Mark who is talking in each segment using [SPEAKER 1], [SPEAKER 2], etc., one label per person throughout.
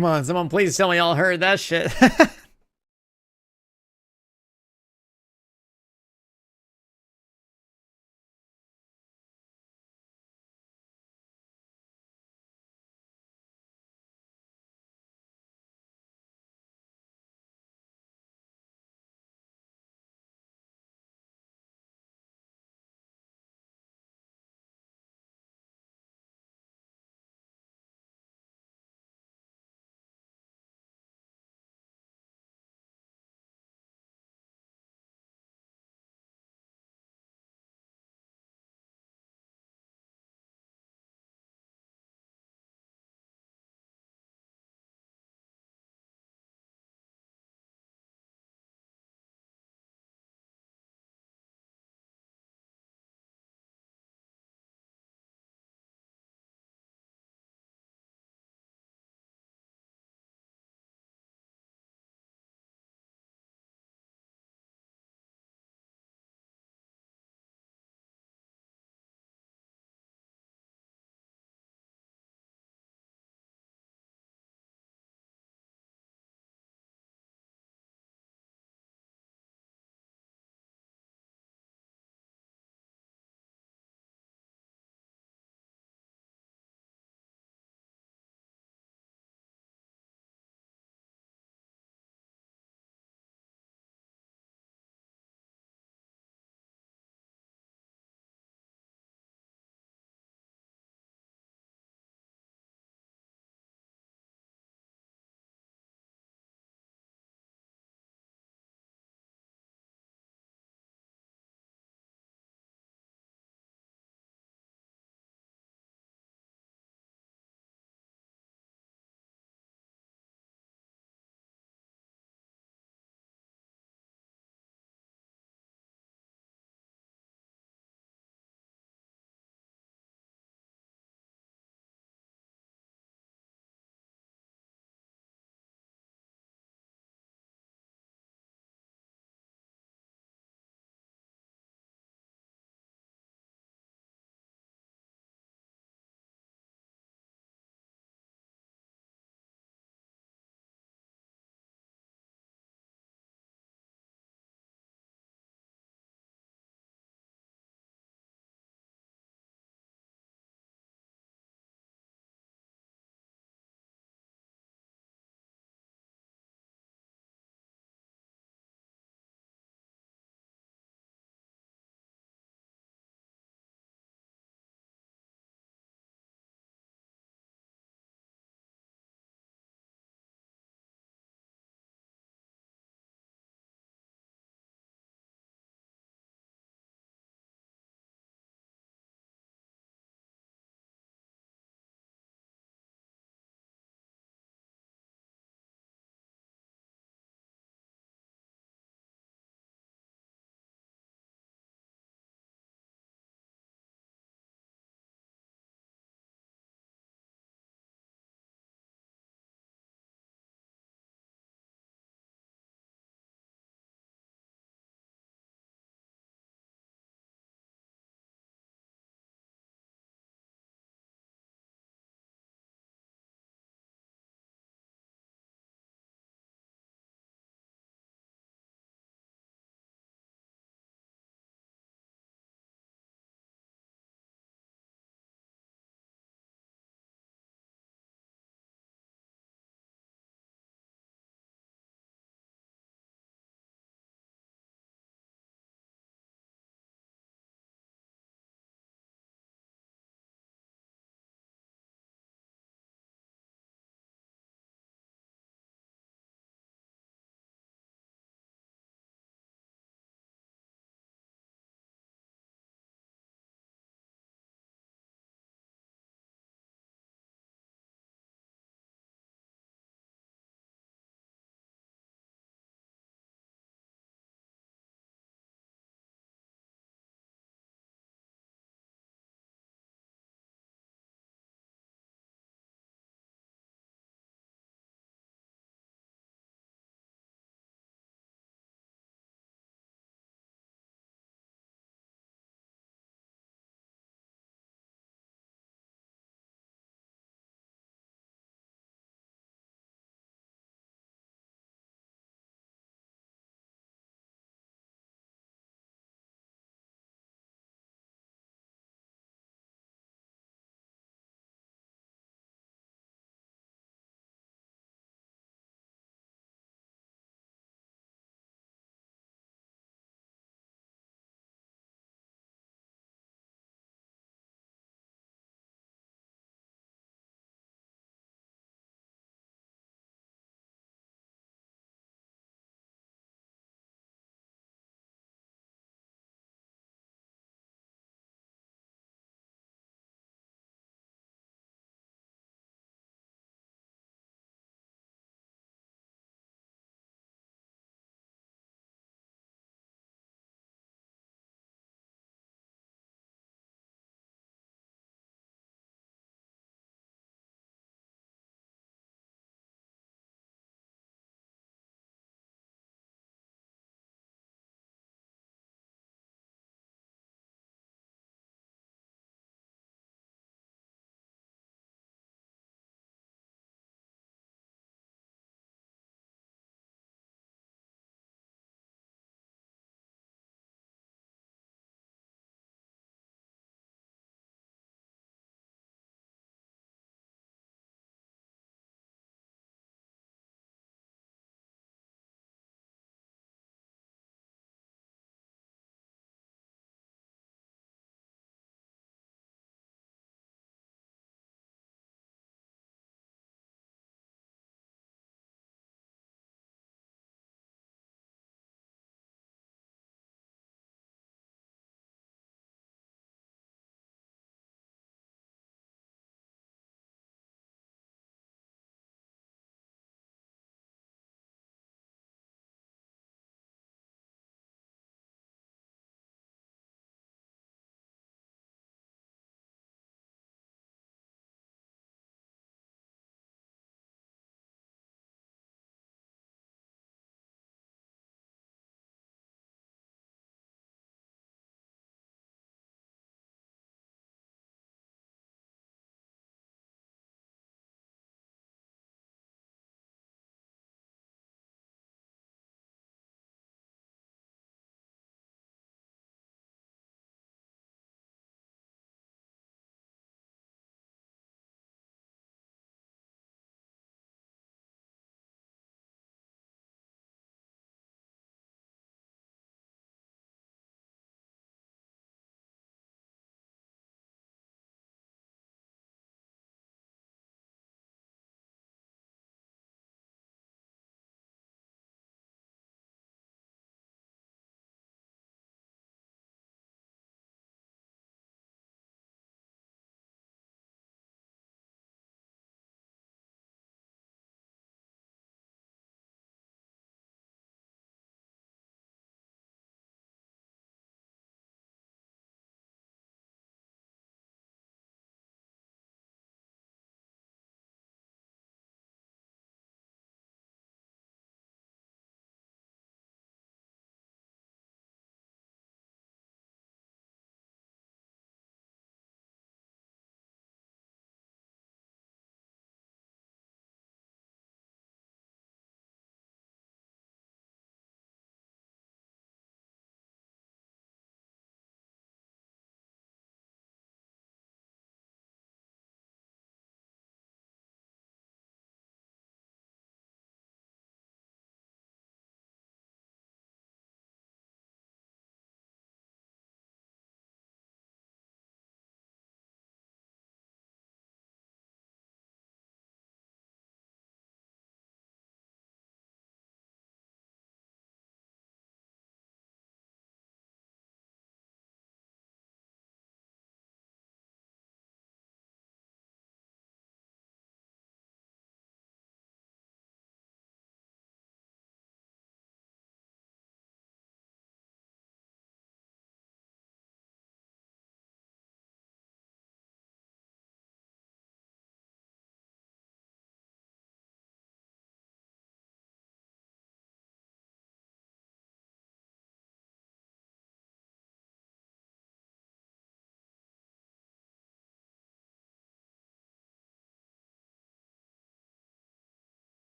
[SPEAKER 1] Come on, someone please tell me y'all heard that shit.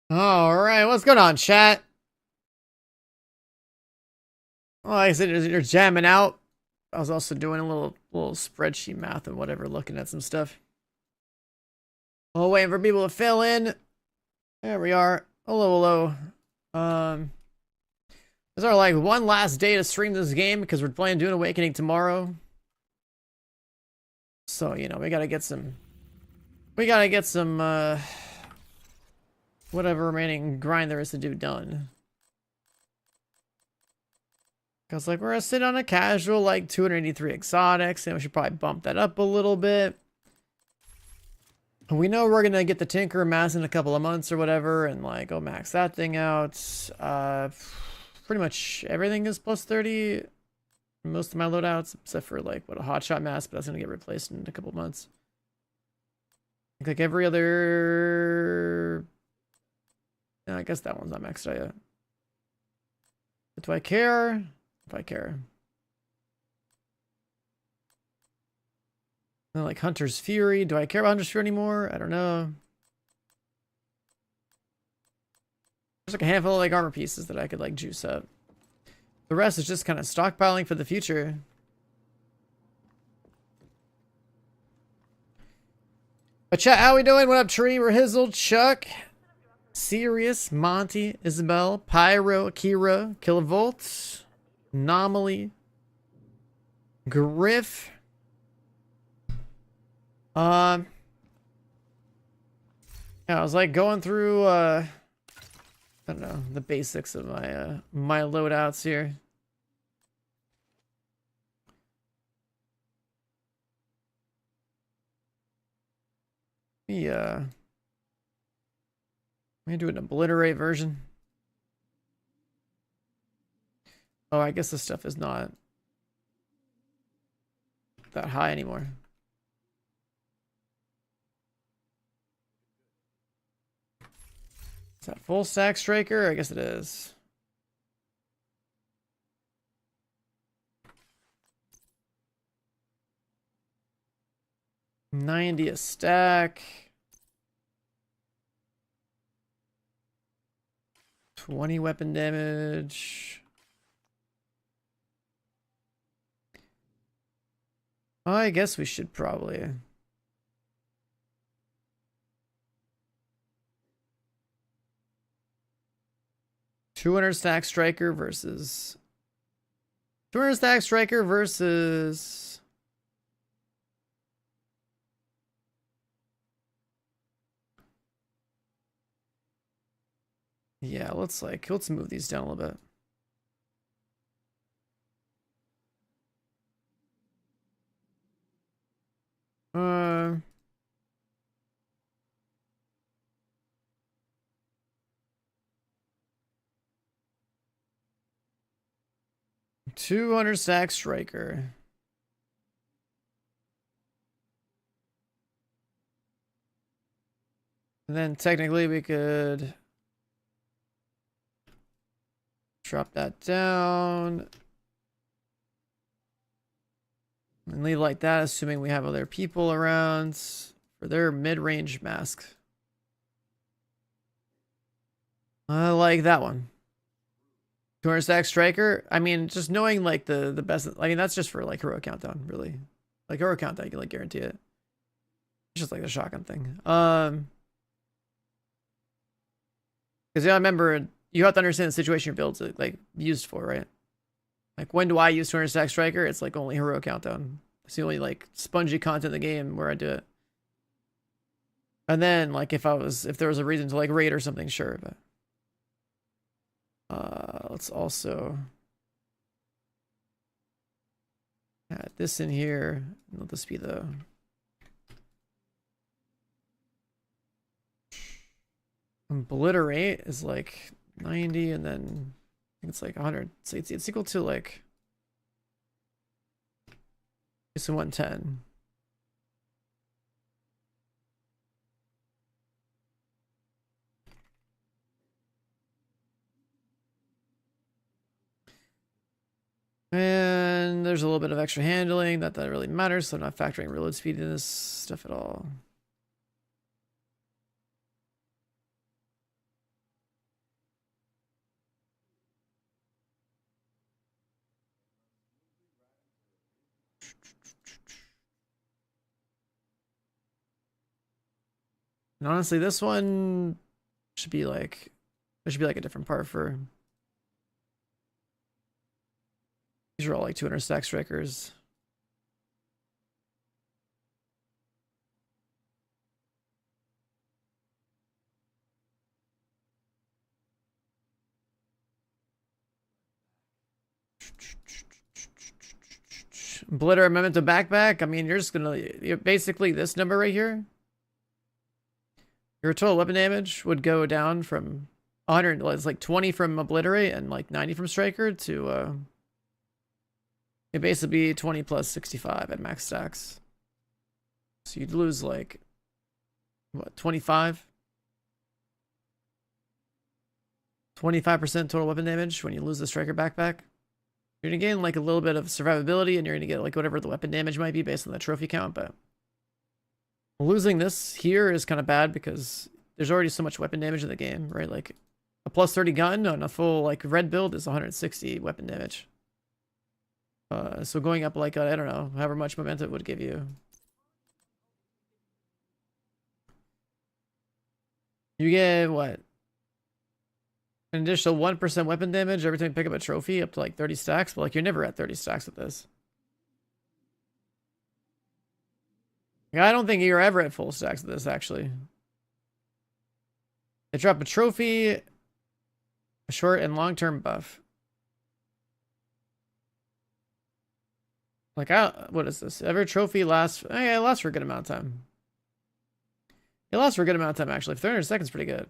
[SPEAKER 1] All right, what's going on, chat? Well, like I said, you're jamming out. I was also doing a little spreadsheet math and whatever, looking at some stuff. Oh, waiting for people to fill in. There we are. Hello, hello. This is our like one last day to stream this game because we're playing Dune Awakening tomorrow. So, you know, we gotta get some whatever remaining grind there is to do done. Because, like, we're gonna sit on a casual, like, 283 exotics, and we should probably bump that up a little bit. We know we're gonna get the Tinker Mass in a couple of months or whatever, and, like, go max that thing out. Pretty much everything is plus 30. Most of my loadouts, except for, like, what, a Hotshot Mass, but that's gonna get replaced in a couple of months. I think, like, every other... Yeah, I guess that one's not maxed out yet. But do I care? If I care. And like Hunter's Fury. Do I care about Hunter's Fury anymore? I don't know. There's like a handful of like armor pieces that I could like juice up. The rest is just kind of stockpiling for the future. But chat, how we doing? What up, Tree, Rahizzle, Chuck, Sirius, Monty, Isabel, Pyro, Akira, Kilovolt, Anomaly, Griff. Yeah, I was like going through I don't know, the basics of my my loadouts here. Yeah. Let me do an obliterate version. Oh, I guess this stuff is not that high anymore. Is that full stack striker? I guess it is. $90 a stack. 20 weapon damage. I guess we should probably. $200 stack striker versus 200 stack striker versus yeah, let's move these down a little bit. Uh 200 stack striker. And then technically we could drop that down and leave like that, assuming we have other people around for their mid-range mask. I like that one. 200 stack striker. I mean, just knowing like the best. I mean, that's just for like hero countdown, really. Like hero countdown, you can like guarantee it. It's just like the shotgun thing. Because yeah, I remember you have to understand the situation your build's like used for, right? Like when do I use 200 stack striker? It's like only hero countdown. It's the only like spongy content in the game where I do it. And then like if there was a reason to like raid or something, sure, but let's also add this in here. Let this be the obliterate is like 90, and then I think it's like 100. So it's equal to like it's 110. And there's a little bit of extra handling that really matters, so I'm not factoring reload speed in this stuff at all. And honestly, this one should be like, there should be like a different part for. These are all like 200 stack strikers. Blitter Memento Backpack. I mean, you're just gonna, you're basically this number right here. Your total weapon damage would go down from 100, it's like 20 from Obliterate and like 90 from Striker to, it'd basically be 20 plus 65 at max stacks. So you'd lose like, what, 25? 25% total weapon damage when you lose the Striker Backpack. You're gonna gain like a little bit of survivability, and you're gonna get like whatever the weapon damage might be based on the trophy count, but losing this here is kind of bad because there's already so much weapon damage in the game, right? Like a plus 30 gun on a full like red build is 160 weapon damage. So going up like, I don't know, however much momentum it would give you. You get what? An additional 1% weapon damage every time you pick up a trophy up to like 30 stacks, but like you're never at 30 stacks with this. I don't think you're ever at full stacks with this, actually. They drop a trophy, a short and long-term buff. Like, what is this? Every trophy lasts, it lasts for a good amount of time. It lasts for a good amount of time, actually. 300 seconds is pretty good.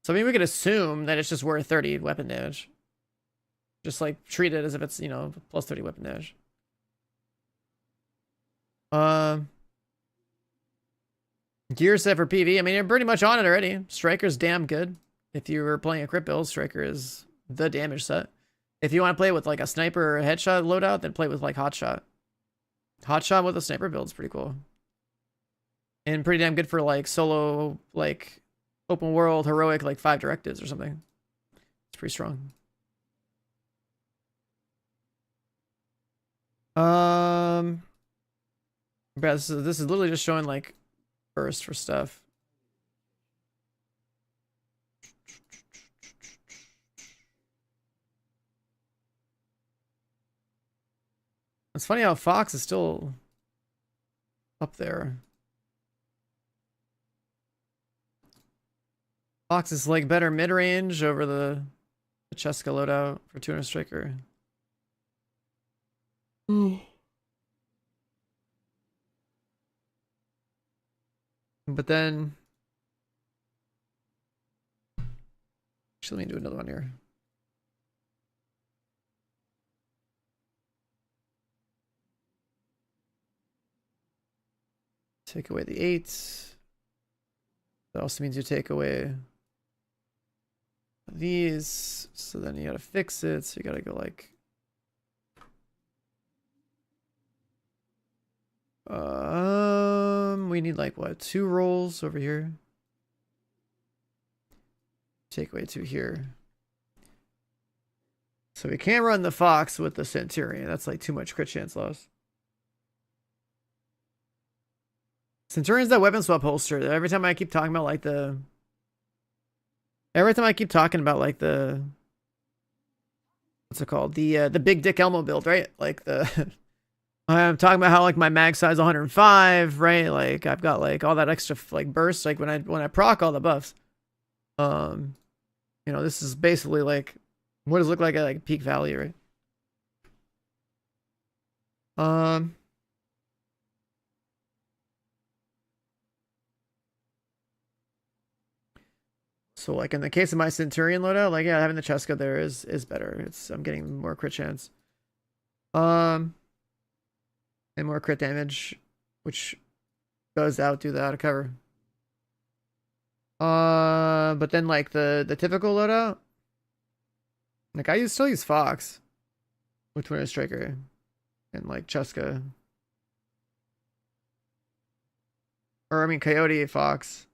[SPEAKER 1] So, I mean, we could assume that it's just worth 30 weapon damage. Just, like, treat it as if it's, you know, plus 30 weapon damage. Gear set for PV. I mean, you're pretty much on it already. Striker's damn good. If you were playing a crit build, Striker is the damage set. If you want to play with like a sniper or a headshot loadout, then play with like hotshot. Hotshot with a sniper build is pretty cool. And pretty damn good for like solo, like open world, heroic, like 5 directives or something. It's pretty strong. But this is literally just showing like burst for stuff. It's funny how Fox is still up there. Fox is like better mid-range over the Cheska loadout for 200 striker. But then, actually, let me do another one here. Take away the 8. That also means you take away these. So then you gotta fix it. So you gotta go like, we need like what, 2 rolls over here. Take away 2 here. So we can't run the Fox with the Centurion. That's like too much crit chance loss. Centurion's that weapon swap holster. Every time I keep talking about like the what's it called? The big dick Elmo build, right? Like the I'm talking about how like my mag size 105, right? Like I've got like all that extra like burst, like when I proc all the buffs. You know, this is basically like what does it look like at like peak value, right? So like in the case of my Centurion loadout, like yeah, having the Cheska there is better. I'm getting more crit chance. And more crit damage, which does outdo the out of cover. But then like the typical loadout, like I still use Fox with Twin Striker and like Cheska. Or I mean Coyote Fox.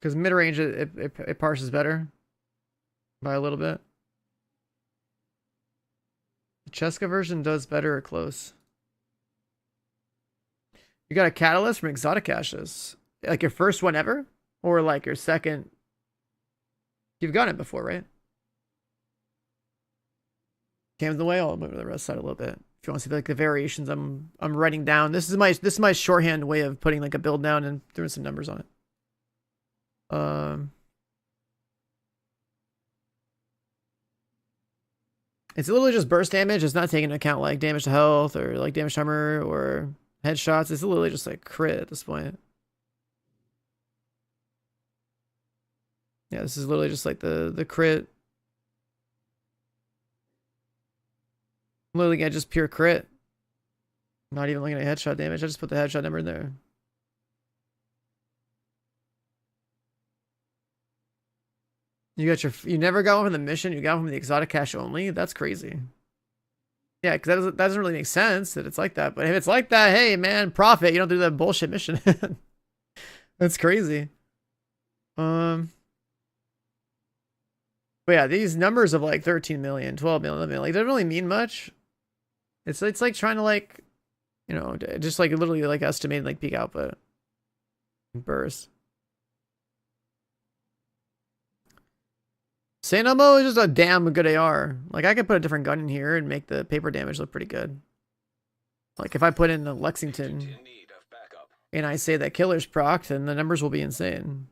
[SPEAKER 1] Because mid-range, it parses better by a little bit. The Cheska version does better at close. You got a Catalyst from Exotic Caches. Like your first one ever? Or like your second? You've gotten it before, right? Came the way. I'll move to the rest side a little bit. If you want to see like the variations I'm writing down. This is my shorthand way of putting like a build down and throwing some numbers on it. It's literally just burst damage. It's not taking into account like damage to health or like damage to armor or headshots. It's literally just like crit at this point. Yeah, this is literally just like the crit. Literally, I just pure crit. Not even looking at headshot damage. I just put the headshot number in there. You never got one from the mission. You got one from the exotic cache only. That's crazy. Yeah, because that doesn't really make sense that it's like that. But if it's like that, hey man, profit. You don't do that bullshit mission. That's crazy. But yeah, these numbers of like 13 million, 12 million, like they don't really mean much. It's like trying to like, you know, just like literally like estimating like peak output burst. Saint Elmo is just a damn good AR. Like I could put a different gun in here and make the paper damage look pretty good. Like if I put in the Lexington and I say that killer's proc, then the numbers will be insane.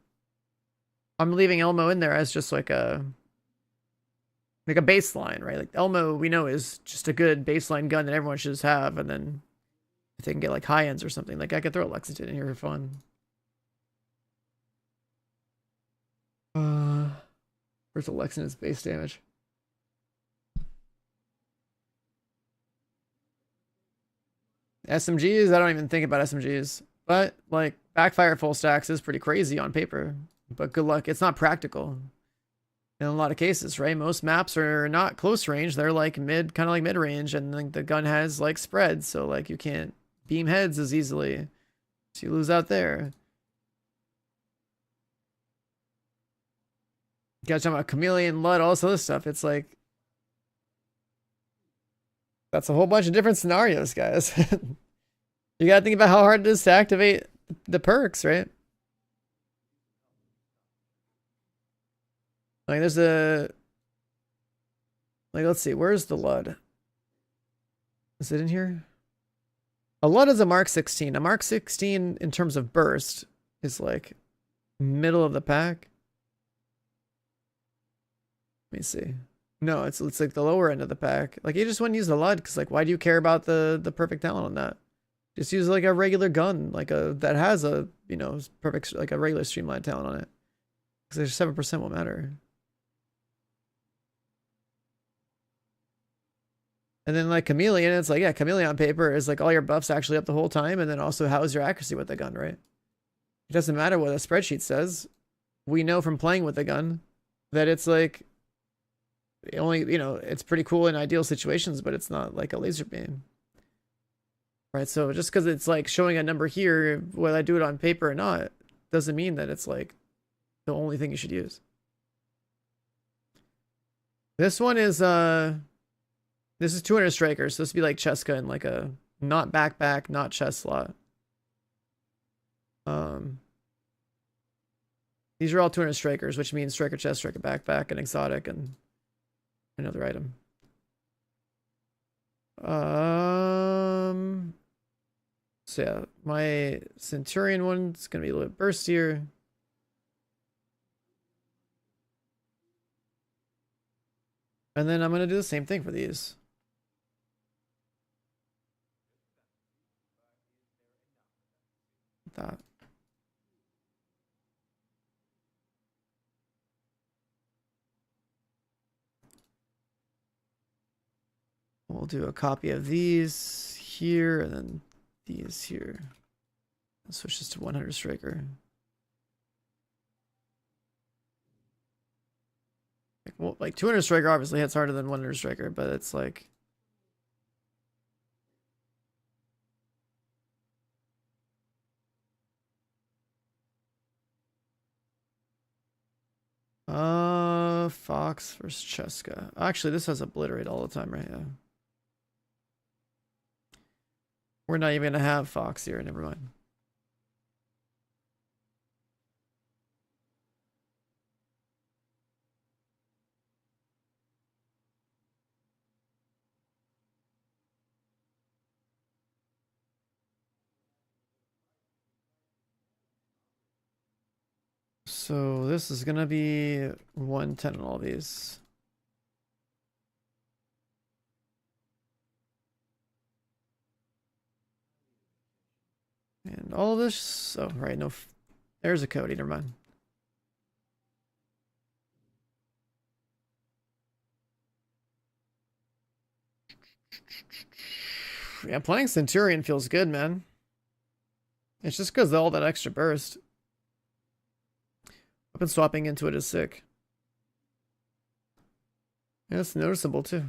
[SPEAKER 1] I'm leaving Elmo in there as just like a baseline, right? Like Elmo we know is just a good baseline gun that everyone should just have, and then if they can get like high ends or something, like I could throw a Lexington in here for fun. Where's the Lexington's base damage? SMGs, I don't even think about SMGs. But like backfire full stacks is pretty crazy on paper. But good luck. It's not practical. In a lot of cases, right? Most maps are not close range. They're like kind of like mid range, and then the gun has like spread, so like you can't beam heads as easily. So you lose out there. You gotta talk about chameleon, LUT, all this other stuff. It's like that's a whole bunch of different scenarios, guys. You gotta think about how hard it is to activate the perks, right? Like there's a like let's see, where's the LUD? Is it in here? A LUD is a Mark 16. A Mark 16 in terms of burst is like middle of the pack. Let me see. No, it's like the lower end of the pack. Like you just wouldn't use the LUD because like why do you care about the perfect talent on that? Just use like a regular gun, like that has a perfect like a regular streamlined talent on it. Because there's 7% will matter. And then like chameleon, it's like yeah, chameleon on paper is like all your buffs actually up the whole time, and then also how's your accuracy with the gun, right? It doesn't matter what a spreadsheet says. We know from playing with the gun that it's like only, it's pretty cool in ideal situations, but it's not like a laser beam. Right, so just because it's like showing a number here, whether I do it on paper or not, doesn't mean that it's like the only thing you should use. This one is this is 200 strikers, so this would be like Cheska in like a not backpack, not chest slot. These are all 200 strikers, which means striker chest, striker backpack, and exotic, and another item. So yeah, my Centurion one's gonna be a little bit burstier. And then I'm gonna do the same thing for these. That. We'll do a copy of these here and then these here. I'll switch this to 100 striker. Like 200 striker obviously hits harder than 100 striker, but it's like Fox versus Cheska. Actually, this has obliterate all the time, right? Yeah. We're not even gonna have Fox here, never mind. So this is gonna be 110 on all these. And all of this, oh, right, no, there's a Cody, never mind. Yeah, playing Centurion feels good, man. It's just because of all that extra burst. Weapon swapping into it is sick. Yeah, it's noticeable too.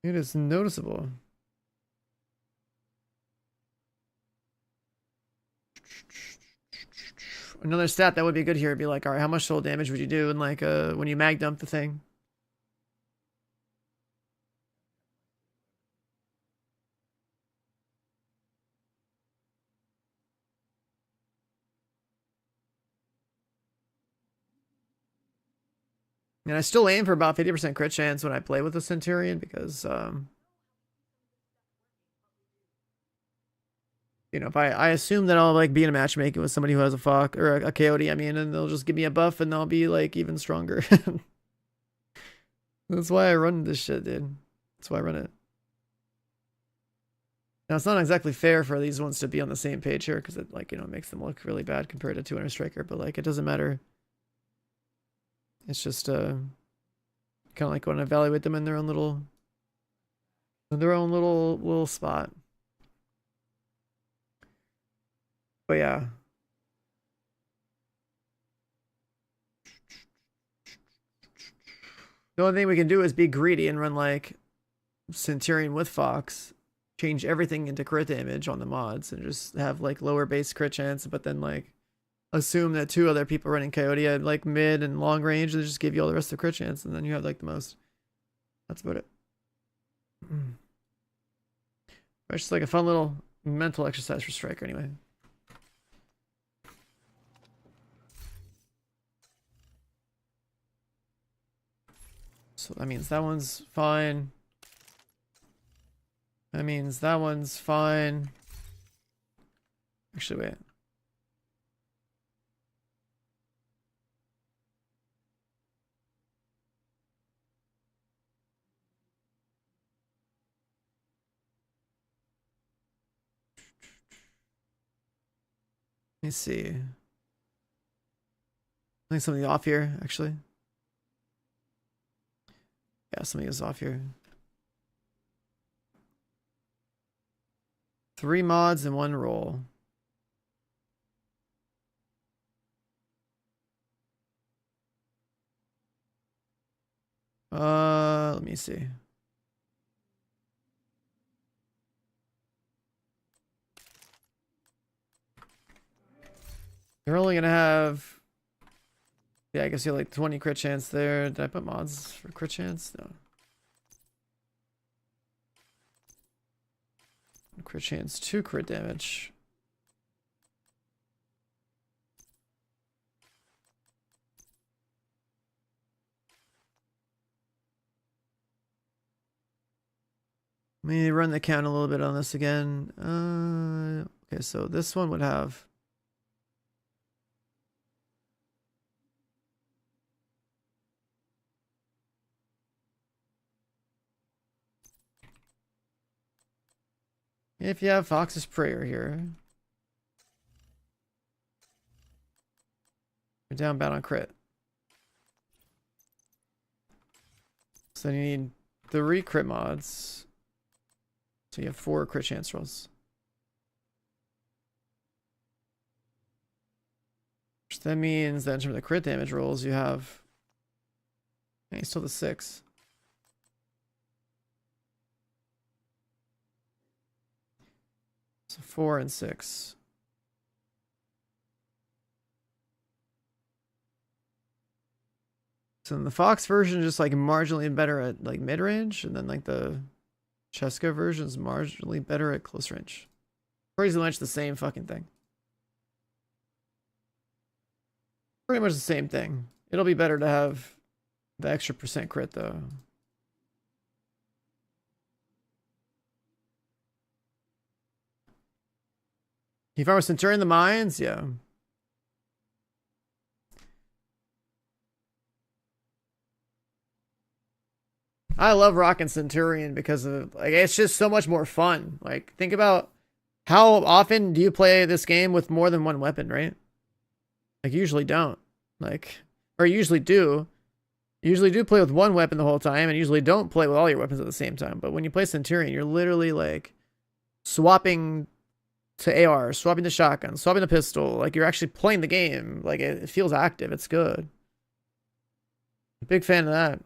[SPEAKER 1] It is noticeable. Another stat that would be good here would be like, all right, how much soul damage would you do in like when you mag dump the thing? And I still aim for about 50% crit chance when I play with the Centurion because you know, if I assume that I'll like be in a matchmaking with somebody who has a Fox or a Coyote, I mean, and they'll just give me a buff and they'll be like even stronger. That's why I run this shit, dude. That's why I run it. Now it's not exactly fair for these ones to be on the same page here because it like, you know, makes them look really bad compared to 200 Striker, but like it doesn't matter. It's just kind of like when I evaluate them in their own little spot. But yeah. The only thing we can do is be greedy and run like Centurion with Fox, change everything into crit damage on the mods, and just have like lower base crit chance, but then like assume that 2 other people running Coyote at like mid and long range and just give you all the rest of the crit chance, and then you have like the most. That's about it. It's just like a fun little mental exercise for Striker anyway. So that means that one's fine. That means that one's fine. Actually, wait. Let me see. I think something off here, actually. Yeah, something is off here. 3 mods and 1 roll. Let me see. You're only gonna have, yeah, I guess you have like 20 crit chance there. Did I put mods for crit chance? No. Crit chance 2 crit damage. Let me run the count a little bit on this again. Okay, so this one would have if you have Fox's Prayer here. You're down bad on crit. So then you need 3 crit mods. So you have 4 crit chance rolls. Which then means that in terms of the crit damage rolls, you have, and you still have the 6. So 4 and 6. So then the Fox version is just like marginally better at like mid range, and then like the Cheska version is marginally better at close range. Pretty much the same fucking thing. Pretty much the same thing. It'll be better to have the extra % crit though. You farm a Centurion in the mines? Yeah. I love rocking Centurion because of like it's just so much more fun. Like think about how often do you play this game with more than one weapon, right? Like you usually don't. Like or you usually do. You usually do play with one weapon the whole time and usually don't play with all your weapons at the same time. But when you play Centurion, you're literally like swapping to AR, swapping to shotgun, swapping to pistol. Like you're actually playing the game. Like it feels active. It's good. Big fan of that.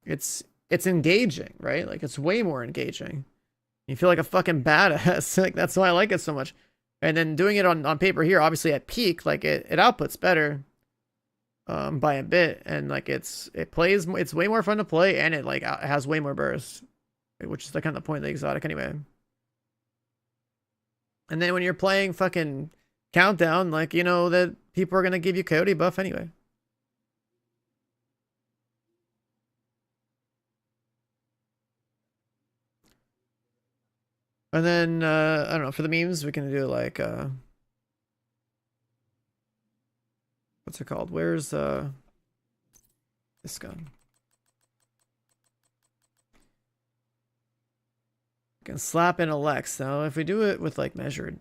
[SPEAKER 1] It's engaging, right? Like it's way more engaging. You feel like a fucking badass. Like that's why I like it so much. And then doing it on paper here, obviously at peak, like it outputs better by a bit, and like it's way more fun to play, and it like has way more burst, which is the kind of the point of the exotic anyway. And then when you're playing fucking countdown, like you know that people are gonna give you coyote buff anyway. And then I don't know, for the memes we can do like what's it called? Where's this gun? We can slap in a Lex. Now if we do it with like measured,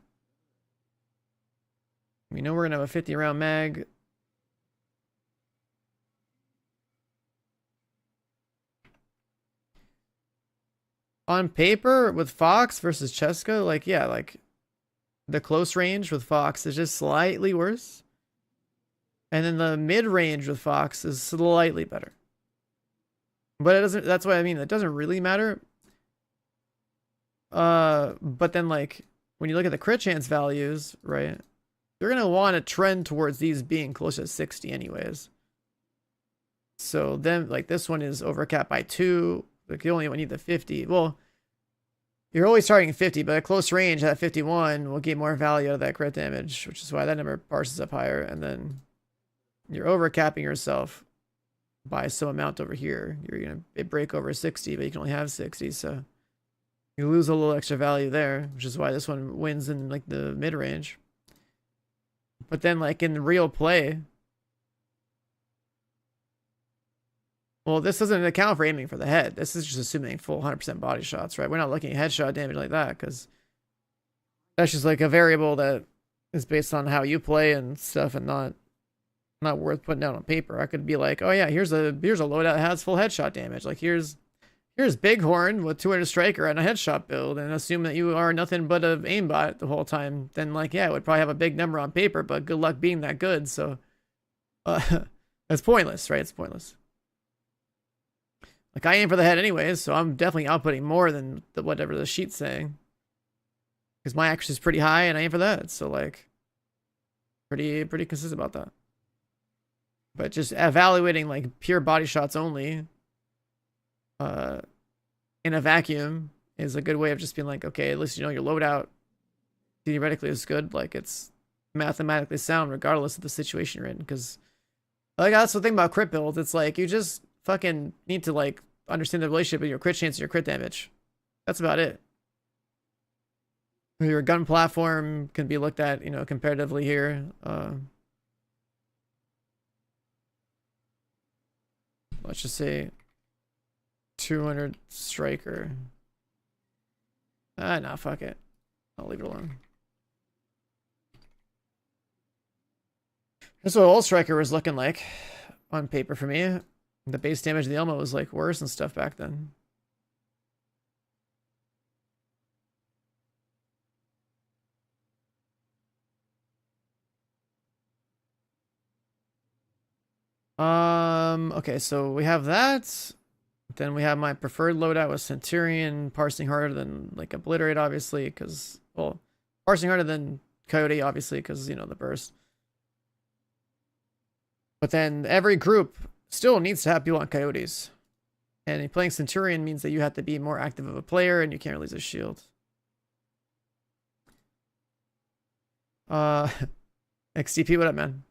[SPEAKER 1] we know we're gonna have a 50 round mag. On paper with Fox versus Cheska, like yeah, like the close range with Fox is just slightly worse. And then the mid range with Fox is slightly better. But it doesn't, that's what I mean. It doesn't really matter. But then like when you look at the crit chance values, right? You're gonna want to trend towards these being close to 60 anyways. So then like this one is overcapped by 2. Like you only need the 50. Well, you're always targeting 50, but at close range at 51 will get more value out of that crit damage, which is why that number parses up higher. And then you're overcapping yourself by some amount over here. You're gonna break over 60, but you can only have 60, so you lose a little extra value there, which is why this one wins in like the mid range. But then like in real play, well, this doesn't account for aiming for the head. This is just assuming full 100% body shots, right? We're not looking at headshot damage like that because that's just like a variable that is based on how you play and stuff, and not worth putting down on paper. I could be like, oh yeah, here's a loadout that has full headshot damage. Like here's Bighorn with 200 striker and a headshot build, and assume that you are nothing but an aimbot the whole time. Then like yeah, it would probably have a big number on paper, but good luck being that good. So it's pointless, right? It's pointless. Like I aim for the head anyways, so I'm definitely outputting more than whatever the sheet's saying. Because my accuracy is pretty high and I aim for the head. So like pretty consistent about that. But just evaluating like pure body shots only in a vacuum is a good way of just being like, okay, at least you know your loadout theoretically is good. Like it's mathematically sound regardless of the situation you're in. Because like that's the thing about crit builds. It's like you just fucking need to like understand the relationship with your crit chance and your crit damage. That's about it. Your gun platform can be looked at, you know, comparatively here. Let's just say 200 striker. Nah, fuck it. I'll leave it alone. That's what old striker was looking like on paper for me. The base damage of the Elmo was like worse and stuff back then. Okay, so we have that. Then we have my preferred loadout with Centurion, parsing harder than like Obliterate, obviously, because, well, parsing harder than Coyote, obviously, because, you know, the burst. But then every group still needs to have people on Coyotes. And playing Centurion means that you have to be more active of a player and you can't release a shield. XTP, what up, man?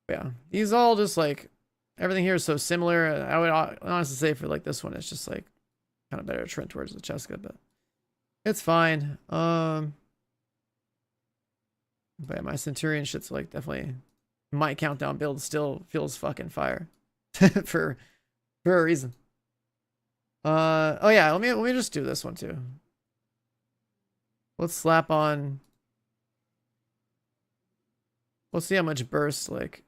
[SPEAKER 1] Yeah, these all just like, everything here is so similar. I would honestly say for like this one, it's just like kind of better trend towards the Cheska, but It's fine. But yeah, my Centurion shit's like definitely my countdown build still feels fucking fire for a reason. Oh yeah, let me just do this one too. Let's slap on. Let's see how much burst like.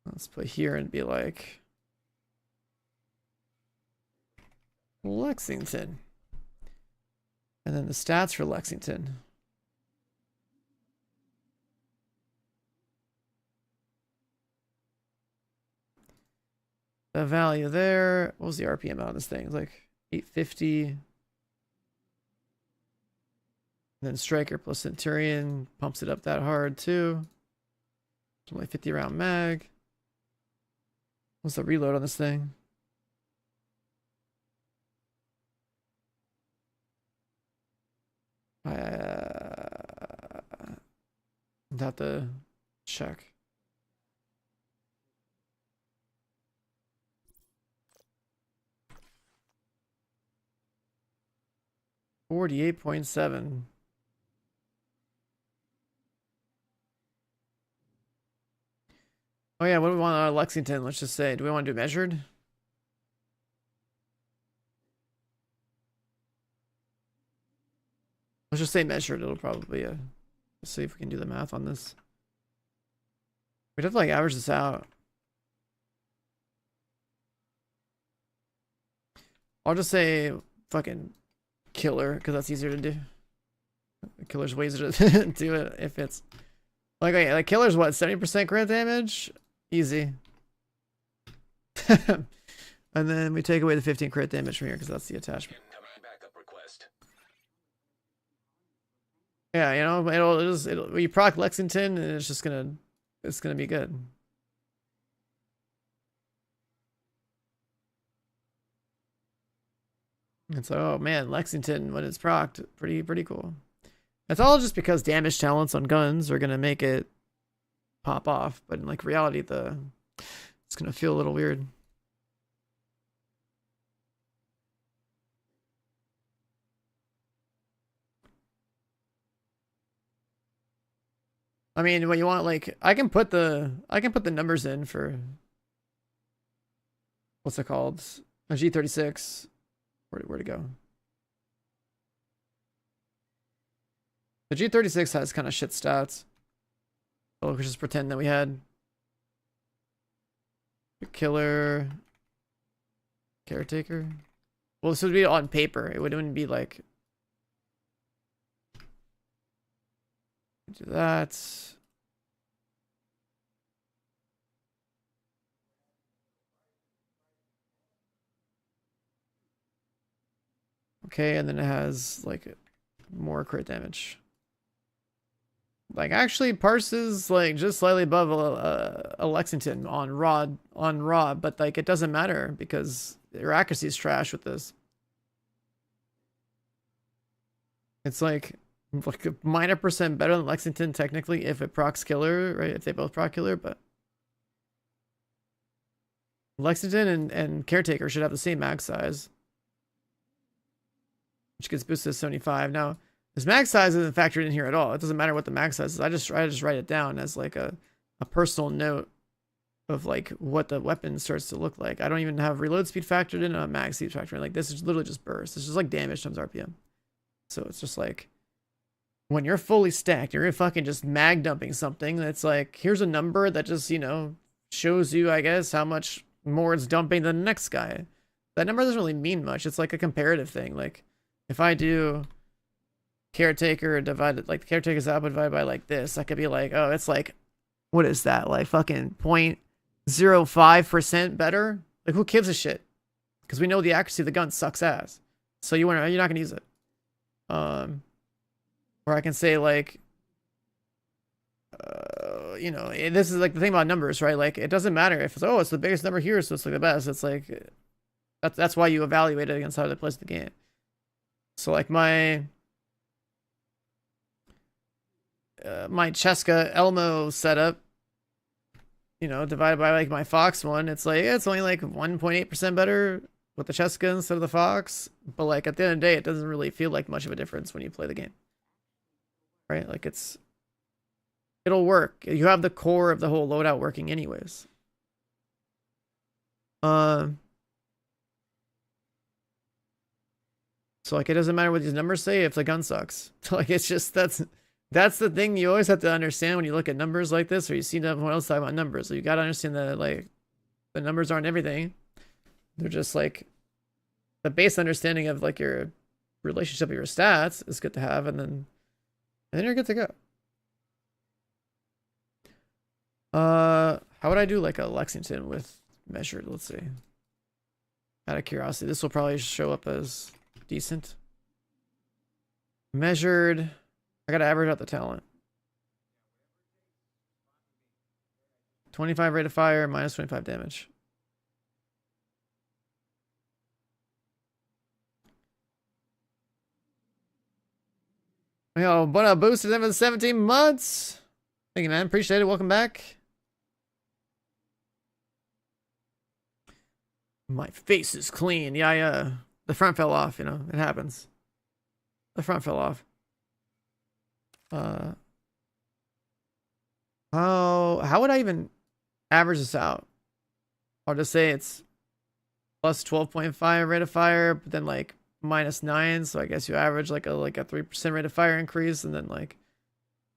[SPEAKER 1] Let's put here and be like Lexington. And then the stats for Lexington. The value there. What was the RPM on this thing? It's like 850. And then Striker plus Centurion pumps it up that hard too. It's only 50 round mag. What's the reload on this thing? I'd have to check. $48.7. Oh yeah, what do we want out of Lexington? Let's just say, do we want to do measured? Let's just say measured. It'll probably, let's see if we can do the math on this. We'd have to like average this out. I'll just say fucking killer, because that's easier to do. Killer's ways to do it if it's like, okay, like killer's what, 70% crit damage? Easy. And then we take away the 15 crit damage from here because that's the attachment. Yeah, you know, it'll you proc Lexington and it's gonna be good. And so, oh man, Lexington when it's procced, pretty cool. That's all just because damage talents on guns are gonna make it pop off, but in like reality, it's gonna feel a little weird. I mean, what you want, like, I can put the numbers in for what's it called? A G36. Where'd it go? The G36 has kind of shit stats. So let's just pretend that we had a killer, caretaker. Well, this would be on paper. It wouldn't be like do that. Okay, and then it has like more crit damage. Like actually parses like just slightly above a Lexington on raw, but like it doesn't matter because your accuracy is trash with this. It's like a minor % better than Lexington technically if it procs killer, right? If they both proc killer, but Lexington and caretaker should have the same mag size, which gets boosted to 75. Now this mag size isn't factored in here at all. It doesn't matter what the mag size is. I just write it down as like a personal note of like what the weapon starts to look like. I don't even have reload speed factored in, a mag speed factored in. Like this is literally just burst. It's just like damage times RPM. So it's just like when you're fully stacked, you're fucking just mag dumping something that's like, here's a number that just, you know, shows you, I guess, how much more it's dumping than the next guy. That number doesn't really mean much. It's like a comparative thing. Like if I do caretaker divided, like the caretaker's output divided by like this, I could be like, oh, it's like, what is that? Like fucking 0.05% better? Like who gives a shit? Because we know the accuracy of the gun sucks ass. So you're not gonna use it. Or I can say like, you know, this is like the thing about numbers, right? Like it doesn't matter if it's, oh, it's the biggest number here, so it's like the best. It's like, that's why you evaluate it against how they plays the game. So like my Cheska Elmo setup you know, divided by like my Fox one, it's like, yeah, it's only like 1.8% better with the Cheska instead of the Fox. But like at the end of the day, it doesn't really feel like much of a difference when you play the game. Right? Like it'll work. You have the core of the whole loadout working anyways. So like it doesn't matter what these numbers say if the gun sucks. Like it's just that's the thing you always have to understand when you look at numbers like this, or you see someone else talking about numbers. So you gotta understand that like the numbers aren't everything. They're just like the base understanding of like your relationship with your stats is good to have, and then you're good to go. How would I do like a Lexington with measured? Let's see. Out of curiosity, this will probably show up as decent. Measured. I gotta average out the talent. 25 rate of fire, minus 25 damage. Yo, but I boosted them for 17 months. Thank you, man. Appreciate it. Welcome back. My face is clean. Yeah. The front fell off, you know. It happens. The front fell off. How would I even average this out? I'll just say it's plus 12.5 rate of fire, but then like minus 9, so I guess you average like a 3% rate of fire increase, and then like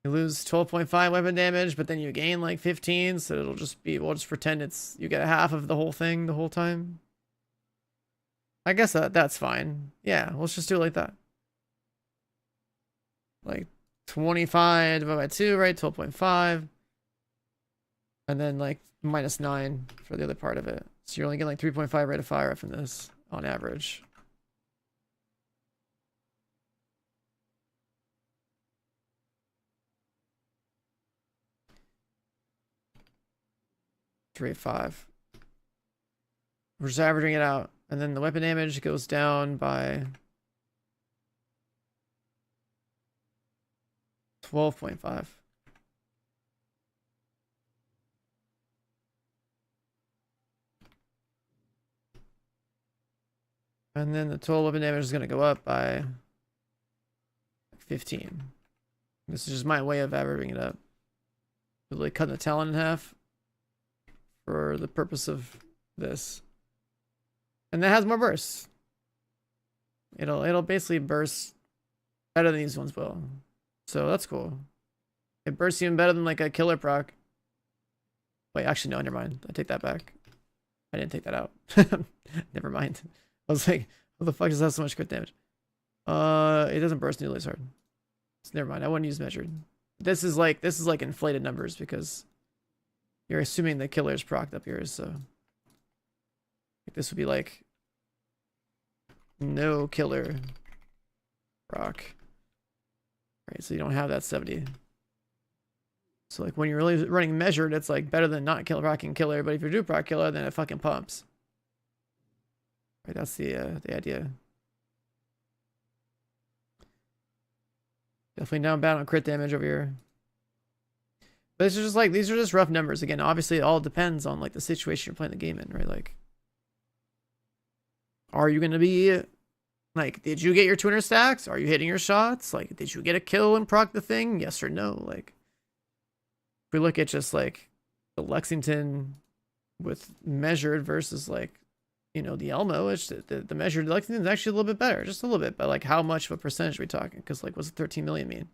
[SPEAKER 1] you lose 12.5 weapon damage, but then you gain like 15, so it'll just be, we'll just pretend it's you get a half of the whole thing the whole time. I guess that's fine. Yeah, let's just do it like that. Like 25 divided by 2, right? 12.5. And then like minus 9 for the other part of it. So you're only getting like 3.5 rate of fire from this on average. Rate 5. We're just averaging it out. And then the weapon damage goes down by 12.5. And then the total weapon damage is going to go up by 15. This is just my way of averaging it up. Really cutting the talent in half for the purpose of this. And that has more bursts. It'll basically burst better than these ones will. So that's cool. It bursts even better than like a killer proc. Wait, actually no, never mind. I take that back. I didn't take that out. Never mind. I was like, what the fuck does that have so much crit damage? It doesn't burst nearly as hard. So never mind. I wouldn't use measured. This is like inflated numbers because you're assuming the killer's procced up here, so this would be like no killer proc. Right, so you don't have that 70. So like when you're really running measured, it's like better than not rocking killer, but if you do proc killer, then it fucking pumps. Right, that's the idea. Definitely down bad on crit damage over here. But it's just like, these are just rough numbers. Again, obviously it all depends on like the situation you're playing the game in, right? Like, are you going to be like, did you get your 200 stacks? Are you hitting your shots? Like, did you get a kill and proc the thing? Yes or no? Like, if we look at just like the Lexington with measured versus like, you know, the Elmo, which the measured Lexington is actually a little bit better, just a little bit, but like how much of a percentage are we talking? Because like, what's 13 million mean?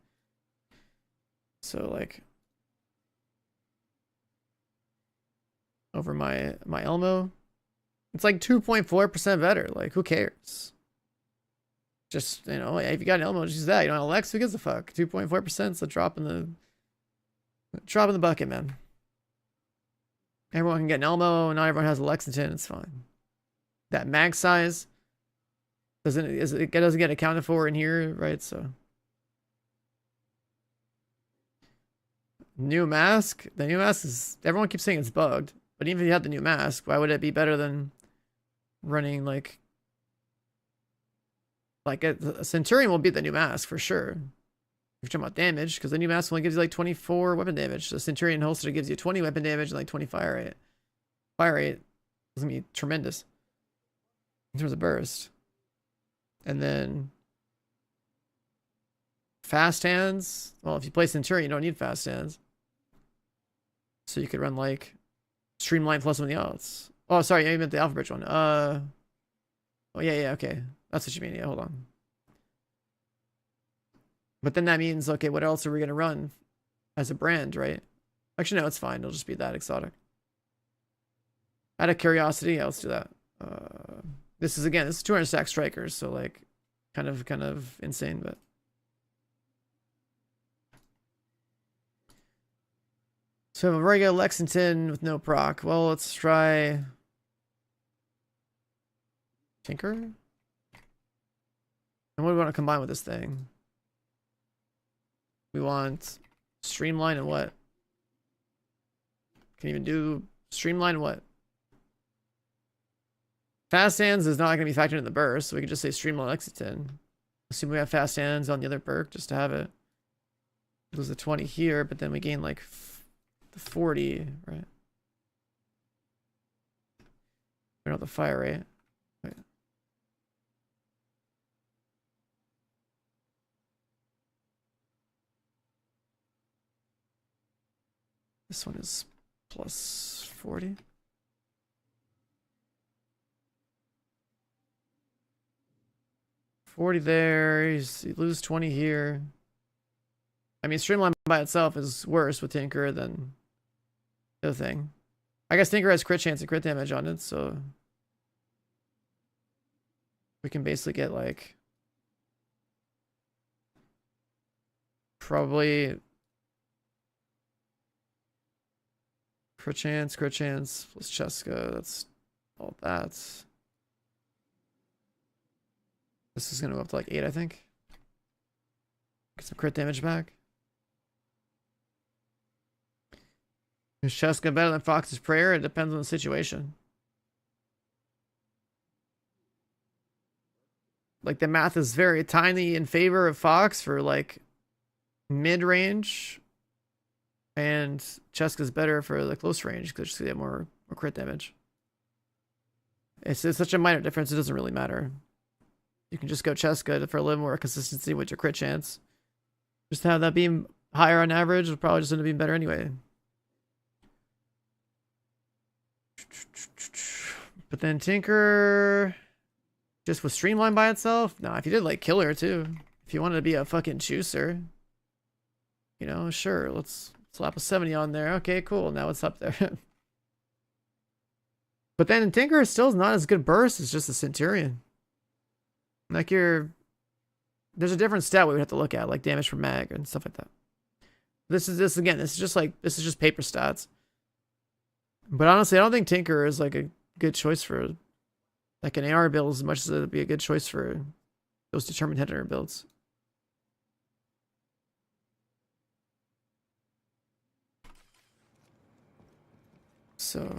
[SPEAKER 1] So like, over my Elmo, it's like 2.4% better. Like, who cares? Just, you know, if you got an Elmo, just use that. You don't have Lex, who gives a fuck? 2.4% is a drop in the bucket, man. Everyone can get an Elmo, not everyone has a Lexington, it's fine. That mag size it doesn't get accounted for in here, right? So new mask. The new mask is, everyone keeps saying it's bugged, but even if you had the new mask, why would it be better than running like a Centurion will beat the new mask for sure. If you're talking about damage, because the new mask only gives you like 24 weapon damage. The Centurion holster gives you 20 weapon damage and like 20 fire rate. Fire rate is gonna be tremendous in terms of burst. And then fast hands. Well, if you play Centurion, you don't need fast hands. So you could run like Streamline plus something else. Oh, sorry, I meant the Alpha Bridge one. Oh yeah, okay. That's what you mean. Yeah, hold on. But then that means, okay, what else are we gonna run as a brand, right? Actually, no, it's fine. It'll just be that exotic. Out of curiosity, yeah, let's do that. This is 200 stack strikers, so like kind of insane, but so we have a regular Lexington with no proc. Well, let's try Tinker. And what do we want to combine with this thing? We want Streamline and what? Can even do Streamline and what? Fast hands is not going to be factored in the burst, so we can just say Streamline Lexington. Assume we have fast hands on the other perk just to have it. Lose the 20 here, but then we gain like the 40, right? We know the fire rate. Wait. This one is plus 40. There, you lose 20 here. I mean, Streamline by itself is worse with Tinker than the other thing. I guess Tinker has crit chance and crit damage on it, so we can basically get like probably crit chance plus Cheska. That's all that. This is going to go up to like 8, I think. Get some crit damage back. Is Cheska better than Fox's Prayer? It depends on the situation. Like, the math is very tiny in favor of Fox for like mid-range. And Cheska's better for the close range because you get more crit damage. It's such a minor difference, it doesn't really matter. You can just go Cheska for a little more consistency with your crit chance. Just have that beam higher on average, it'll probably just end up being better anyway. But then Tinker, just with Streamline by itself? Nah, if you did like Killer too. If you wanted to be a fucking juicer, you know, sure, let's slap a 70 on there. Okay, cool, now it's up there. But then Tinker still is not as good burst as just the Centurion. Like there's a different stat we would have to look at, like damage per mag and stuff like that. This is just paper stats. But honestly, I don't think Tinker is like a good choice for like an AR build as much as it'd be a good choice for those determined Headhunter builds. So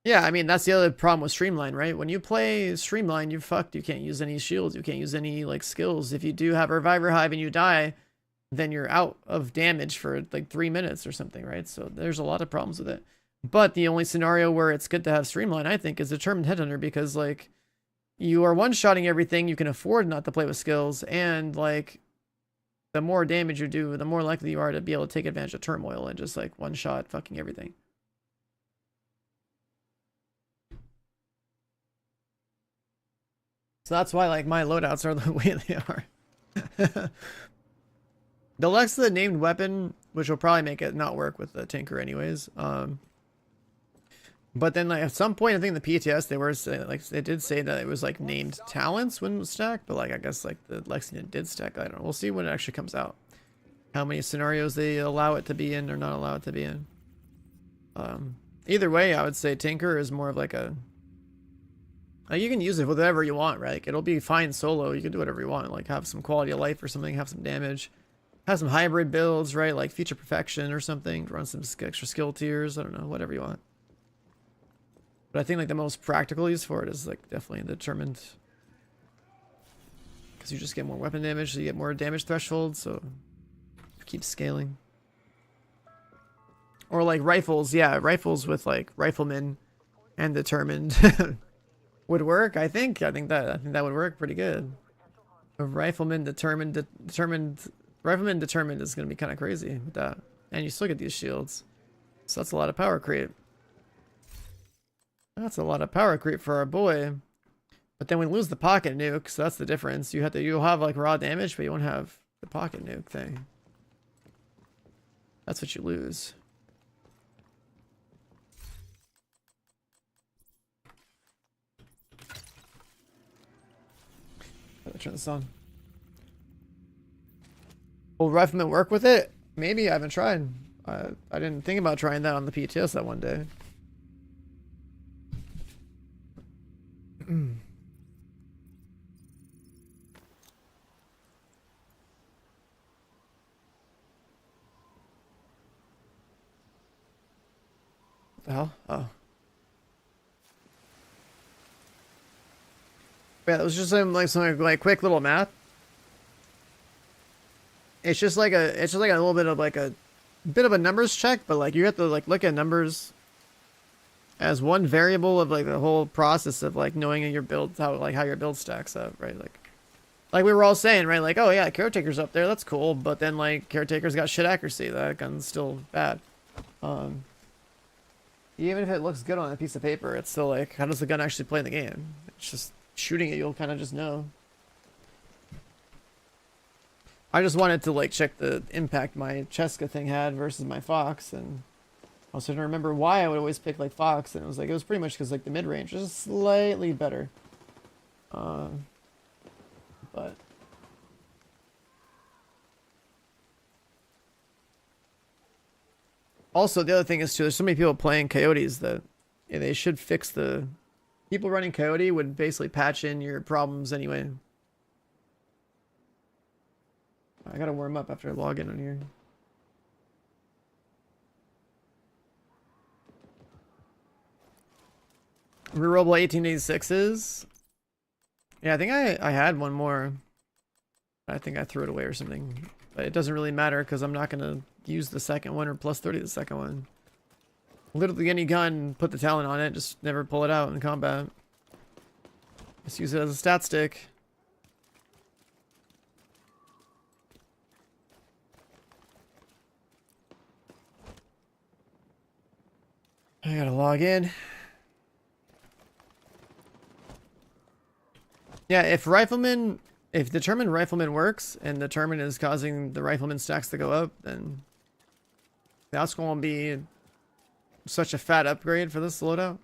[SPEAKER 1] yeah, I mean, that's the other problem with Streamline, right? When you play Streamline, you're fucked. You can't use any shields. You can't use any, like, skills. If you do have a Reviver Hive and you die, then you're out of damage for, like, 3 minutes or something, right? So there's a lot of problems with it. But the only scenario where it's good to have Streamline, I think, is Determined Headhunter because, like, you are one-shotting everything. You can afford not to play with skills. And, like, the more damage you do, the more likely you are to be able to take advantage of Turmoil and just, like, one-shot fucking everything. So that's why, like, my loadouts are the way they are. The Lex is the named weapon, which will probably make it not work with the Tinker anyways. But then, like, at some point, I think in the PTS, they were saying, like, they did say that it was, like, named talents when it was stacked. But, like, I guess, like, the Lexington did stack. I don't know. We'll see when it actually comes out. How many scenarios they allow it to be in or not allow it to be in. Either way, I would say Tinker is more of, like, a... you can use it with whatever you want, right? Like, it'll be fine solo. You can do whatever you want. Like, have some quality of life or something. Have some damage. Have some hybrid builds, right? Like, Future Perfection or something. Run some extra skill tiers. I don't know. Whatever you want. But I think, like, the most practical use for it is, like, definitely the Determined because you just get more weapon damage, so you get more damage threshold, so keep scaling. Or like rifles, yeah, rifles with like rifleman and determined would work. I think that would work pretty good. A rifleman determined rifleman determined is gonna be kind of crazy with that, and you still get these shields, so that's a lot of power creep. That's a lot of power creep for our boy. But then we lose the pocket nuke, so that's the difference. You'll have like raw damage, but you won't have the pocket nuke thing. That's what you lose. Turn this on. Will Rifleman work with it? Maybe. I haven't tried. I didn't think about trying that on the PTS that one day. What the hell? Oh. Yeah, that was just some like quick little math. It's just like a little bit of a numbers check, but like you have to like look at numbers as one variable of like the whole process of like knowing your build, how your build stacks up, right? Like we were all saying, right? Like, oh yeah, Caretaker's up there, that's cool, but then like Caretaker's got shit accuracy, that gun's still bad. Even if it looks good on a piece of paper, it's still like, how does the gun actually play in the game? It's just shooting it, you'll kind of just know. I just wanted to like check the impact my Cheska thing had versus my Fox, and I was trying to remember why I would always pick like Fox, and it was pretty much because like the mid range is slightly better. But also the other thing is too, there's so many people playing Coyotes that they should fix the people running Coyote would basically patch in your problems anyway. I gotta warm up after I log in on here. Rerollable 1886s. Yeah, I think I had one more. I think I threw it away or something. But it doesn't really matter because I'm not gonna use the second one or plus 30 the second one. Literally any gun, put the talent on it, just never pull it out in combat. Just use it as a stat stick. I gotta log in. Yeah, if determined rifleman works and determined is causing the rifleman stacks to go up, then that's going to be such a fat upgrade for this loadout.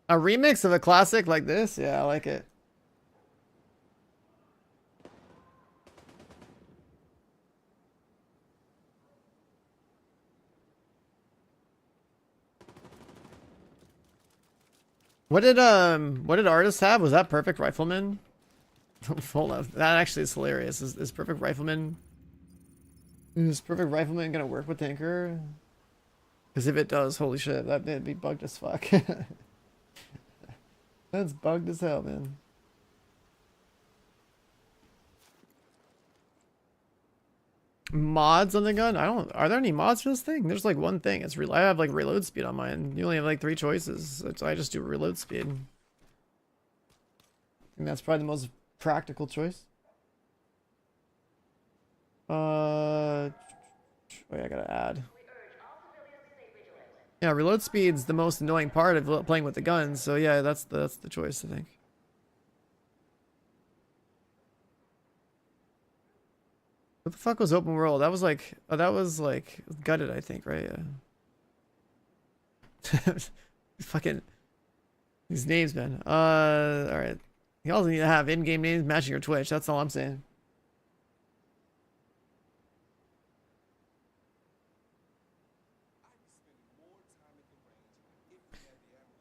[SPEAKER 1] A remix of a classic like this? Yeah, I like it. What did artists have? Was that Perfect Rifleman? Hold on. That actually is hilarious. Is Perfect Rifleman gonna work with Tinker? Because if it does, holy shit, that'd be bugged as fuck. That's bugged as hell, man. Mods on the gun? Are there any mods for this thing? There's like one thing. I have like reload speed on mine. You only have like 3 choices. So I just do reload speed. I think that's probably the most practical choice. Oh yeah, I gotta add. Yeah, reload speed's the most annoying part of playing with the guns. So yeah, that's the choice, I think. What the fuck was open world? That was like, gutted, I think, right? Yeah. Fucking these names, man. All right. You also need to have in-game names matching your Twitch. That's all I'm saying.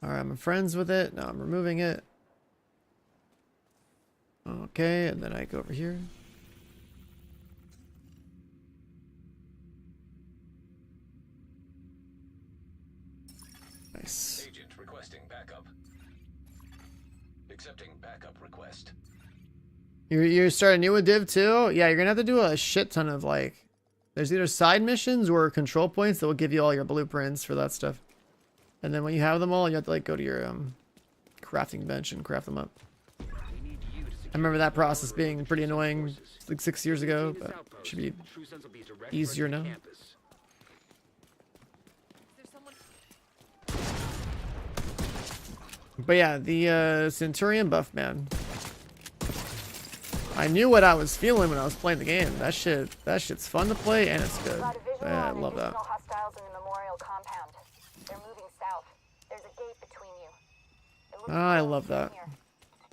[SPEAKER 1] All right, I'm friends with it. Now I'm removing it. Okay, and then I go over here. Nice.
[SPEAKER 2] Accepting backup request.
[SPEAKER 1] You're starting new with Div 2? Yeah, you're gonna have to do a shit ton of like, there's either side missions or control points that will give you all your blueprints for that stuff. And then when you have them all, you have to like go to your crafting bench and craft them up. I remember that process being pretty annoying like 6 years ago, but it should be easier now. But yeah, the Centurion buff, man. I knew what I was feeling when I was playing the game. That shit's fun to play and it's good. I love that. I love that.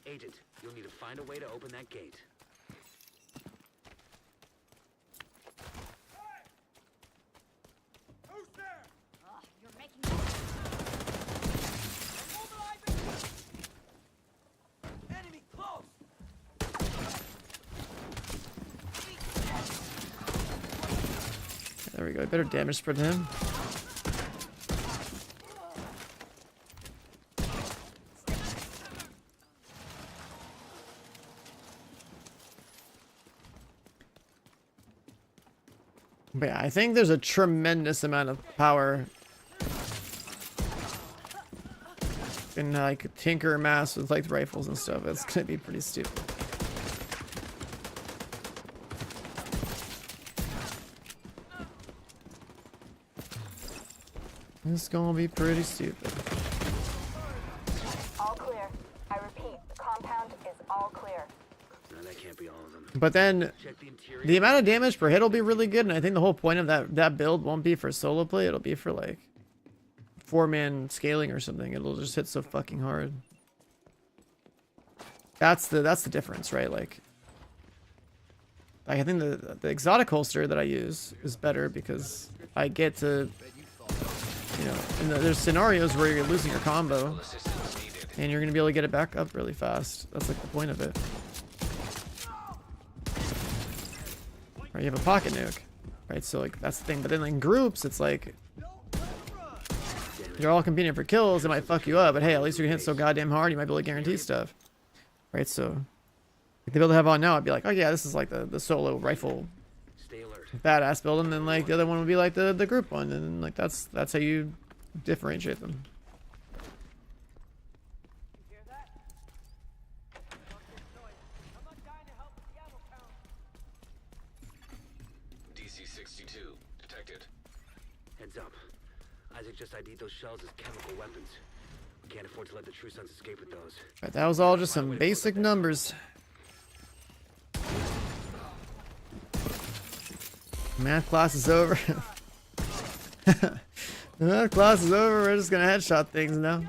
[SPEAKER 3] Agent, you'll need to find a way to open that gate.
[SPEAKER 4] Who's there? You're making enemy close.
[SPEAKER 1] There we go. Better damage spread to him. But yeah, I think there's a tremendous amount of power in like tinker mass with like rifles and stuff. It's gonna be pretty stupid. It's gonna be pretty stupid.
[SPEAKER 5] All clear. I repeat, the compound is all clear.
[SPEAKER 3] No, that can't be all of them.
[SPEAKER 1] But then
[SPEAKER 3] Check the interior.
[SPEAKER 1] the amount of damage per hit will be really good, and I think the whole point of that build won't be for solo play. It'll be for like 4-man scaling or something. It'll just hit so fucking hard. That's the difference, right? Like I think the exotic holster that I use is better because I get to, you know, there's scenarios where you're losing your combo and you're gonna be able to get it back up really fast. That's like the point of it. Right, you have a pocket nuke, right? So like that's the thing. But then in groups, it's like you're all competing for kills. It might fuck you up, but hey, at least you can hit so goddamn hard. You might be able to guarantee stuff, right? So like the build I have on now, I'd be like, oh yeah, this is like the solo rifle
[SPEAKER 3] Stay alert.
[SPEAKER 1] badass build, and then like the other one would be like the group one, and like that's how you differentiate them.
[SPEAKER 2] DC 62 detected.
[SPEAKER 3] Heads up. Isaac just ID'd those shells as chemical weapons. We can't afford to let the True Sons escape with those.
[SPEAKER 1] Right, that was all just some basic numbers. Math class is over. The math class is over. We're just gonna headshot things now.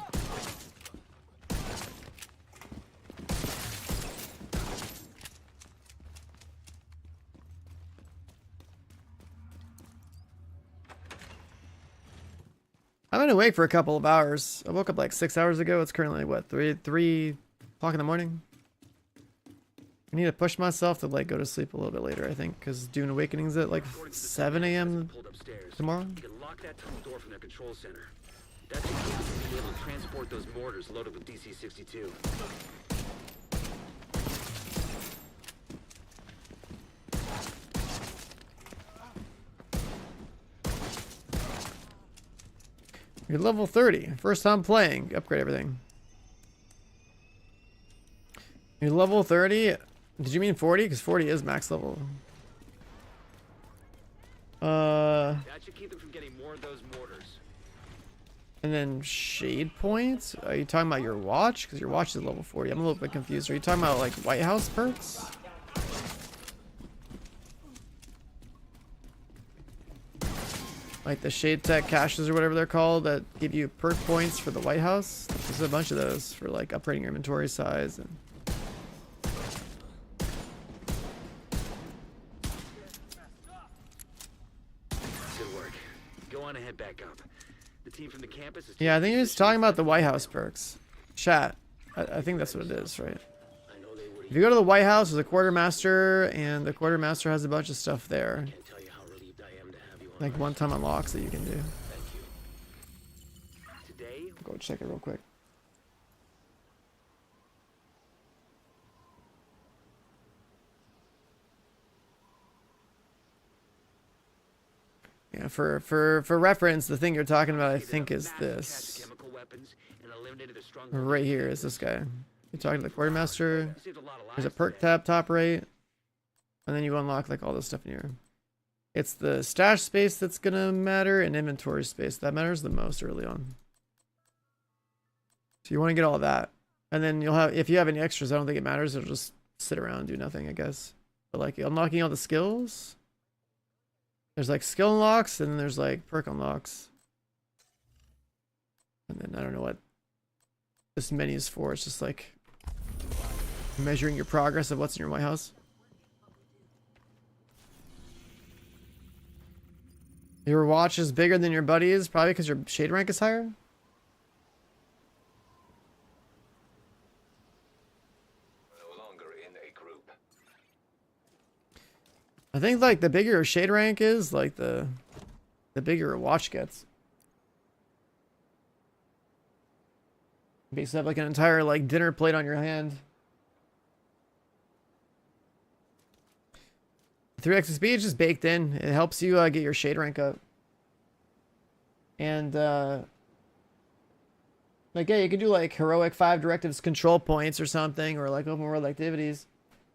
[SPEAKER 1] I've been awake for a couple of hours. I woke up like 6 hours ago. It's currently what, 3 o'clock in the morning. I need to push myself to like go to sleep a little bit later, I think, because Dune Awakening's at like 7 a.m. tomorrow.
[SPEAKER 3] You can lock that tunnel door from their control center. That's the key to being able to transport those mortars loaded with DC-62.
[SPEAKER 1] You're level 30. First time playing. Upgrade everything. You're level 30. Did you mean 40? Because 40 is max level.
[SPEAKER 3] That should keep them from getting more of those mortars.
[SPEAKER 1] And then shade points? Are you talking about your watch? Because your watch is level 40. I'm a little bit confused. Are you talking about like White House perks? Like the Shade Tech caches or whatever they're called that give you perk points for the White House. There's a bunch of those for like upgrading your inventory size and
[SPEAKER 3] Good work. Go on and head back up. The team from the campus is...
[SPEAKER 1] yeah, I think he was talking about the White House perks. Chat. I think that's what it is, right? If you go to the White House, there's a quartermaster, and the quartermaster has a bunch of stuff there.
[SPEAKER 3] Can't tell you how relieved I am to have you on.
[SPEAKER 1] Like one-time unlocks that you can do.
[SPEAKER 3] Thank you. Today,
[SPEAKER 1] Go check it real quick. Yeah, for reference, the thing you're talking about, I think, is
[SPEAKER 3] Massive
[SPEAKER 1] this.
[SPEAKER 3] cache of chemical weapons and eliminated a strong
[SPEAKER 1] Right here is this guy. You're talking to the quartermaster.
[SPEAKER 3] Saved a lot of
[SPEAKER 1] There's a
[SPEAKER 3] lives
[SPEAKER 1] perk
[SPEAKER 3] today.
[SPEAKER 1] tab top right, and then you unlock like all this stuff in here. It's the stash space that's gonna matter, and inventory space that matters the most early on. So you want to get all that, and then you'll have, if you have any extras, I don't think it matters. It'll just sit around and do nothing, I guess. But like unlocking all the skills, there's like skill unlocks, and then there's like perk unlocks, and then I don't know what this menu is for. It's just like measuring your progress of what's in your White House. Your watch is bigger than your buddy's, probably because your shade rank is higher.
[SPEAKER 2] No longer in a group.
[SPEAKER 1] I think like the bigger your shade rank is, like the bigger your watch gets. You basically have like an entire like dinner plate on your hand. 3x speed is just baked in. It helps you get your shade rank up. And like yeah, you could do like heroic 5 directives control points or something, or like open world activities.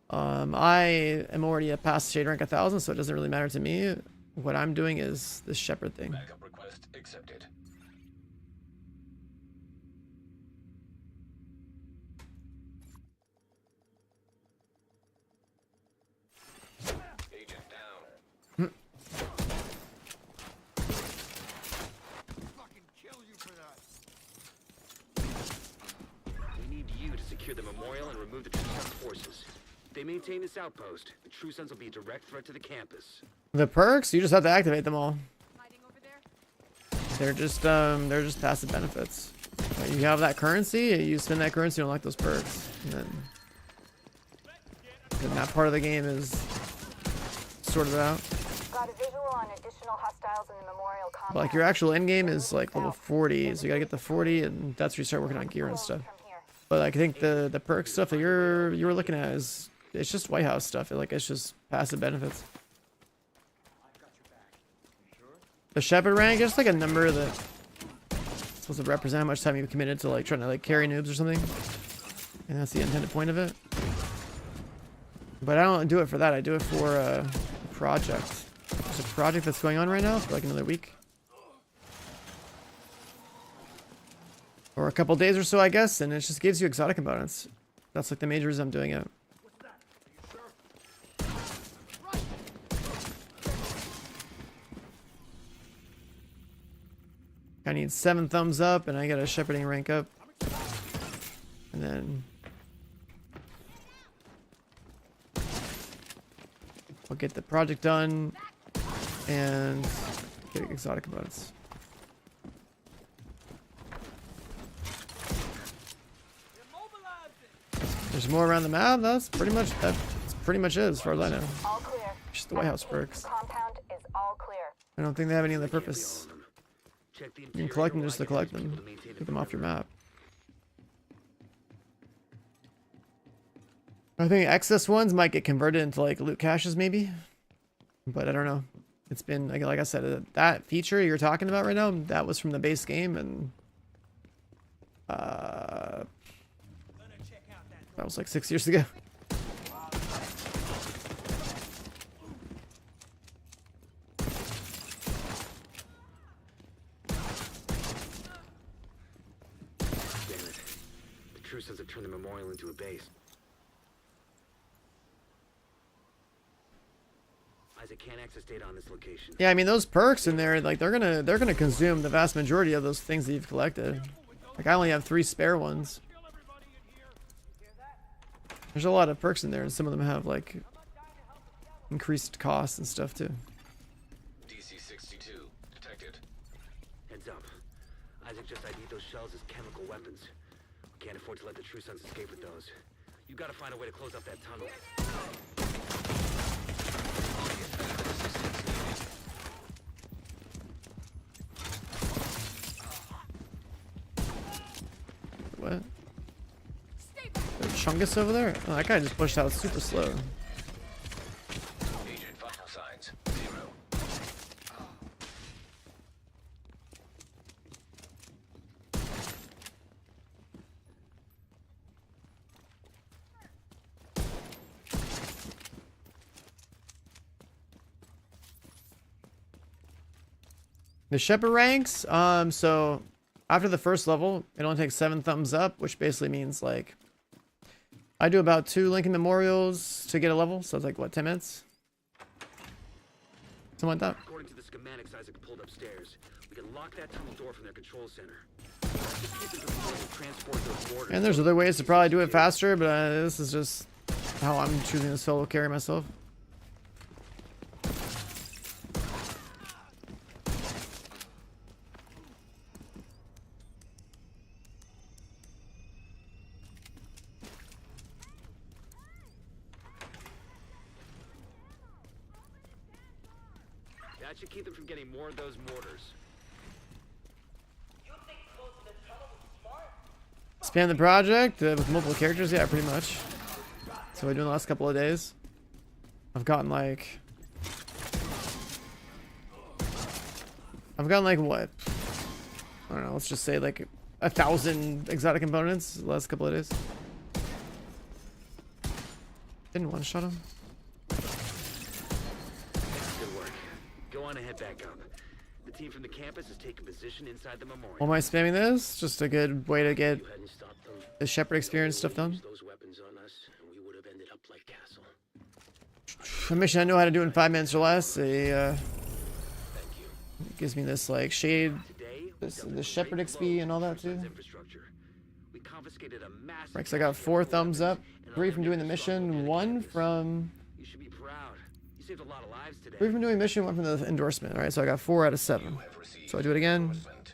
[SPEAKER 1] I am already at past shade rank 1000, so it doesn't really matter to me. What I'm doing is this shepherd thing.
[SPEAKER 2] Backup request accepted. Agent down.
[SPEAKER 4] Fucking kill you for that.
[SPEAKER 3] We need you to secure the memorial and remove the True Sons forces. If they maintain this outpost, the True Sons will be a direct threat to the campus.
[SPEAKER 1] The perks, you just have to activate them all.
[SPEAKER 4] Hiding over there?
[SPEAKER 1] They're just passive benefits. You have that currency, you spend that currency to unlock those perks, and then that part of the game is sorted out.
[SPEAKER 5] Got a visual on additional hostiles in the memorial compound.
[SPEAKER 1] But like your actual end game is like level 40, so you gotta get the 40, and that's where you start working on gear and stuff.
[SPEAKER 5] From here.
[SPEAKER 1] But like, I think the perk stuff that you were looking at is, it's just White House stuff. Like it's just passive benefits. The shepherd rank is like a number that supposed to represent how much time you've committed to like trying to like carry noobs or something, and that's the intended point of it. But I don't do it for that. I do it for a project. There's a project that's going on right now for like another week. Or a couple days or so, I guess, and it just gives you exotic components. That's like the major reason I'm doing it. I need 7 thumbs up, and I got a shepherding rank up. And then I'll get the project done and get exotic components. There's more around the map. That's pretty much it, as far as I know.
[SPEAKER 5] All clear.
[SPEAKER 1] Just the White House perks.
[SPEAKER 5] Compound is all clear.
[SPEAKER 1] I don't think they have any other
[SPEAKER 3] Can't be all
[SPEAKER 1] purpose.
[SPEAKER 3] of them. Check the
[SPEAKER 1] You can
[SPEAKER 3] interior
[SPEAKER 1] collect them
[SPEAKER 3] while
[SPEAKER 1] just
[SPEAKER 3] I
[SPEAKER 1] to
[SPEAKER 3] get
[SPEAKER 1] collect
[SPEAKER 3] these
[SPEAKER 1] them.
[SPEAKER 3] people to maintain the
[SPEAKER 1] Take them off your
[SPEAKER 3] perimeter.
[SPEAKER 1] map. I think excess ones might get converted into like loot caches maybe, but I don't know. It's been like I said, that feature you're talking about right now, that was from the base game, and that was like 6 years ago.
[SPEAKER 3] Damn it. The True Sons have turned the memorial into a base. Isaac can't access data on this location.
[SPEAKER 1] Yeah, I mean those perks in there, like they're gonna consume the vast majority of those things that you've collected. Like I only have 3 spare ones. There's a lot of perks in there, and some of them have like increased costs and stuff too.
[SPEAKER 2] DC-62 detected.
[SPEAKER 3] Heads up. Isaac just ID'd those shells as chemical weapons. We can't afford to let the True Sons escape with those. You gotta find a way to close up that tunnel.
[SPEAKER 1] What? There's Chungus over there? Oh, that guy just pushed out super slow.
[SPEAKER 2] Agent vital signs 0.
[SPEAKER 1] The Shepherd ranks, so after the first level, it only takes 7 thumbs up, which basically means like I do about 2 Lincoln Memorials to get a level, so it's like what, 10 minutes? Something like that.
[SPEAKER 3] According to the schematics Isaac pulled upstairs, we can lock that tunnel door from their control center. Transport those mortars.
[SPEAKER 1] And there's other ways to probably do it faster, but this is just how I'm choosing to solo carry myself.
[SPEAKER 3] That should keep them from getting more of those mortars.
[SPEAKER 1] Spam the project with multiple characters, yeah, pretty much. So I do in the last couple of days. I've gotten like what? I don't know, let's just say like 1,000 exotic components the last couple of days. Didn't one shot him.
[SPEAKER 3] Good work. Go on and head back up. The team from the campus is taking position inside the memorial.
[SPEAKER 1] Why am I spamming this? Just a good way to get
[SPEAKER 3] You hadn't stopped them.
[SPEAKER 1] the Shepherd experience stuff done.
[SPEAKER 3] Used those weapons on us, and we would have ended up like Castle.
[SPEAKER 1] A mission I know how to do in 5 minutes or less.
[SPEAKER 3] Thank you.
[SPEAKER 1] Gives me this like shade,
[SPEAKER 3] Today,
[SPEAKER 1] the Shepherd XP and all that too.
[SPEAKER 3] infrastructure. We confiscated a massive
[SPEAKER 1] Right, so I got 4 thumbs up, 3 from doing the mission, 1 from
[SPEAKER 3] You should be proud. You saved a lot of lives today.
[SPEAKER 1] 3 from doing mission, 1 from the endorsement. All right, so I got 4 out of 7.
[SPEAKER 2] You have received
[SPEAKER 1] So I do it again.
[SPEAKER 2] endorsement.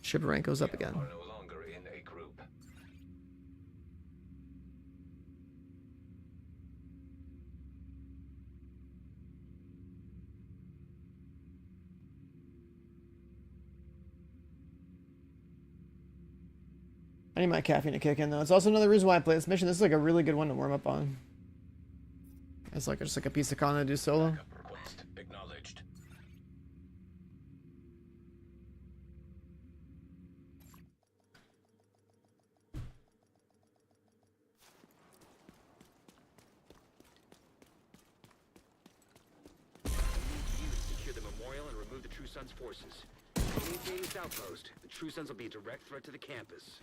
[SPEAKER 1] Shepherd rank goes up again.
[SPEAKER 2] You are no longer in a group.
[SPEAKER 1] I need my caffeine to kick in though. It's also another reason why I play this mission. This is like a really good one to warm up on. It's like just like a piece of content to do solo.
[SPEAKER 2] Backup request acknowledged.
[SPEAKER 3] Secure the memorial and remove the True Sons forces. Maintain this outpost. The True Sons will be a direct threat to the campus.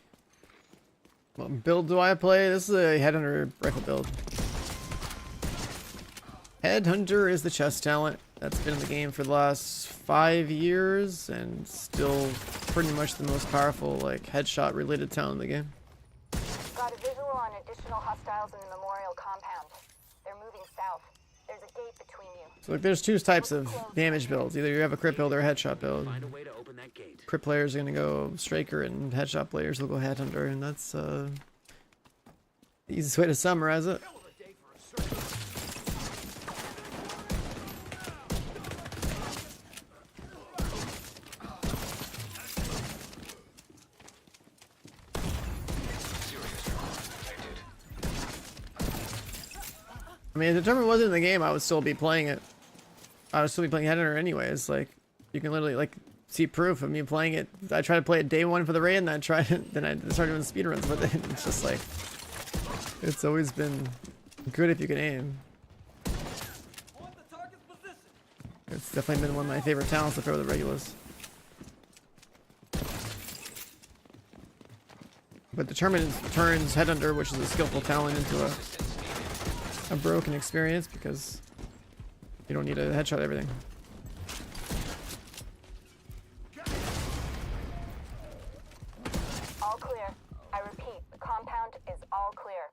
[SPEAKER 1] What build do I play? This is a Headhunter rifle build. Headhunter is the chest talent that's been in the game for the last 5 years and still pretty much the most powerful like headshot related talent in the game.
[SPEAKER 5] Got a visual on additional hostiles in the memorial compound. They're moving south. There's a gate between you.
[SPEAKER 1] So like there's 2 types of damage builds. Either you have a crit build or a headshot build.
[SPEAKER 3] Find a way to open that gate.
[SPEAKER 1] Crit players are gonna go Straker and headshot players will go Headhunter, and that's the easiest way to summarize it. I mean, if the tournament wasn't in the game, I would still be playing it. I would still be playing Headhunter anyways. Like, you can literally like see proof of me playing it. I tried to play it day 1 for the raid, and then I started doing speedruns with it. It's just like, it's always been good if you can aim. It's definitely been one of my favorite talents to play with the Regulus. But the tournament turns Headhunter, which is a skillful talent, into a broken experience because you don't need to headshot everything.
[SPEAKER 5] All clear. I repeat, the compound is all clear.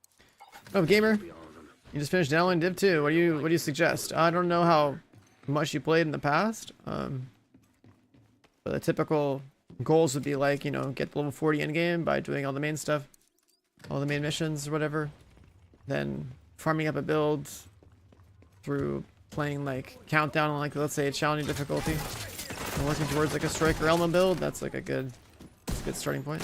[SPEAKER 1] Oh, gamer,
[SPEAKER 3] Be all of them.
[SPEAKER 1] you just finished downloading Div 2. What do you suggest? I don't know how much you played in the past. But the typical goals would be like, you know, get the level 40 in game by doing all the main stuff, all the main missions or whatever. Then farming up a build through playing like countdown on like, let's say, a challenging difficulty, and working towards like a Striker Element build. That's like a good starting point.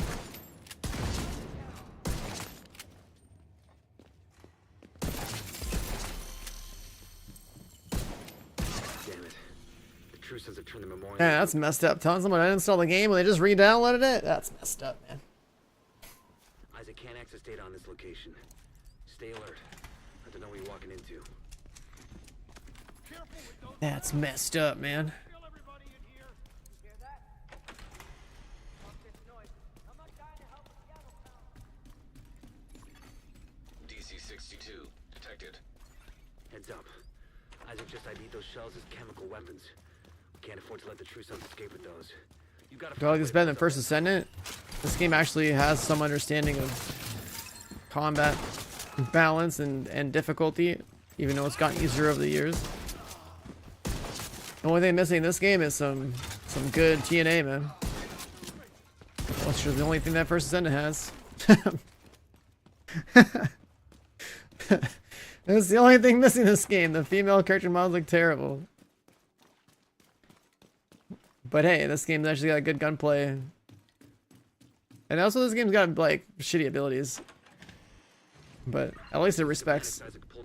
[SPEAKER 3] Damn it. The True Sons have turned the memorial.
[SPEAKER 1] Yeah, that's messed up. Telling someone I didn't install the game when they just re-downloaded it? That's messed up, man.
[SPEAKER 3] Isaac can't access data on this location. Stay alert. I don't know what you're walking into.
[SPEAKER 1] That's messed up, man.
[SPEAKER 2] DC-62 detected.
[SPEAKER 3] Heads up. Isaac just ID'd those shells as chemical weapons. We can't afford to let the True Sons escape with those. You gotta
[SPEAKER 1] Do I like this better than First Ascendant? This game actually has some understanding of combat balance and difficulty, even though it's gotten easier over the years. The only thing missing in this game is some good TNA, man. That's the only thing that First Ascendant has. That's the only thing missing in this game. The female character models look terrible. But hey, this game's actually got good gunplay. And also this game's got like shitty abilities. But at least it respects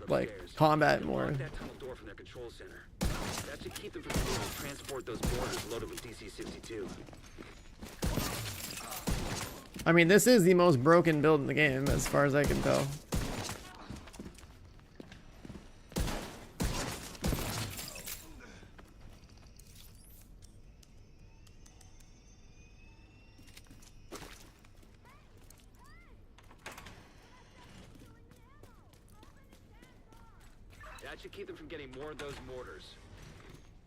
[SPEAKER 1] like combat more.
[SPEAKER 3] That tunnel door from their control center. That should keep them from being able to transport those boarders loaded with DC-62.
[SPEAKER 1] I mean, this is the most broken build in the game, as far as I can tell.
[SPEAKER 3] That should keep them from getting more of those mortars.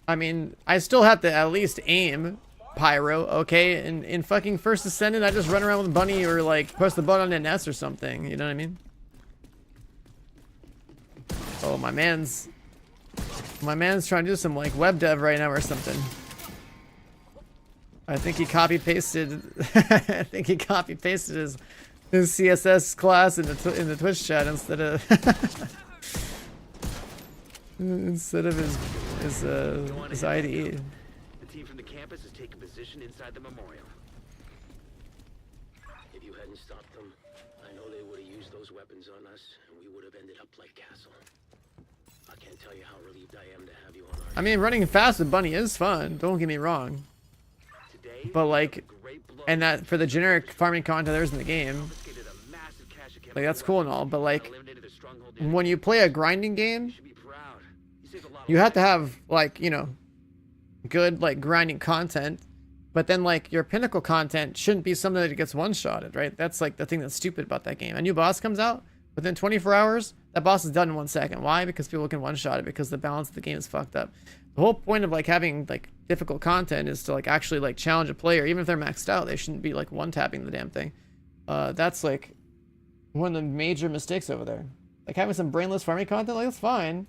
[SPEAKER 1] I mean, I still have to at least aim Pyro, okay? In fucking First Ascendant, I just run around with Bunny or like press the button on an S or something, you know what I mean? Oh, my man's trying to do some like web dev right now or something. I think he copy pasted I think he copy pasted his CSS class in the Twitch chat instead of instead of his IDE.
[SPEAKER 3] The team from the campus is taking position inside the memorial.
[SPEAKER 6] If you hadn't stopped them, I know they would have used those weapons on us, and we would have ended up like Castle. I can't tell you how relieved I am to have you on our
[SPEAKER 1] I mean, running fast with Bunny is fun, don't get me wrong.
[SPEAKER 3] Today,
[SPEAKER 1] But like, and that for the generic farming content there's in the game,
[SPEAKER 3] confiscated a massive cache of chemical
[SPEAKER 1] like that's cool and
[SPEAKER 3] weapons,
[SPEAKER 1] all, but like
[SPEAKER 3] eliminated their stronghold.
[SPEAKER 1] when you play a grinding game,
[SPEAKER 3] You should be proud. You saved a lot of
[SPEAKER 1] you have to
[SPEAKER 3] lives.
[SPEAKER 1] have like, you know, good like grinding content, but then like your pinnacle content shouldn't be something that gets one-shotted, right? That's like the thing that's stupid about that game. A new boss comes out within 24 hours, that boss is done in 1 second. Why? Because people can one-shot it, because the balance of the game is fucked up. The whole point of like having like difficult content is to like actually like challenge a player. Even if they're maxed out, they shouldn't be like one-tapping the damn thing. That's like one of the major mistakes over there. Like having some brainless farming content, like that's fine,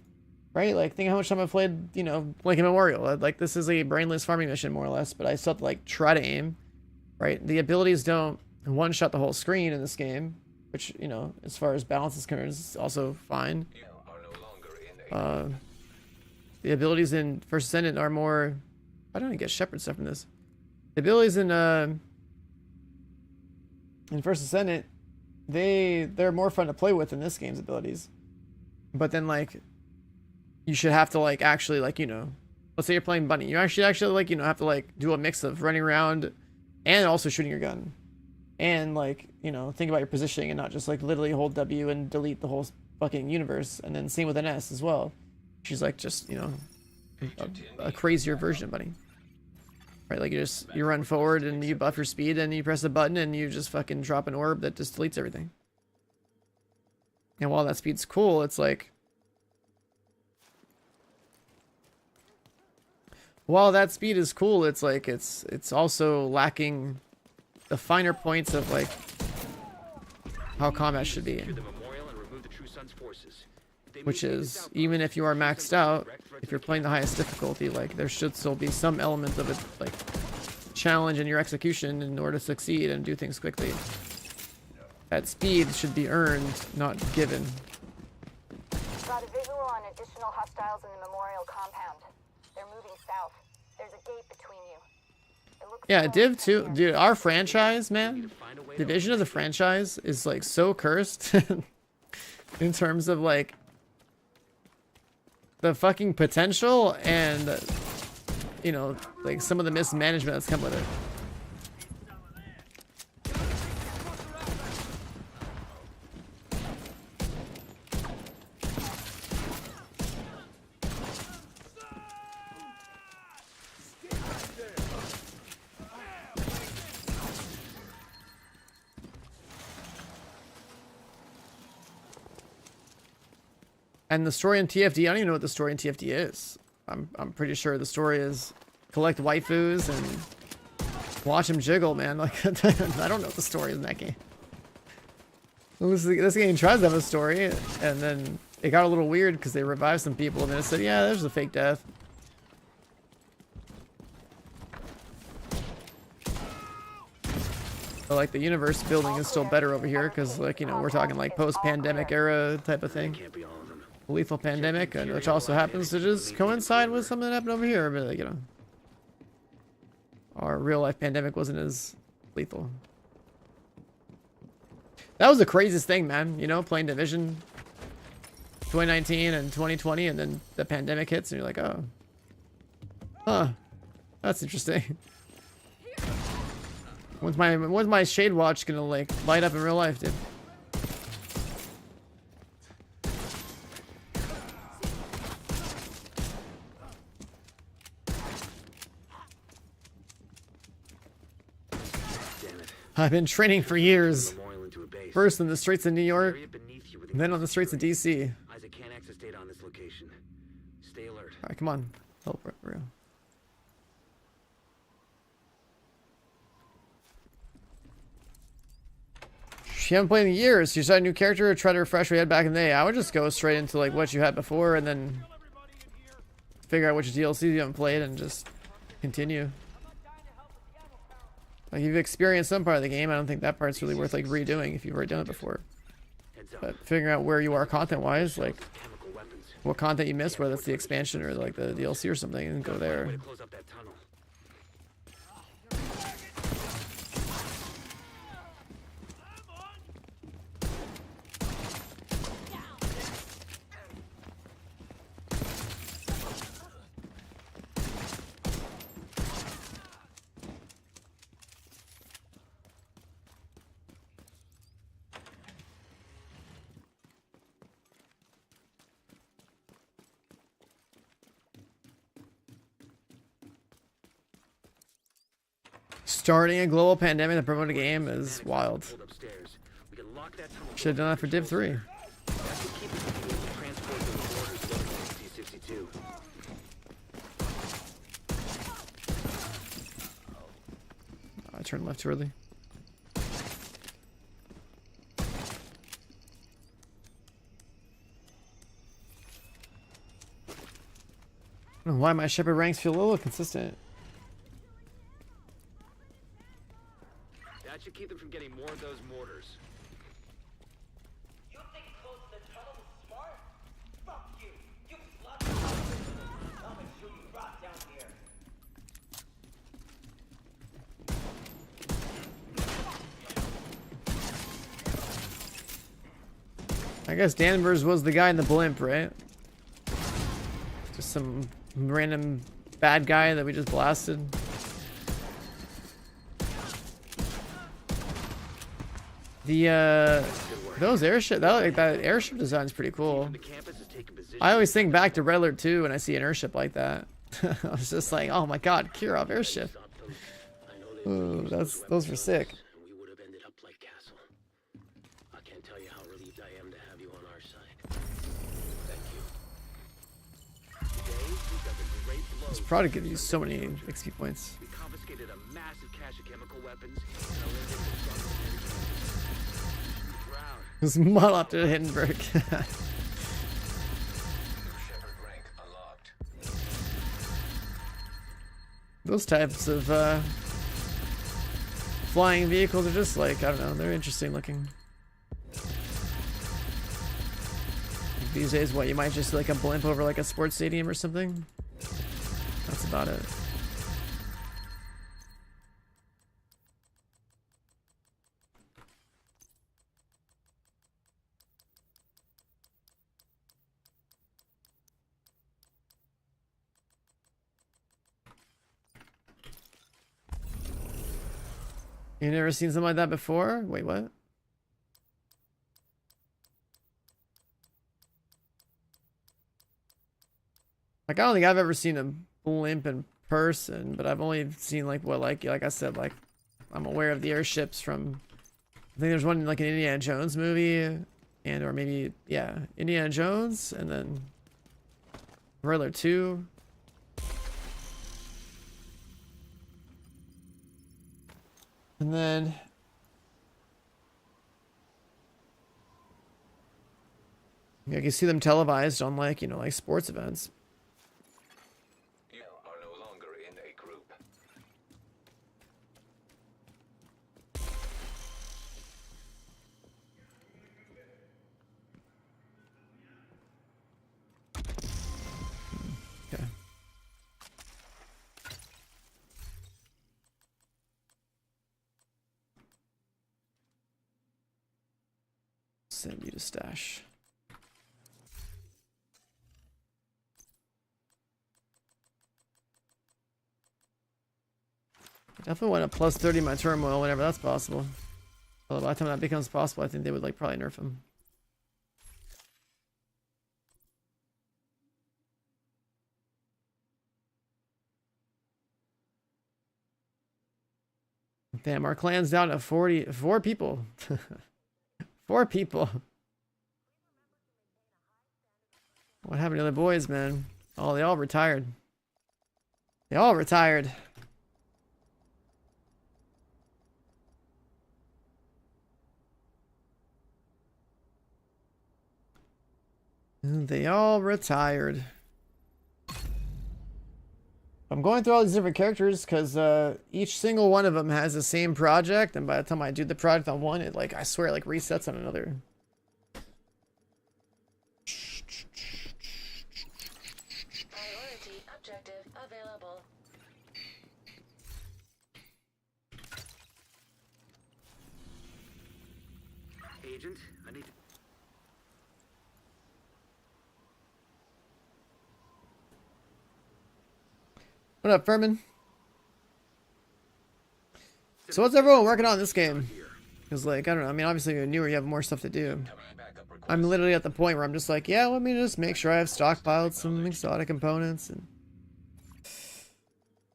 [SPEAKER 1] right? Like think how much time I've played, you know, like a Memorial. Like this is a brainless farming mission more or less, but I still have to like try to aim, right? The abilities don't one-shot the whole screen in this game, which, you know, as far as balance is concerned, is also fine.
[SPEAKER 2] You are no longer in a
[SPEAKER 1] The abilities in First Ascendant are more... I don't even get Shepherd stuff from this. The abilities in First Ascendant, they're more fun to play with than this game's abilities. But then, like, you should have to, like, actually, like, you know... Let's say you're playing Bunny. You actually, like, you know, have to, like, do a mix of running around and also shooting your gun. And, like, you know, think about your positioning and not just, like, literally hold W and delete the whole fucking universe. And then same with an S as well. She's like just, you know, a crazier version of Bunny. Right, like you run forward and you buff your speed and you press a button and you just fucking drop an orb that just deletes everything. And while that speed's cool, it's like... While that speed is cool, it's like it's also lacking the finer points of like how combat should be.
[SPEAKER 3] Secure the memorial and remove the True Sons forces. If they
[SPEAKER 1] Which
[SPEAKER 3] move to
[SPEAKER 1] is,
[SPEAKER 3] this
[SPEAKER 1] even
[SPEAKER 3] outpost,
[SPEAKER 1] if you are
[SPEAKER 3] True Sons
[SPEAKER 1] maxed
[SPEAKER 3] will be
[SPEAKER 1] out,
[SPEAKER 3] direct threat
[SPEAKER 1] if
[SPEAKER 3] to
[SPEAKER 1] you're
[SPEAKER 3] the
[SPEAKER 1] playing the
[SPEAKER 3] campus.
[SPEAKER 1] highest difficulty, like there should still be some element of it, like challenge in your execution in order to succeed and do things quickly. That speed should be earned, not given.
[SPEAKER 5] Got a visual on additional hostiles in the memorial compound. They're moving south. There's a gate between you. It looks
[SPEAKER 1] Yeah,
[SPEAKER 5] like
[SPEAKER 1] Div 2,
[SPEAKER 5] they're
[SPEAKER 1] dude, our franchise,
[SPEAKER 3] We need
[SPEAKER 1] man,
[SPEAKER 3] to find a way
[SPEAKER 1] the
[SPEAKER 3] to
[SPEAKER 1] vision of the franchise is like so cursed in terms of like the fucking potential and, you know, like some of the mismanagement that's come with it. And the story in TFD, I don't even know what the story in TFD is. I'm pretty sure the story is collect waifus and watch them jiggle, man. Like, I don't know what the story is in that game. This game tries to have a story, and then it got a little weird because they revived some people, and then it said, yeah, there's a fake death. But like the universe building is still better over here because, like, you know, we're talking like post-pandemic era type of thing.
[SPEAKER 3] Can't be all of them.
[SPEAKER 1] Lethal pandemic, and which also happens to just coincide with something that happened over here, but like, you know, our real life pandemic wasn't as lethal. That was the craziest thing, man. You know, playing Division 2019 and 2020, and then the pandemic hits, and you're like, oh, huh, that's interesting. When's my Shade Watch gonna like light up in real life, dude?
[SPEAKER 3] Damn it.
[SPEAKER 1] I've been training for years.
[SPEAKER 3] Memorial into a base.
[SPEAKER 1] First in the streets of New York,
[SPEAKER 3] Area beneath you with
[SPEAKER 1] and then on the streets of DC.
[SPEAKER 3] Isaac can't access data on this location. Stay alert.
[SPEAKER 1] All right, come on, help, for real. You haven't played in years. You start a new character, try to refresh your head back in the day. I would just go straight into like what you had before, and then figure out which DLCs you haven't played, and just continue. Like, you've experienced some part of the game. I don't think that part's really worth like redoing if you've already done it before.
[SPEAKER 3] Heads up.
[SPEAKER 1] But figuring out where you are content-wise, like
[SPEAKER 3] Chemical weapons.
[SPEAKER 1] what content you missed, whether it's the expansion or like the DLC or something, and go
[SPEAKER 3] Way
[SPEAKER 1] there.
[SPEAKER 3] to close up that tunnel.
[SPEAKER 1] Starting a global pandemic to promote a game is wild.
[SPEAKER 3] Hold upstairs. We can lock that tunnel.
[SPEAKER 1] Should have done that for Div 3.
[SPEAKER 3] That should keep us from being able to transport those orders loaded to T-62.
[SPEAKER 1] I turned left too early. I don't know why my Shepherd ranks feel a little consistent.
[SPEAKER 3] That should keep them from getting more of those mortars.
[SPEAKER 7] You think close the tunnel is smart? Fuck you! You bloody I'll make sure you rot down here.
[SPEAKER 1] I guess Danvers was the guy in the blimp, right? Just some random bad guy that we just blasted. The those airship that airship design's pretty cool.
[SPEAKER 3] The campus is taking position.
[SPEAKER 1] I always think back to Red Alert 2 when I see an airship like that. I was just like, oh my god, Kirov airship.
[SPEAKER 6] Stop them. I know they
[SPEAKER 1] Ooh,
[SPEAKER 6] would
[SPEAKER 1] those
[SPEAKER 6] weapons
[SPEAKER 1] were
[SPEAKER 6] on
[SPEAKER 1] sick.
[SPEAKER 6] us, and we would have ended up like Castle. I can't tell you how relieved I am to have you on our side. Thank you.
[SPEAKER 3] Today, we got the great blow.
[SPEAKER 1] This product gives you so many XP points.
[SPEAKER 3] We confiscated a massive cache of chemical weapons and eliminated the strongest enemies. Proud.
[SPEAKER 1] This model up to Hindenburg.
[SPEAKER 2] Shepherd rank unlocked.
[SPEAKER 1] Those types of flying vehicles are just like, I don't know, they're interesting looking. These days, what, you might just like a blimp over like a sports stadium or something? That's about it. You never seen something like that before? Wait, what? Like, I don't think I've ever seen a blimp in person, but I've only seen like what, like I said, like I'm aware of the airships from. I think there's one like an Indiana Jones movie and or maybe, yeah, Indiana Jones, and then Riddler 2. And then I can see them televised on like, you know, like sports events.
[SPEAKER 2] You are no longer in a group.
[SPEAKER 1] Okay. Send you to stash. Definitely want a plus 30 my turmoil whenever that's possible. Although by the time that becomes possible, I think they would like probably nerf him. Damn, our clan's down to 4 people. 4 people. What happened to the boys, man? Oh, they all retired. They all retired. They all retired. I'm going through all these different characters because each single one of them has the same project, and by the time I do the project on one, it like I swear it like resets on another.
[SPEAKER 8] Priority objective available.
[SPEAKER 3] Agent, I need to...
[SPEAKER 1] What up, Furman? So what's everyone working on in this game? Because like, I don't know, I mean obviously you're newer, you have more stuff to do.
[SPEAKER 2] Backup request.
[SPEAKER 1] I'm literally at the point where I'm just like, yeah, let me just make sure I have stockpiled some exotic components and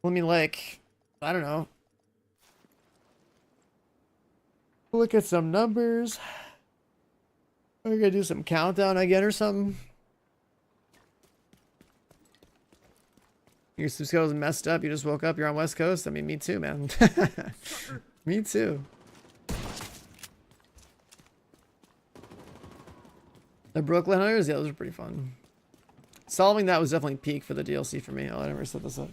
[SPEAKER 1] let me like, I don't know, look at some numbers. We're gonna do some countdown again or something. Your schedule's messed up. You just woke up. You're on West Coast. I mean, me too, man. Me too. The Brooklyn Hunters, yeah, those are pretty fun. Solving that was definitely peak for the DLC for me. Oh, I never set this up.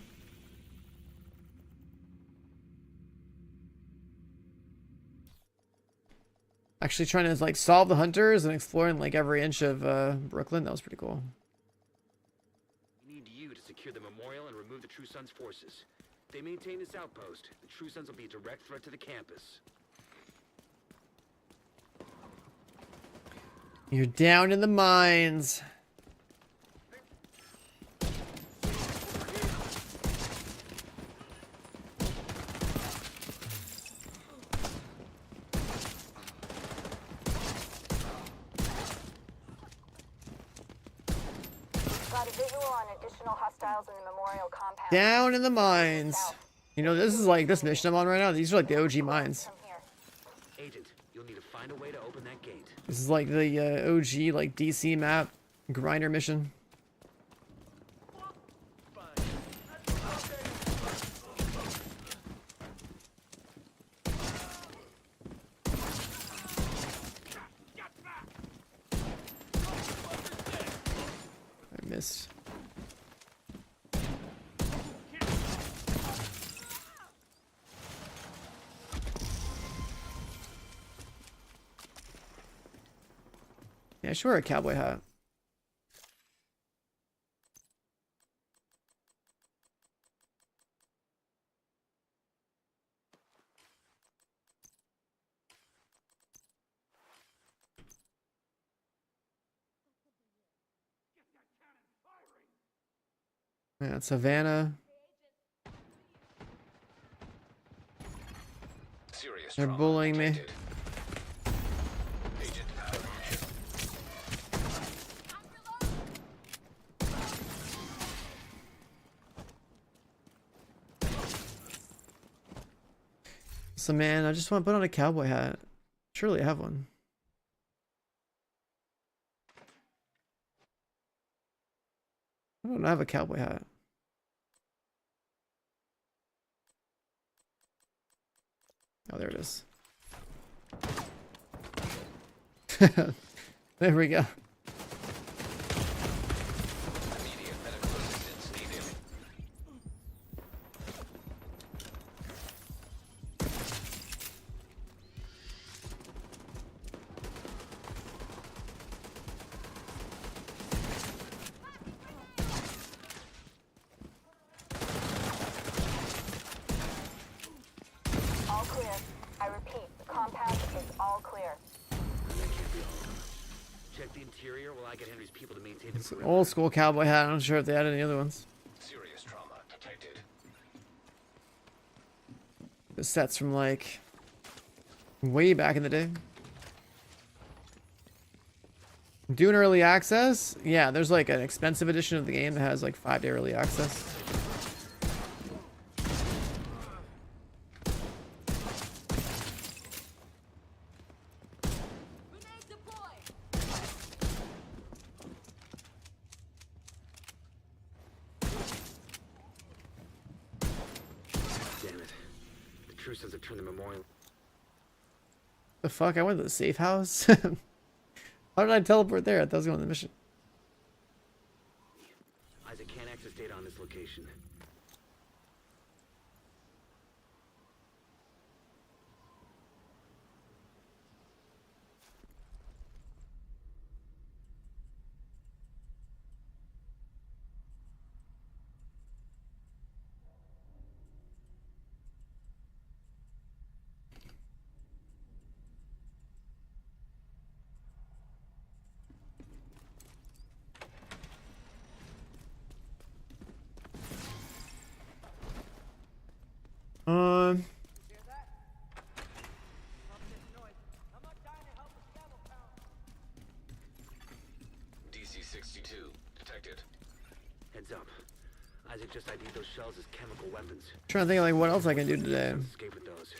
[SPEAKER 1] Actually trying to like solve the hunters and exploring like every inch of Brooklyn. That was pretty cool.
[SPEAKER 3] We need you to secure the memorial and remove the True Sons forces. If they maintain this outpost, the True Sons will be a direct threat to the campus.
[SPEAKER 1] You're down in the mines.
[SPEAKER 5] Got a visual on additional hostiles in the memorial compound.
[SPEAKER 1] Down in the mines. You know, this is like this mission I'm on right now. These are like the OG mines.
[SPEAKER 5] From here.
[SPEAKER 3] Agent, you'll need to find a way to open that gate.
[SPEAKER 1] This is like the OG like DC map grinder mission. I missed. Yeah, I should wear a cowboy hat. Yeah, it's Havana.
[SPEAKER 2] Serious
[SPEAKER 1] They're
[SPEAKER 2] trauma
[SPEAKER 1] bullying me.
[SPEAKER 2] detected. Agent out of mission.
[SPEAKER 1] So man, I just want to put on a cowboy hat. Surely I have one. I don't have a cowboy hat. Oh, there it is. There we go.
[SPEAKER 2] Immediate medical assistance needed.
[SPEAKER 5] All clear. I repeat, the compound is all clear.
[SPEAKER 3] That can't be all. Check the interior while I get Henry's people to maintain the
[SPEAKER 1] It's an
[SPEAKER 3] perimeter.
[SPEAKER 1] old school cowboy hat. I'm not sure if they had any other ones.
[SPEAKER 2] Serious trauma detected.
[SPEAKER 1] The sets from like way back in the day. Dune early access? Yeah, there's like an expensive edition of the game that has like 5-day early access.
[SPEAKER 3] Damn it. The True Sons have turned the memorial.
[SPEAKER 1] The fuck? I went to the safe house? How did I teleport there? I thought I was going on the mission.
[SPEAKER 3] Isaac can't access data on this location.
[SPEAKER 4] Hear that? Stop this noise. I'm not dying to help the scammer pound.
[SPEAKER 2] DC-62 detected.
[SPEAKER 3] Heads up. Isaac just ID'd those shells as chemical weapons.
[SPEAKER 1] Trying to think of like what else I can do today.
[SPEAKER 3] Escape with those.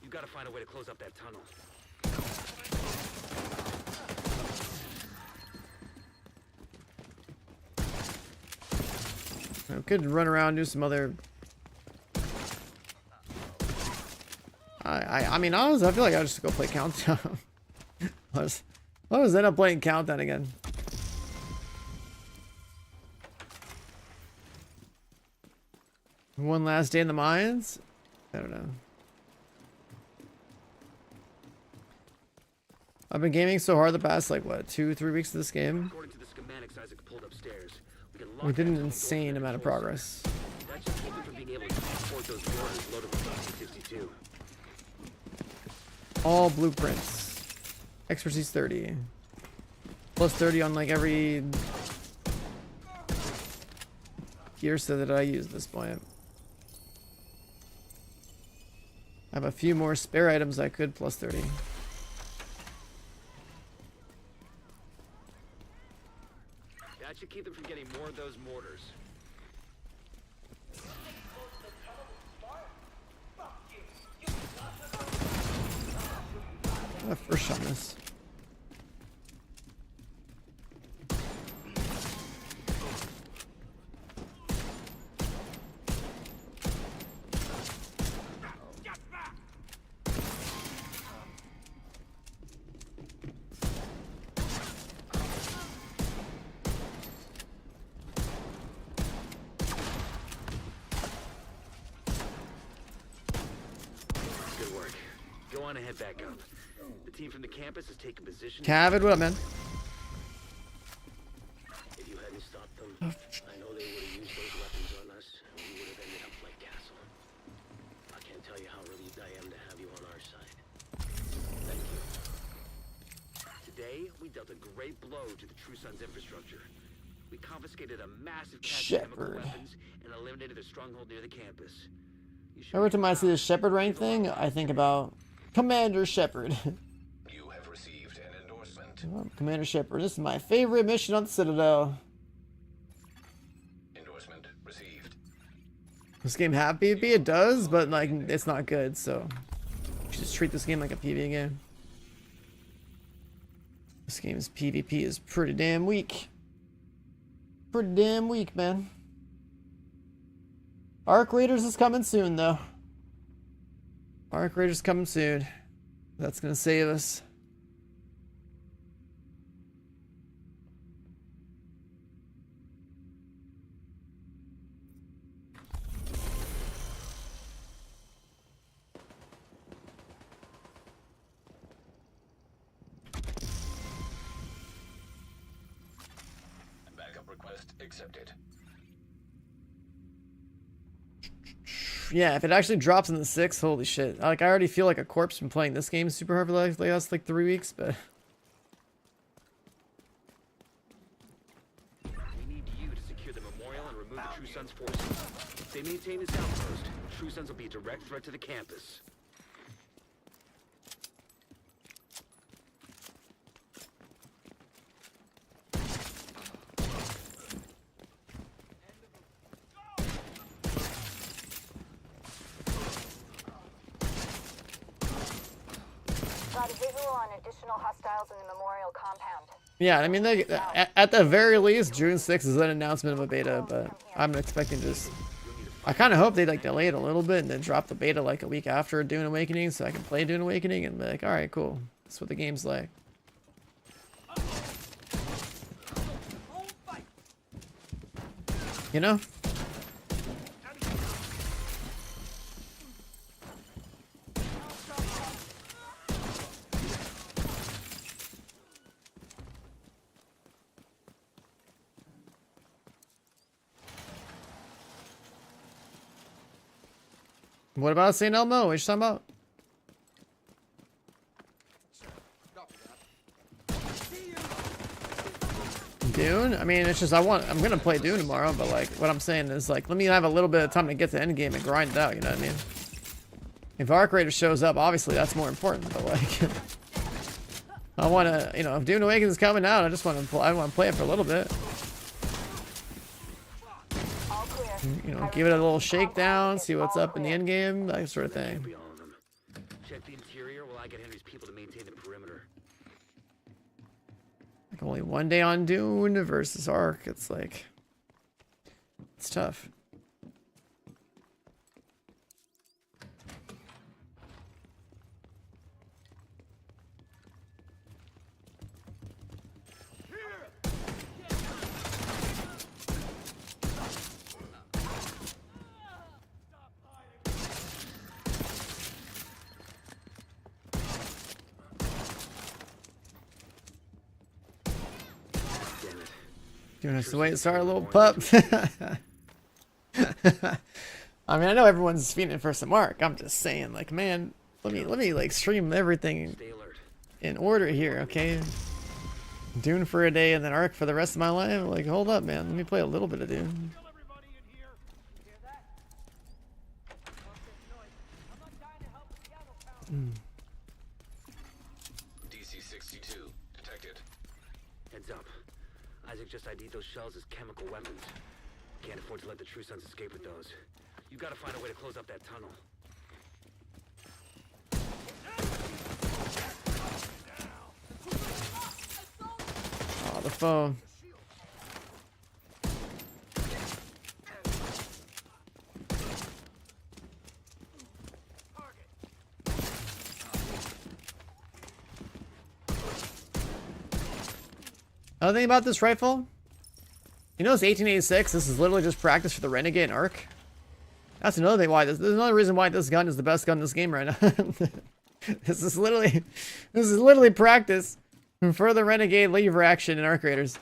[SPEAKER 3] You gotta find a way to close up that tunnel.
[SPEAKER 1] I could run around and do some other. I mean, honestly, I feel like I'll just go play Countdown. I'll just end up playing Countdown again. One last day in the mines? I don't know. I've been gaming so hard the past, like, what, 2-3 weeks of this game?
[SPEAKER 3] According to the schematics Isaac pulled upstairs, we can lock
[SPEAKER 1] We did
[SPEAKER 3] that
[SPEAKER 1] an
[SPEAKER 3] tunnel
[SPEAKER 1] insane
[SPEAKER 3] door
[SPEAKER 1] amount of
[SPEAKER 3] control
[SPEAKER 1] progress.
[SPEAKER 3] center. That should keep him from being able to transport those orders loaded with DC-62.
[SPEAKER 1] All blueprints. Expertise 30. Plus 30 on like every gear set that I use at this point. I have a few more spare items I could plus 30.
[SPEAKER 3] That should keep them from getting more of those mortars.
[SPEAKER 1] First shot miss.
[SPEAKER 3] Good work. Go on and head back up. The team from the campus has taken position.
[SPEAKER 1] Cavid, what up, man?
[SPEAKER 6] If you hadn't stopped them, I know they would have used those weapons on us, and we would have ended up like Castle. I can't tell you how relieved I am to have you on our side. Thank you.
[SPEAKER 3] Today, we dealt a great blow to the True Sons infrastructure. We confiscated a massive cache of chemical
[SPEAKER 1] Shepherd.
[SPEAKER 3] weapons and eliminated their stronghold near the campus. You should
[SPEAKER 1] Every
[SPEAKER 3] be
[SPEAKER 1] time I see
[SPEAKER 3] proud.
[SPEAKER 1] this Shepherd rank thing, I think about Commander Shepherd.
[SPEAKER 2] You have received an endorsement.
[SPEAKER 1] Commander Shepherd, this is my favorite mission on the Citadel.
[SPEAKER 2] Endorsement received.
[SPEAKER 1] This game have PvP? It does, but like it's not good, so you should just treat this game like a PvE game. This game's PvP is pretty damn weak. Pretty damn weak, man. Arc Raiders is coming soon, though. Arc Raiders coming soon. That's gonna save us.
[SPEAKER 2] Backup request accepted.
[SPEAKER 1] Yeah, if it actually drops in the 6th, holy shit. Like, I already feel like a corpse from playing this game super hard for the last like 3 weeks, but...
[SPEAKER 3] We need you to secure the memorial and remove the True Sons forces. If they maintain this outpost, True Sons will be a direct threat to the campus.
[SPEAKER 5] Got a visual on additional hostiles in the memorial compound.
[SPEAKER 1] Yeah, I mean, they, at the very least, June 6th is an announcement of a beta, but I'm expecting just... I kind of hope they like delay it a little bit and then drop the beta like a week after Dune Awakening so I can play Dune Awakening and be like, alright, cool. That's what the game's like. You know? What about St. Elmo? What you talking about? Dune? I mean, it's just I'm gonna play Dune tomorrow, but like what I'm saying is like let me have a little bit of time to get to the end game and grind it out, you know what I mean? If Arc Raider shows up, obviously that's more important, but like I wanna, you know, if Dune Awakens is coming out, I wanna play it for a little bit.
[SPEAKER 5] All clear.
[SPEAKER 1] You know, give it a little shakedown, see what's up in the end game, that sort of thing.
[SPEAKER 3] Be all of them. Check the interior while I get Henry's people to maintain the perimeter.
[SPEAKER 1] Like only one day on Dune versus Arc, it's like it's tough. Doing us the way to start, a little pup. I mean, I know everyone's feeding for some Arc. I'm just saying, like, man, let me like stream everything
[SPEAKER 3] Stay alert.
[SPEAKER 1] in order here, okay? Dune for a day and then Arc for the rest of my life. Like, hold up, man. Let me play a little bit of Dune.
[SPEAKER 4] Kill everybody in here. Hear that? Stop this noise. I'm not dying to help the piano pound.
[SPEAKER 2] DC-62 detected.
[SPEAKER 3] Heads up. Isaac just ID'd those shells as chemical weapons. Can't afford to let the True Sons escape with those. You gotta find a way to close up that tunnel.
[SPEAKER 1] Oh, the phone. Another thing about this rifle, you know, it's 1886. This is literally just practice for the Renegade and Arc. That's another thing why there's another reason why this gun is the best gun in this game right now. This is literally practice for the Renegade lever action in Arc Raiders.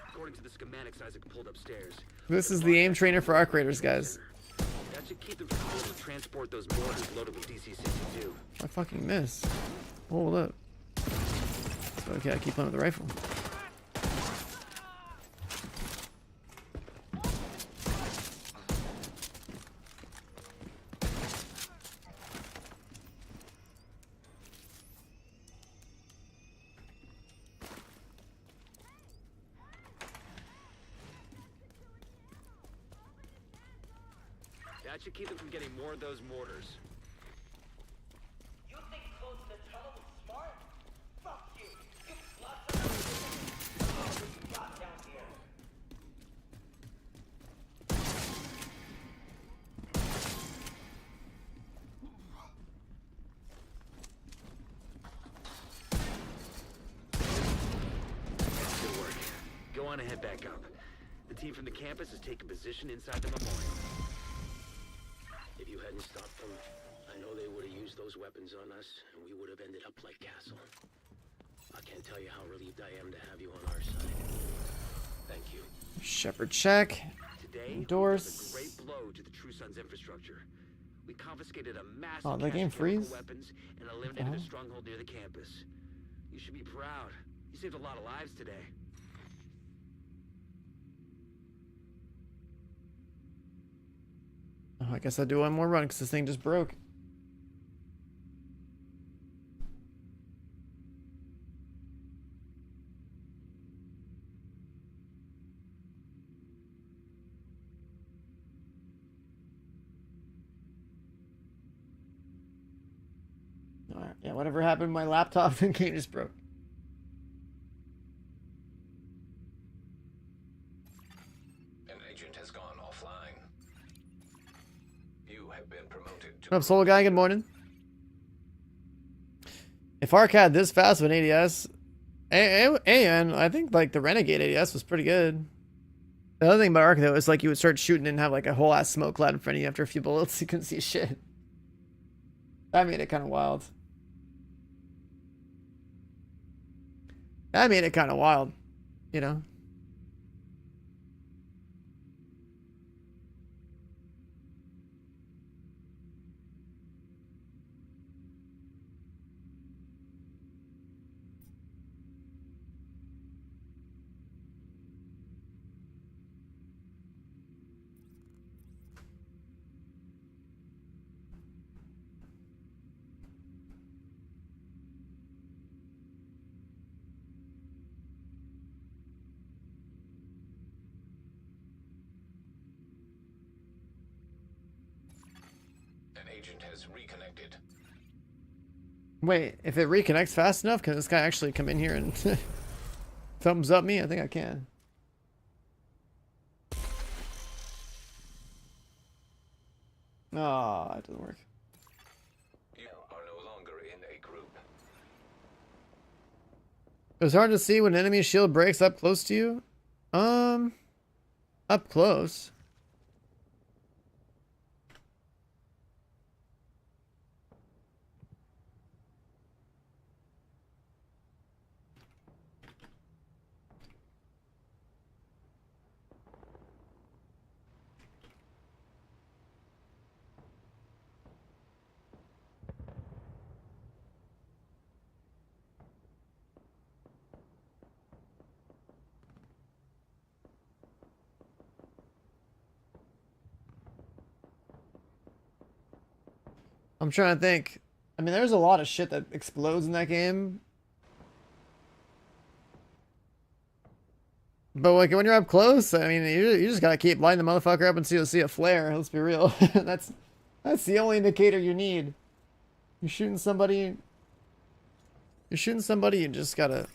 [SPEAKER 3] According to the schematics Isaac pulled upstairs.
[SPEAKER 1] This is the aim trainer for Arc Raiders, guys.
[SPEAKER 3] That should keep them from being able to transport those mortars loaded with DC-62.
[SPEAKER 1] I fucking missed. Hold up. Okay, I keep playing with the rifle.
[SPEAKER 3] That should keep them from getting more of those mortars.
[SPEAKER 7] You think closing the tunnel is smart? Fuck you! You lots of you got down here.
[SPEAKER 3] on and head back up. The team from the campus has taken position inside the memorial.
[SPEAKER 6] If you hadn't stopped them, I know they would have used those weapons on us, and we would have ended up like Castle. I can't tell you how relieved I am to have you on our side. Thank you.
[SPEAKER 1] Shepherd check.
[SPEAKER 3] Today,
[SPEAKER 1] Endorse.
[SPEAKER 3] we dealt a great blow to the True Sons infrastructure. We confiscated a massive
[SPEAKER 1] Oh, the
[SPEAKER 3] cache
[SPEAKER 1] game
[SPEAKER 3] of chemical
[SPEAKER 1] freeze?
[SPEAKER 3] weapons and eliminated a stronghold near the campus. You should be proud. You saved a lot of lives today.
[SPEAKER 1] Oh, I guess I'll do one more run because this thing just broke. Alright, yeah, whatever happened to my laptop, the game just broke.
[SPEAKER 2] An agent has gone offline. You have been promoted to...
[SPEAKER 1] What up, Soul Guy? Good morning. If Ark had this fast of an ADS, and I think like the Renegade ADS was pretty good. The other thing about Ark though is like you would start shooting and have like a whole ass smoke cloud in front of you after a few bullets. You couldn't see shit. That made it kind of wild. That made it kind of wild, you know.
[SPEAKER 2] An agent has reconnected.
[SPEAKER 1] Wait, if it reconnects fast enough, can this guy actually come in here and thumbs up me? I think I can. Oh, it doesn't work.
[SPEAKER 2] You are no longer in a group.
[SPEAKER 1] It was hard to see when an enemy shield breaks up close to you. Up close. I'm trying to think. I mean, there's a lot of shit that explodes in that game. But like when you're up close, I mean, you just gotta keep lighting the motherfucker up until you see a flare. Let's be real. That's the only indicator you need. You're shooting somebody. You just gotta.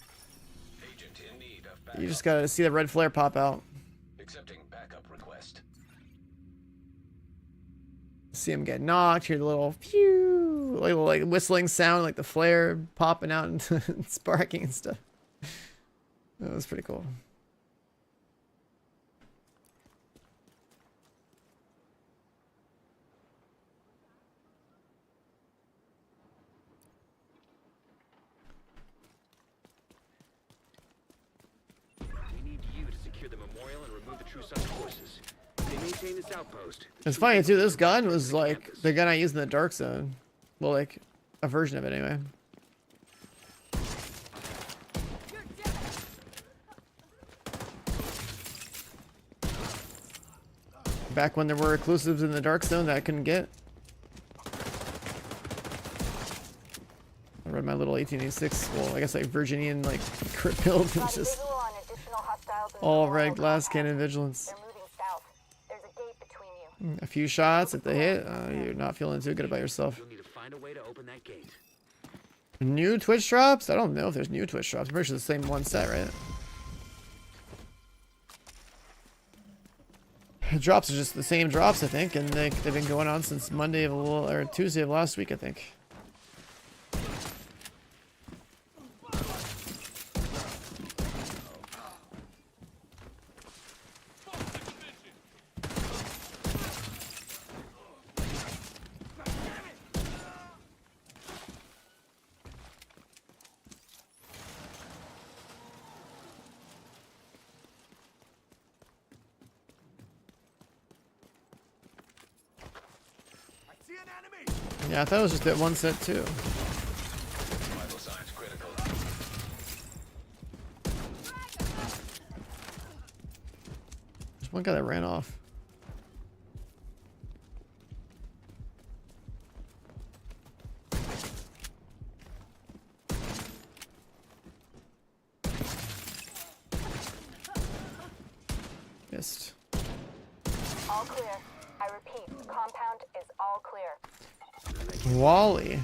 [SPEAKER 2] Agent in need of backup.
[SPEAKER 1] You just gotta see the red flare pop out.
[SPEAKER 2] Accepting backup request.
[SPEAKER 1] See him get knocked. Hear the little phew, like whistling sound, like the flare popping out and sparking and stuff. That was pretty cool.
[SPEAKER 3] We need you to secure the memorial and remove the True Sons forces. They maintain this outpost.
[SPEAKER 1] It's funny too. This gun was like the gun I used in the Dark Zone. Well, like a version of it anyway. Back when there were exclusives in the Dark Zone that I couldn't get. I read my little 1886. Well, I guess like Virginian like crit build and
[SPEAKER 5] Got a
[SPEAKER 1] just
[SPEAKER 5] visual on additional hostiles in the
[SPEAKER 1] all
[SPEAKER 5] memorial
[SPEAKER 1] red glass
[SPEAKER 5] compound.
[SPEAKER 1] cannon vigilance.
[SPEAKER 5] They're moving south. There's a gate between you.
[SPEAKER 1] A few shots if they hit. You're not feeling too good about yourself.
[SPEAKER 3] You'll need to find a way to open that gate.
[SPEAKER 1] New Twitch drops? I don't know if there's new Twitch drops. I'm pretty sure it's the same one set, right? The drops are just the same drops, I think, and they've been going on since Monday of or Tuesday of last week, I think. Yeah, I thought it was just that one set too.
[SPEAKER 2] Vital signs critical.
[SPEAKER 1] There's one guy that ran off. Missed.
[SPEAKER 5] All clear. I repeat, the compound is all clear.
[SPEAKER 1] Wally.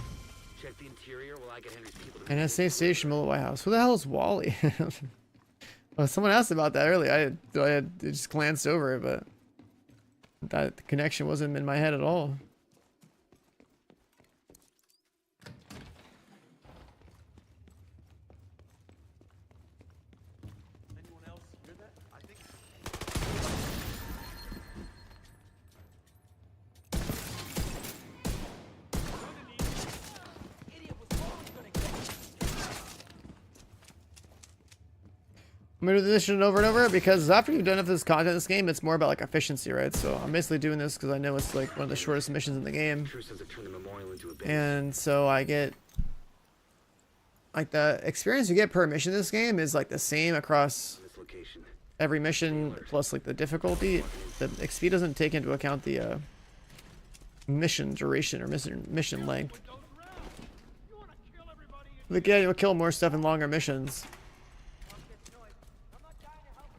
[SPEAKER 3] Check the interior while I get Henry's people to
[SPEAKER 1] NSA station, Miller White House. Who the hell is Wally? Well, someone asked about that earlier. I had just glanced over it, but that connection wasn't in my head at all.
[SPEAKER 7] Anyone else hear that? I think. Idiot was always gonna get
[SPEAKER 1] I'm gonna do this mission over and over because after you've done enough of this content in this game, it's more about like efficiency, right? So I'm basically doing this because I know it's like one of the shortest missions in the game.
[SPEAKER 3] True sons have turned the memorial into a base.
[SPEAKER 1] And so I get like the experience you get per mission in this game is like the same across
[SPEAKER 3] On this location.
[SPEAKER 1] every mission plus like the difficulty. The XP doesn't take into account the mission duration or mission length. But yeah, you'll kill more stuff in longer missions.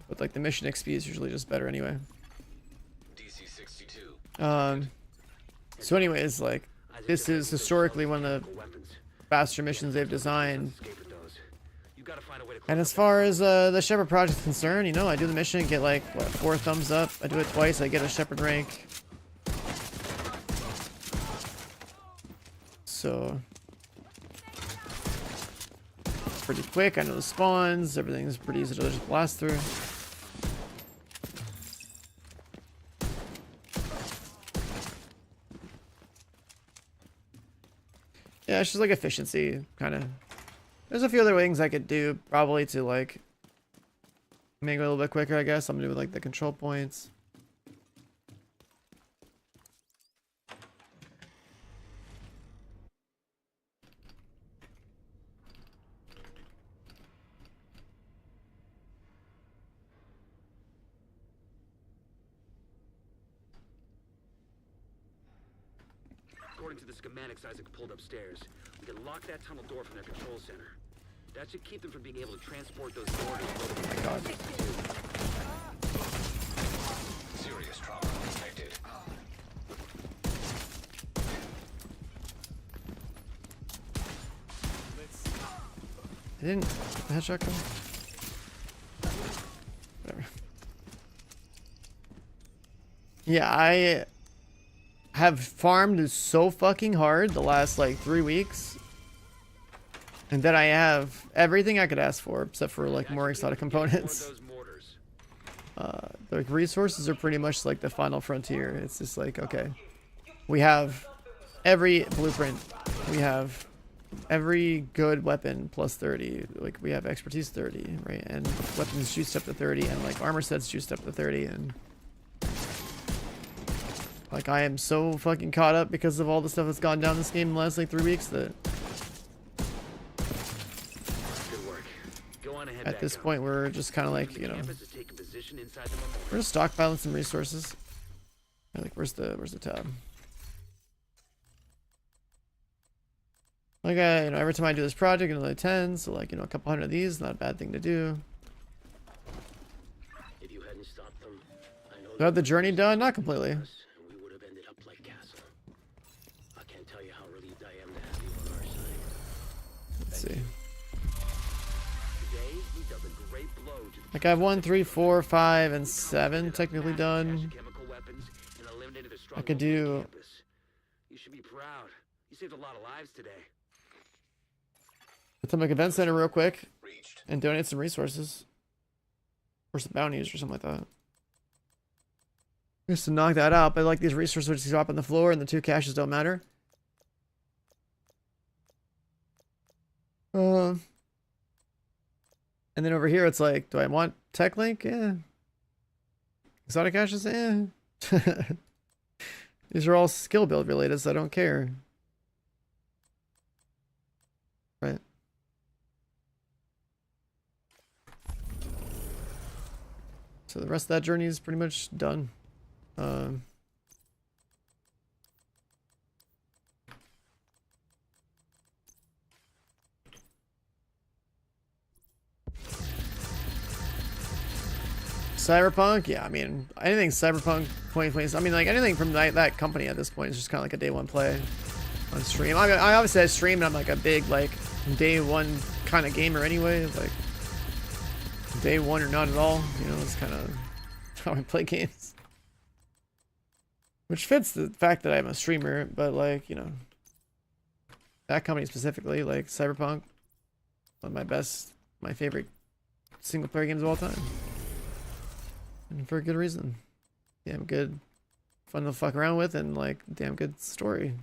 [SPEAKER 1] But like the mission XP is usually just better anyway.
[SPEAKER 2] DC 62.
[SPEAKER 1] So anyways, like this is historically one of the faster missions they've designed.
[SPEAKER 3] Escape with those. You gotta find a way to
[SPEAKER 1] And
[SPEAKER 3] close
[SPEAKER 1] as far as the Shepherd project is concerned, you know, I do the mission, get like what, 4 thumbs up. I do it twice, I get a Shepherd rank. So it's pretty quick. I know the spawns. Everything's pretty easy to just blast through. Yeah, it's just like efficiency, kind of. There's a few other things I could do probably to like make it a little bit quicker, I guess. I'm gonna do like the control points.
[SPEAKER 3] According to the schematics Isaac pulled upstairs, we can lock that tunnel door from their control center. That should keep them from being able to transport those orders.
[SPEAKER 1] Oh my god.
[SPEAKER 2] Serious trauma detected.
[SPEAKER 1] I didn't get the headshot come. Whatever. Yeah, I have farmed so fucking hard the last like 3 weeks. And then I have everything I could ask for except for like more exotic components.
[SPEAKER 3] Those mortars.
[SPEAKER 1] The resources are pretty much like the final frontier. It's just like, okay, we have every blueprint. We have every good weapon plus 30. Like we have expertise 30, right? And weapons juiced up to 30 and like armor sets juiced up to 30 and like I am so fucking caught up because of all the stuff that's gone down this game in the last like 3 weeks that
[SPEAKER 3] Good work. Go on ahead.
[SPEAKER 1] at this point we're just kind of like, you know,
[SPEAKER 3] Campus is taking position inside the memorial.
[SPEAKER 1] we're just stockpiling some resources. Like where's the tab? Like you know, every time I do this project, another 10, so like, you know, a couple hundred of these, not a bad thing to do.
[SPEAKER 6] If you hadn't stopped them, I know
[SPEAKER 1] Do I have the journey done? Not completely.
[SPEAKER 6] and we would have ended up like Castle. I can't tell you how relieved I am to have you on our side.
[SPEAKER 1] Let's see.
[SPEAKER 3] Today, we dealt a great blow to the
[SPEAKER 1] Like I have 1, 3, 4, 5, and 7 technically
[SPEAKER 3] cache
[SPEAKER 1] done.
[SPEAKER 3] of chemical weapons and eliminated the
[SPEAKER 1] I could
[SPEAKER 3] stronghold on
[SPEAKER 1] do
[SPEAKER 3] campus. You should be proud. You saved a lot of lives today.
[SPEAKER 1] Atomic Event Center real quick
[SPEAKER 2] Reached.
[SPEAKER 1] and donate some resources. Or some bounties or something like that. Just to knock that out, but like these resources just drop on the floor and the 2 caches don't matter. And then over here it's like, do I want Tech Link? Yeah. Exotic caches? Yeah. These are all skill build related, so I don't care. Right. So the rest of that journey is pretty much done. Cyberpunk, yeah, I mean, anything Cyberpunk 2020, I mean, like, anything from that company at this point is just kind of like a day one play on stream. I obviously I stream and I'm like a big, like, day one kind of gamer anyway, like, day one or not at all, you know, it's kind of how I play games. Which fits the fact that I'm a streamer, but, like, you know, that company specifically, like, Cyberpunk, one of my favorite single player games of all time. And for a good reason. Damn good. Fun to fuck around with and like damn good story.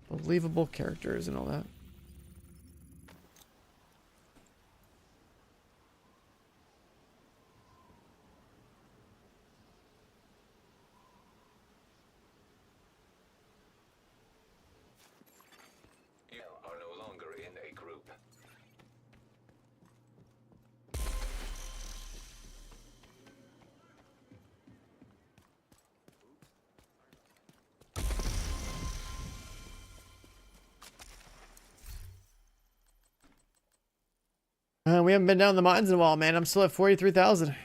[SPEAKER 1] Believable characters and all that.
[SPEAKER 2] You are no longer in a group.
[SPEAKER 1] We haven't been down the mines in a while, man. I'm still at 43,000.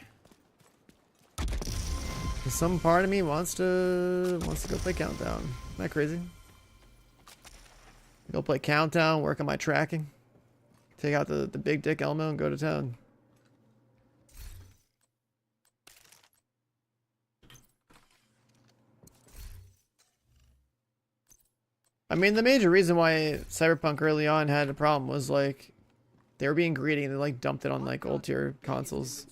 [SPEAKER 1] Some part of me wants to go play Countdown. Isn't that crazy? Go play Countdown, work on my tracking. Take out the big dick Elmo and go to town. I mean, the major reason why Cyberpunk early on had a problem was like they were being greedy and they like dumped it on like old tier consoles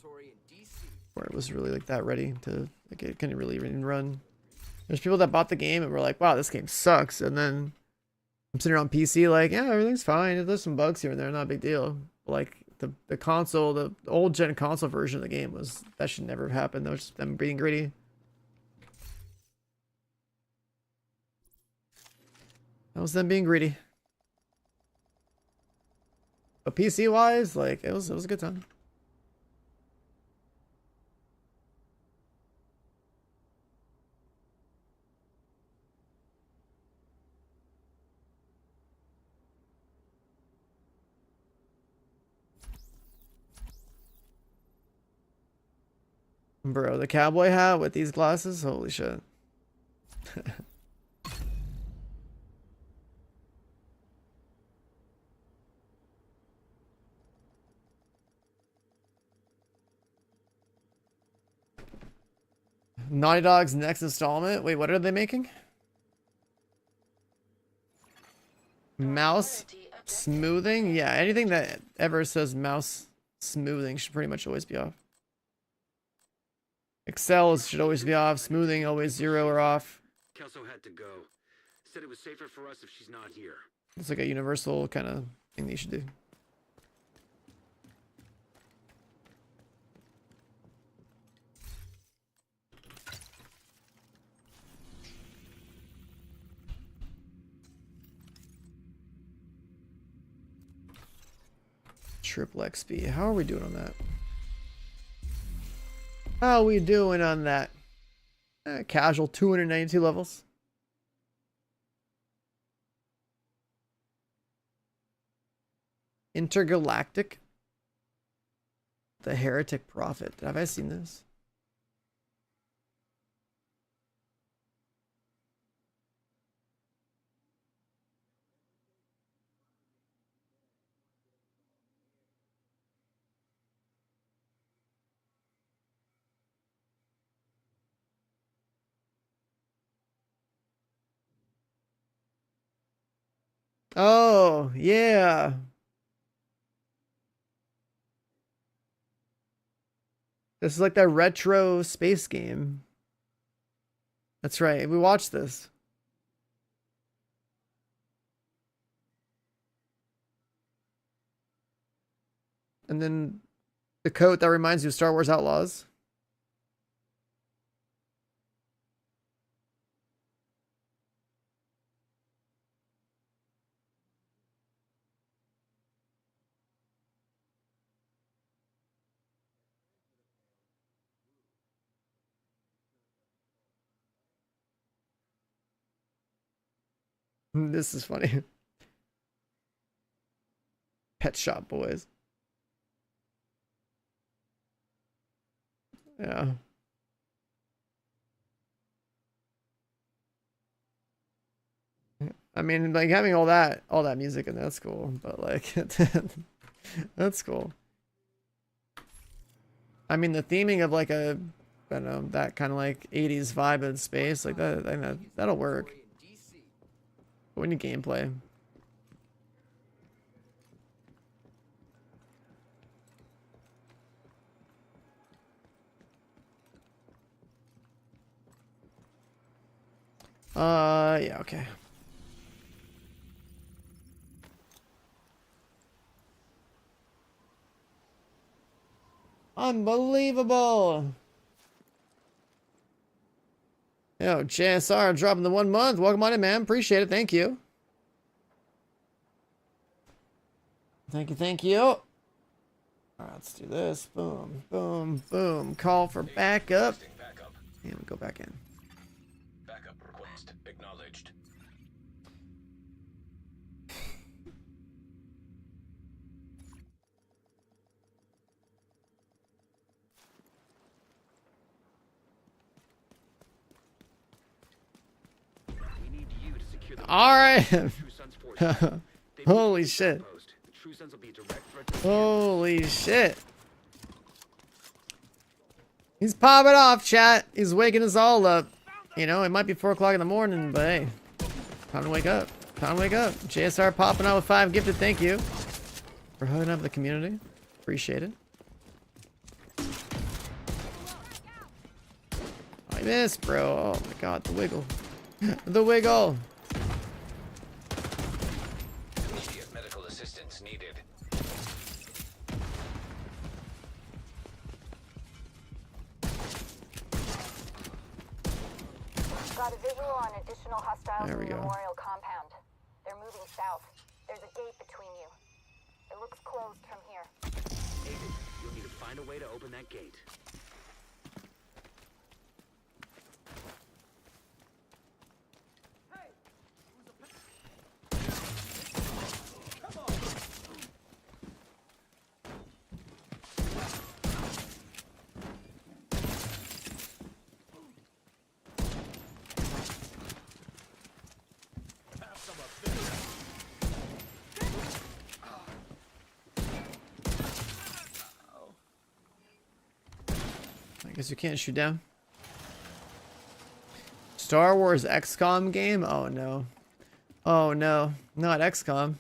[SPEAKER 1] where it was really like that ready to like it couldn't really even run. There's people that bought the game and were like, wow, this game sucks, and then I'm sitting on PC like, yeah, everything's fine. There's some bugs here and there, not a big deal. But like the console, the old gen console version of the game was that should never have happened. That was just them being greedy. That was them being greedy. But PC wise, like it was a good time. Bro, the cowboy hat with these glasses, holy shit. Naughty Dog's next installment. Wait, what are they making? Mouse smoothing? Yeah, anything that ever says mouse smoothing should pretty much always be off. Excel should always be off. Smoothing always 0 or off.
[SPEAKER 3] Kelso had to go. Said it was safer for us if she's not here.
[SPEAKER 1] It's like a universal kind of thing that you should do. Triple XP. How are we doing on that? How are we doing on that? Casual 292 levels. Intergalactic. The Heretic Prophet. Have I seen this? Oh, yeah. This is like that retro space game. That's right. We watched this. And then the coat that reminds you of Star Wars Outlaws. This is funny. Pet Shop Boys. Yeah. I mean, like having all that music and that's cool, but like that's cool. I mean, the theming of like a, I don't know, that kind of like 80s vibe in space, like that, I think that'll work. But we need gameplay. Yeah, okay. Unbelievable. Yo, JSR dropping the 1 month. Welcome on in, man. Appreciate it. Thank you. Thank you, thank you. All right, let's do this. Boom, boom, boom. Call for backup.
[SPEAKER 2] Backup.
[SPEAKER 1] And we go back in.
[SPEAKER 2] Backup request acknowledged.
[SPEAKER 3] We need you to secure the
[SPEAKER 1] All right.
[SPEAKER 3] True Sons forces. They move
[SPEAKER 1] Holy
[SPEAKER 3] to the
[SPEAKER 1] shit.
[SPEAKER 3] outpost. The True Sons will be a direct threat to the
[SPEAKER 1] Holy shit. He's popping off, chat. He's waking us all up. You know, it might be 4 o'clock in the morning, but hey, time to wake up. Time to wake up. JSR popping out with 5 gifted. Thank you for hooking up the community. Appreciate it. I missed, bro. Oh my god, the wiggle. The wiggle.
[SPEAKER 2] Immediate medical assistance needed.
[SPEAKER 5] Got a visual on additional hostiles
[SPEAKER 1] There
[SPEAKER 5] in
[SPEAKER 1] we
[SPEAKER 5] the
[SPEAKER 1] go.
[SPEAKER 5] memorial compound. They're moving south. There's a gate between you. It looks closed from here.
[SPEAKER 3] Agent, you'll need to find a way to open that gate.
[SPEAKER 1] I guess you can't shoot down. Star Wars XCOM game? Oh no. Oh no. Not XCOM.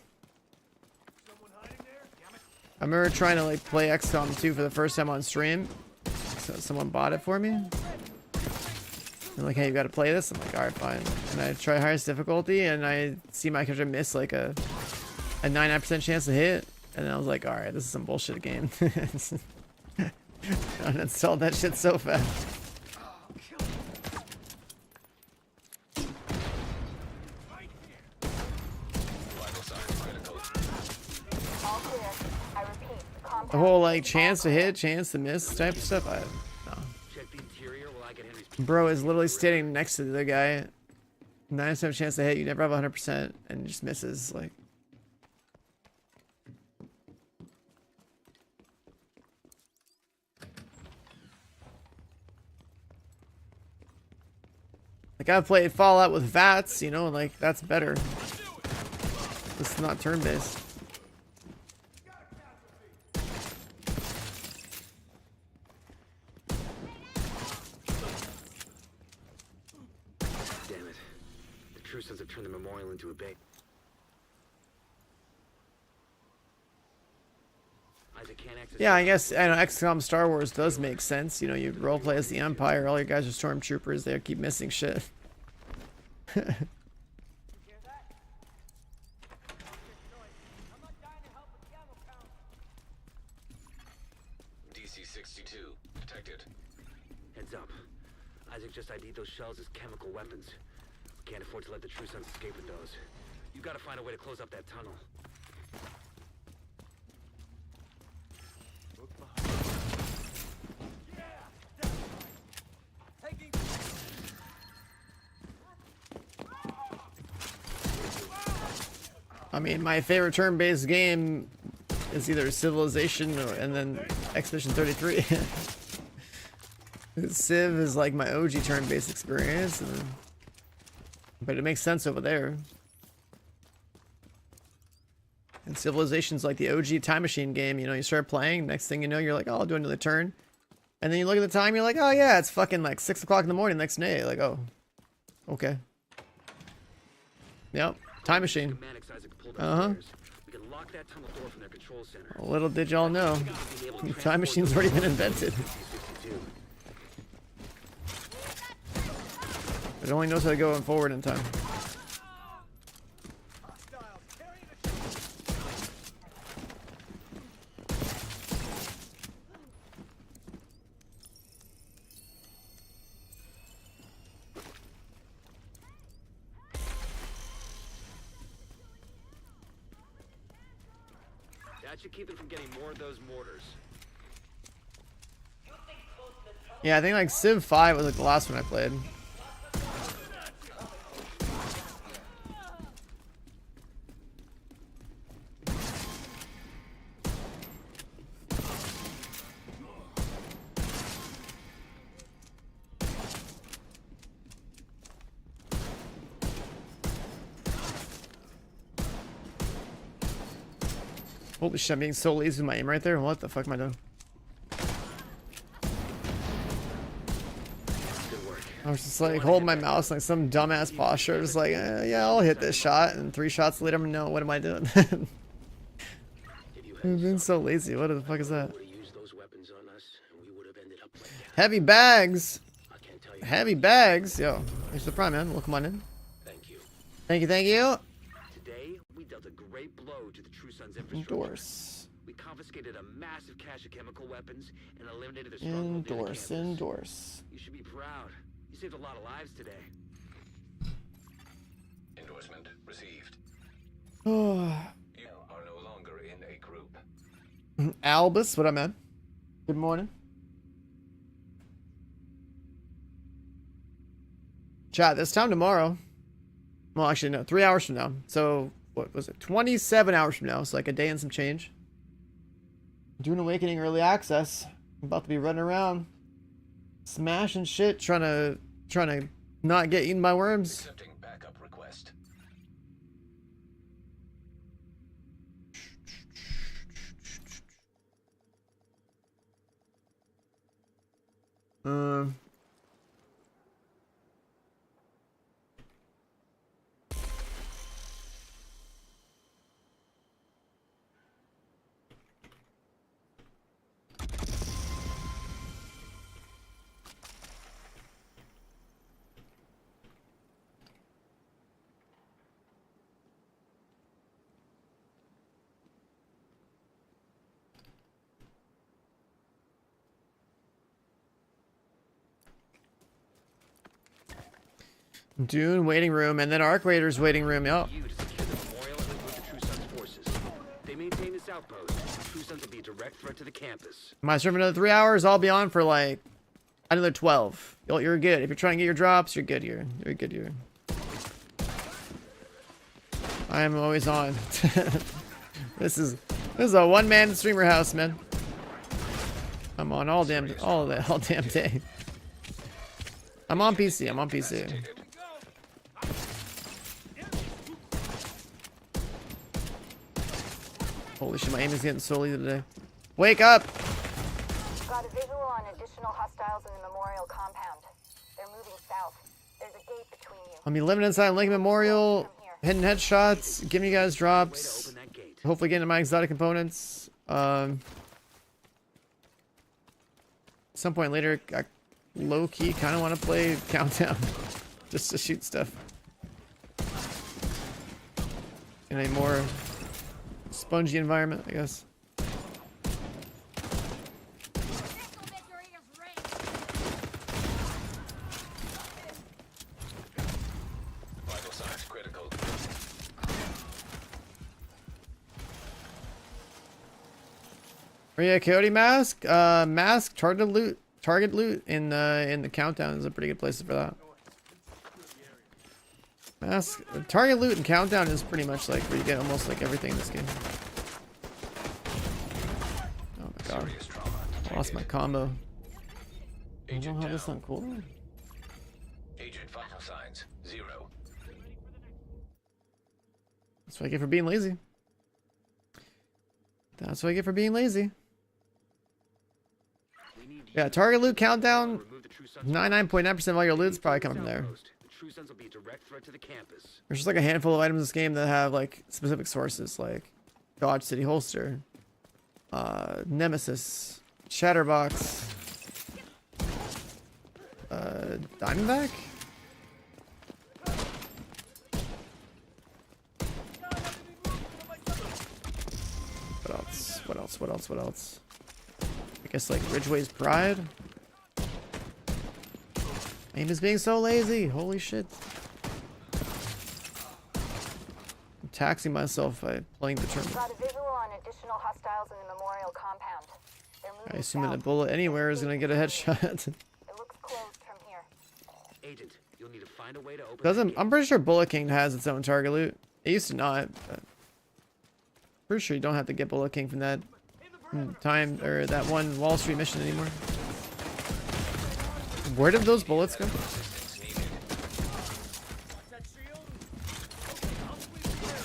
[SPEAKER 1] I remember trying to like play XCOM 2 for the first time on stream. So someone bought it for me. They're like, hey, you gotta play this? I'm like, alright, fine. And I try highest difficulty and I see my character miss like a 99% chance to hit. And I was like, alright, this is some bullshit game. I uninstalled that shit so fast.
[SPEAKER 2] Vital signs critical.
[SPEAKER 5] All clear. I repeat, the compound.
[SPEAKER 1] The whole like chance to hit, chance to miss type of stuff. No.
[SPEAKER 3] Check the interior while I get Henry's.
[SPEAKER 1] Bro is literally standing next to the guy. 97% chance to hit. You never have 100% and it just misses. Like. Like I've played Fallout with VATS, you know, like that's better. This is not turn-based.
[SPEAKER 3] Damn it. The True Sons have turned the memorial into a bait. Isaac can't access.
[SPEAKER 1] Yeah, I guess I know XCOM Star Wars does make sense. You know, you roleplay as the Empire, all your guys are stormtroopers, they keep missing shit.
[SPEAKER 4] You hear that? Noise. I'm not dying to help with the ammo count.
[SPEAKER 2] DC-62 detected.
[SPEAKER 3] Heads up. Isaac just ID'd those shells as chemical weapons. We can't afford to let the True Sons escape with those. You gotta find a way to close up that tunnel.
[SPEAKER 4] Taking.
[SPEAKER 1] I mean, my favorite turn-based game is either Civilization or, and then Expedition 33. Civ is like my OG turn-based experience, but it makes sense over there. And Civilization's like the OG time machine game. You know, you start playing, next thing you know, you're like, oh, I'll do another turn. And then you look at the time, you're like, oh yeah, it's fucking like 6 o'clock in the morning the next day. Like, oh, okay. Yep, time machine. Uh-huh. Little did y'all know, time machine's already been invented. It only knows how to go forward in time.
[SPEAKER 3] That should keep it from getting more of those mortars.
[SPEAKER 1] Yeah, I think like Civ 5 was like the last one I played. Holy shit, I'm being so lazy with my aim right there. What the fuck am I doing? I was just like holding my mouse like some dumbass posture. Just like, yeah, I'll hit this shot. And 3 shots later, I'm no, what am I doing? I'm being so lazy. What the fuck is that? Heavy bags. Heavy bags. Yo, thanks for the prime, man. Welcome on in.
[SPEAKER 6] Thank you.
[SPEAKER 1] Thank you, thank you.
[SPEAKER 3] Today, we dealt a great blow to the True Sun's infrastructure.
[SPEAKER 1] Endorse.
[SPEAKER 3] We confiscated a massive cache of chemical weapons and eliminated their stronghold near the
[SPEAKER 1] Endorse.
[SPEAKER 3] campus.
[SPEAKER 1] Endorse.
[SPEAKER 3] You should be proud. You saved a lot of lives today.
[SPEAKER 2] Endorsement received.
[SPEAKER 1] Oh,
[SPEAKER 2] You are no longer in a group.
[SPEAKER 1] Albus, what up, man? Good morning. Chat, this time tomorrow. Well, actually, no, 3 hours from now. So, what was it? 27 hours from now. So, like a day and some change. Dune Awakening Early Access. I'm about to be running around, smashing shit, trying to not get eaten by worms.
[SPEAKER 2] Accepting backup request.
[SPEAKER 1] Dune waiting room and then Arc Raiders waiting room. Yep.
[SPEAKER 3] You to secure the memorial and recruit the True Sun's forces. They maintain this outpost. The True Sons will be a direct threat to the campus.
[SPEAKER 1] My serve another 3 hours. I'll be on for like another 12. You're good. If you're trying to get your drops, you're good here. You're good here. I am always on. This is a one-man streamer house, man. I'm on all damn day. I'm on PC. I'm on PC. Holy shit, my aim is getting so easy today. Wake up!
[SPEAKER 5] Got a visual on additional hostiles in the memorial compound. They're moving south. There's a gate between you.
[SPEAKER 1] I'll be living inside Lincoln Memorial, hitting headshots, giving you guys drops. Hopefully getting my exotic components. At some point later, I low-key kind of want to play Countdown. Just to shoot stuff. In a more spongy environment, I guess.
[SPEAKER 2] Vital signs critical.
[SPEAKER 1] Oh yeah, Coyote Mask. Mask target loot in the Countdown is a pretty good place for that. Mask, target loot and countdown is pretty much like where you get almost like everything in this game. Oh my god.
[SPEAKER 2] Serious trauma
[SPEAKER 1] I lost my
[SPEAKER 2] detected.
[SPEAKER 1] combo. I don't
[SPEAKER 2] Agent
[SPEAKER 1] know how this
[SPEAKER 2] down.
[SPEAKER 1] on cooldown.
[SPEAKER 2] Agent vital signs 0.
[SPEAKER 1] That's what I get for being lazy. That's what I get for being lazy.
[SPEAKER 3] We need
[SPEAKER 1] Yeah,
[SPEAKER 3] you
[SPEAKER 1] target loot
[SPEAKER 3] to
[SPEAKER 1] countdown.
[SPEAKER 3] remove the true sons.
[SPEAKER 1] 99.9% of all your loot's probably coming from there.
[SPEAKER 3] The true sons will be a direct threat to the campus.
[SPEAKER 1] There's just like a handful of items in this game that have like specific sources, like Dodge City Holster, Nemesis, Shatterbox, Diamondback. What else? What else? What else? What else? I guess like Ridgeway's Pride. Aim is being so lazy. Holy shit. I'm taxing myself by playing the term.
[SPEAKER 5] Got a visual on additional hostiles in the memorial compound. They're moving
[SPEAKER 1] I assume that a
[SPEAKER 5] south.
[SPEAKER 1] bullet anywhere is gonna get a headshot.
[SPEAKER 5] It looks closed from here.
[SPEAKER 3] Agent, you'll need to find a way to open.
[SPEAKER 1] Doesn't
[SPEAKER 3] that gate.
[SPEAKER 1] I'm pretty sure Bullet King has its own target loot. It used to not, but pretty sure you don't have to get Bullet King from that time or that one Wall Street mission anymore. Where did those bullets go?
[SPEAKER 2] Assistance needed.
[SPEAKER 7] That shield? Okay, I'll sweep the area.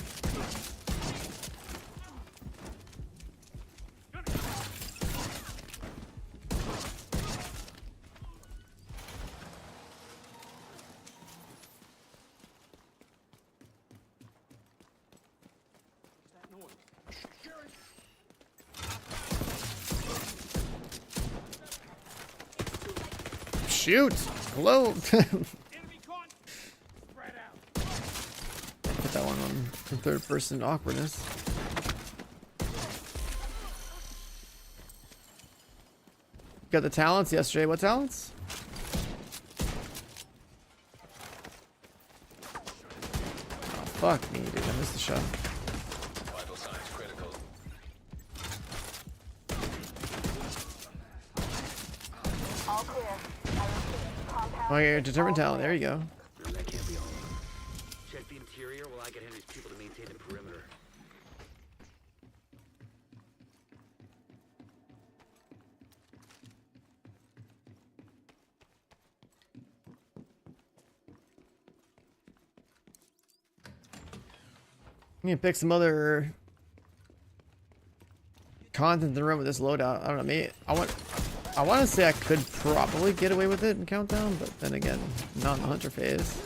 [SPEAKER 1] Shoot! Hello!
[SPEAKER 7] Enemy caught. Spread out.
[SPEAKER 1] Put that one on the third person awkwardness. Got the talents yesterday. What talents? Oh, fuck me, dude. I missed the shot.
[SPEAKER 2] Vital signs critical.
[SPEAKER 5] All clear. I repeat, compound.
[SPEAKER 1] Oh, your
[SPEAKER 5] is
[SPEAKER 1] determined
[SPEAKER 5] all
[SPEAKER 1] talent. There
[SPEAKER 5] clear.
[SPEAKER 1] you go.
[SPEAKER 3] No, that can't be all of them. Check the interior while I get Henry's people to maintain the perimeter.
[SPEAKER 1] I'm gonna pick some other content in the room with this loadout. I don't know. Maybe I want to say I could probably get away with it in Countdown, but then again, not in the Hunter phase.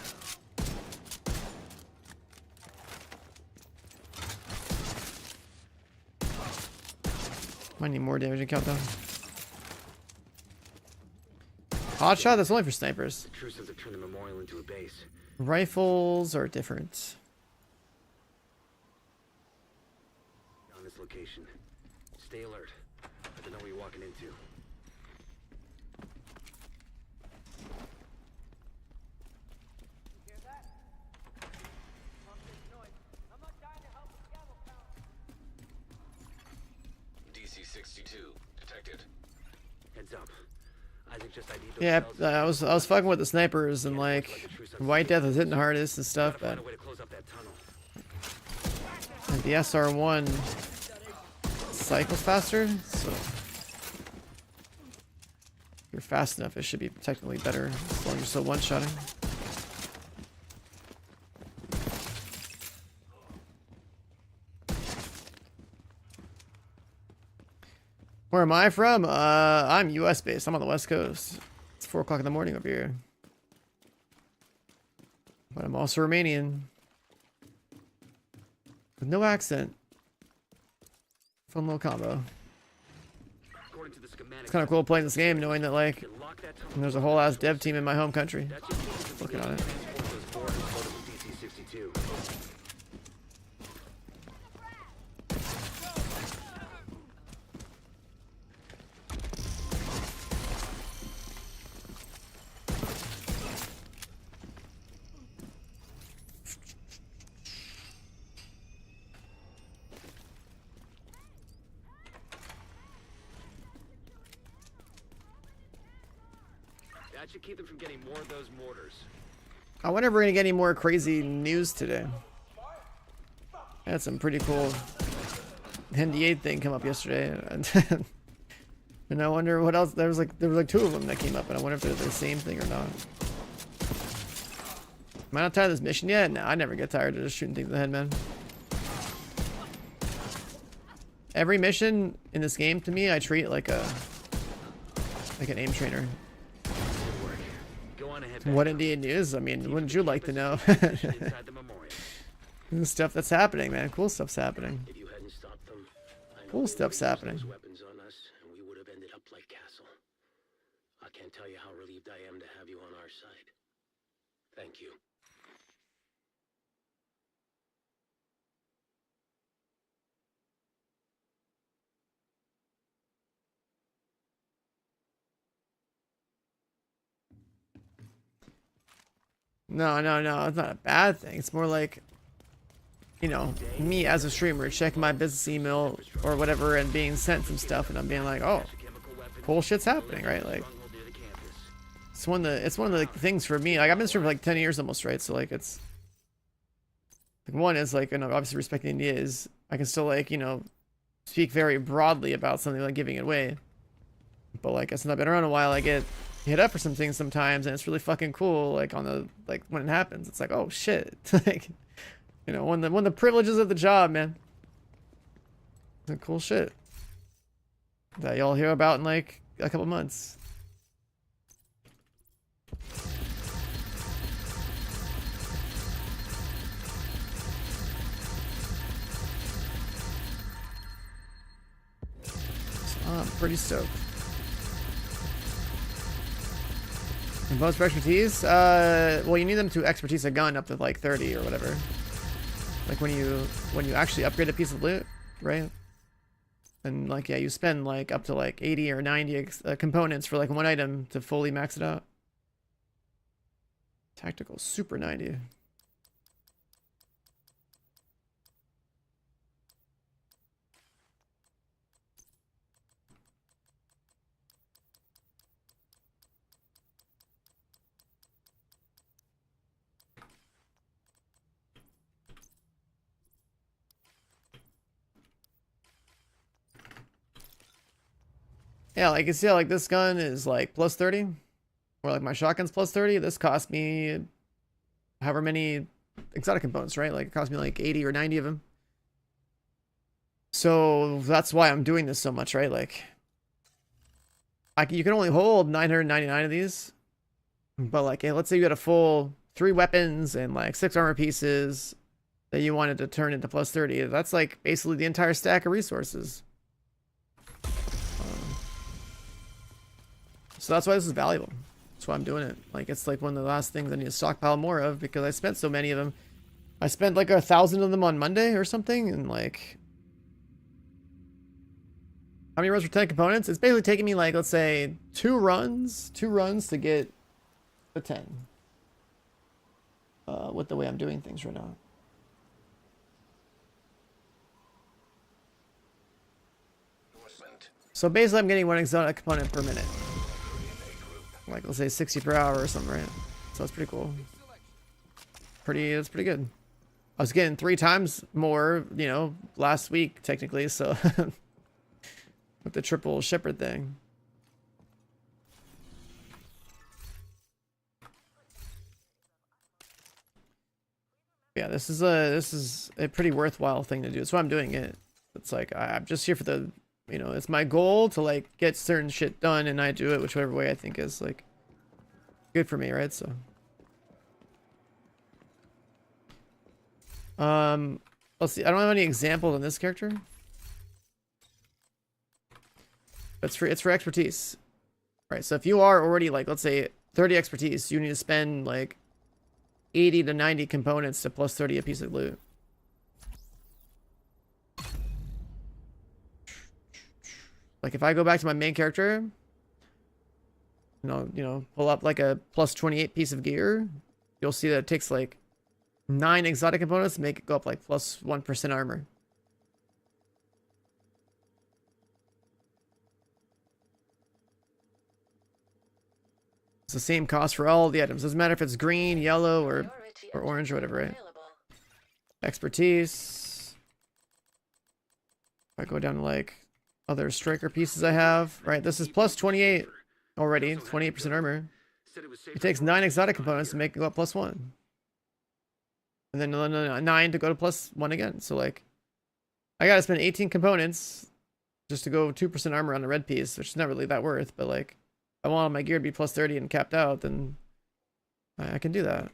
[SPEAKER 1] Might need more damage in Countdown. Hotshot, that's only for snipers.
[SPEAKER 3] The true sons have turned the memorial into a base.
[SPEAKER 1] Rifles are different.
[SPEAKER 3] On this location. Stay alert. I don't know what you're walking into.
[SPEAKER 4] Hear that? Stop this noise. I'm not dying to help the scavenge pound.
[SPEAKER 2] DC-62 detected.
[SPEAKER 3] Heads up. Isaac just ID'd those
[SPEAKER 1] Yeah,
[SPEAKER 3] cells.
[SPEAKER 1] I was fucking with the snipers and like White Death was hitting the hardest and stuff,
[SPEAKER 3] Gotta
[SPEAKER 1] but
[SPEAKER 3] find a way to close up that tunnel.
[SPEAKER 1] and the SR1 cycles faster, so if you're fast enough, it should be technically better as long as you're still one-shotting. Where am I from? I'm US based. I'm on the West Coast. It's 4 o'clock in the morning over here. But I'm also Romanian. With no accent. Fun little combo.
[SPEAKER 3] According to the schematics,
[SPEAKER 1] It's kind of cool playing this game knowing that like
[SPEAKER 3] you can lock that tunnel.
[SPEAKER 1] there's a whole ass dev team in my home country.
[SPEAKER 3] That should keep us from
[SPEAKER 1] Working
[SPEAKER 3] getting
[SPEAKER 1] on it.
[SPEAKER 3] transport those boards loaded with DC-62. That should keep them from getting more of those mortars.
[SPEAKER 1] I wonder if we're gonna get any more crazy news today. I had some pretty cool NDA thing come up yesterday, and I wonder what else. There was like two of them that came up, and I wonder if they're the same thing or not. Am I not tired of this mission yet? No, I never get tired of just shooting things in the head, man. Every mission in this game, to me, I treat like an aim trainer.
[SPEAKER 3] Go on ahead.
[SPEAKER 1] What Indian news? I mean, wouldn't you like to know?
[SPEAKER 3] Inside the memorial.
[SPEAKER 1] The stuff that's happening, man. Cool stuff's happening.
[SPEAKER 6] If you hadn't stopped them, I know
[SPEAKER 1] Cool
[SPEAKER 6] they
[SPEAKER 1] stuff's
[SPEAKER 6] would've used
[SPEAKER 1] happening.
[SPEAKER 6] those weapons on us, and we would have ended up like Castle. I can't tell you how relieved I am to have you on our side. Thank you.
[SPEAKER 1] No, it's not a bad thing. It's more like, you know, me as a streamer checking my business email or whatever and being sent some stuff, and I'm being like, oh, cool shit's happening, right? Like, it's one of the things for me. Like, I've been streaming for like 10 years almost, right? So like, it's like, one is like, you know, obviously respecting India is I can still like, you know, speak very broadly about something like giving it away. But like, since I've been around a while, I get hit up for some things sometimes, and it's really fucking cool. Like on the when it happens, it's like, oh shit, like, you know, one of the privileges of the job, man. Some cool shit that y'all hear about in like a couple months. So I'm pretty stoked. Components for expertise? Well, you need them to expertise a gun up to like 30 or whatever. Like when you actually upgrade a piece of loot, right? And like, yeah, you spend like up to like 80 or 90 components for like one item to fully max it out. Tactical Super 90. Yeah, like you see how like this gun is like plus 30, or like my shotgun's plus 30. This cost me however many exotic components, right? Like it cost me like 80 or 90 of them. So that's why I'm doing this so much, right? Like you can only hold 999 of these, but like, hey, let's say you had a full 3 weapons and like 6 armor pieces that you wanted to turn into plus 30. That's like basically the entire stack of resources. So that's why this is valuable. That's why I'm doing it. Like, it's like one of the last things I need to stockpile more of because I spent so many of them. I spent like 1,000 of them on Monday or something, and like, how many runs for 10 components? It's basically taking me like, let's say, 2 runs to get the 10. With the way I'm doing things right now. So basically, I'm getting 1 exotic component per minute. Like, let's say 60 per hour or something, right? So that's pretty cool. That's pretty good. I was getting 3 times more, you know, last week, technically, so with the triple shipper thing. Yeah, this is a pretty worthwhile thing to do. That's why I'm doing it. It's like, I'm just here for the, you know, it's my goal to like get certain shit done, and I do it whichever way I think is like good for me, right? So let's see. I don't have any examples on this character. It's for expertise. Right. So if you are already like, let's say 30 expertise, you need to spend like 80 to 90 components to plus 30 a piece of loot. Like if I go back to my main character, you know, pull up like a plus 28 piece of gear, you'll see that it takes like 9 exotic components to make it go up like plus 1% armor. the same cost for all the items. Doesn't matter if it's green, yellow, or
[SPEAKER 8] Priority
[SPEAKER 1] orange or whatever, right?
[SPEAKER 8] available.
[SPEAKER 1] Expertise. If I go down to like other striker pieces I have, right? This is plus 28 already, 28% armor. It takes 9 exotic components to make it go up +1. And then 9 to go to +1 again. So like, I gotta spend 18 components just to go 2% armor on the red piece, which is not really that worth, but like, if I want my gear to be +30 and capped out, then I can do that.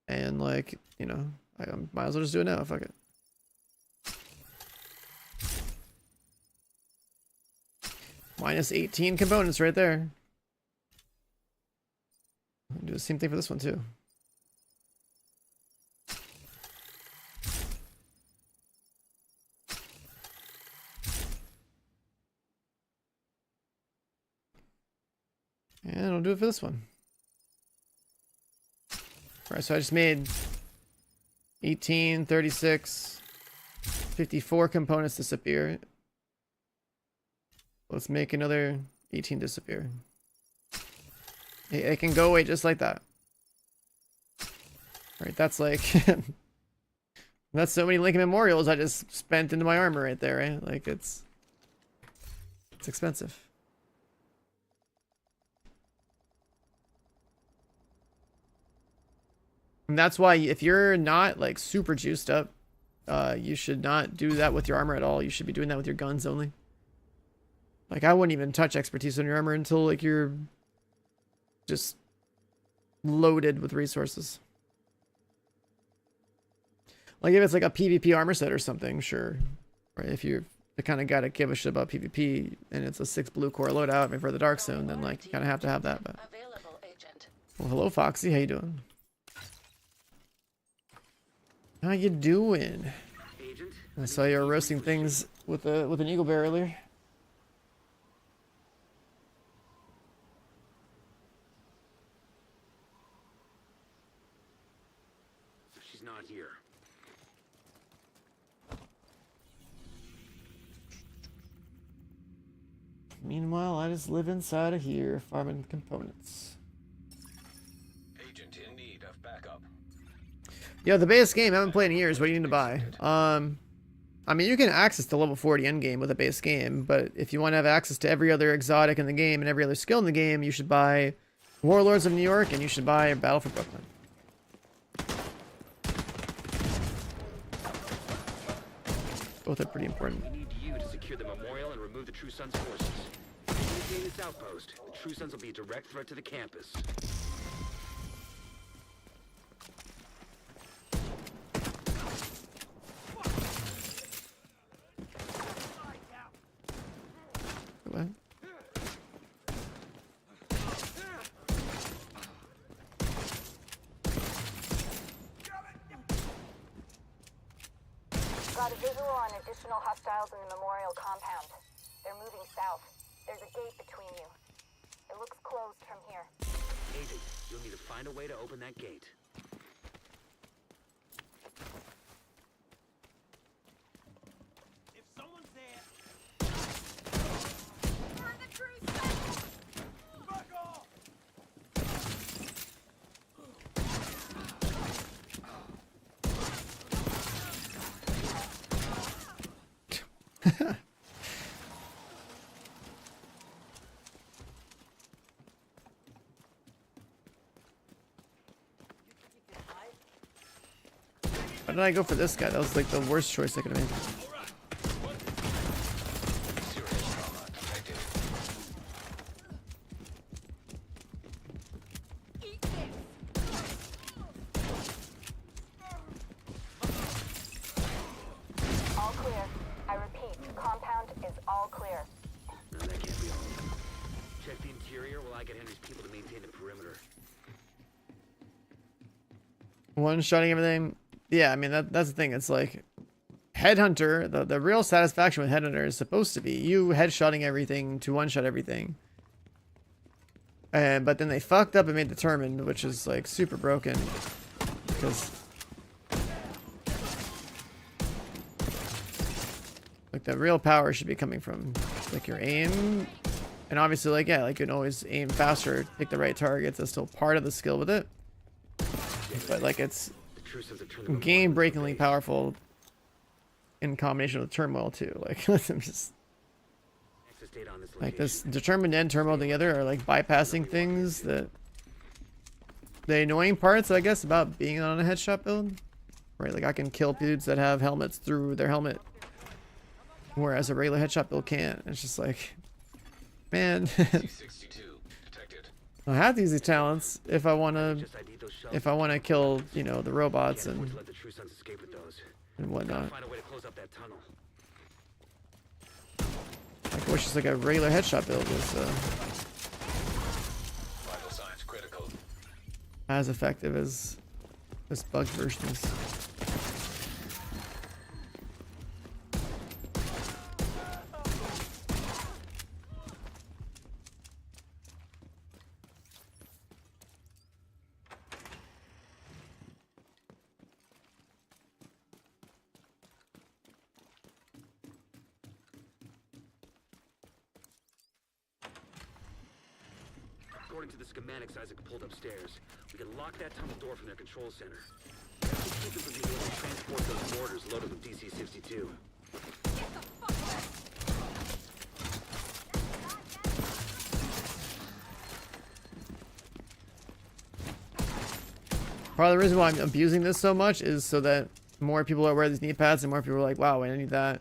[SPEAKER 1] And like, you know, I might as well just do it now, fuck it. Minus 18 components right there. I'll do the same thing for this one too. And I'll do it for this one. Alright, so I just made 18, 36, 54 components disappear. Let's make another 18 disappear. It can go away just like that. Right, that's like... that's so many Lincoln Memorials I just spent into my armor right there, right? Like, it's expensive. And that's why if you're not, like, super juiced up, you should not do that with your armor at all. You should be doing that with your guns only. Like, I wouldn't even touch expertise on your armor until, like, you're just loaded with resources. Like, if it's, like, a PvP armor set or something, sure. Right, if you're the kind of guy to give a shit about PvP, and it's a 6 blue core loadout for the Dark Zone, then, like, you kind of have to have that, but...
[SPEAKER 8] Available, agent.
[SPEAKER 1] Well, hello, Foxy. How you doing? How you doing?
[SPEAKER 3] Agent,
[SPEAKER 1] I saw you were roasting things with an eagle bear earlier.
[SPEAKER 3] she's not here.
[SPEAKER 1] Meanwhile, I just live inside of here, farming components.
[SPEAKER 2] Agent in need of backup.
[SPEAKER 1] Yeah, the base game, I haven't played in years. What do you need to buy? I mean, you can access the level 40 endgame with a base game, but if you want to have access to every other exotic in the game and every other skill in the game, you should buy Warlords of New York and you should buy Battle for Brooklyn. Both are pretty important.
[SPEAKER 3] We need you to secure the memorial and remove the True Sons forces. Maintain this outpost. The True Sons will be a direct threat to the campus.
[SPEAKER 1] What?
[SPEAKER 5] Got a visual on additional hostiles in the memorial compound. They're moving south. There's a gate between you. It looks closed from here.
[SPEAKER 3] Agent, you'll need to find a way to open that gate.
[SPEAKER 7] If someone's there. We're the truth. Fuck off.
[SPEAKER 1] Why did I go for this guy? That was like the worst choice I could have made.
[SPEAKER 2] Serious trauma detected.
[SPEAKER 5] All clear. I repeat, compound is all clear.
[SPEAKER 3] No, that can't be all of them. Check the interior while I get Henry's people to maintain the perimeter.
[SPEAKER 1] One-shotting everything. Yeah, I mean, that's the thing. It's like Headhunter, the real satisfaction with Headhunter is supposed to be you headshotting everything to one-shot everything. But then they fucked up and made Determined, which is like super broken. Because Like the real power should be coming from like your aim, and obviously like yeah, like you can always aim faster, pick the right targets. That's still part of the skill with it. But like it's
[SPEAKER 3] The true sense of turning the
[SPEAKER 1] game
[SPEAKER 3] memorial into
[SPEAKER 1] breakingly
[SPEAKER 3] base.
[SPEAKER 1] powerful in combination with turmoil too. Like I'm just
[SPEAKER 3] Access data on this
[SPEAKER 1] like
[SPEAKER 3] location.
[SPEAKER 1] this determined and turmoil together are like bypassing things that the annoying parts I guess about being on a headshot build. Right, like I can kill dudes that have helmets through their helmet, whereas a regular headshot build can't. It's just like, man,
[SPEAKER 2] C62 detected.
[SPEAKER 1] I have these talents if I wanna
[SPEAKER 3] Just ID those shells.
[SPEAKER 1] kill, you know, the robots
[SPEAKER 3] Can't afford
[SPEAKER 1] and
[SPEAKER 3] to let the true sons escape with those.
[SPEAKER 1] and
[SPEAKER 3] Gotta
[SPEAKER 1] whatnot.
[SPEAKER 3] find a way to close up that tunnel.
[SPEAKER 1] Like, I wish just like a regular headshot build was
[SPEAKER 2] Vital signs critical.
[SPEAKER 1] as effective as this bugged version is.
[SPEAKER 3] According to the schematics Isaac pulled upstairs, we can lock that tunnel door from their control center. That should keep them from being able to transport those mortars loaded with DC-62.
[SPEAKER 1] Part of the reason why I'm abusing this so much is so that more people are wearing these knee pads and more people are like, wow, I need that.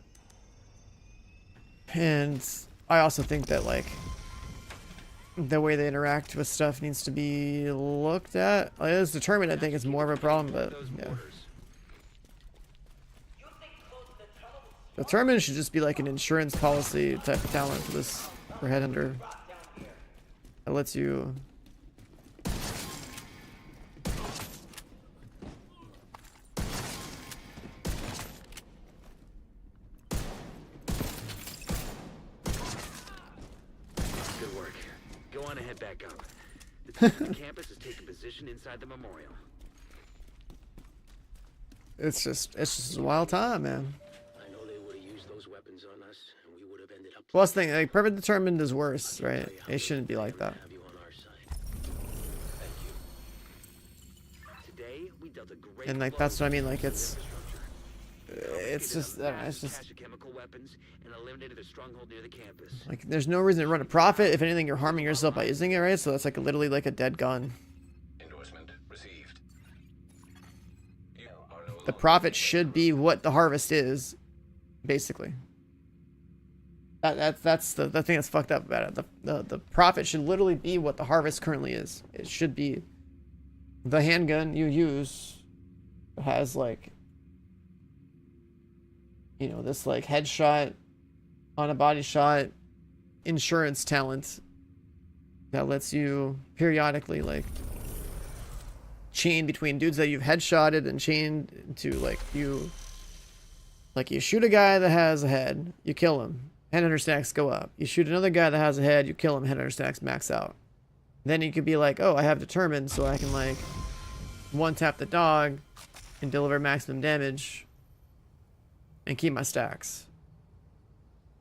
[SPEAKER 1] And I also think that like the way they interact with stuff needs to be looked at. Like, it's determined, I think it's more of a problem, but
[SPEAKER 3] Those
[SPEAKER 1] yeah.
[SPEAKER 3] mortars.
[SPEAKER 1] Determined should just be like an insurance policy type of talent for this, for Headhunter. That lets you
[SPEAKER 3] Good work. Go on and head back up. The team on the campus has taken position inside the memorial.
[SPEAKER 1] it's just a wild time, man.
[SPEAKER 6] I know they would have used those weapons on us, and we would have ended up.
[SPEAKER 1] Plus thing, like perfect determined is worse, right? It shouldn't be like that.
[SPEAKER 6] Have you on our side.
[SPEAKER 3] Today, we dealt a great
[SPEAKER 1] And like
[SPEAKER 3] blow
[SPEAKER 1] that's what I mean,
[SPEAKER 3] to
[SPEAKER 1] like
[SPEAKER 3] their
[SPEAKER 1] it's
[SPEAKER 3] infrastructure.
[SPEAKER 1] just I don't know, it's
[SPEAKER 3] Massive
[SPEAKER 1] just
[SPEAKER 3] cache of chemical weapons and eliminated their stronghold near the campus.
[SPEAKER 1] like there's no reason to run a profit. If anything, you're harming yourself by using it, right? So that's like literally like a dead gun.
[SPEAKER 2] Endorsement received. You are no
[SPEAKER 1] The
[SPEAKER 2] longer
[SPEAKER 1] profit should be what the harvest is, basically. That's the thing that's fucked up about it. The profit should literally be what the harvest currently is. It should be the handgun you use has like, you know, this like headshot on a body shot insurance talent that lets you periodically like chain between dudes that you've headshotted and chained to like you shoot a guy that has a head, you kill him, headhunter stacks go up. You shoot another guy that has a head, you kill him, headhunter stacks max out. Then you could be like, oh, I have determined, so I can like one tap the dog and deliver maximum damage and keep my stacks.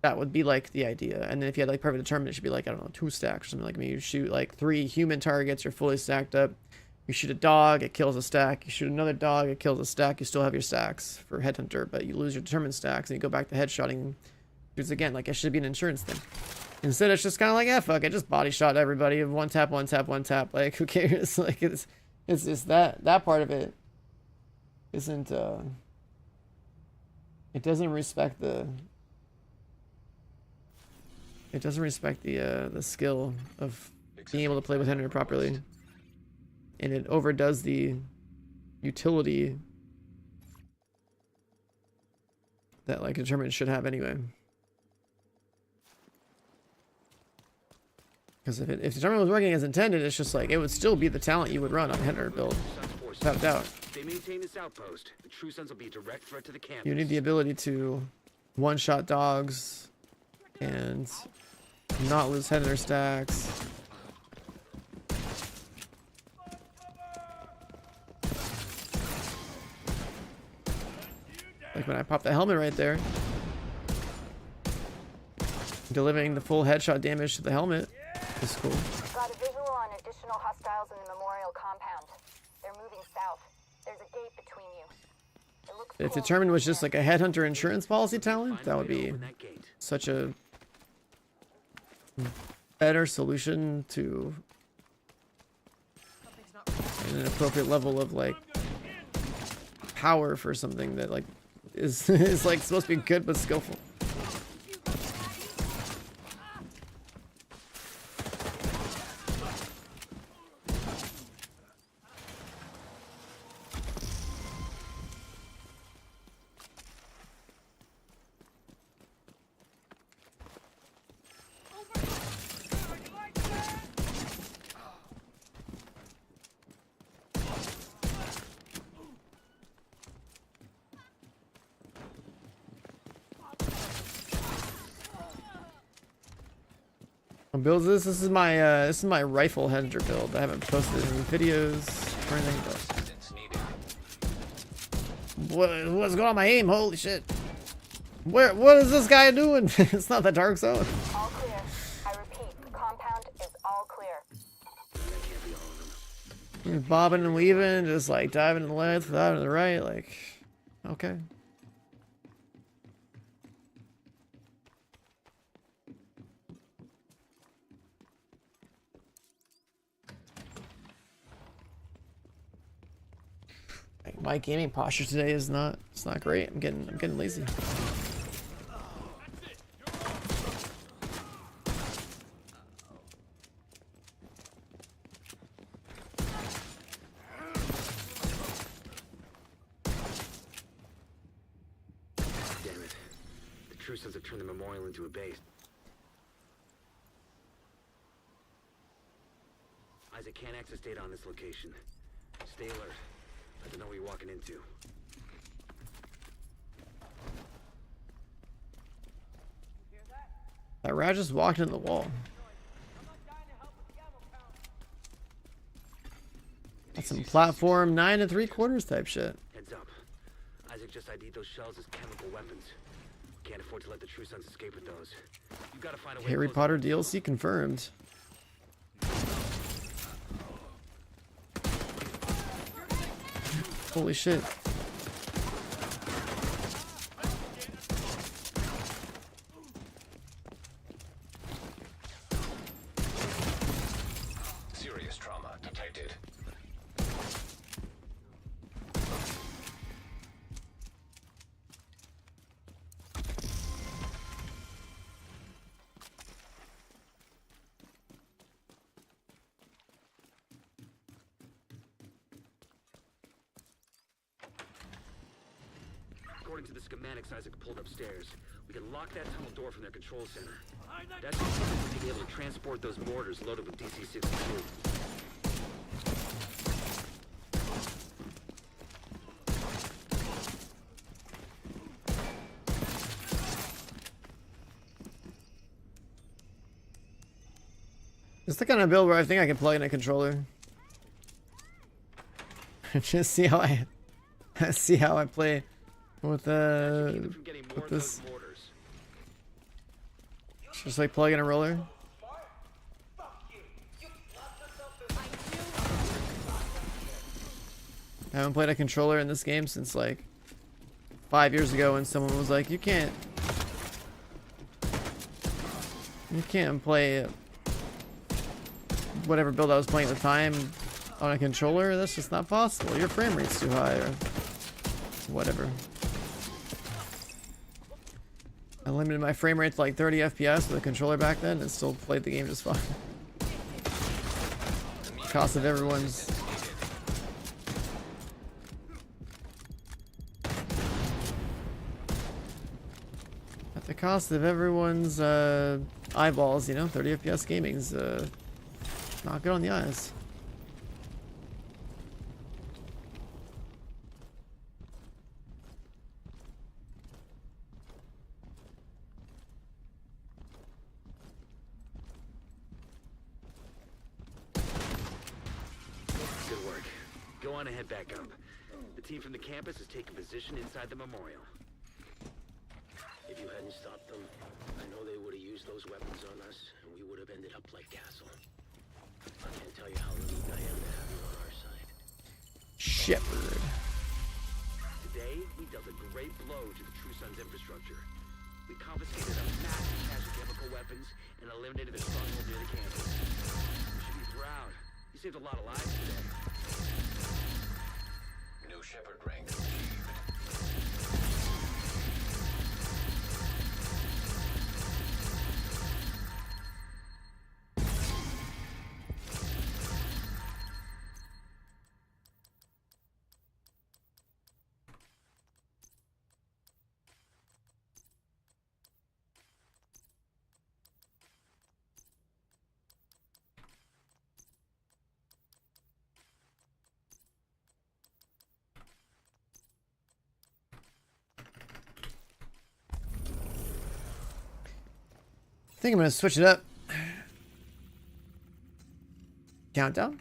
[SPEAKER 1] That would be like the idea. And then if you had like perfect determined, it should be like, I don't know, 2 stacks or something. Like maybe you shoot like 3 human targets, you're fully stacked up. You shoot a dog, it kills a stack. You shoot another dog, it kills a stack. You still have your stacks for Headhunter, but you lose your determined stacks and you go back to headshotting dudes again. Like it should be an insurance thing. Instead, it's just kind of like, yeah, fuck it, just body shot everybody. One tap, one tap, one tap. Like, who cares? Like, it's just that part of it isn't, it doesn't respect the skill of being able to play with Headhunter properly. And it overdoes the utility that like determined should have anyway. Because if determined was working as intended, it's just like it would still be the talent you would run on Headhunter build, without doubt.
[SPEAKER 3] If they maintain this outpost, the True Sons will be a direct threat to the campus.
[SPEAKER 1] You need the ability to one-shot dogs and not lose Headhunter stacks. Like when I pop the helmet right there, Delivering the full headshot damage to the helmet is cool.
[SPEAKER 5] Got a visual on additional hostiles in the memorial compound. They're moving south. There's a gate between you. It looks
[SPEAKER 1] If
[SPEAKER 5] cool
[SPEAKER 1] determined was
[SPEAKER 5] from
[SPEAKER 1] just
[SPEAKER 5] here.
[SPEAKER 1] like a headhunter insurance policy talent,
[SPEAKER 3] Find
[SPEAKER 1] that
[SPEAKER 3] a
[SPEAKER 1] would
[SPEAKER 3] way to
[SPEAKER 1] be
[SPEAKER 3] open that gate.
[SPEAKER 1] such a better solution to an appropriate level of like power for something that like is is like supposed to be good but skillful. Builds this. This is my rifle Headhunter build. I haven't posted any videos or anything, but
[SPEAKER 2] Assistance needed.
[SPEAKER 1] what's going on my aim? Holy shit! What is this guy doing? It's not the dark zone.
[SPEAKER 5] All clear. I repeat, the compound is all clear.
[SPEAKER 3] That can't be all of them.
[SPEAKER 1] Bobbing and weaving, just like diving to the left, diving to the right. Like, okay. Like, my gaming posture today is it's not great. I'm getting lazy.
[SPEAKER 3] Damn it. The True Sons have turned the memorial into a base. Isaac can't access data on this location. Stay alert. I don't know what you're walking into.
[SPEAKER 1] That rat just walked in the wall. That's some platform 9 3/4 type shit.
[SPEAKER 3] Heads up. Isaac just ID'd those shells as chemical weapons. Can't afford to let the True Sons escape with those. You gotta find a way to
[SPEAKER 1] Harry
[SPEAKER 3] close
[SPEAKER 1] Potter
[SPEAKER 3] the-
[SPEAKER 1] DLC confirmed. Holy shit.
[SPEAKER 2] Serious trauma detected.
[SPEAKER 3] According to the schematics Isaac pulled upstairs, we can lock that tunnel door from their control center. That's to be able to transport those mortars loaded with DC-62.
[SPEAKER 1] It's the kind of build where I think I can plug in a controller. Just see how I play with
[SPEAKER 3] Keep them from getting more of
[SPEAKER 1] this.
[SPEAKER 3] those mortars.
[SPEAKER 1] Just like plugging a roller. I haven't played a controller in this game since like 5 years ago when someone was like, you can't play whatever build I was playing at the time on a controller. That's just not possible. Your frame rate's too high or whatever. I limited my frame rate to like 30 FPS with a controller back then and still played the game just fine. Cost of everyone's at the cost of everyone's eyeballs, you know, 30 FPS gaming's not good on the eyes.
[SPEAKER 3] Good work. Go on and head back up. The team from the campus is taking position inside the memorial.
[SPEAKER 6] If you hadn't stopped them, I know they would have used those weapons on us, and we would have ended up like Castle. I can't tell you how relieved I am to have you on our side.
[SPEAKER 1] Shepherd.
[SPEAKER 3] Today, we dealt a great blow to the True Sun's infrastructure. We confiscated a massive cache of chemical weapons and eliminated the stronghold near the campus. You should be proud. You saved a lot of lives today.
[SPEAKER 2] New Shepherd rank.
[SPEAKER 1] I think I'm gonna switch it up. Countdown.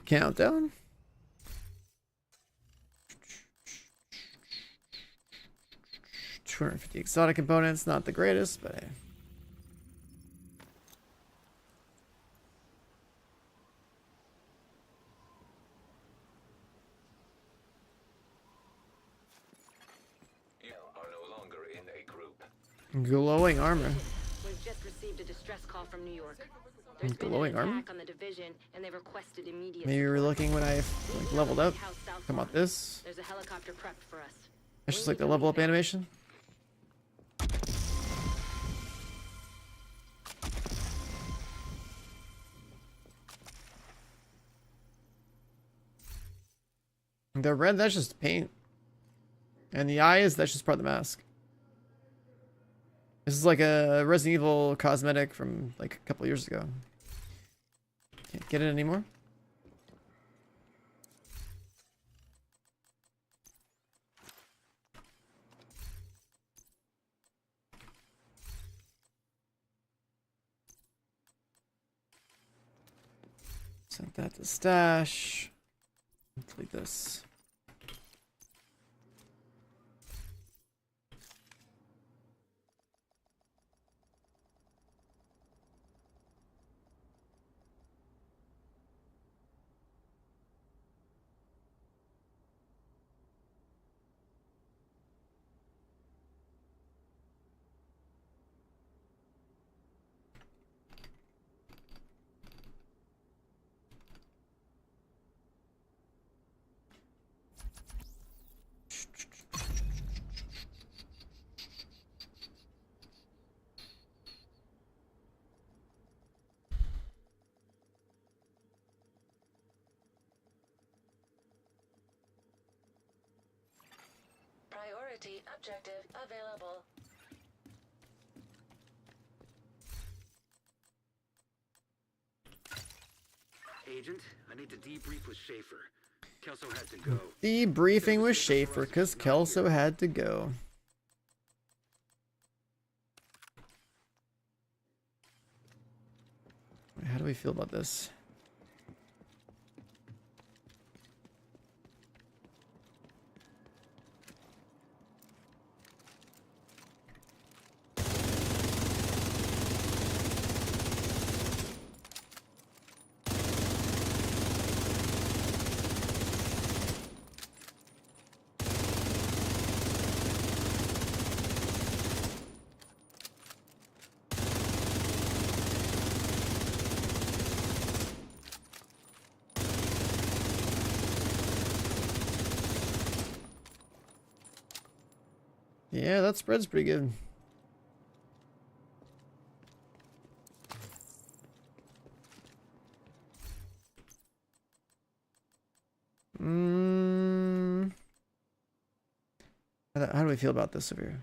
[SPEAKER 1] Countdown. $250 exotic components, not the greatest, but hey.
[SPEAKER 2] You are no longer in a group.
[SPEAKER 1] Glowing armor.
[SPEAKER 8] We've just received a distress call from New York. There's been
[SPEAKER 1] Glowing
[SPEAKER 8] an
[SPEAKER 1] armor?
[SPEAKER 8] attack on the division, and they requested immediate
[SPEAKER 1] Maybe you were
[SPEAKER 8] support.
[SPEAKER 1] looking when I like, leveled up.
[SPEAKER 8] House south
[SPEAKER 1] Come on,
[SPEAKER 8] on.
[SPEAKER 1] this.
[SPEAKER 8] There's a helicopter prepped for us.
[SPEAKER 1] That's just
[SPEAKER 8] We
[SPEAKER 1] like the
[SPEAKER 8] need to
[SPEAKER 1] level up
[SPEAKER 8] leave it.
[SPEAKER 1] animation. The red, that's just paint. And the eyes, that's just part of the mask. This is like a Resident Evil cosmetic from like a couple years ago. Can't get it anymore. Send that to stash. Delete this.
[SPEAKER 8] Priority objective available.
[SPEAKER 3] Agent, I need to debrief with Schaefer. Kelso had to go.
[SPEAKER 1] Debriefing with Schaefer because Kelso had to go. How do we feel about this? Yeah, that spread's pretty good. How do we feel about this over here?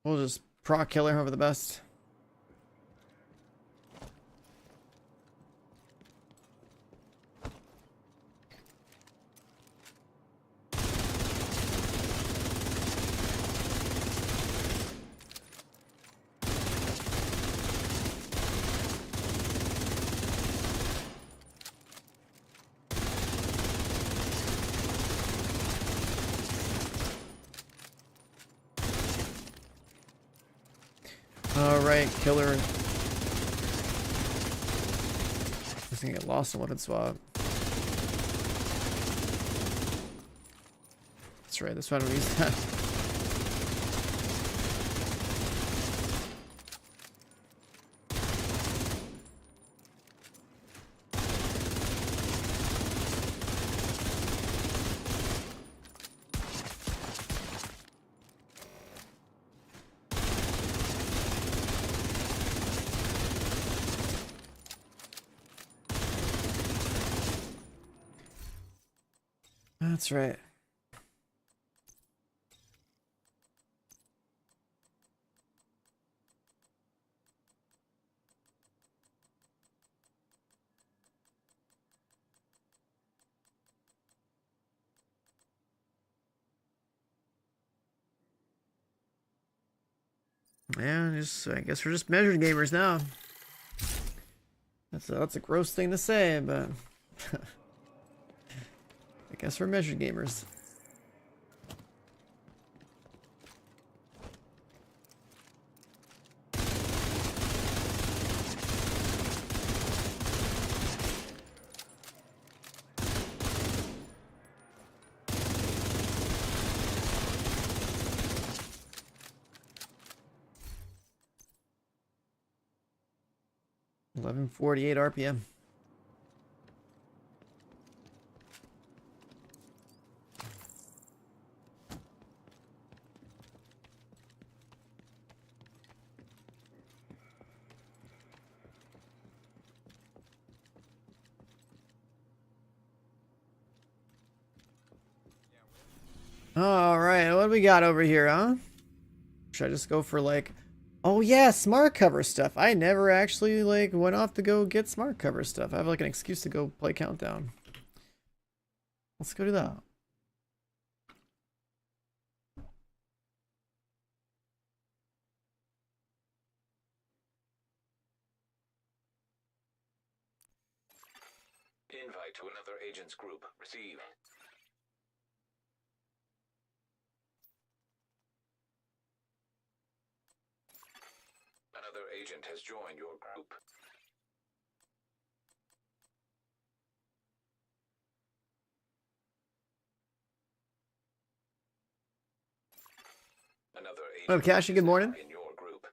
[SPEAKER 1] We'll just proc killer, hope for the best. Alright, killer. Just gonna get lost in weapon swap. That's right, that's why I don't use that. That's right. Yeah, I guess we're just measured gamers now. That's a gross thing to say, but I guess we're measured gamers. $1148 RPM. All right, what do we got over here, huh? Should I just go for like, oh yeah, smart cover stuff. I never actually like went off to go get smart cover stuff. I have like an excuse to go play Countdown. Let's go do that.
[SPEAKER 2] Invite to another agent's group. Receive. Another agent has joined your group. Another agent.
[SPEAKER 1] Oh, Cashy, good morning.
[SPEAKER 2] In your group.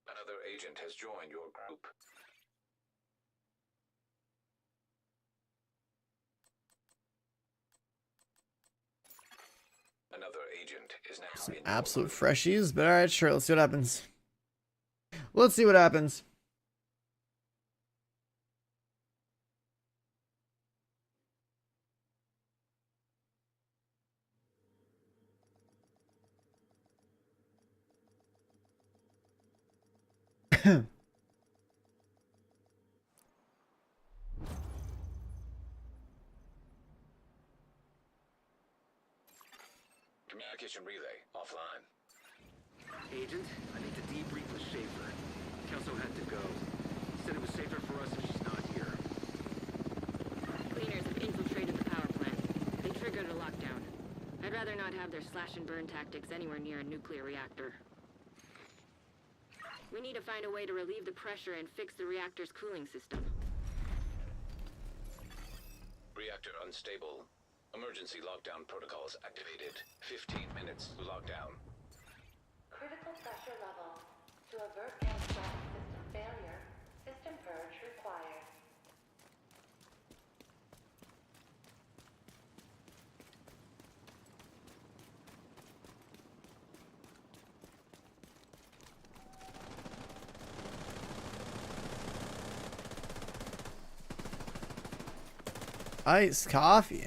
[SPEAKER 2] Another agent has joined your group. Another agent is now
[SPEAKER 1] Some
[SPEAKER 2] in your
[SPEAKER 1] absolute
[SPEAKER 2] group.
[SPEAKER 1] freshies, but alright, sure, let's see what happens. Let's see what happens.
[SPEAKER 2] Communication relay offline.
[SPEAKER 3] Agent, I need to debrief with Schaefer. Kelso had to go. Said it was safer for us if she's not here.
[SPEAKER 8] Cleaners have infiltrated the power plant. They triggered a lockdown. I'd rather not have their slash and burn tactics anywhere near a nuclear reactor. We need to find a way to relieve the pressure and fix the reactor's cooling system.
[SPEAKER 2] Reactor unstable. Emergency lockdown protocols activated. 15 minutes to lockdown.
[SPEAKER 9] Critical pressure level. To avert catastrophic system failure, system purge required.
[SPEAKER 1] Iced coffee.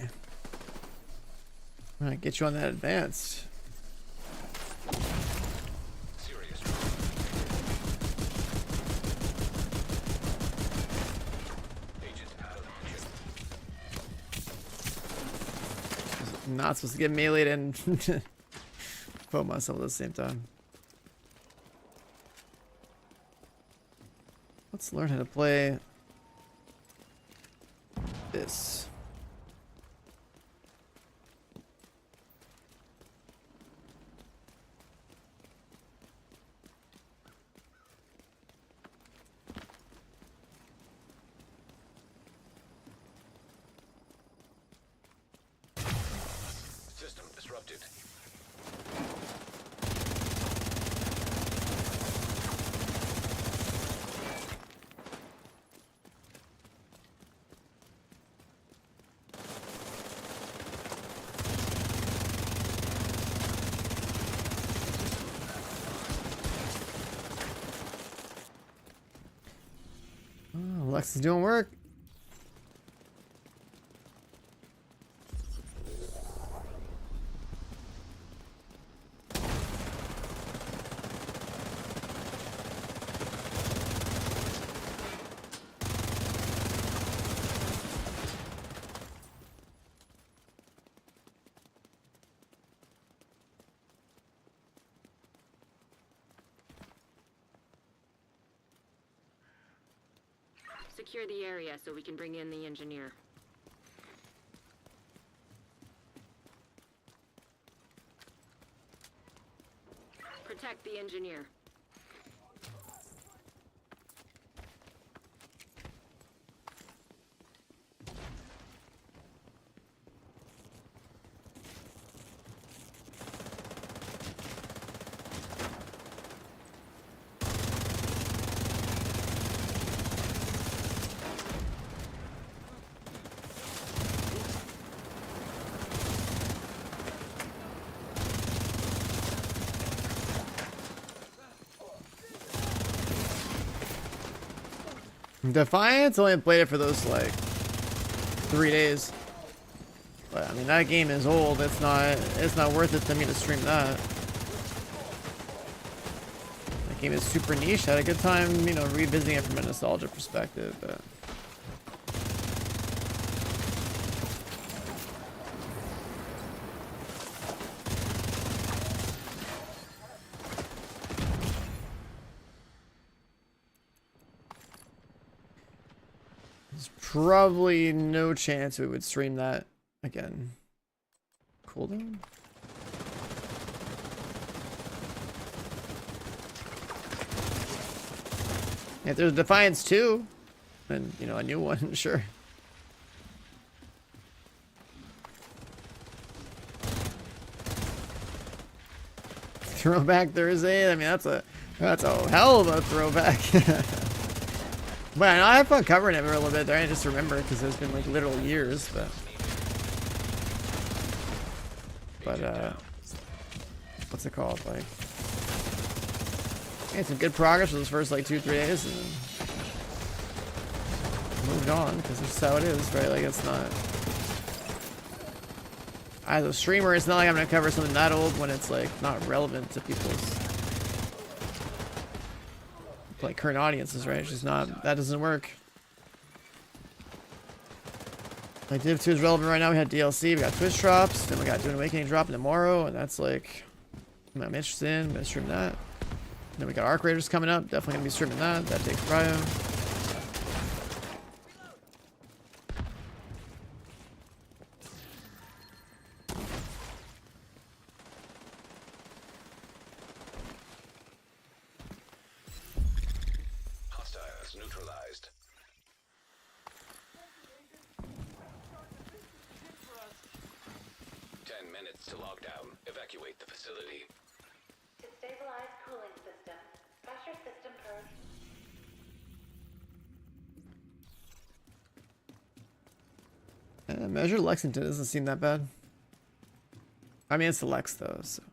[SPEAKER 1] I'm gonna get you on that advanced.
[SPEAKER 2] Serious. Agent out of mission.
[SPEAKER 1] Not supposed to get meleeed and put myself at the same time. Let's learn how to play this.
[SPEAKER 2] System disrupted.
[SPEAKER 1] Oh, Lex is doing work.
[SPEAKER 8] Secure the area so we can bring in the engineer. Protect the engineer.
[SPEAKER 1] Defiance only played it for those like 3 days. But I mean that game is old. It's not worth it to me to stream that. That game is super niche. Had a good time, you know, revisiting it from a nostalgia perspective, but probably no chance we would stream that again. Cooldown? If there's Defiance 2, then, you know, a new one, sure. Throwback Thursday? I mean, that's a hell of a throwback. But I have fun covering it for a little bit there. I just remember because it's been like literal years, but what's it called? Like, made some good progress for those first like 2-3 days, and then moved on because that's how it is, right? Like it's not. As a streamer, it's not like I'm gonna cover something that old when it's like not relevant to people's like current audiences, right? It's just not, that doesn't work. Like Div 2 is relevant right now. We had DLC, we got Twitch drops, then we got Dune Awakening dropping tomorrow, and that's like I'm interested in. I'm gonna stream that. And then we got Arc Raiders coming up, definitely gonna be streaming that. That takes prio.
[SPEAKER 2] Neutralized. 10 minutes to lockdown. Evacuate the facility.
[SPEAKER 9] To stabilize cooling system, pressure system purge.
[SPEAKER 1] Measure Lexington doesn't seem that bad. I mean, it's the Lex though, so.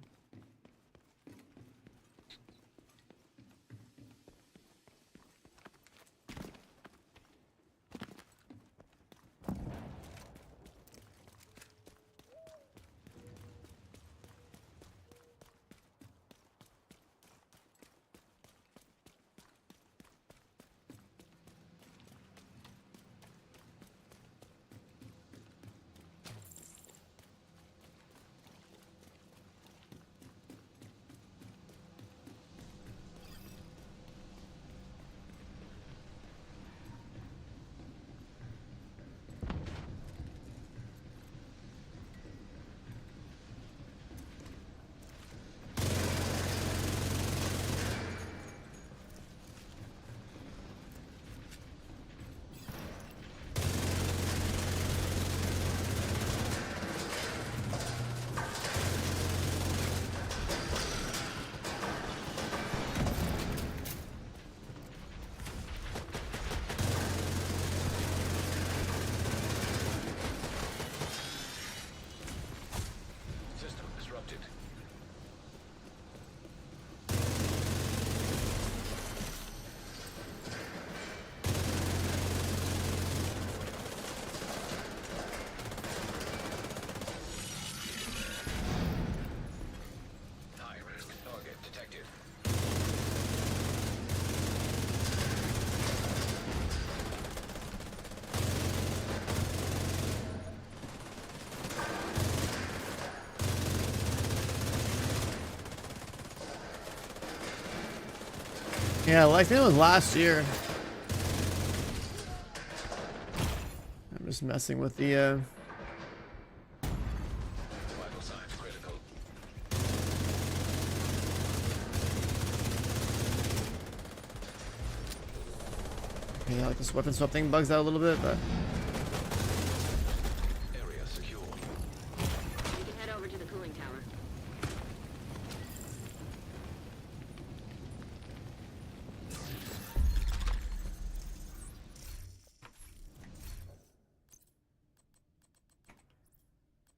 [SPEAKER 1] Yeah, Lexington was last year. I'm just messing with the
[SPEAKER 2] Vital signs critical.
[SPEAKER 1] yeah, like this weapon swap thing bugs out a little bit, but
[SPEAKER 2] Area secure.
[SPEAKER 8] You can head over to the cooling tower.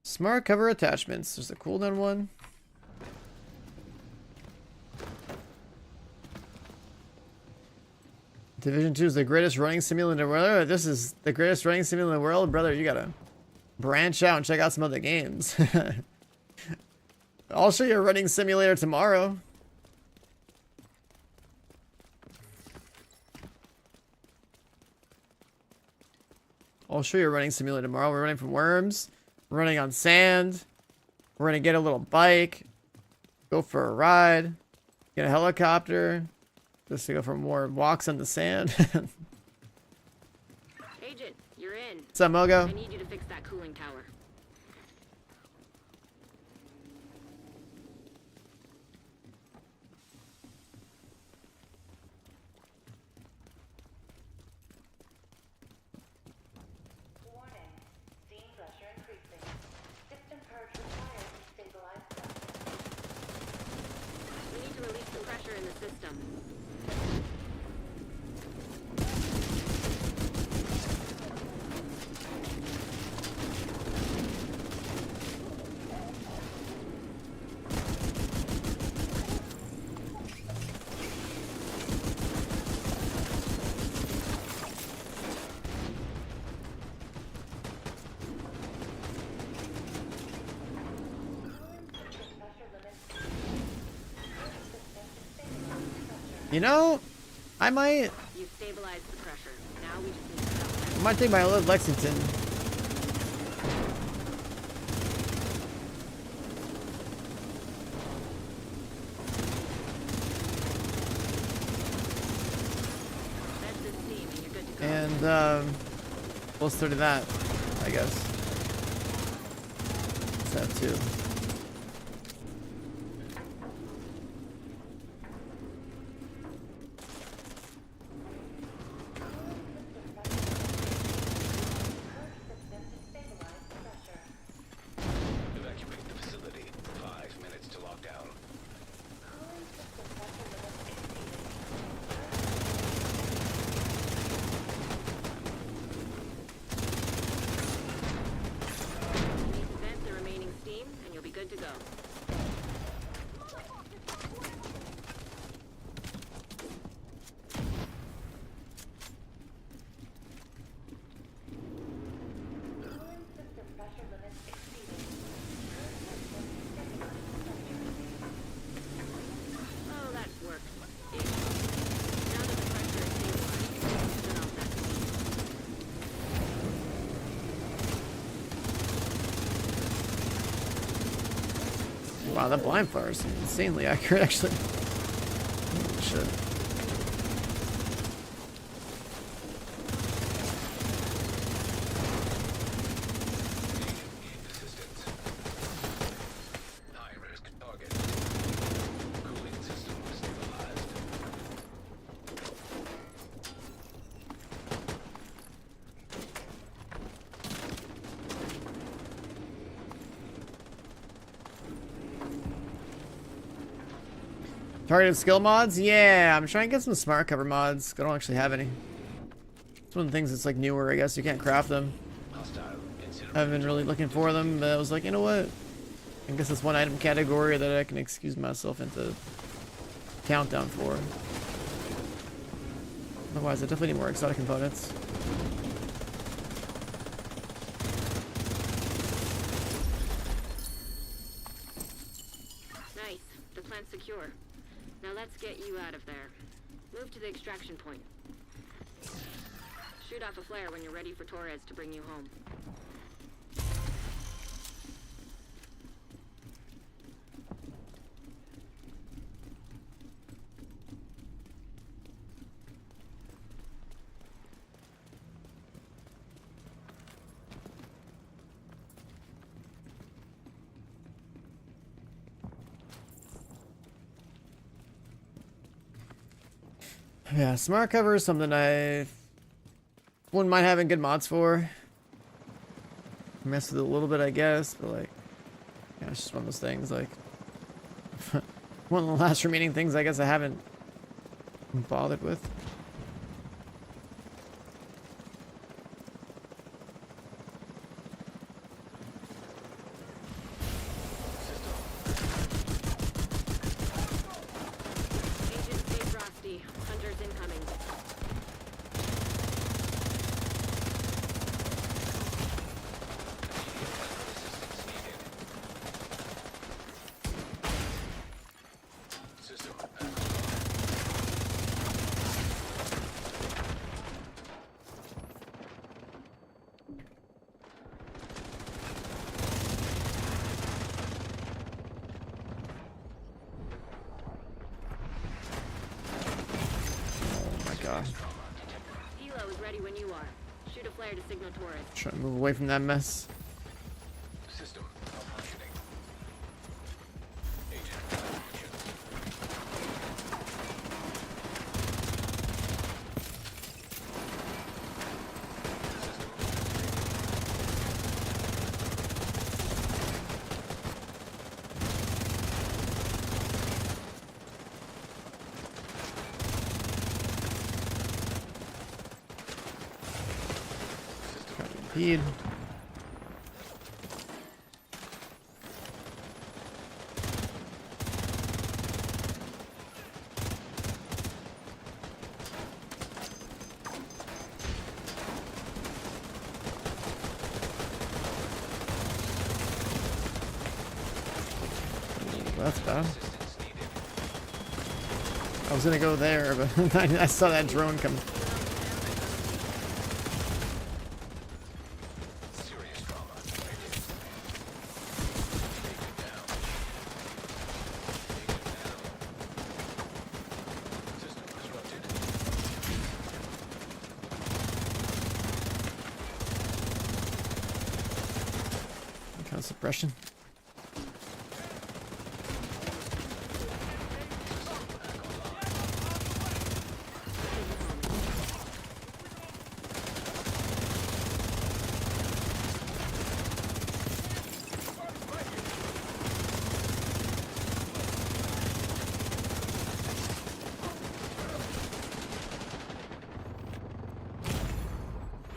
[SPEAKER 1] smart cover attachments. There's a cooldown one. Division 2 is the greatest running simulator in the world. This is the greatest running simulator in the world, brother. You gotta branch out and check out some other games. I'll show you a running simulator tomorrow. I'll show you a running simulator tomorrow. We're running from worms. We're running on sand. We're gonna get a little bike. Go for a ride. Get a helicopter. Just to go for more walks on the sand.
[SPEAKER 8] Agent, you're in.
[SPEAKER 1] What's up, Mogo?
[SPEAKER 8] I need you to fix that cooling tower.
[SPEAKER 9] Warning. Steam pressure increasing. System purge required to stabilize pressure.
[SPEAKER 8] We need to release the pressure in the system.
[SPEAKER 1] You know, I might
[SPEAKER 8] You've stabilized the pressure. Now we just need to stop.
[SPEAKER 1] I might take my old Lexington.
[SPEAKER 8] That's the steam and you're good to go.
[SPEAKER 1] And we'll start to that, I guess. What's that too?
[SPEAKER 2] Evacuate the facility. 5 minutes to lockdown.
[SPEAKER 8] You need to vent the remaining steam and you'll be good to go.
[SPEAKER 9] System pressure limits exceeded.
[SPEAKER 8] Oh, that's worked. Now that the pressure is stabilized, turn off that steam.
[SPEAKER 1] Wow, that blind fire is insanely accurate, actually. Holy shit.
[SPEAKER 2] Assistance. High risk target. Cooling system stabilized.
[SPEAKER 1] Targeted skill mods? Yeah, I'm trying to get some smart cover mods. I don't actually have any. It's one of the things that's like newer, I guess. You can't craft them.
[SPEAKER 2] Hostile
[SPEAKER 1] I haven't been really looking for them, but I was like, you know what? I guess it's one item category that I can excuse myself into countdown for. Otherwise, I definitely need more exotic components.
[SPEAKER 8] Nice. The plant's secure. Now let's get you out of there. Move to the extraction point. Shoot off a flare when you're ready for Torres to bring you home.
[SPEAKER 1] Yeah, smart cover is something I wouldn't mind having good mods for. Mess with it a little bit, I guess, but like, yeah, it's just one of those things. Like, one of the last remaining things I guess I haven't bothered with.
[SPEAKER 8] Agent, stay frosty. Hunters incoming.
[SPEAKER 2] System.
[SPEAKER 1] Oh my god.
[SPEAKER 8] Helo is ready when you are. Shoot a flare to signal tourists.
[SPEAKER 1] Trying to move away from that mess.
[SPEAKER 2] System malfunctioning. Agent malfunction.
[SPEAKER 1] Impede. That's bad.
[SPEAKER 2] Assistance needed.
[SPEAKER 1] I was gonna go there, but I saw that drone come.
[SPEAKER 2] Serious trauma. Agent down. Agent down. System disrupted.
[SPEAKER 1] Kind of suppression.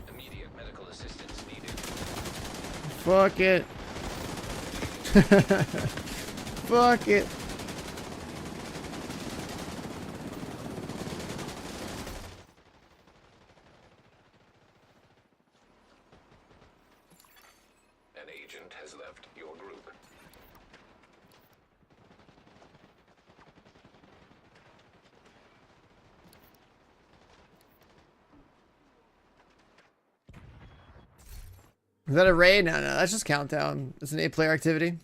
[SPEAKER 2] Immediate medical assistance needed.
[SPEAKER 1] Fuck it. Fuck it.
[SPEAKER 2] An agent has left your group.
[SPEAKER 1] Is that a raid? No, that's just countdown. It's an 8-player activity.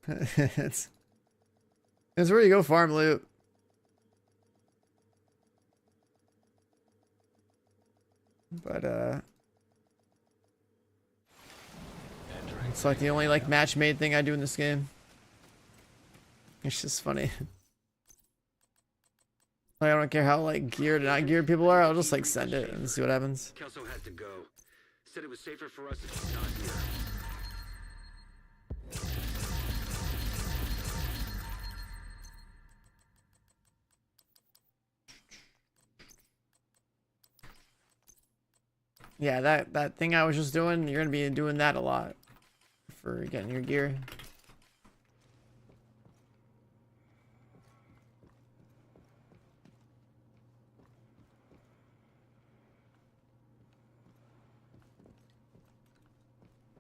[SPEAKER 1] it's where you go farm loot. But it's like the only like match made thing I do in this game. It's just funny. Like, I don't care how like geared and not geared people are. I'll just like send it and see what happens.
[SPEAKER 3] Kelso had to go. Said it was safer for us if she's not here.
[SPEAKER 1] Yeah, that thing I was just doing, you're gonna be doing that a lot for getting your gear.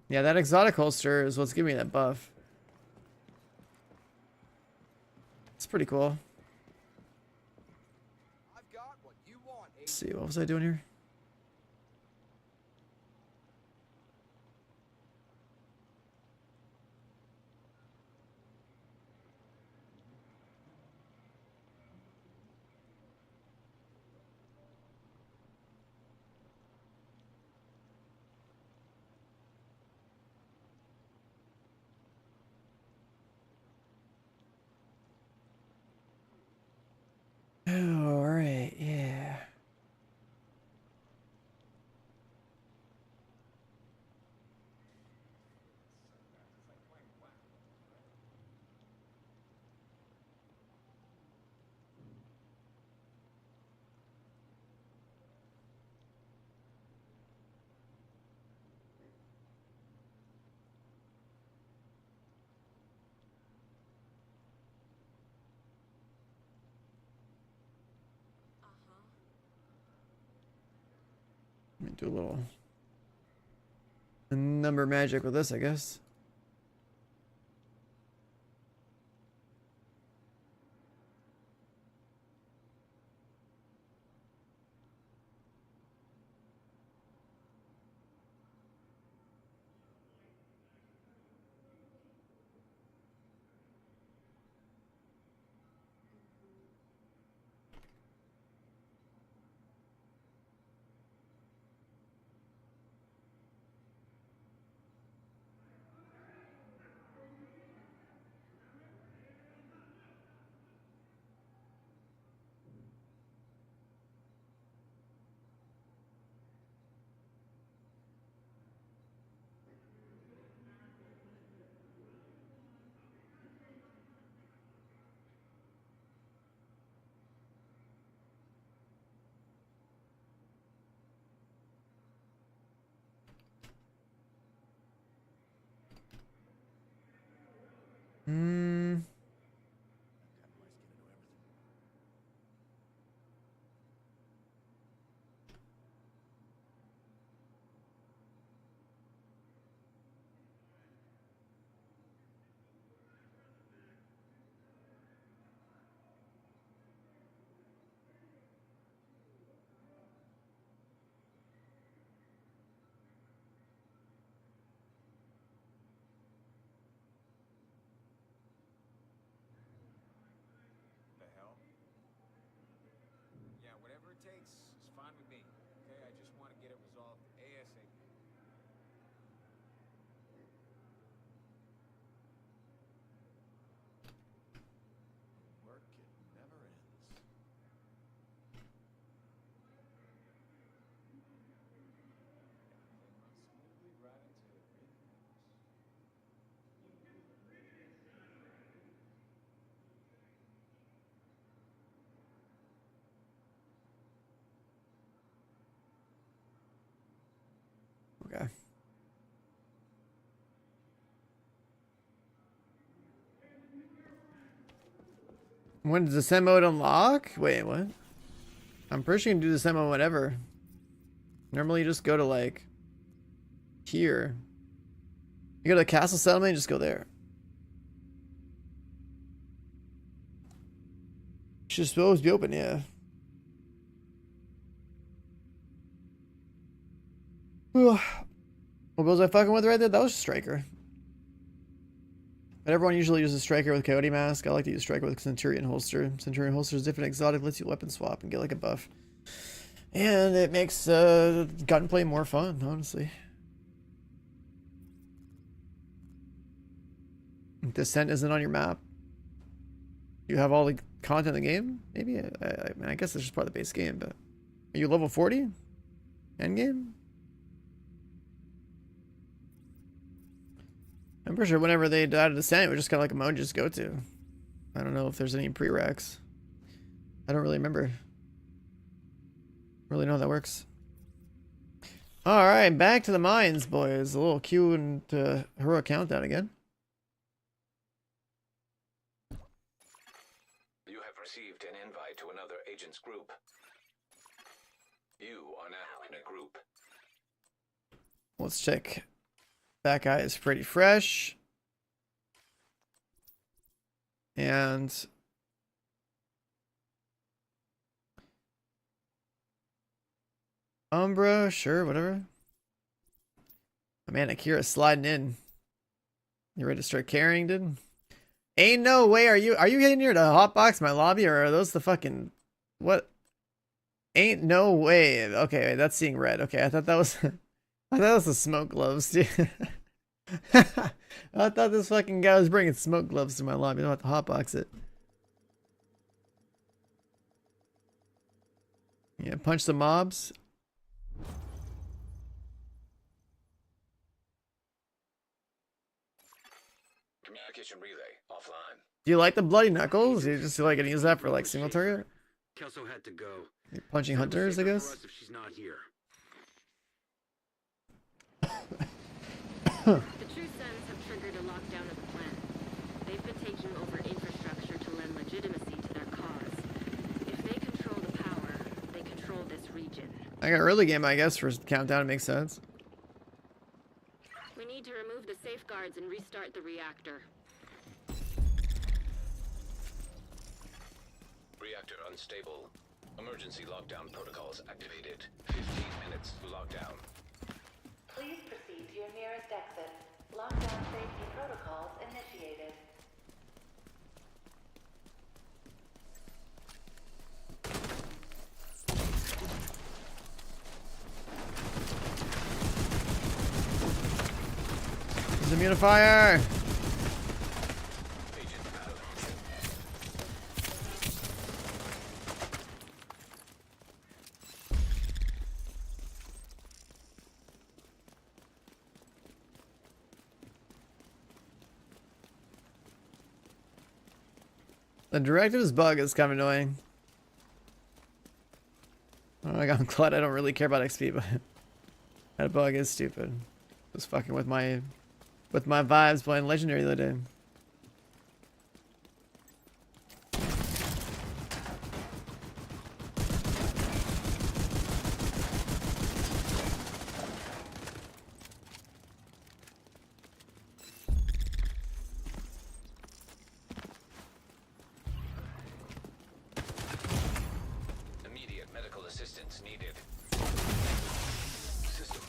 [SPEAKER 1] Yeah, that exotic holster is what's giving me that buff. It's pretty cool.
[SPEAKER 7] I've got what you want,
[SPEAKER 1] Let's see, what was I doing here? Oh, all do a little number magic with this, I guess. Hmm.
[SPEAKER 10] The hell? Yeah, whatever it takes is fine with me. Okay, I just want to get it resolved ASAP. Work it never ends. Everything runs smoothly right until it really matters.
[SPEAKER 1] Okay. When does the descent mode unlock? Wait, what? I'm pretty sure you can do the descent mode whenever. Normally you just go to like here. You go to the castle settlement and just go there. Should just always be open, yeah. What was I fucking with right there? That was Striker. But everyone usually uses Striker with Coyote Mask. I like to use Striker with Centurion holster. Centurion holster is different exotic, lets you weapon swap and get like a buff. And it makes gunplay more fun, honestly. Descent isn't on your map. You have all the content in the game? Maybe? I mean, I guess it's just part of the base game, but... Are you level 40? Endgame? I'm pretty sure whenever they added Descent, it was just kind of like a mode you just go to. I don't know if there's any prereqs. I don't really remember. Really know how that works. Alright, back to the mines, boys. A little Q and heroic countdown again.
[SPEAKER 2] You have received an invite to another agent's group. You are now in a group.
[SPEAKER 1] Let's check. That guy is pretty fresh. And Umbra, sure, whatever. Oh, man, Akira's sliding in. You ready to start carrying, dude? Ain't no way. Are you getting here to hotbox my lobby, or are those the fucking what? Ain't no way. Okay, that's seeing red. Okay, I thought that was I thought that was the smoke gloves, dude. I thought this fucking guy was bringing smoke gloves to my lobby. I don't have to hotbox it. Yeah, punch the mobs.
[SPEAKER 2] Communication relay offline.
[SPEAKER 1] Do you like the bloody knuckles? You just like gonna use that for like single target?
[SPEAKER 3] Kelso had to go.
[SPEAKER 1] You're punching hunters, I guess.
[SPEAKER 3] If she's not here.
[SPEAKER 8] The True Sons have triggered a lockdown of the plant. They've been taking over infrastructure to lend legitimacy to their cause. If they control the power, they control this region.
[SPEAKER 1] I got early game, I guess, for countdown. It makes sense.
[SPEAKER 8] We need to remove the safeguards and restart the reactor.
[SPEAKER 2] Reactor unstable. Emergency lockdown protocols activated. 15 minutes to lockdown.
[SPEAKER 9] Please proceed to your nearest exit. Lockdown safety protocols initiated.
[SPEAKER 1] There's a munifier.
[SPEAKER 2] Agent out of mission.
[SPEAKER 1] The directives bug is kind of annoying. Oh my god, I'm glad I don't really care about XP, but that bug is stupid. Just fucking with my vibes playing Legendary the other day.
[SPEAKER 2] Immediate medical assistance needed. System.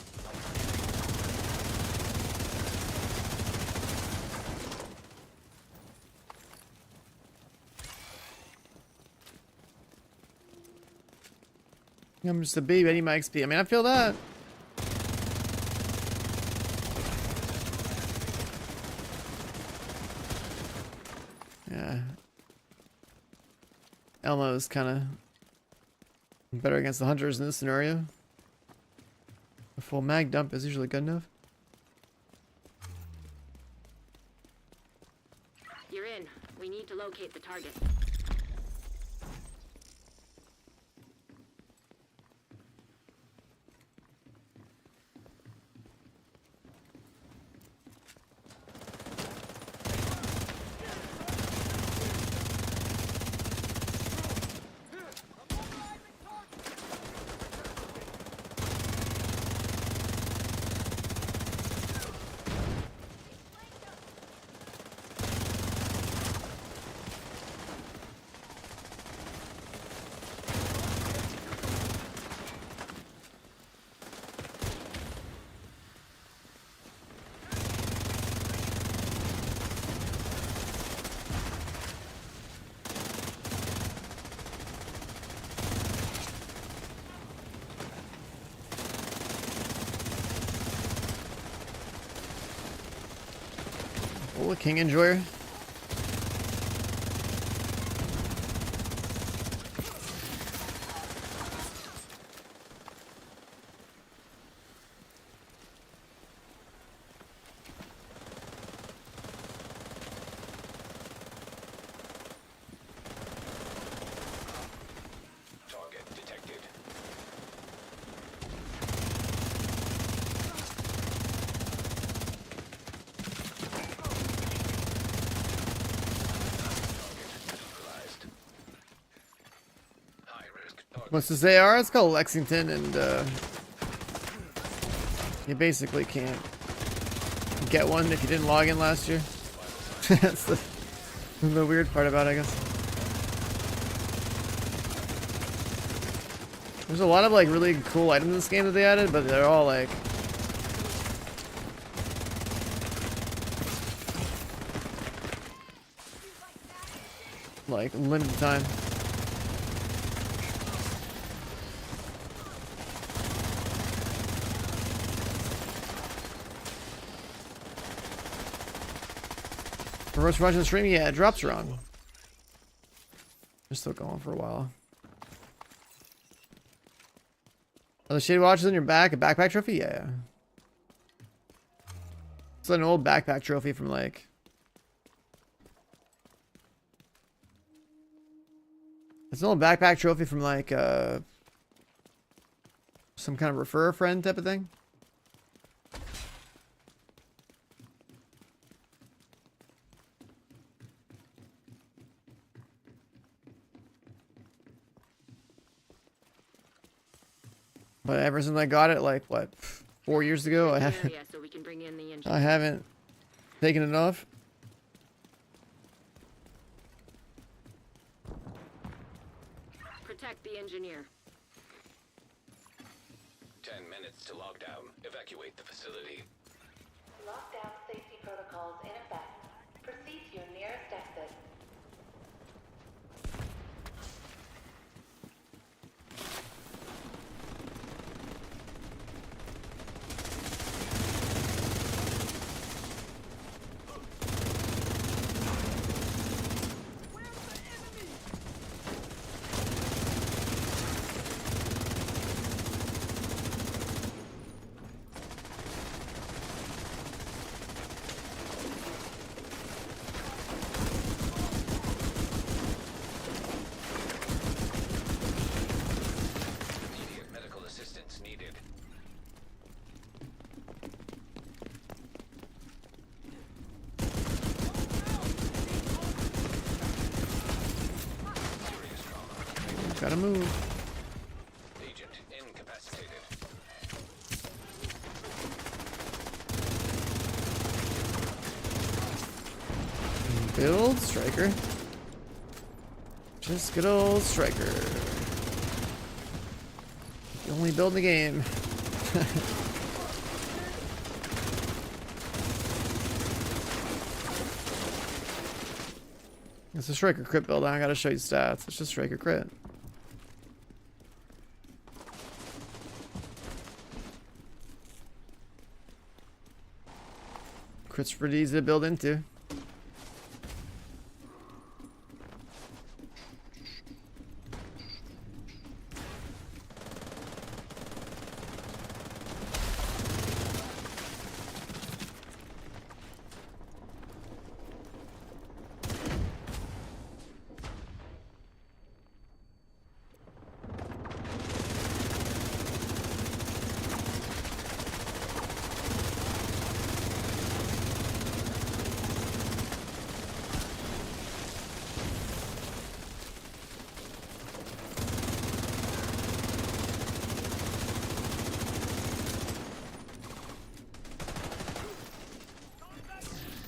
[SPEAKER 1] I'm just a baby, I need my XP. I mean, I feel that. Yeah. Elmo is kind of better against the hunters in this scenario. A full mag dump is usually good enough.
[SPEAKER 8] You're in. We need to locate the target.
[SPEAKER 1] Oh, King Enjoyer.
[SPEAKER 2] Target detected. Neutralized. High risk target.
[SPEAKER 1] What's this AR? It's called Lexington, and you basically can't get one if you didn't log in last year. That's the weird part about it, I guess. There's a lot of like really cool items in this game that they added, but they're all like limited time. First watching the stream, yeah, it drops wrong. They're still going for a while. Are the shade watches on your back a backpack trophy? Yeah. It's an old backpack trophy from like it's an old backpack trophy from like some kind of refer a friend type of thing. But ever since I got it, like what, 4 years ago, I haven't
[SPEAKER 8] Area so we can bring in the
[SPEAKER 1] I
[SPEAKER 8] engineer.
[SPEAKER 1] haven't taken it off.
[SPEAKER 8] Protect the engineer.
[SPEAKER 2] 10 minutes to lockdown. Evacuate the facility.
[SPEAKER 9] Lockdown safety protocols in effect. Proceed to your nearest exit.
[SPEAKER 2] Immediate medical assistance needed. Serious trauma.
[SPEAKER 1] Gotta move.
[SPEAKER 2] Agent incapacitated.
[SPEAKER 1] Build striker. Just good old striker. The only build in the game. It's a striker crit build. I gotta show you stats. It's just striker crit. Crit's pretty easy to build into.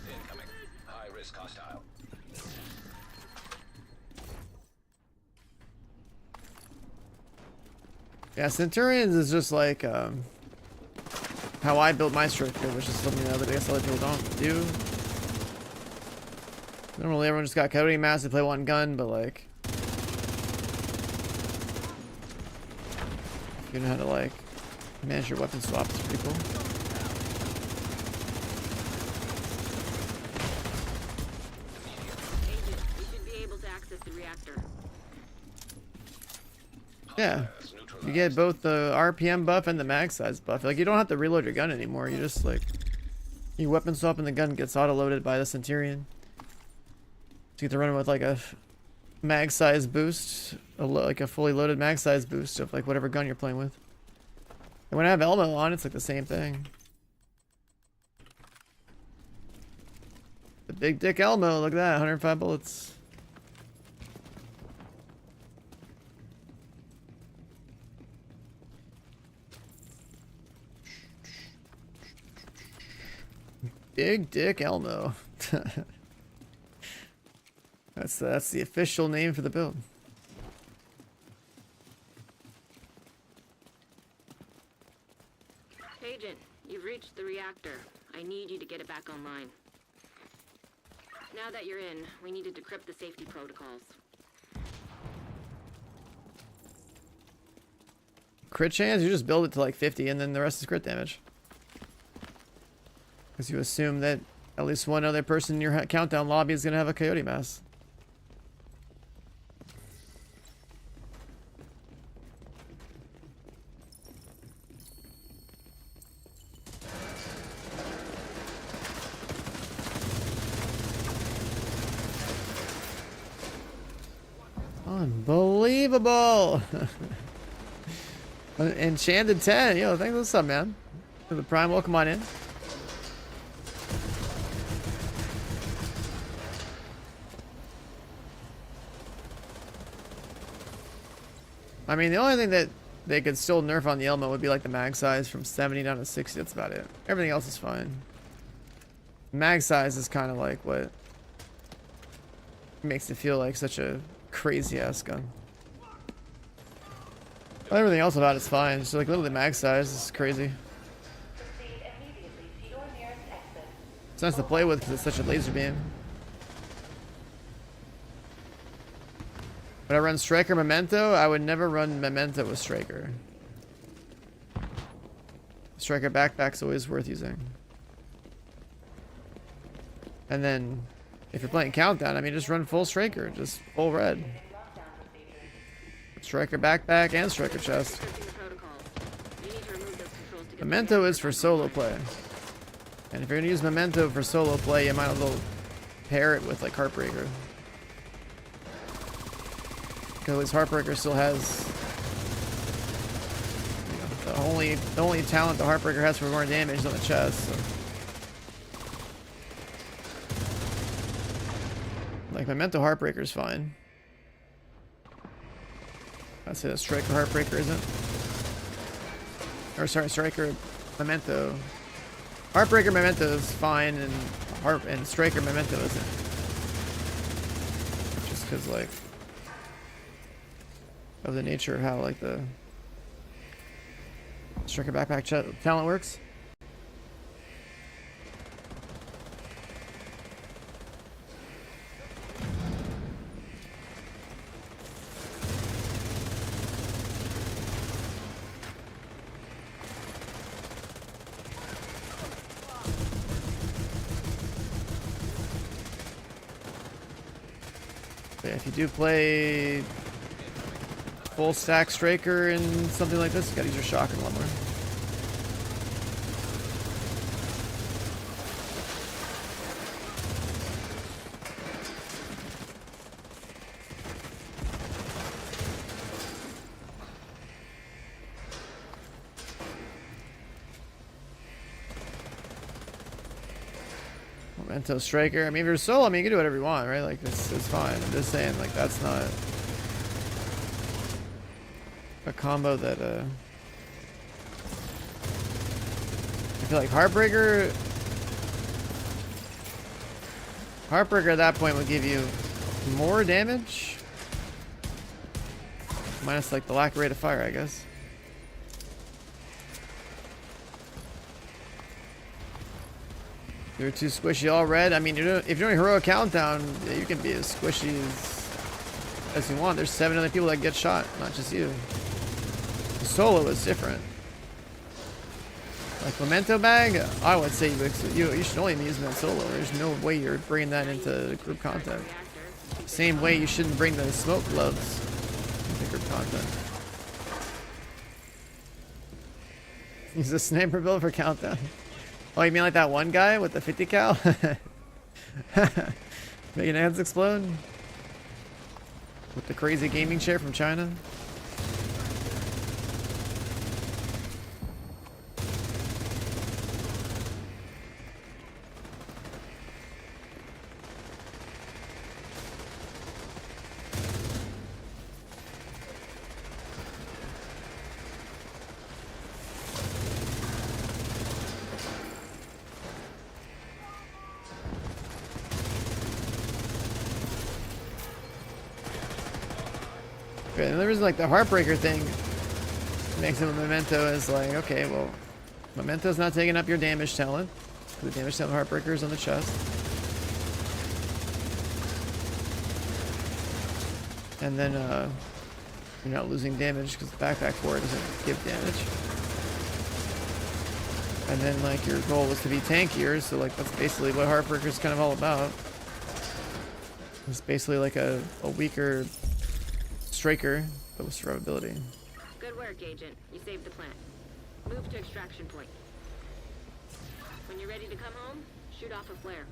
[SPEAKER 2] Incoming. High risk hostile.
[SPEAKER 1] Yeah, Centurions is just like how I built my striker, which is something that I guess other people don't do. Normally everyone just got coyote mass to play one gun, but like you know how to like manage your weapon swaps, it's pretty cool.
[SPEAKER 8] Agent, we should be able to access the reactor.
[SPEAKER 1] Yeah, you get both the RPM buff and the mag size buff. Like you don't have to reload your gun anymore. You just like you weapon swap and the gun gets auto loaded by the Centurion. So you get to run with like a mag size boost, like a fully loaded mag size boost of like whatever gun you're playing with. And when I have Elmo on, it's like the same thing. The big dick Elmo, look at that, 105 bullets. Big Dick Elmo. That's the official name for the build.
[SPEAKER 8] Agent, you've reached the reactor. I need you to get it back online. Now that you're in, we need to decrypt the safety protocols.
[SPEAKER 1] Crit chance, you just build it to like 50 and then the rest is crit damage. Because you assume that at least one other person in your countdown lobby is going to have a coyote mass. Unbelievable! Enchanted 10. Yo, thanks. What's up, man? For the Prime, welcome on in. I mean, the only thing that they could still nerf on the element would be like the mag size from 70 down to 60. That's about it. Everything else is fine. Mag size is kind of like what makes it feel like such a crazy ass gun. Everything else about it's fine. Just like literally mag size is crazy.
[SPEAKER 9] Proceed immediately to your nearest exit.
[SPEAKER 1] It's nice to play with because it's such a laser beam. Would I run Striker Memento? I would never run Memento with Striker. Striker backpack's always worth using. And then, if you're playing Countdown, I mean, just run full Striker, just full red. Striker backpack and Striker chest. Memento is for solo play. And if you're gonna use Memento for solo play, you might as well pair it with like Heartbreaker. Because Heartbreaker still has, you know, the only talent the Heartbreaker has for more damage is on the chest. So. Like Memento Heartbreaker is fine. I'd say that Striker Heartbreaker isn't. Or sorry, Striker Memento. Heartbreaker Memento is fine, and Striker Memento isn't. Just because like of the nature of how like the Striker backpack talent works. But yeah, if you do play full stack Striker and something like this, you gotta use your shotgun a lot more. Memento Striker. I mean, if you're solo, I mean, you can do whatever you want, right? Like, it's fine. I'm just saying, like, that's not a combo that, I feel like Heartbreaker at that point would give you more damage. Minus, like, the lack of rate of fire, I guess. You're too squishy all red. I mean, if you're doing Heroic Countdown, you can be as squishy as you want. There's 7 other people that get shot, not just you. The solo is different. Like Memento Bag, I would say you should only be using that solo. There's no way you're bringing that into group content. Same way you shouldn't bring the smoke gloves into group content. Use a sniper build for Countdown. Oh, you mean like that one guy with the 50 cal? Making hands explode? With the crazy gaming chair from China? Okay, and the reason like the Heartbreaker thing makes it a Memento is like, okay, well, Memento's not taking up your damage talent. The damage talent Heartbreaker is on the chest. And then you're not losing damage because the backpack for it doesn't give damage. And then like your goal was to be tankier, so like that's basically what Heartbreaker is kind of all about. It's basically like a weaker Striker, but with survivability.
[SPEAKER 8] Good work, Agent. You saved the plant. Move to extraction point. When you're ready to come home, shoot off a flare.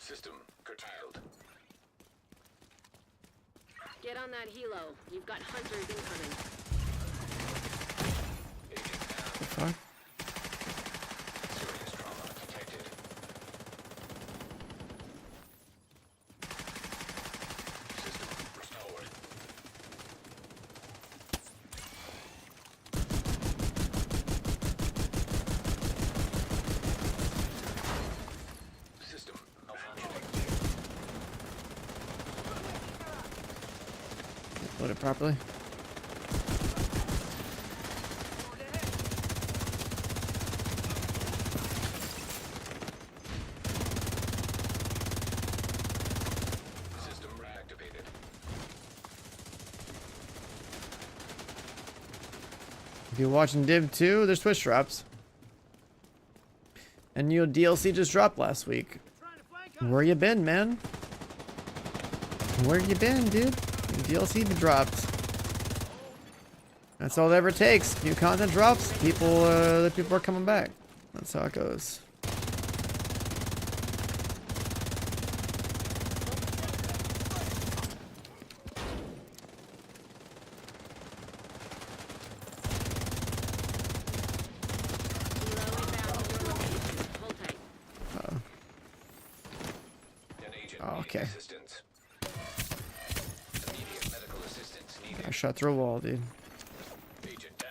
[SPEAKER 2] System curtailed.
[SPEAKER 8] Get on that helo. You've got hunters incoming.
[SPEAKER 2] Agent down.
[SPEAKER 1] The fuck?
[SPEAKER 2] Serious trauma detected. System restored. System malfunctioning.
[SPEAKER 1] Load it properly.
[SPEAKER 2] System reactivated.
[SPEAKER 1] If you're watching Div 2, there's Twitch drops. And new DLC just dropped last week. Where you been, man? Where you been, dude? New DLC dropped. That's all it ever takes. New content drops. People are coming back. That's how it goes.
[SPEAKER 8] Hold tight.
[SPEAKER 2] An agent
[SPEAKER 1] Oh,
[SPEAKER 2] needing
[SPEAKER 1] okay.
[SPEAKER 2] assistance. Immediate medical assistance needed.
[SPEAKER 1] I shot through a wall, dude.
[SPEAKER 2] Agent down.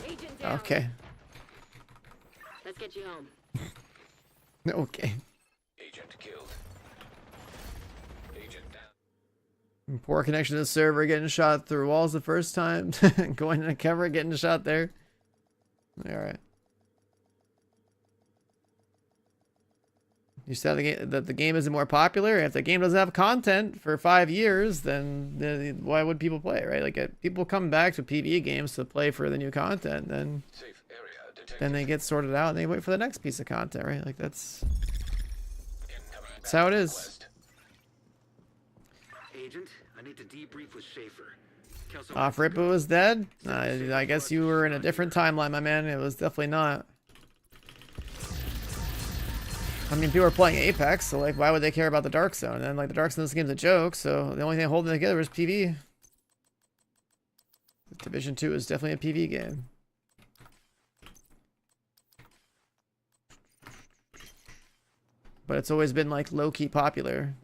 [SPEAKER 8] Agent down.
[SPEAKER 1] Okay.
[SPEAKER 8] Let's get you home.
[SPEAKER 1] Okay.
[SPEAKER 2] Agent killed. Agent down.
[SPEAKER 1] Poor connection to the server, getting shot through walls the first time. Going into cover, getting shot there. Alright. You said that the game isn't more popular. If the game doesn't have content for 5 years, then why would people play it, right? Like, people come back to PvE games to play for the new content, then
[SPEAKER 2] Safe area detected.
[SPEAKER 1] then they get sorted out and they wait for the next piece of content, right? Like, that's
[SPEAKER 2] Incoming
[SPEAKER 1] how it is.
[SPEAKER 2] request.
[SPEAKER 3] Agent, I need to debrief with Schaefer. KELSO
[SPEAKER 1] Off Rip was dead? I guess you were in a different timeline, my man. It was definitely not. I mean, people are playing Apex, so like, why would they care about the Dark Zone? And like, the Dark Zone in this game's a joke, so the only thing holding it together is PvE. Division 2 is definitely a PvE game. But it's always been like low-key popular.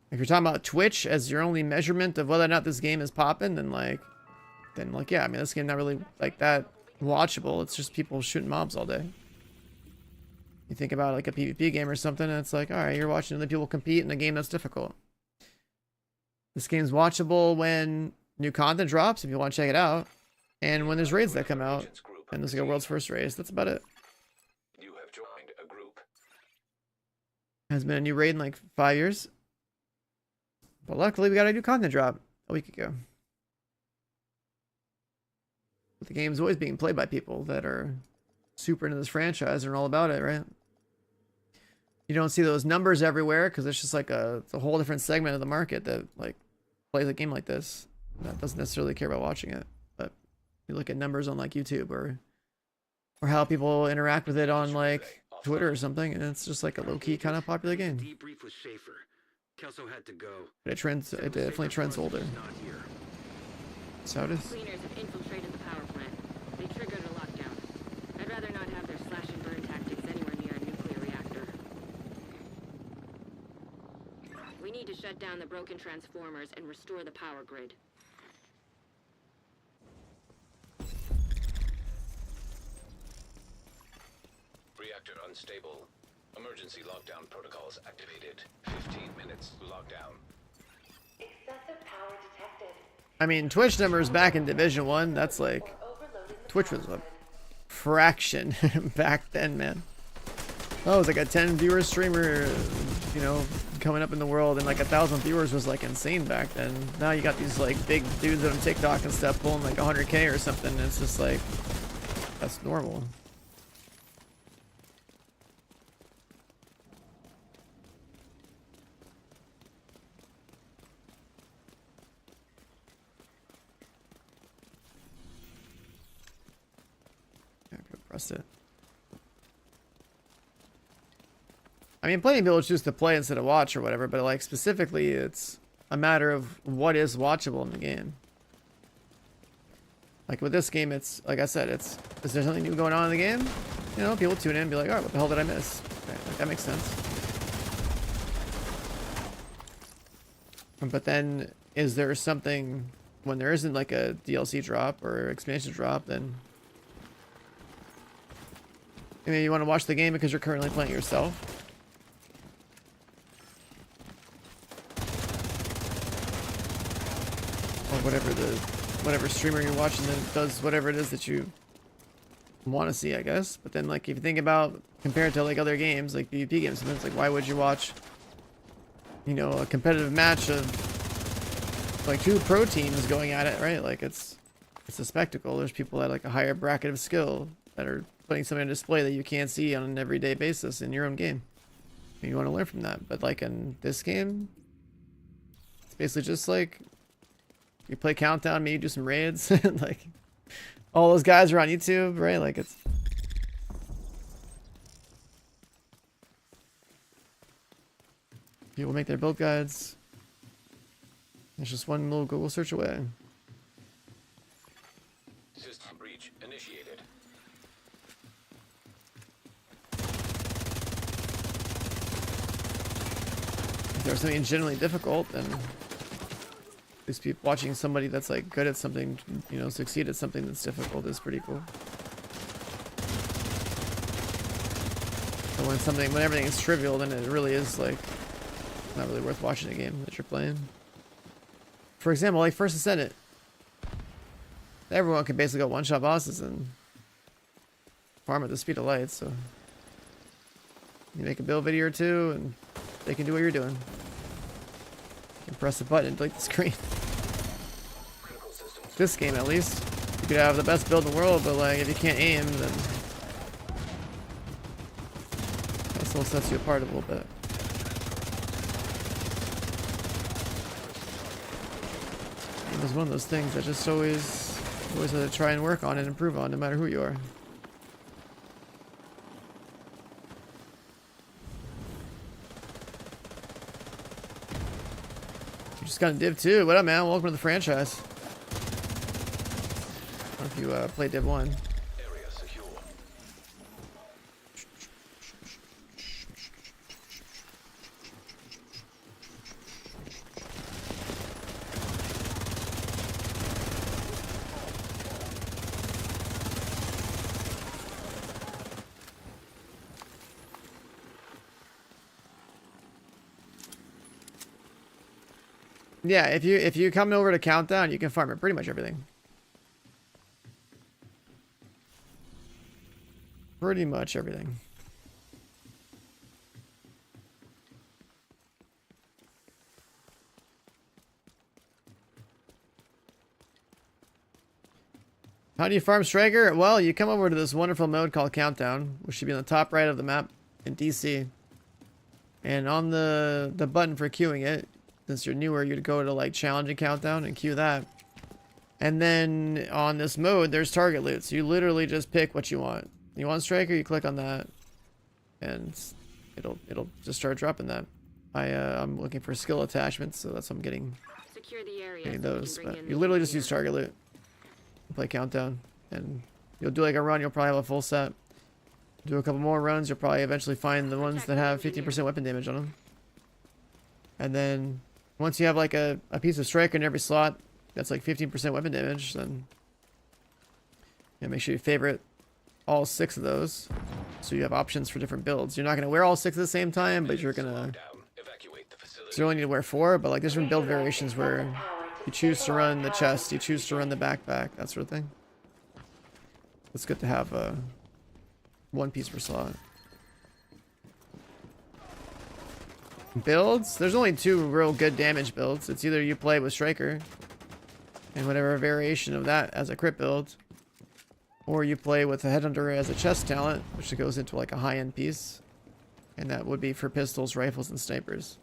[SPEAKER 1] If you're talking about Twitch as your only measurement of whether or not this game is popping, then yeah, I mean, this game not really like that watchable. It's just people shooting mobs all day. You think about like a PvP game or something, and it's like, all right, you're watching other people compete in a game that's difficult. This game's watchable when new content drops, if you want to check it out, and when there's raids that come out, and there's like a world's first race. That's about it.
[SPEAKER 2] You have joined a group.
[SPEAKER 1] Has been a new raid in like 5 years. But luckily, we got a new content drop a week ago. But the game's always being played by people that are super into this franchise and are all about it, right? You don't see those numbers everywhere because it's just like it's a whole different segment of the market that like plays a game like this that doesn't necessarily care about watching it. But you look at numbers on like YouTube or how people interact with it on like Twitter or something, and it's just like a low-key kind of popular game.
[SPEAKER 3] Debrief with Schaefer. KELSO had to go.
[SPEAKER 1] But it definitely trends older.
[SPEAKER 3] Not here.
[SPEAKER 1] That's how it is.
[SPEAKER 8] Cleaners have infiltrated the power plant. They triggered a lockdown. I'd rather not have their slash and burn tactics anywhere near a nuclear reactor. We need to shut down the broken transformers and restore the power grid.
[SPEAKER 2] Reactor unstable. Emergency lockdown protocols activated. 15 minutes lockdown.
[SPEAKER 9] Excessive power detected.
[SPEAKER 1] I mean, Twitch numbers back in Division 1, that's like,
[SPEAKER 9] Overloading the
[SPEAKER 1] Twitch
[SPEAKER 9] power
[SPEAKER 1] was a
[SPEAKER 9] grid.
[SPEAKER 1] fraction back then, man. Oh, it was like a 10 viewer streamer, you know, coming up in the world, and like 1,000 viewers was like insane back then. Now you got these like big dudes on TikTok and stuff pulling like 100K or something, and it's just like, that's normal. pressed it. I mean, playing builds just to play instead of watch or whatever, but like specifically, it's a matter of what is watchable in the game. Like with this game, it's like I said, is there something new going on in the game? You know, people tune in and be like, all right, what the hell did I miss? Okay, like, that makes sense. But then, is there something when there isn't like a DLC drop or expansion drop? Then, I mean, you want to watch the game because you're currently playing it yourself. Or whatever streamer you're watching that does whatever it is that you want to see, I guess. But then, like, if you think about compared to like other games, like PvP games, it's like, why would you watch, you know, a competitive match of like 2 pro teams going at it, right? Like it's a spectacle. There's people at like a higher bracket of skill that are putting something on display that you can't see on an everyday basis in your own game. And you want to learn from that. But like in this game, it's basically just like you play Countdown, maybe do some raids. Like all those guys are on YouTube, right? Like it's people make their build guides. It's just one little Google search away.
[SPEAKER 2] System breach initiated.
[SPEAKER 1] If there's something generally difficult, then at least be watching somebody that's like good at something, you know, succeed at something that's difficult is pretty cool. But when everything is trivial, then it really is like not really worth watching a game that you're playing. For example, like First Ascendant, everyone can basically go one-shot bosses and farm at the speed of light. So you make a build video or two, and they can do what you're doing. You can press a button and delete the screen. This game, at least, you could have the best build in the world, but like if you can't aim, then that still sets you apart a little bit. It was one of those things that just always have to try and work on and improve on, no matter who you are. You just got a Div 2. What up, man? Welcome to the franchise. I don't know if you played Div 1.
[SPEAKER 2] Area secure.
[SPEAKER 1] Yeah, if you come over to Countdown, you can farm it pretty much everything. Pretty much everything. How do you farm Striker? Well, you come over to this wonderful mode called Countdown, which should be on the top right of the map in DC. And on the button for queuing it, since you're newer, you'd go to like challenging Countdown and queue that. And then on this mode, there's target loot. So you literally just pick what you want. You want Striker, you click on that, and it'll just start dropping that. I'm looking for skill attachments, so that's what I'm getting.
[SPEAKER 8] Secure the area
[SPEAKER 1] Getting
[SPEAKER 8] so we
[SPEAKER 1] those,
[SPEAKER 8] can bring
[SPEAKER 1] but
[SPEAKER 8] in
[SPEAKER 1] you
[SPEAKER 8] the
[SPEAKER 1] literally just use
[SPEAKER 8] engineer.
[SPEAKER 1] target loot. Play Countdown, and you'll do like a run. You'll probably have a full set. Do a couple more runs. You'll probably eventually find the ones that have 15% weapon damage on them. And then once you have like a piece of Striker in every slot that's like 15% weapon damage, then make sure you favorite all 6 of those, so you have options for different builds. You're not going to wear all 6 at the same time, but you're gonna. So you only need to wear 4, but like there's different build variations where you choose to run the chest, you choose to run the backpack, that sort of thing. It's good to have 1 piece per slot. Builds? There's only 2 real good damage builds. It's either you play with Striker and whatever variation of that as a crit build, or you play with a Headhunter as a chest talent, which goes into like a high-end piece, and that would be for pistols, rifles, and snipers.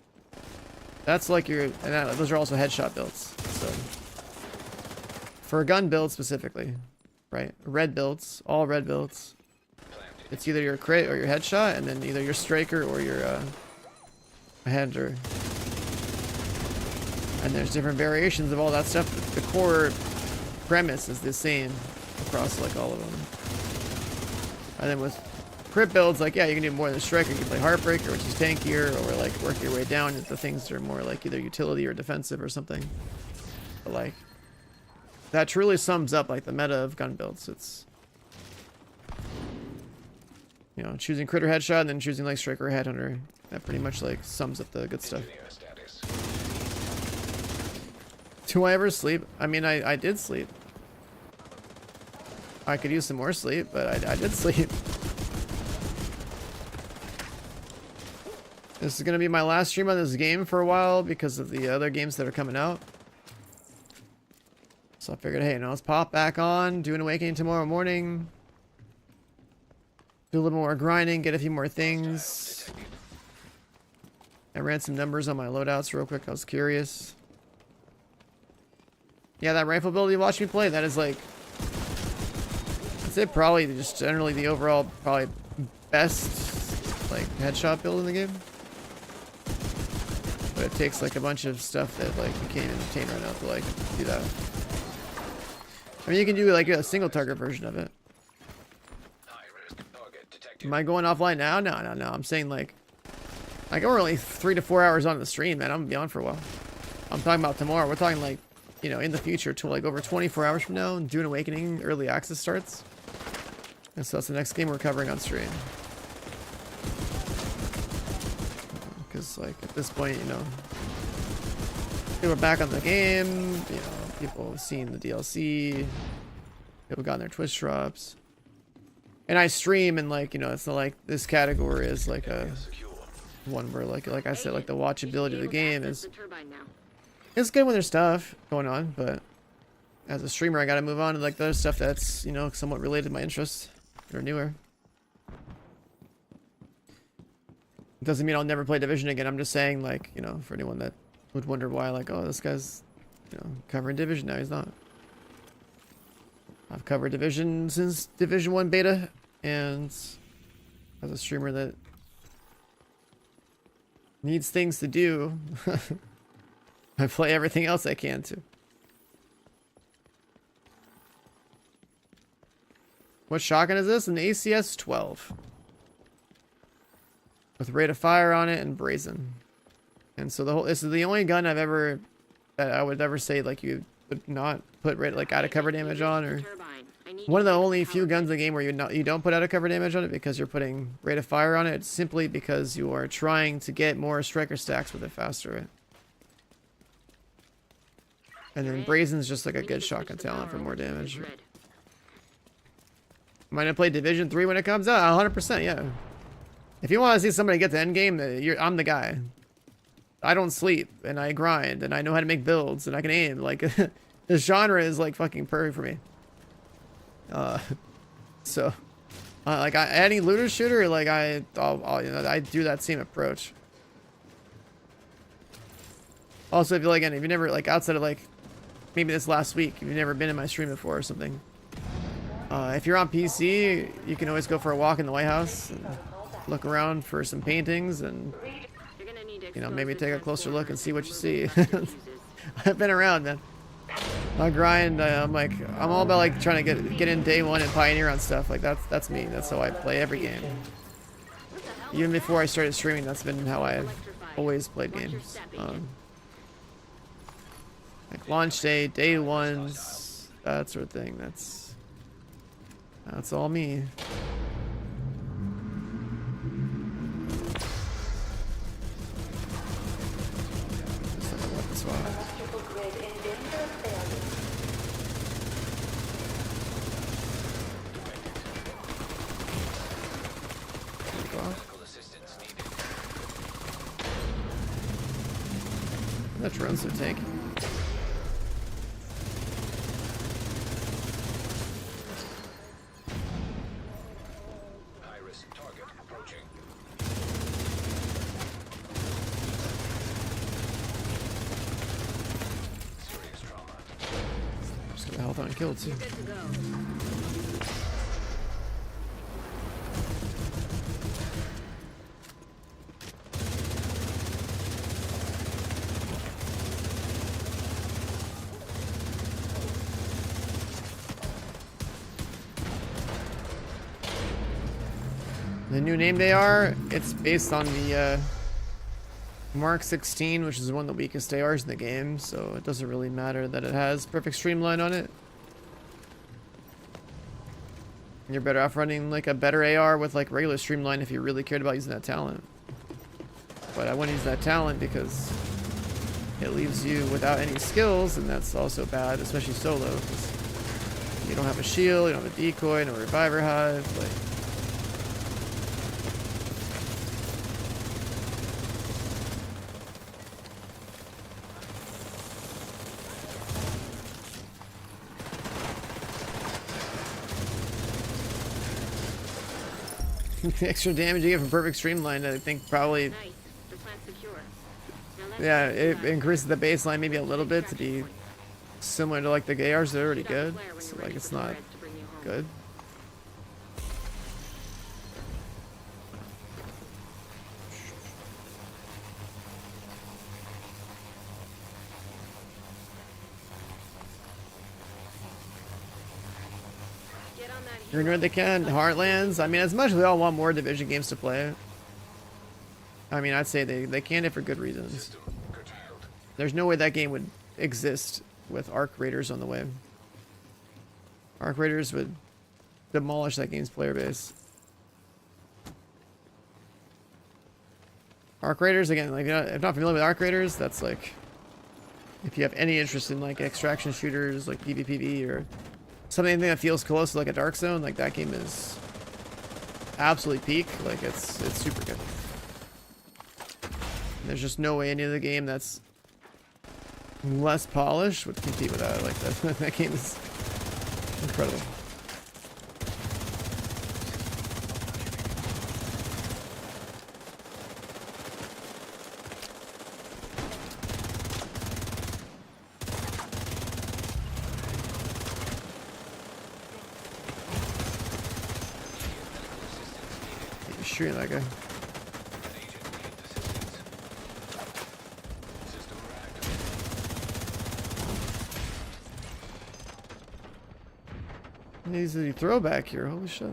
[SPEAKER 1] That's like your, and those are also headshot builds. So for a gun build specifically, right? Red builds, all red builds, it's either your crit or your headshot, and then either your striker or your header. And there's different variations of all that stuff. The core premise is the same across like all of them. And then with crit builds, like, yeah, you can do more than striker. You can play Heartbreaker, which is tankier, or like work your way down into things that are more like either utility or defensive or something. But like, that truly sums up like the meta of gun builds. It's, you know, choosing crit or headshot and then choosing like striker or headhunter. That pretty much like sums up the good stuff. Do I ever sleep? I mean, I did sleep. I could use some more sleep, but I did sleep. This is going to be my last stream on this game for a while because of the other games that are coming out. So I figured, hey, now let's pop back on, do an Awakening tomorrow morning. Do a little more grinding, get a few more things. I ran some numbers on my loadouts real quick, I was curious. Yeah, that rifle build you watched me play, that is like, I'd say probably just generally the overall probably best like headshot build in the game. But it takes like a bunch of stuff that like you can't even obtain right now to like do that. I mean, you can do like a single target version of it. Am I going offline now? No. I'm saying like we're only 3 to 4 hours on the stream, man. I'm gonna be on for a while. I'm talking about tomorrow. We're talking like, you know, in the future to like over 24 hours from now, Dune Awakening early access starts. And so that's the next game we're covering on stream. Because like at this point, you know, people are back on the game, you know, people have seen the DLC, people gotten their Twitch drops. And I stream and like, you know, it's not like this category is like a one where like I said, like the watchability of the game is, it's good when there's stuff going on, but as a streamer I gotta move on to like the other stuff that's, you know, somewhat related to my interests or newer. Doesn't mean I'll never play Division again. I'm just saying, like, you know, for anyone that would wonder why, like, oh, this guy's, you know, covering Division now. He's not. I've covered Division since Division 1 beta, and as a streamer that needs things to do, I play everything else I can too. What shotgun is this? An ACS 12. With rate of fire on it and brazen. And so the whole, this is the only gun I've ever, that I would ever say like you would not put like out of cover damage on, or one of the only few guns in the game where you don't put out of cover damage on it because you're putting rate of fire on it, simply because you are trying to get more striker stacks with it faster. Right? And then brazen's just like a good shotgun talent for more damage. Might have played Division 3 when it comes out, 100%, yeah. If you want to see somebody get to endgame, I'm the guy. I don't sleep, and I grind, and I know how to make builds, and I can aim. Like, this genre is like fucking perfect for me. Like any looter shooter, like I'll you know, I do that same approach. Also, if you like, if you never like outside of like maybe this last week, if you've never been in my stream before or something, if you're on PC, you can always go for a walk in the White House and look around for some paintings and, you know, maybe take a closer look and see what you see. I've been around, man. I grind. I'm all about like trying to get in day one and pioneer on stuff. Like that's me. That's how I play every game. Even before I started streaming, that's been how I've always played games. Like launch day ones, that sort of thing. That's all me.
[SPEAKER 9] Electrical grid in danger of failure.
[SPEAKER 1] That drone's so tanky.
[SPEAKER 2] High-risk target approaching. Serious trauma.
[SPEAKER 1] Just got the health on kill too. The new name they are, it's based on the Mark 16, which is one of the weakest ARs in the game, so it doesn't really matter that it has perfect streamline on it. You're better off running like a better AR with like regular streamline if you really cared about using that talent. But I wouldn't use that talent because it leaves you without any skills, and that's also bad, especially solo, because you don't have a shield, you don't have a decoy, no reviver hive, like... The extra damage you get from perfect streamline, I think probably...
[SPEAKER 8] Nice. The plant's secure. Now let's
[SPEAKER 1] Yeah,
[SPEAKER 8] check
[SPEAKER 1] it
[SPEAKER 8] the
[SPEAKER 1] increases the baseline maybe a little bit to be similar to like the ARs that are already
[SPEAKER 8] Shoot out the
[SPEAKER 1] good.
[SPEAKER 8] flare when
[SPEAKER 1] So
[SPEAKER 8] you're
[SPEAKER 1] like
[SPEAKER 8] ready
[SPEAKER 1] it's
[SPEAKER 8] for the
[SPEAKER 1] not
[SPEAKER 8] Reds to bring you home.
[SPEAKER 1] good.
[SPEAKER 8] Get on that
[SPEAKER 1] You're doing what they can. Heartlands. I mean, as much as we all want more Division games to play, I mean, I'd say they can it for good reasons.
[SPEAKER 2] System curtailed.
[SPEAKER 1] There's no way that game would exist with Arc Raiders on the way. Arc Raiders would demolish that game's player base. Arc Raiders, again, like, if you're not familiar with Arc Raiders, that's like, if you have any interest in like extraction shooters, like PvPv, or something that feels close to like a Dark Zone, like that game is absolutely peak. Like it's super good. There's just no way any other game that's less polished would compete with that. Like that, that game is incredible. You're shooting that guy. Easy throwback here, holy shit.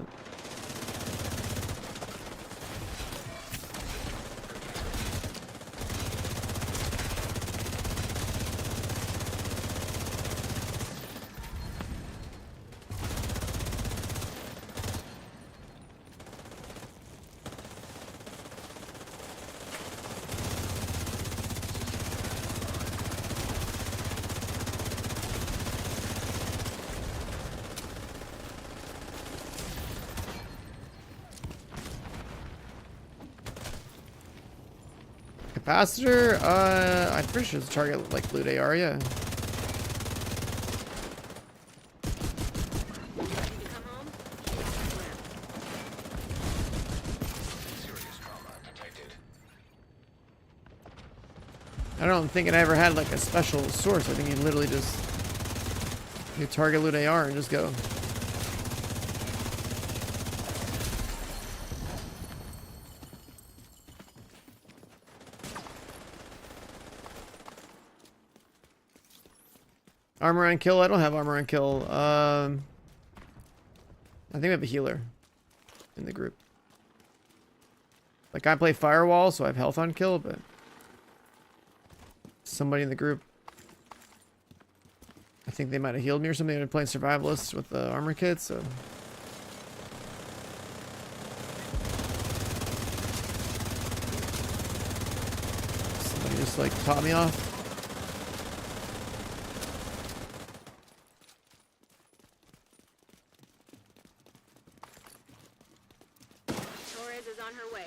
[SPEAKER 1] Capacitor, I'm pretty sure it's a target like loot AR, yeah.
[SPEAKER 8] Ready to come home? Shoot out the flare.
[SPEAKER 2] Serious trauma detected.
[SPEAKER 1] I don't think it ever had like a special source. I think you literally just you target loot AR and just go. Armor on kill? I don't have armor on kill. I think we have a healer in the group. Like I play firewall, so I have health on kill, but somebody in the group, I think they might have healed me or something. They're playing survivalists with the armor kit, so. Somebody just like taught me off.
[SPEAKER 8] Torres is on her way.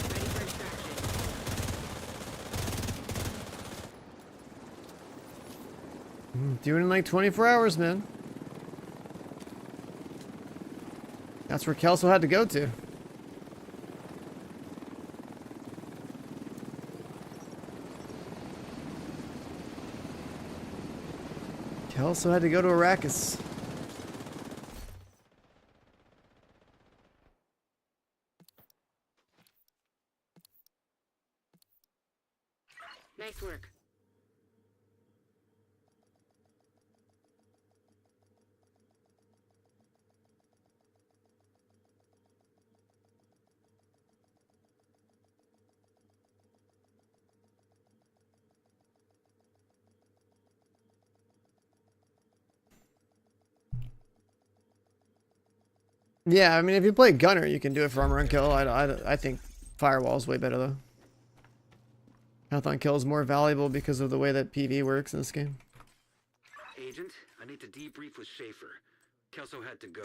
[SPEAKER 8] Ready for extraction.
[SPEAKER 1] Doing it in like 24 hours, man. That's where Kelso had to go to. Kelso had to go to Arrakis.
[SPEAKER 8] Nice work.
[SPEAKER 1] Yeah, I mean, if you play Gunner, you can do it for armor and kill. I think Firewall's way better, though. Health on kill is more valuable because of the way that PV works in this game.
[SPEAKER 3] Agent, I need to debrief with Schaefer. Kelso had to go.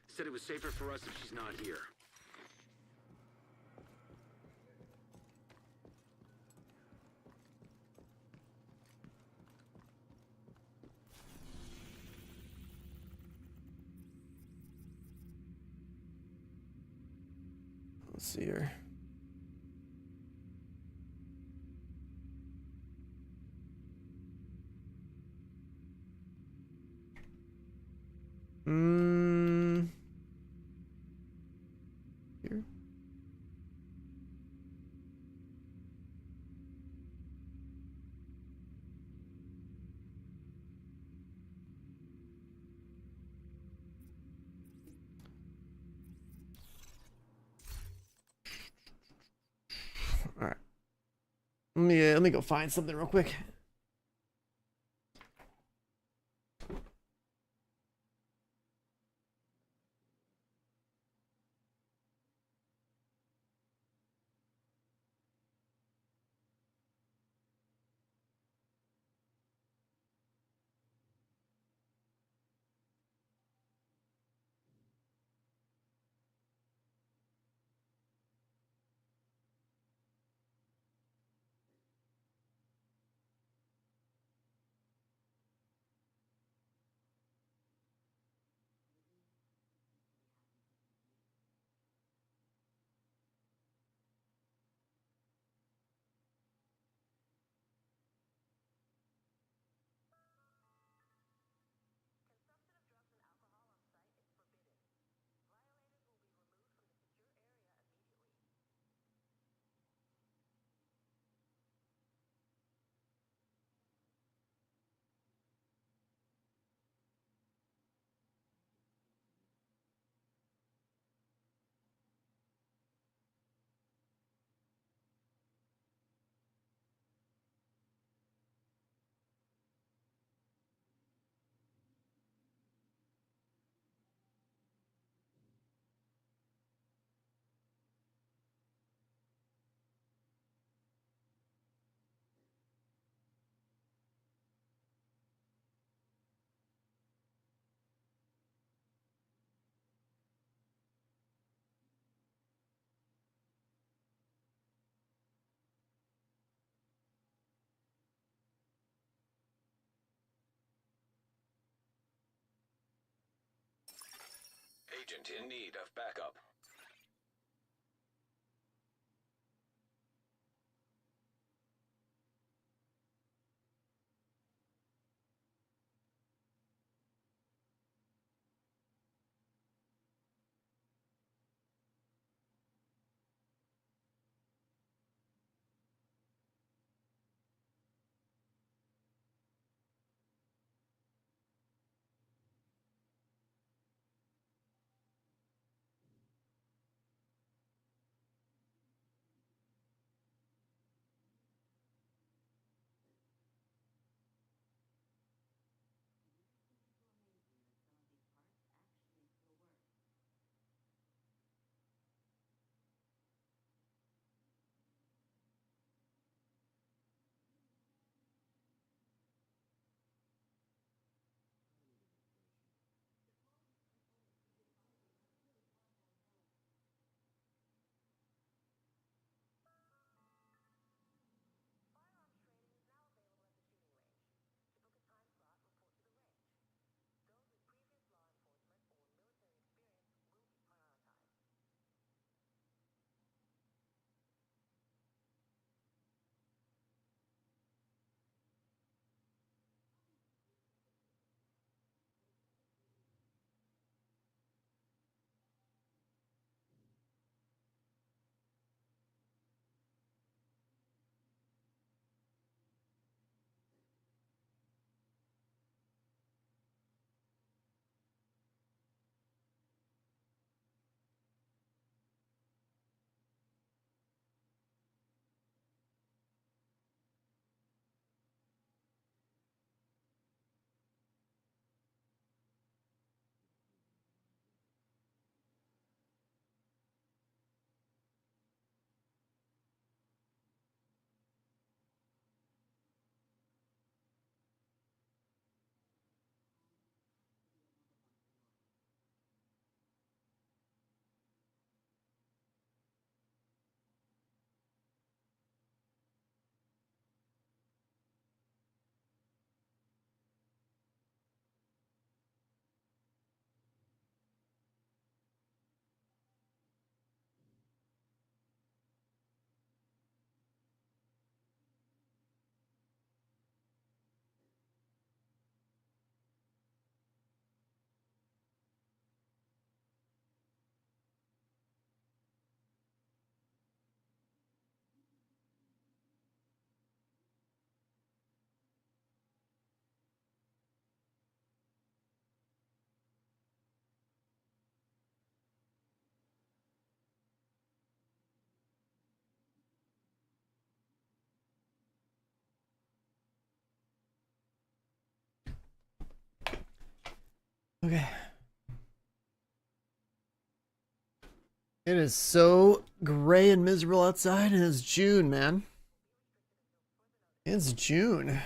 [SPEAKER 3] Said it was safer for us if she's not here.
[SPEAKER 1] Let's see here. Here. All right. Let me go find something real quick.
[SPEAKER 2] Agent in need of backup.
[SPEAKER 1] Okay. It is so gray and miserable outside, and it's June, man. It's June.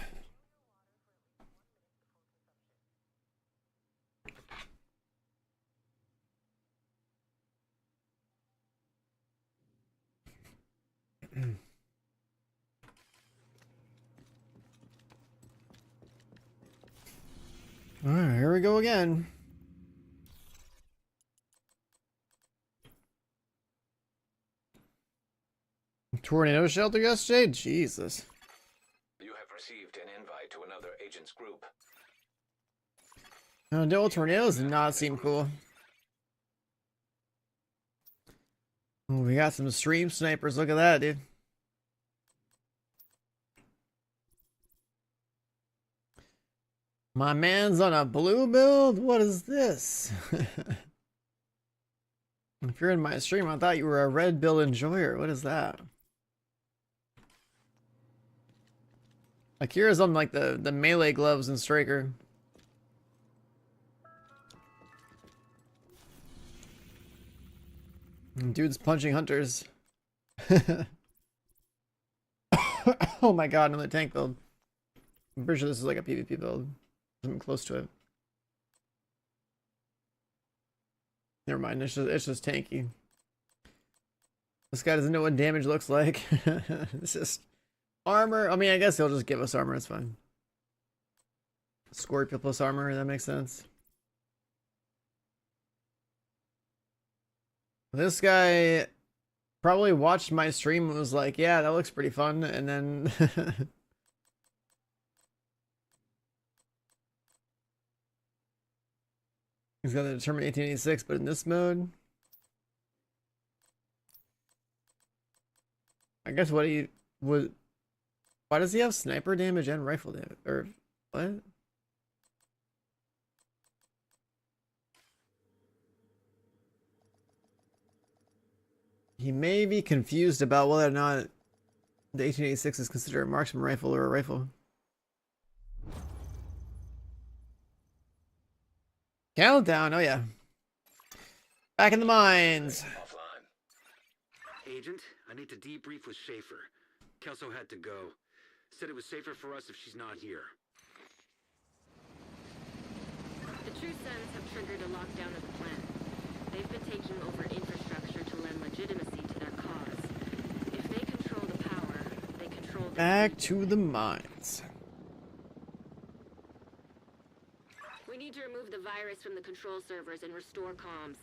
[SPEAKER 1] All right, here we go again. Tornado shelter yesterday? Jesus.
[SPEAKER 2] You have received an invite to another agent's group.
[SPEAKER 1] No, double tornadoes did not seem cool. Oh, we got some stream snipers. Look at that, dude. My man's on a blue build? What is this? If you're in my stream, I thought you were a red build enjoyer. What is that? Akira's on like the melee gloves and Striker. Dude's punching hunters. Oh my god, another tank build. I'm pretty sure this is like a PvP build. Something close to it. Never mind, it's just tanky. This guy doesn't know what damage looks like. It's just armor. I mean, I guess he'll just give us armor, it's fine. Scorpio plus armor, that makes sense. This guy probably watched my stream and was like, yeah, that looks pretty fun, and then he's got the determine 1886, but in this mode, I guess what he would. Why does he have sniper damage and rifle damage? Or what? He may be confused about whether or not the 1886 is considered a marksman rifle or a rifle. Countdown, oh yeah. Back in the mines.
[SPEAKER 3] Agent, I need to debrief with Schaefer. Kelso had to go. Said it was safer for us if she's not here.
[SPEAKER 8] The True Sons have triggered a lockdown of the plant. They've been taking over infrastructure to lend legitimacy to their cause. If they control the power, they control the...
[SPEAKER 1] Back to the mines.
[SPEAKER 8] We need to remove the virus from the control servers and restore comms.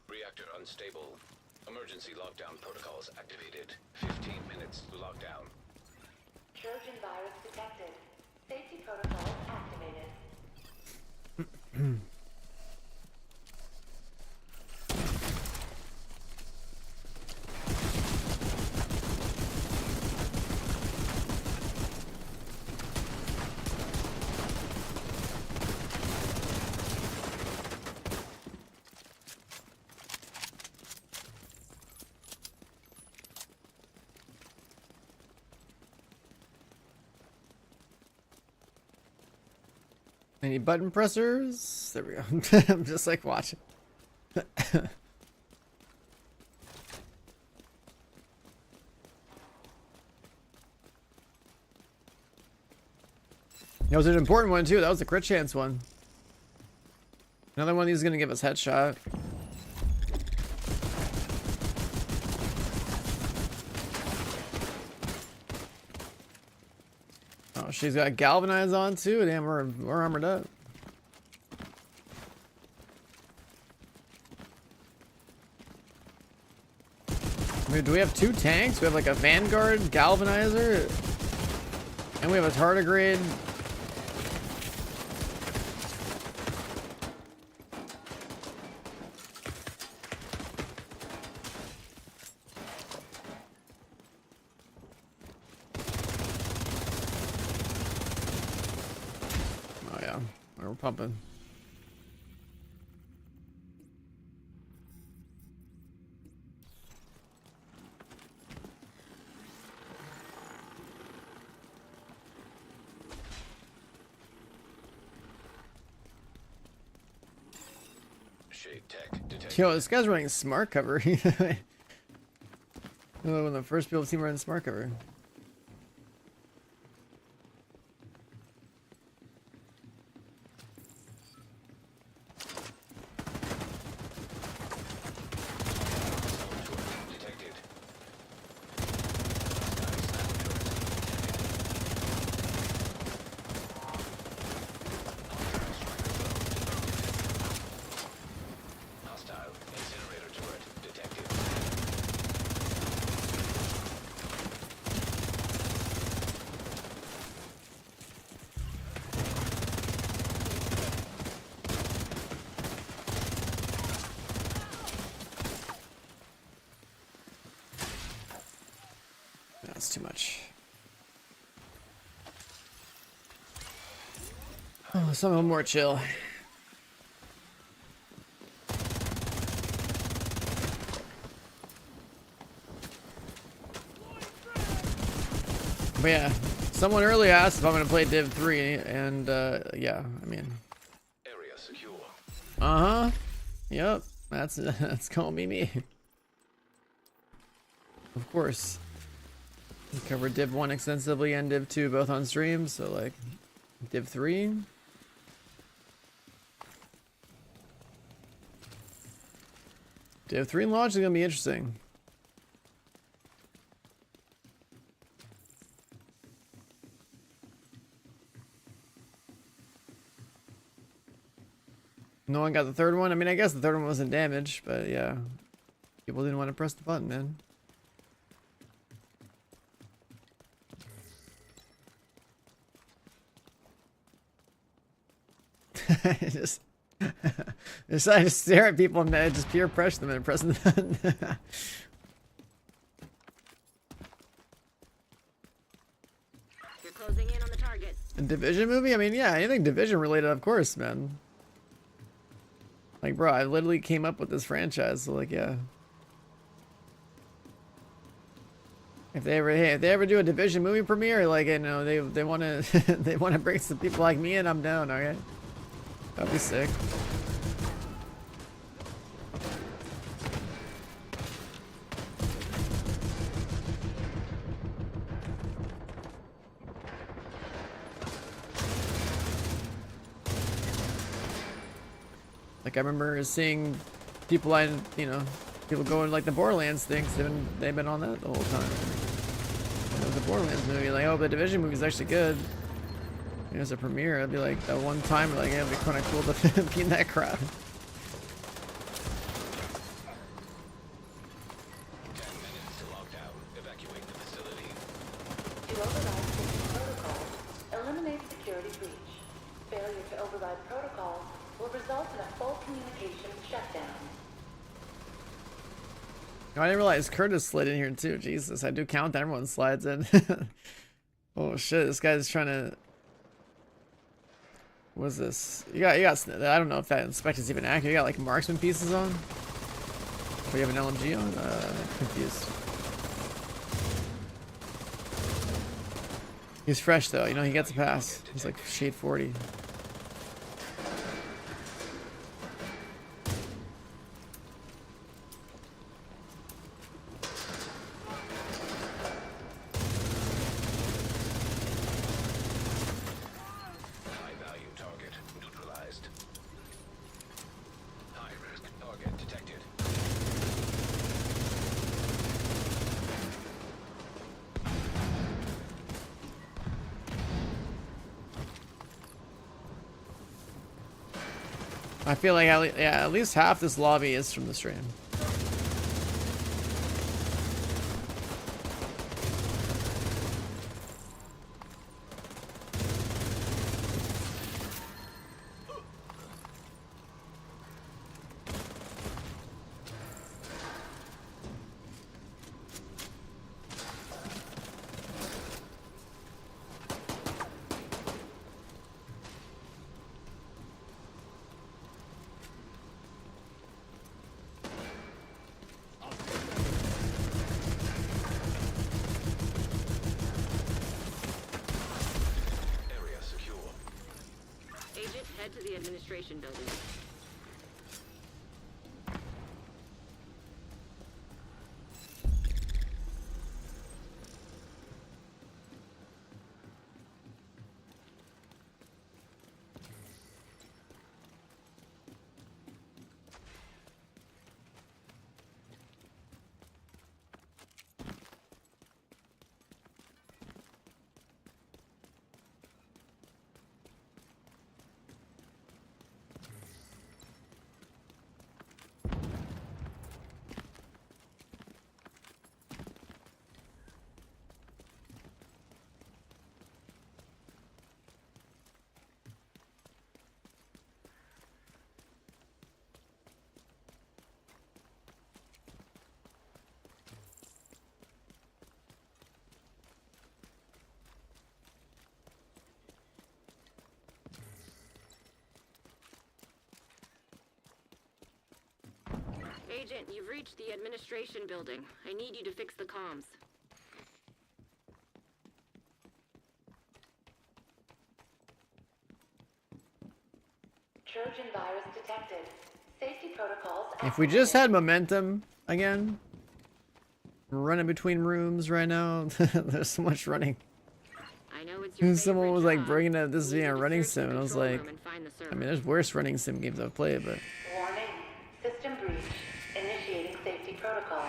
[SPEAKER 2] Reactor unstable. Emergency lockdown protocols activated. 15 minutes to lockdown.
[SPEAKER 9] Trojan virus detected. Safety protocols activated.
[SPEAKER 1] Any button pressers? There we go. I'm just like watching. That was an important one too. That was the crit chance one. Another one he's gonna give us headshot. Oh, she's got galvanize on too. Damn, we're armored up. I mean, do we have two tanks? We have like a Vanguard galvanizer, and we have a tardigrade. Oh yeah, we're pumping.
[SPEAKER 2] Shade tech detected.
[SPEAKER 1] Yo, this guy's running smart cover. One of the first people I've seen running smart cover.
[SPEAKER 2] Detected. Hostile incinerator turret detected.
[SPEAKER 1] That's too much. Oh, someone more chill. But yeah, someone earlier asked if I'm gonna play Div 3, and yeah, I mean,
[SPEAKER 2] Area secure.
[SPEAKER 1] yep, that's gonna be me. Of course. We covered Div 1 extensively and Div 2 both on stream, so like, Div 3. Div 3 and launch is gonna be interesting. No one got the third one? I mean, I guess the third one wasn't damaged, but yeah. People didn't want to press the button, man. just I just stare at people and just peer pressure them and press the button.
[SPEAKER 8] You're closing in on the target.
[SPEAKER 1] A Division movie? I mean, yeah, anything Division related, of course, man. Like, bro, I literally came up with this franchise, so like, yeah. If they ever do a Division movie premiere, like, you know, they want to they want to bring some people like me in, I'm down. Okay, that'd be sick. Like, I remember seeing people people going like the Borderlands things. They've been on that the whole time. You know, the Borderlands movie, like, oh, the Division movie's actually good. You know, as a premiere, it'd be like that one time, like, yeah, it'd be kind of cool to be in that crowd.
[SPEAKER 2] 10 minutes to lockdown. Evacuate the facility.
[SPEAKER 9] To override safety protocols, eliminate security breach. Failure to override protocols will result in a full communications shutdown.
[SPEAKER 1] Oh, I didn't realize Curtis slid in here too. Jesus, I do count that everyone slides in. Oh shit, this guy's trying to. What's this? You got. I don't know if that inspect is even accurate. You got like marksman pieces on. Or you have an LMG on? Confused. He's fresh though. You know, he gets a pass. He's like shade 40.
[SPEAKER 2] High value target neutralized. High risk target detected.
[SPEAKER 1] I feel like at least half this lobby is from the stream.
[SPEAKER 2] Area secure.
[SPEAKER 8] Agent, head to the administration building. Agent, you've reached the administration building. I need you to fix the comms.
[SPEAKER 9] Trojan virus detected. Safety protocols.
[SPEAKER 1] If we just had momentum again, running between rooms right now. There's so much running.
[SPEAKER 8] I know it's your
[SPEAKER 1] Someone was like
[SPEAKER 8] job.
[SPEAKER 1] bringing up this
[SPEAKER 8] You need
[SPEAKER 1] being a
[SPEAKER 8] to
[SPEAKER 1] running
[SPEAKER 8] search the
[SPEAKER 1] sim, and I was
[SPEAKER 8] control
[SPEAKER 1] like,
[SPEAKER 8] room and find the
[SPEAKER 1] I
[SPEAKER 8] server.
[SPEAKER 1] mean, there's worse running sim games I've played, but
[SPEAKER 9] Warning. System breach. Initiating safety protocol.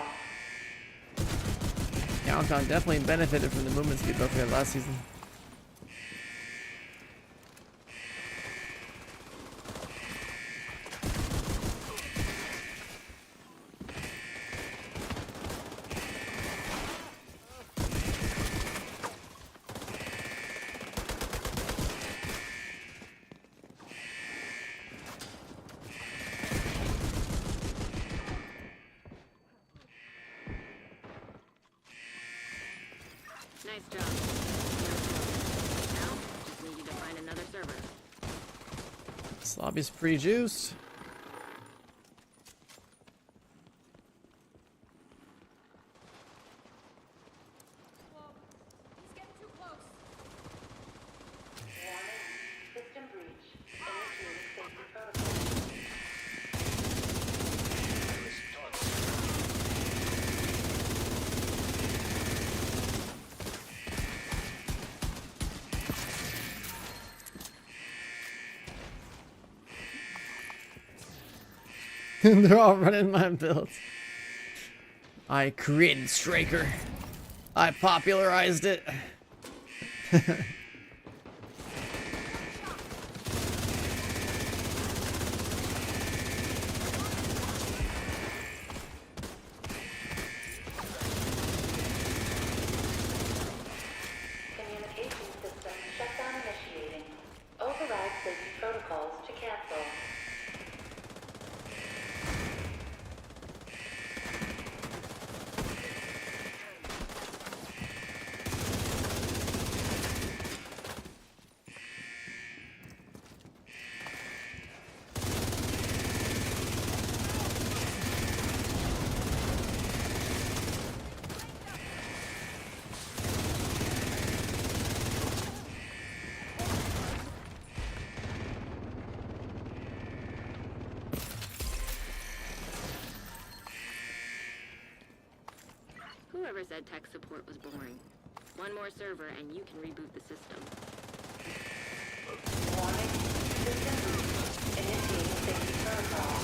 [SPEAKER 1] Countdown definitely benefited from the movement speed buff we had last season.
[SPEAKER 8] Nice job. Now, just need you to find another server.
[SPEAKER 1] This lobby's pretty juiced.
[SPEAKER 4] He's getting too close.
[SPEAKER 9] Warning. System breach. Initiating safety protocol.
[SPEAKER 1] They're all running my builds. I created Straker. I popularized it.
[SPEAKER 9] Communication system shutdown initiating. Override safety protocols to cancel.
[SPEAKER 8] Whoever said tech support was boring. One more server and you can reboot the system.
[SPEAKER 9] Warning. System breach. Initiating safety protocol.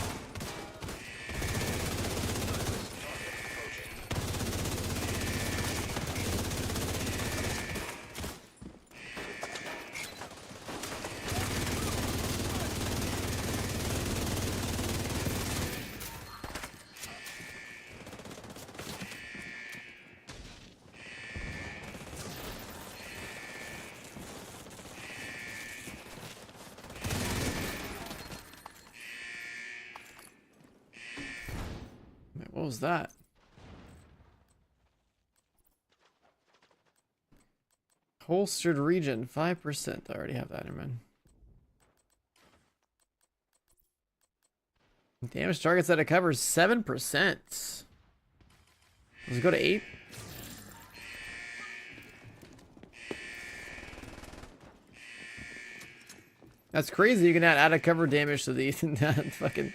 [SPEAKER 1] What was that? Holstered region, 5%. I already have that in mind. Damage targets that it covers 7%. Let's go to 8. That's crazy. You can add out of cover damage to these and that fucking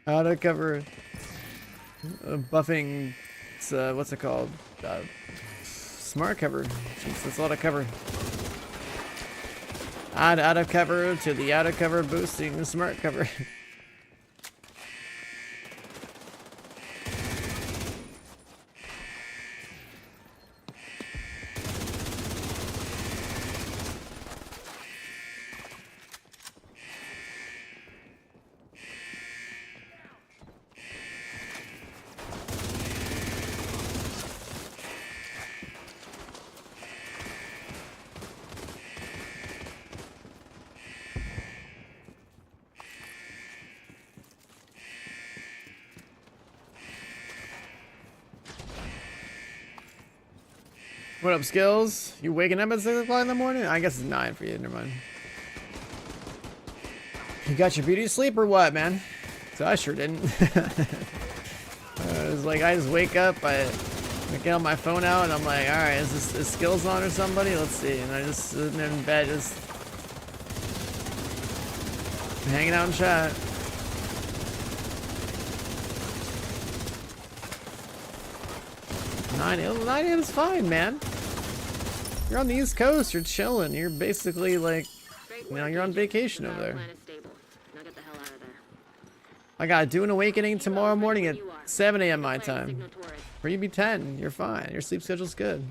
[SPEAKER 1] out of cover buffing. What's it called? Smart cover. Jeez, that's a lot of cover. Add out of cover to the out of cover boosting smart cover. What up, Skills? You waking up at 6 o'clock in the morning? I guess it's 9 for you, never mind. You got your beauty sleep or what, man? So I sure didn't. It's like I just wake up, I get on my phone out, and I'm like, all right, is skills on or somebody? Let's see. And I just sit in bed, just hanging out in chat. 9 a.m. is fine, man. You're on the East Coast. You're chilling. You're basically like, you know, you're on vacation over there.
[SPEAKER 8] Now get the hell out of there.
[SPEAKER 1] I got DUNE Awakening tomorrow morning at 7 a.m. my time. For you be 10, you're fine. Your sleep schedule's good.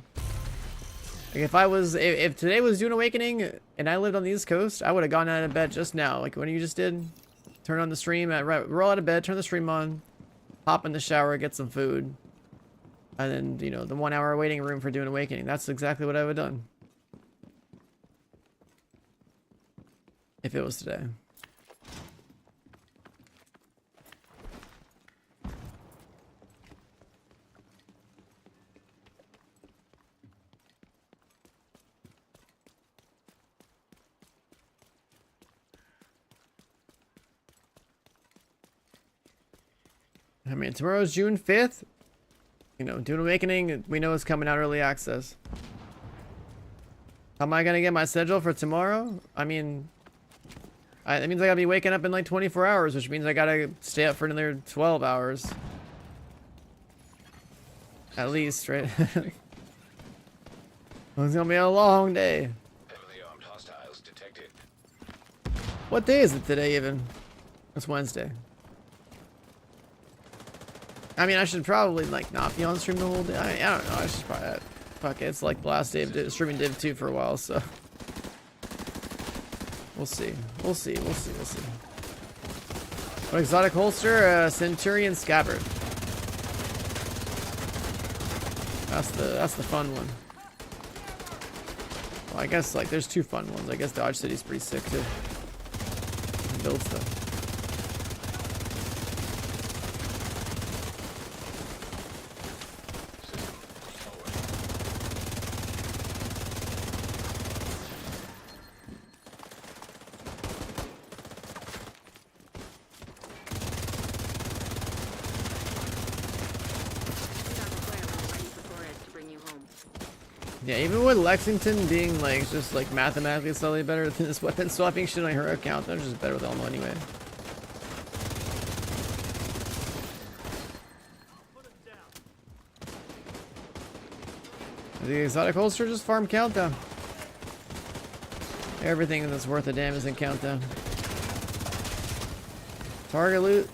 [SPEAKER 1] Like if today was DUNE Awakening and I lived on the East Coast, I would have gone out of bed just now. Like when you just did, turn on the stream, roll out of bed, turn the stream on, hop in the shower, get some food, and then, you know, the 1 hour waiting room for DUNE Awakening. That's exactly what I would have done if it was today. I mean, tomorrow's June 5th. You know, DUNE Awakening, we know it's coming out early access. How am I gonna get my schedule for tomorrow? I mean, that means I gotta be waking up in like 24 hours, which means I gotta stay up for another 12 hours. At least, right? It's gonna be a long day.
[SPEAKER 2] Heavily armed hostiles detected.
[SPEAKER 1] What day is it today even? It's Wednesday. I mean, I should probably like not be on stream the whole day. I don't know. I should probably fuck it. It's like the last day of streaming Div 2 for a while, so we'll see. We'll see. We'll see. We'll see. What exotic holster? Centurion scabbard. That's the fun one. Well, I guess like there's two fun ones. I guess Dodge City's pretty sick too. Build stuff. Yeah, even with Lexington being like just like mathematically slightly better than this weapon swapping shit on her account, they're just better with Elmo anyway. The exotic holster just farm countdown. Everything that's worth a damn is in countdown. Target loot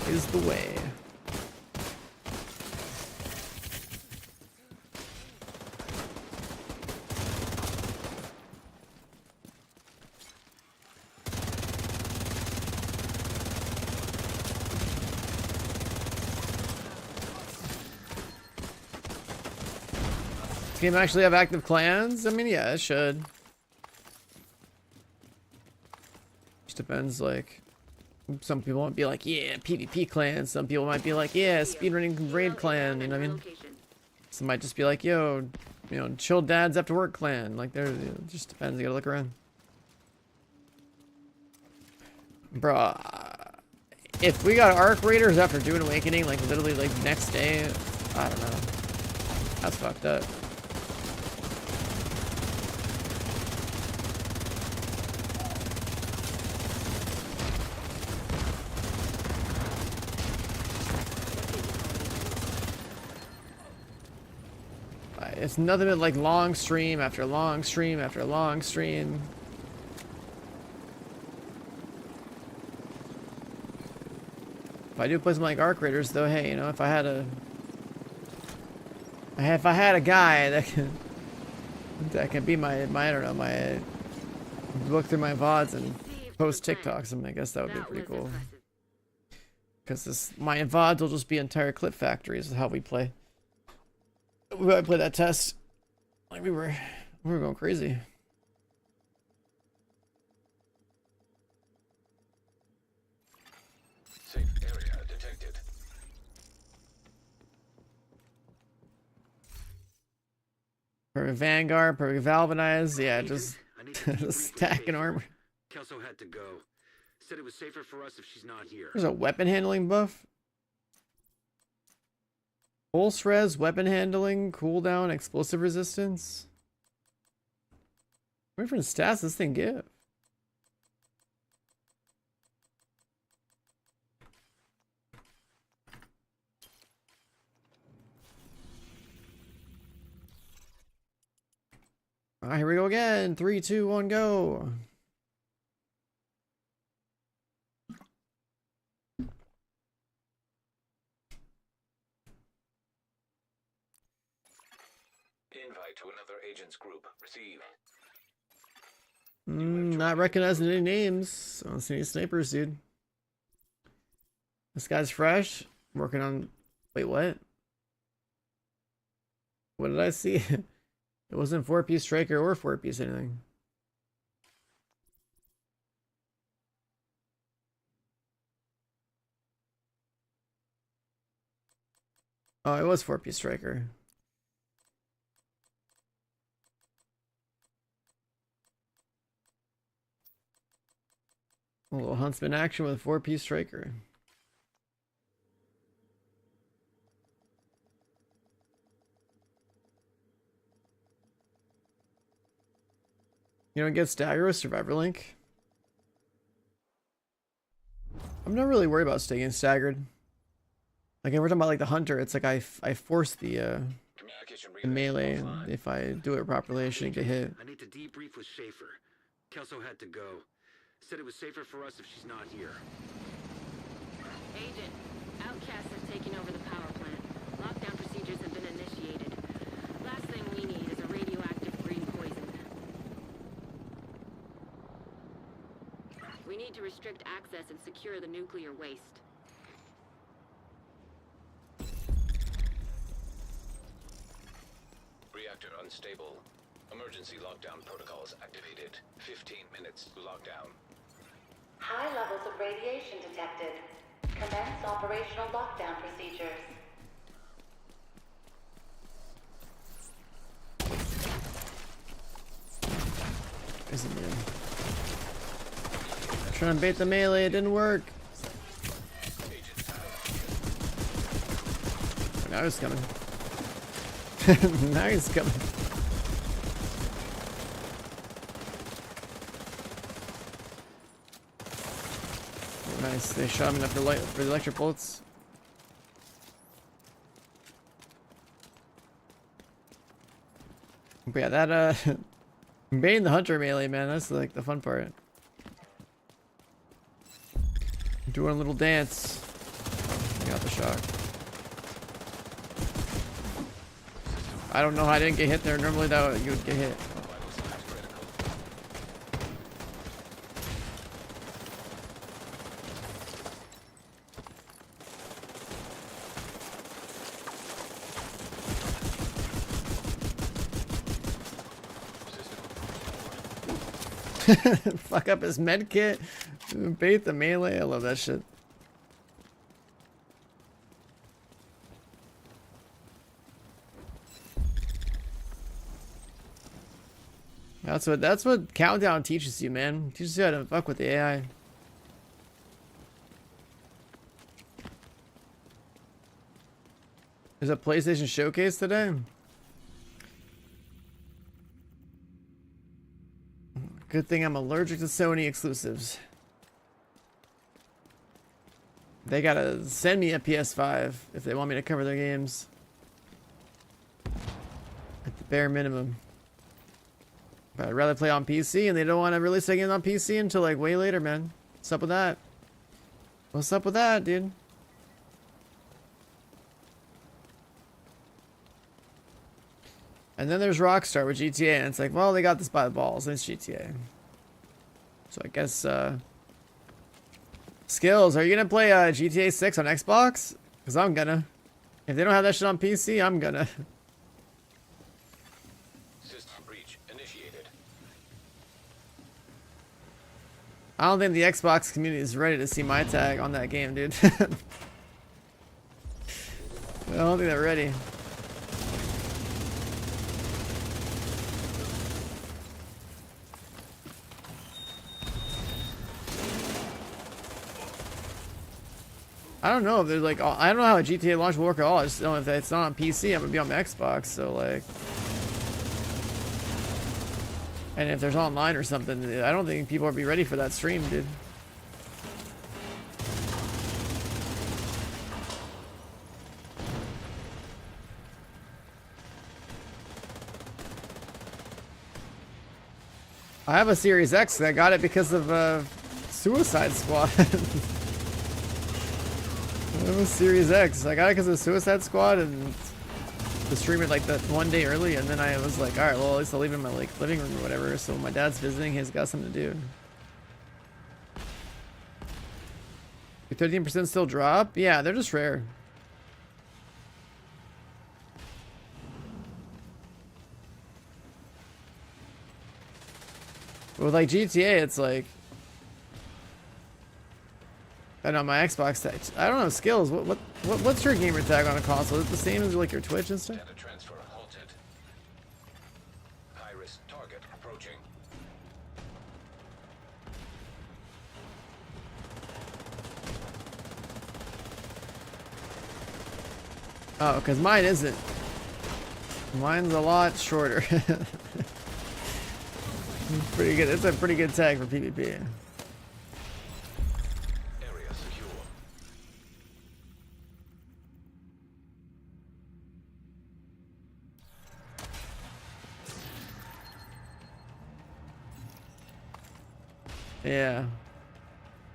[SPEAKER 1] is the way. This game actually have active clans? I mean, yeah, it should. Just depends, like, some people might be like, yeah, PvP clan. Some people might be like, yeah, speedrunning raid clan, you know what I mean? Some might just be like, yo, you know, chill dads after work clan. Like, there, it just depends, you gotta look around. Bruh, if we got Arc Raiders after DUNE Awakening, like, literally, like, next day, I don't know. That's fucked up. It's nothing but like long stream after long stream after long stream. If I do play some like Arc Raiders though, hey, you know, if I had a guy that can be my I don't know, my look through my VODs and post TikToks, I mean, I guess that would be pretty cool. Because my VODs will just be entire clip factories is how we play. I played that test. Like we were going crazy.
[SPEAKER 2] Safe area detected.
[SPEAKER 1] Perfect Vanguard, perfect Galvanize, yeah, just stacking armor.
[SPEAKER 3] Kelso had to go. Said it was safer for us if she's not here.
[SPEAKER 1] There's a weapon handling buff. Pulse res, weapon handling, cooldown, explosive resistance. What different stats does this thing give? Alright, here we go again. 3, 2, 1, go.
[SPEAKER 2] Invite to another agent's group. Receive.
[SPEAKER 1] Not recognizing any names. I don't see any snipers, dude. This guy's fresh. Working on... Wait, what? What did I see? It wasn't 4-piece striker or 4-piece anything. Oh, it was 4-piece striker. A little huntsman action with 4-piece striker. You don't get stagger with Survivor Link? I'm not really worried about staying staggered. Like, if we're talking about like the hunter, it's like I force the melee. If I do it properly, I shouldn't get hit.
[SPEAKER 3] I need to debrief with Schaefer. Kelso had to go. Said it was safer for us if she's not here.
[SPEAKER 8] Agent, outcasts have taken over the power plant. Lockdown procedures have been initiated. Last thing we need is a radioactive green poison. We need to restrict access and secure the nuclear waste.
[SPEAKER 2] Reactor unstable. Emergency lockdown protocols activated. 15 minutes to lockdown.
[SPEAKER 9] High levels of radiation detected. Commence operational lockdown procedures.
[SPEAKER 1] Isn't it? Trying to bait the melee, it didn't work. Oh, now he's coming. Now he's coming. Nice, they shot him enough for the electric bullets. But yeah, that baiting the hunter melee, man, that's like the fun part. Doing a little dance. Got the shock. I don't know how I didn't get hit there. Normally that you would get hit. Fuck up his med kit. Bait the melee. I love that shit. That's what Countdown teaches you, man. It teaches you how to fuck with the AI. There's a PlayStation showcase today. Good thing I'm allergic to Sony exclusives. They gotta send me a PS5 if they want me to cover their games. At the bare minimum. But I'd rather play on PC, and they don't want to release their games on PC until like way later, man. What's up with that? What's up with that, dude? And then there's Rockstar with GTA, and it's like, well, they got this by the balls, and it's GTA. So I guess, Skills, are you gonna play GTA 6 on Xbox? Because I'm gonna. If they don't have that shit on PC, I'm gonna.
[SPEAKER 2] System breach initiated.
[SPEAKER 1] I don't think the Xbox community is ready to see my tag on that game, dude. I don't think they're ready. I don't know if there's like, I don't know how a GTA launch will work at all. I just don't know if it's not on PC, I'm gonna be on my Xbox, so like. And if there's online or something, I don't think people will be ready for that stream, dude. I have a Series X. I got it because of Suicide Squad. I have a Series X. I got it because of Suicide Squad and to stream it like that one day early, and then I was like, all right, well, at least I'll leave it in my like living room or whatever. So when my dad's visiting, he's got something to do. 13% still drop? Yeah, they're just rare. With like GTA, it's like, I know my Xbox tag. I don't know skills. What's your gamer tag on a console? Is it the same as like your Twitch and stuff?
[SPEAKER 2] Data transfer halted. High risk target approaching.
[SPEAKER 1] Oh, because mine isn't. Mine's a lot shorter. Pretty good. It's a pretty good tag for PvP.
[SPEAKER 2] Area secure.
[SPEAKER 1] Yeah.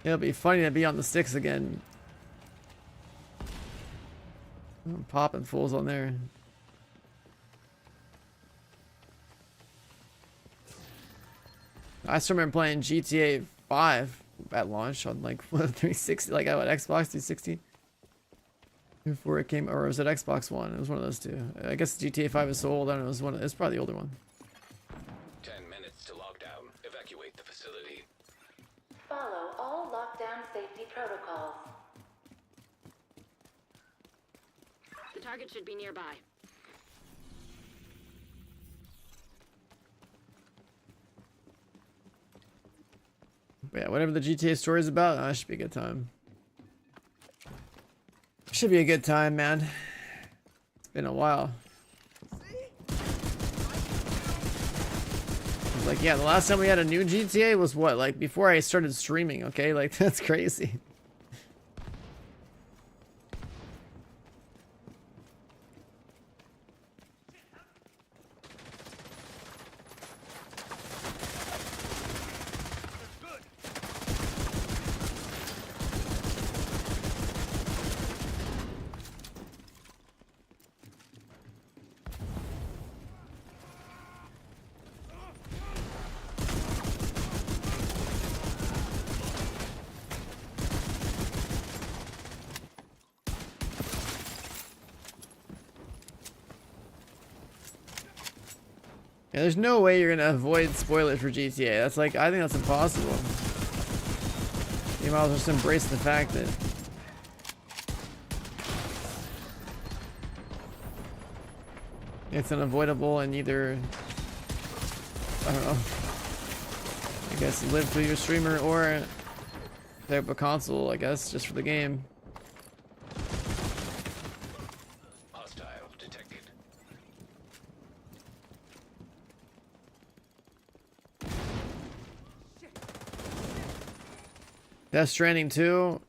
[SPEAKER 1] It'll be funny to be on the sticks again. I'm popping fools on there. I still remember playing GTA 5 at launch on like 360, like what, Xbox 360? Before it came, or was it Xbox One? It was one of those two. I guess GTA 5 is so old. I don't know. It was one. It's probably the older one.
[SPEAKER 2] 10 minutes to lockdown. Evacuate the facility.
[SPEAKER 9] Follow all lockdown safety protocols.
[SPEAKER 8] The target should be nearby.
[SPEAKER 1] But yeah, whatever the GTA story is about, that should be a good time. Should be a good time, man. It's been a while. Like, yeah, the last time we had a new GTA was what? Like, before I started streaming, okay? Like, that's crazy. Yeah, there's no way you're gonna avoid spoilers for GTA. That's like, I think that's impossible. You might as well just embrace the fact that it's unavoidable and either, I don't know, I guess live through your streamer or pick up a console, I guess, just for the game.
[SPEAKER 2] Hostile detected.
[SPEAKER 1] Death Stranding 2.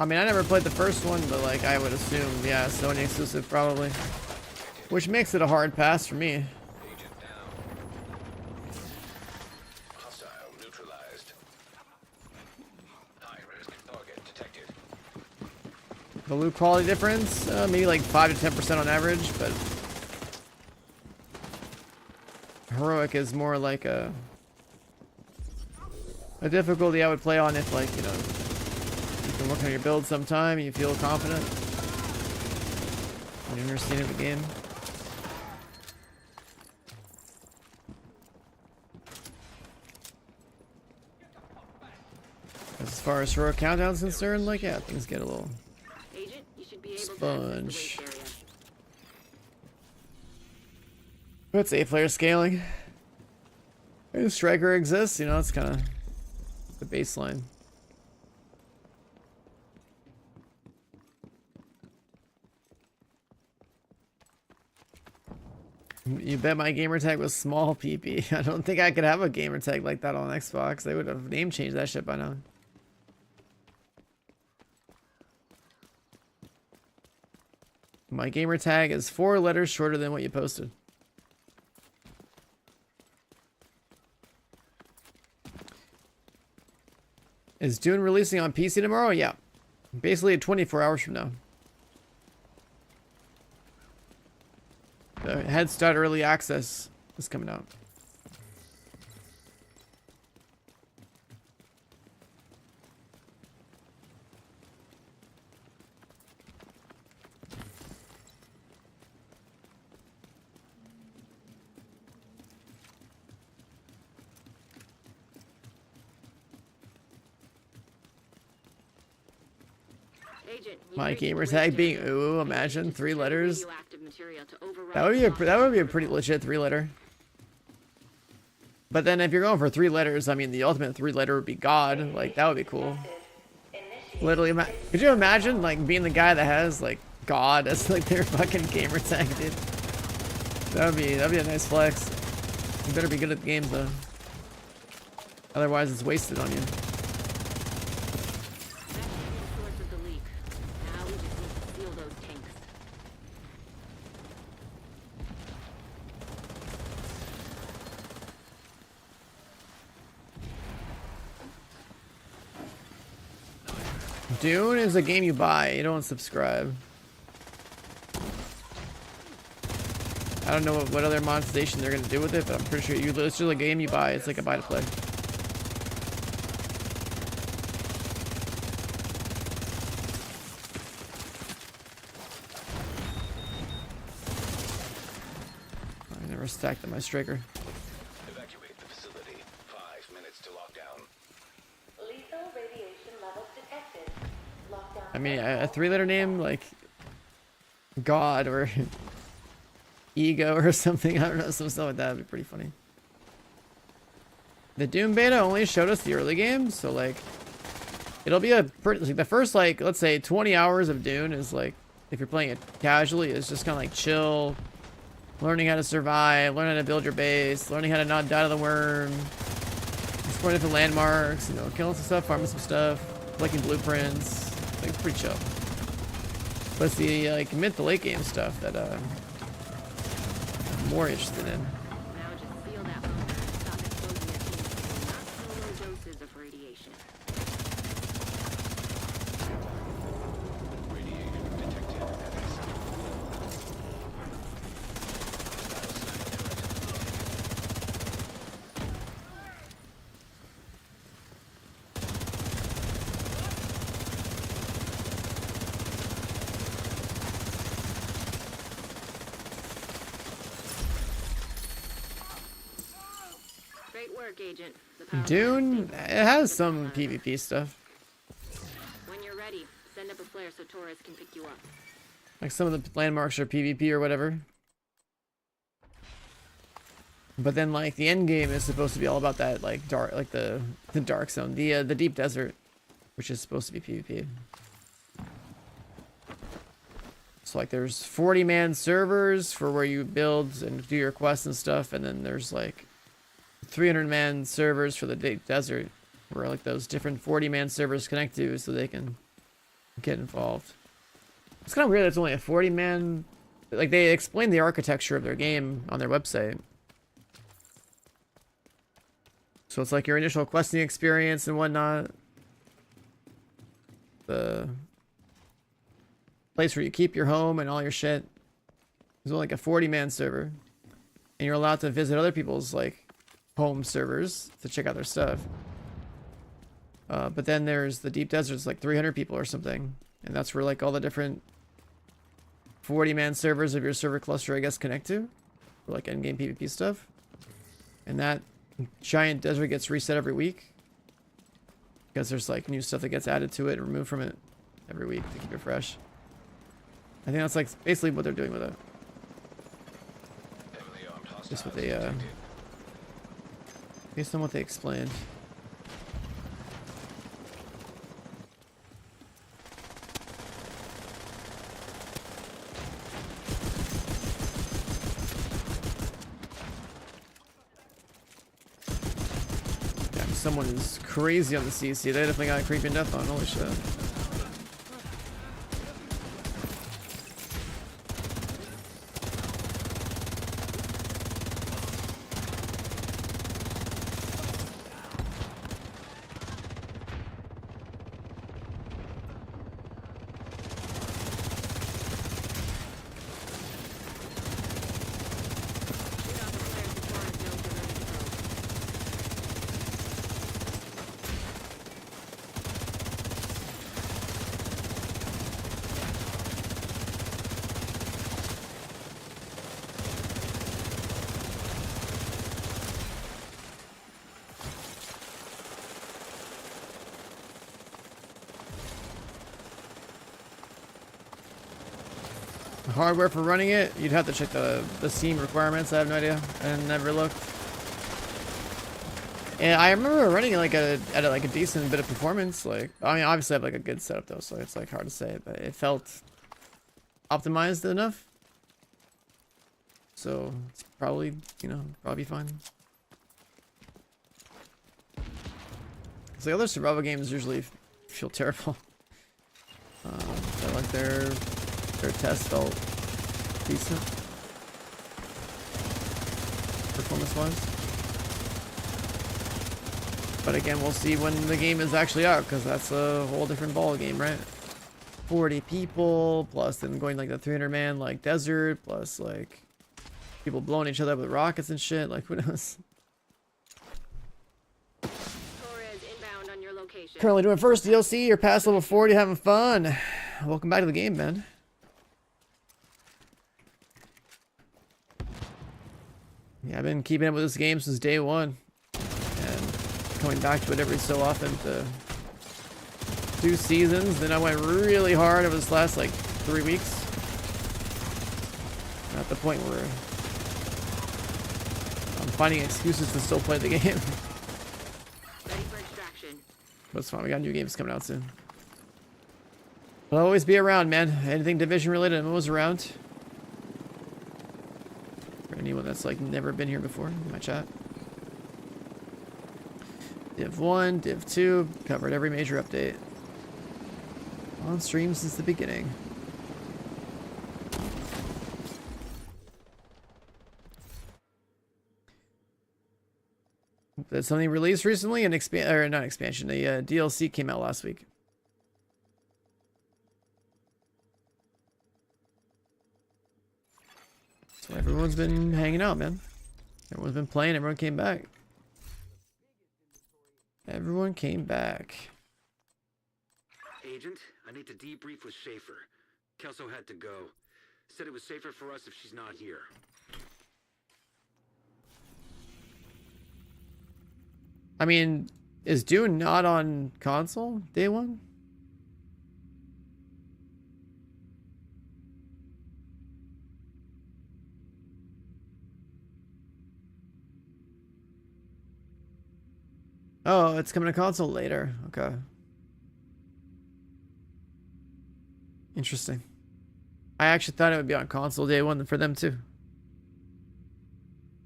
[SPEAKER 1] I mean, I never played the first one, but like I would assume, yeah, Sony exclusive probably. Which makes it a hard pass for me.
[SPEAKER 2] Agent down. Hostile neutralized. High risk target detected.
[SPEAKER 1] The loot quality difference, maybe like 5 to 10% on average, but heroic is more like a difficulty I would play on if, like, you know, you've been working on your build sometime and you feel confident and you understand the game. As far as heroic countdown's concerned, like, yeah, things get a little
[SPEAKER 8] Agent, you should be able
[SPEAKER 1] sponge.
[SPEAKER 8] to access the waste area.
[SPEAKER 1] What's 8-player scaling? If Striker exists, you know, it's kind of the baseline. You bet my gamer tag was small PP. I don't think I could have a gamer tag like that on Xbox. They would have name changed that shit by now. My gamer tag is 4 letters shorter than what you posted. Is Dune releasing on PC tomorrow? Yeah. Basically 24 hours from now. The Head Start Early Access is coming out. My gamer tag being ooh, imagine 3 letters. That would be a pretty legit 3-letter. But then if you're going for 3 letters, I mean the ultimate 3-letter would be God. Like that would be cool. Literally, could you imagine like being the guy that has like God as like their fucking gamer tag, dude? That'd be a nice flex. You better be good at the games though. Otherwise, it's wasted on you. Dune is a game you buy, you don't subscribe. I don't know what other monetization they're gonna do with it, but I'm pretty sure it's just a game you buy. It's like a buy to play. I never stacked on my striker.
[SPEAKER 2] Evacuate the facility. 5 minutes to lockdown.
[SPEAKER 9] Lethal radiation levels detected. Lockdown.
[SPEAKER 1] I mean, a 3-letter name like God or Ego or something. I don't know, some stuff like that would be pretty funny. The Dune beta only showed us the early game, so like it'll be a pretty like the first like let's say 20 hours of Dune is like if you're playing it casually, it's just kind of like chill, learning how to survive, learning how to build your base, learning how to not die to the worm, exploring different landmarks, you know, killing some stuff, farming some stuff, collecting blueprints. Like pretty chill. But it's the like mid to late game stuff that I'm more interested in.
[SPEAKER 8] Now just feel that bumper and stop exposing your team to not so low doses of radiation.
[SPEAKER 2] Radiation detected at acceptable levels.
[SPEAKER 8] Great work, Agent. The power
[SPEAKER 1] Dune, it has some PvP stuff.
[SPEAKER 8] When you're ready, send up a flare so Torres can pick you up.
[SPEAKER 1] Like some of the landmarks are PvP or whatever. But then like the end game is supposed to be all about that like dark, like the dark zone, the deep desert, which is supposed to be PvP. So like there's 40-man servers for where you build and do your quests and stuff, and then there's like 300-man servers for the deep desert where like those different 40-man servers connect to so they can get involved. It's kind of weird that it's only a 40-man. Like they explain the architecture of their game on their website. So it's like your initial questing experience and whatnot. The place where you keep your home and all your shit. There's only like a 40-man server. And you're allowed to visit other people's like home servers to check out their stuff. But then there's the deep desert. It's like 300 people or something. And that's where like all the different 40-man servers of your server cluster, I guess, connect to. For like endgame PvP stuff. And that giant desert gets reset every week. Because there's like new stuff that gets added to it and removed from it every week to keep it fresh. I think that's like basically what they're doing with it. Just what they based on what they explained. someone is crazy on the CC. They definitely got creeping death on. Holy shit. Hardware for running it, you'd have to check the Steam requirements. I have no idea. I never looked. And I remember running it like at a decent bit of performance. Like, I mean, obviously I have like a good setup though, so it's like hard to say, but it felt optimized enough. So it's probably, you know, probably fine. Cause the other survival games usually feel terrible. I like their test felt decent performance-wise. But again, we'll see when the game is actually out, because that's a whole different ball game, right? 40 people, plus then going like the 300-man like desert, plus like people blowing each other up with rockets and shit. Like, who knows?
[SPEAKER 8] Inbound on your location.
[SPEAKER 1] Currently doing first DLC. You're past level 40, having fun. Welcome back to the game, man. Yeah, I've been keeping up with this game since day one, and coming back to it every so often to do seasons. Then I went really hard over this last like 3 weeks. At the point where I'm finding excuses to still play the game.
[SPEAKER 8] Ready for extraction.
[SPEAKER 1] But it's fine. We got new games coming out soon. I'll always be around, man. Anything Division related, I'm always around. For anyone that's like never been here before in my chat. Div 1, Div 2, covered every major update. On stream since the beginning. Did something released recently? An not expansion, a DLC came out last week. So everyone's been hanging out, man. Everyone's been playing, everyone came back. Everyone came back.
[SPEAKER 3] Agent, I need to debrief with Schaefer. Kelso had to go. Said it was safer for us if she's not here.
[SPEAKER 1] I mean, is Dune not on console day one? Oh, it's coming to console later. Okay. Interesting. I actually thought it would be on console day one for them too.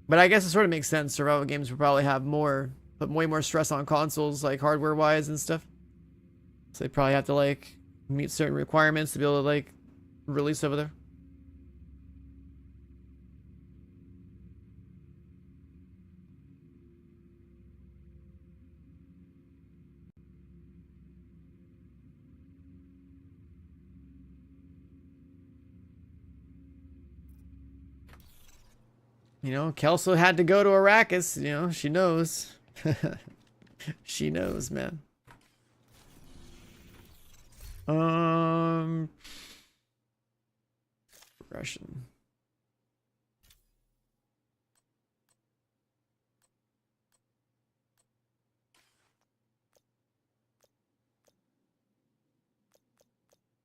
[SPEAKER 1] But I guess it sort of makes sense. Survival games will probably have more, put way more stress on consoles, like hardware wise and stuff. So they probably have to like meet certain requirements to be able to like release over there. You know, Kelso had to go to Arrakis. You know, she knows. She knows, man. Progression.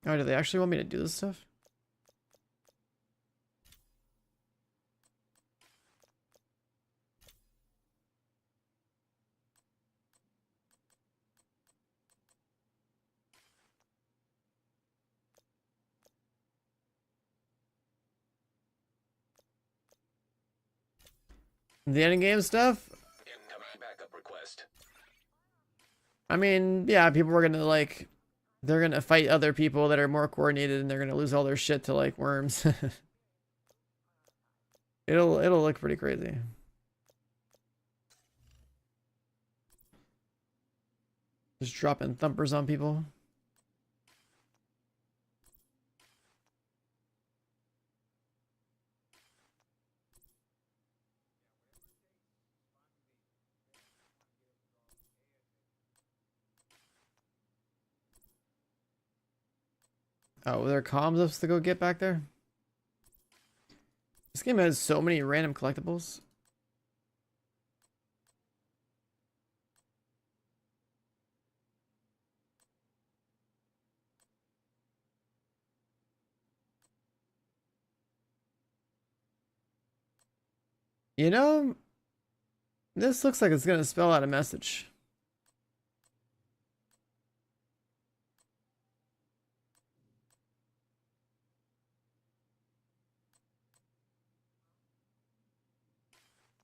[SPEAKER 1] Oh, do they actually want me to do this stuff? The ending game stuff?
[SPEAKER 2] Incoming backup request.
[SPEAKER 1] I mean, yeah, people are gonna like, they're gonna fight other people that are more coordinated, and they're gonna lose all their shit to like worms. It'll look pretty crazy. Just dropping thumpers on people. Oh, there are comms ups to go get back there? This game has so many random collectibles. You know, this looks like it's gonna spell out a message.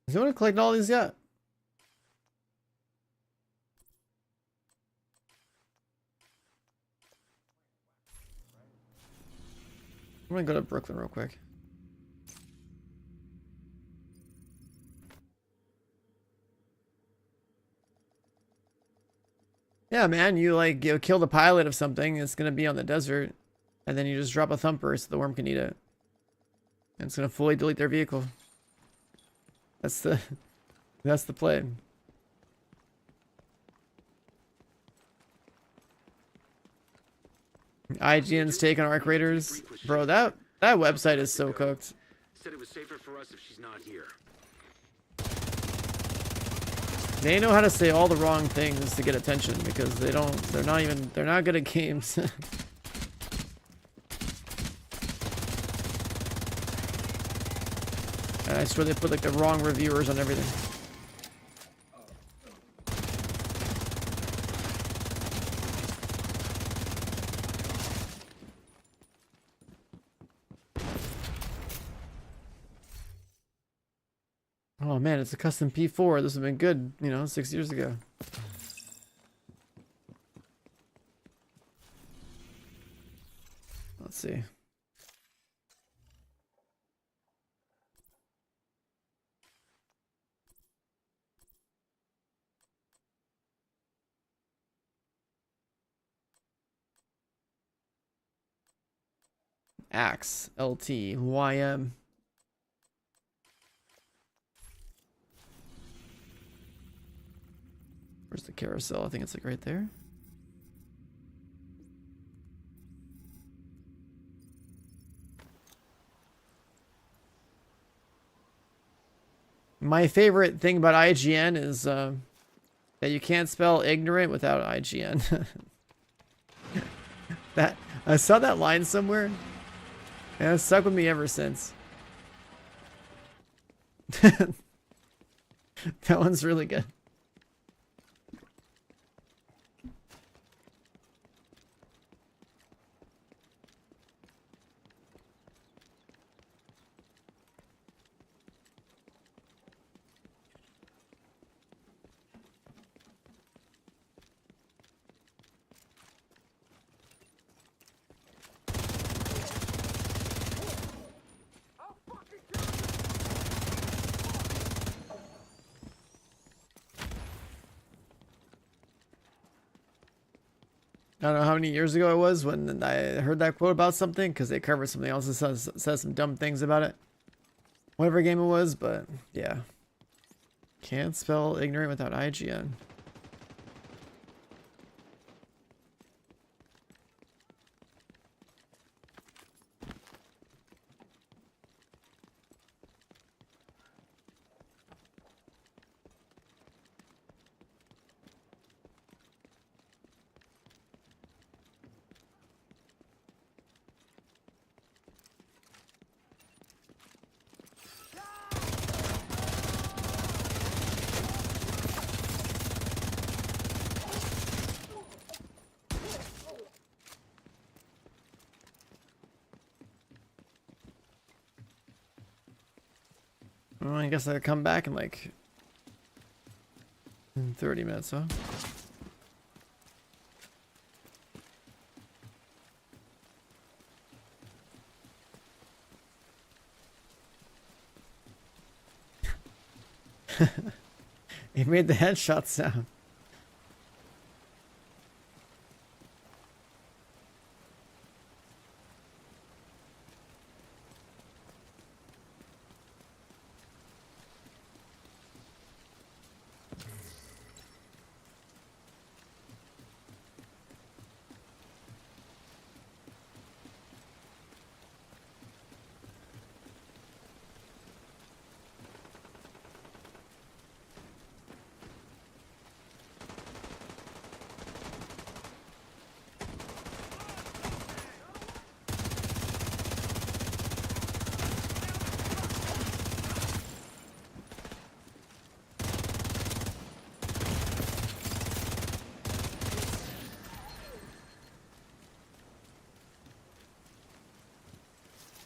[SPEAKER 1] Does anyone collect all these yet? I'm gonna go to Brooklyn real quick. Yeah, man, you kill the pilot of something, it's gonna be on the desert, and then you just drop a thumper so the worm can eat it. And it's gonna fully delete their vehicle. That's the play. IGN's take on Arc Raiders. Bro, that website is so cooked.
[SPEAKER 3] Said it was safer for us if she's not here.
[SPEAKER 1] They know how to say all the wrong things to get attention because they're not good at games. And I swear they put like the wrong reviewers on everything. Oh man, it's a custom P4. This would have been good, 6 years ago. Let's see. Axe, LT, YM. Where's the carousel? I think it's like right there. My favorite thing about IGN is that you can't spell ignorant without IGN. That I saw that line somewhere, and it's stuck with me ever since. That one's really good. I don't know how many years ago it was when I heard that quote about something because they covered something else that says some dumb things about it. Whatever game it was, but yeah. Can't spell ignorant without IGN. Well, I guess I'll come back in like 30 minutes, huh? He made the headshot sound.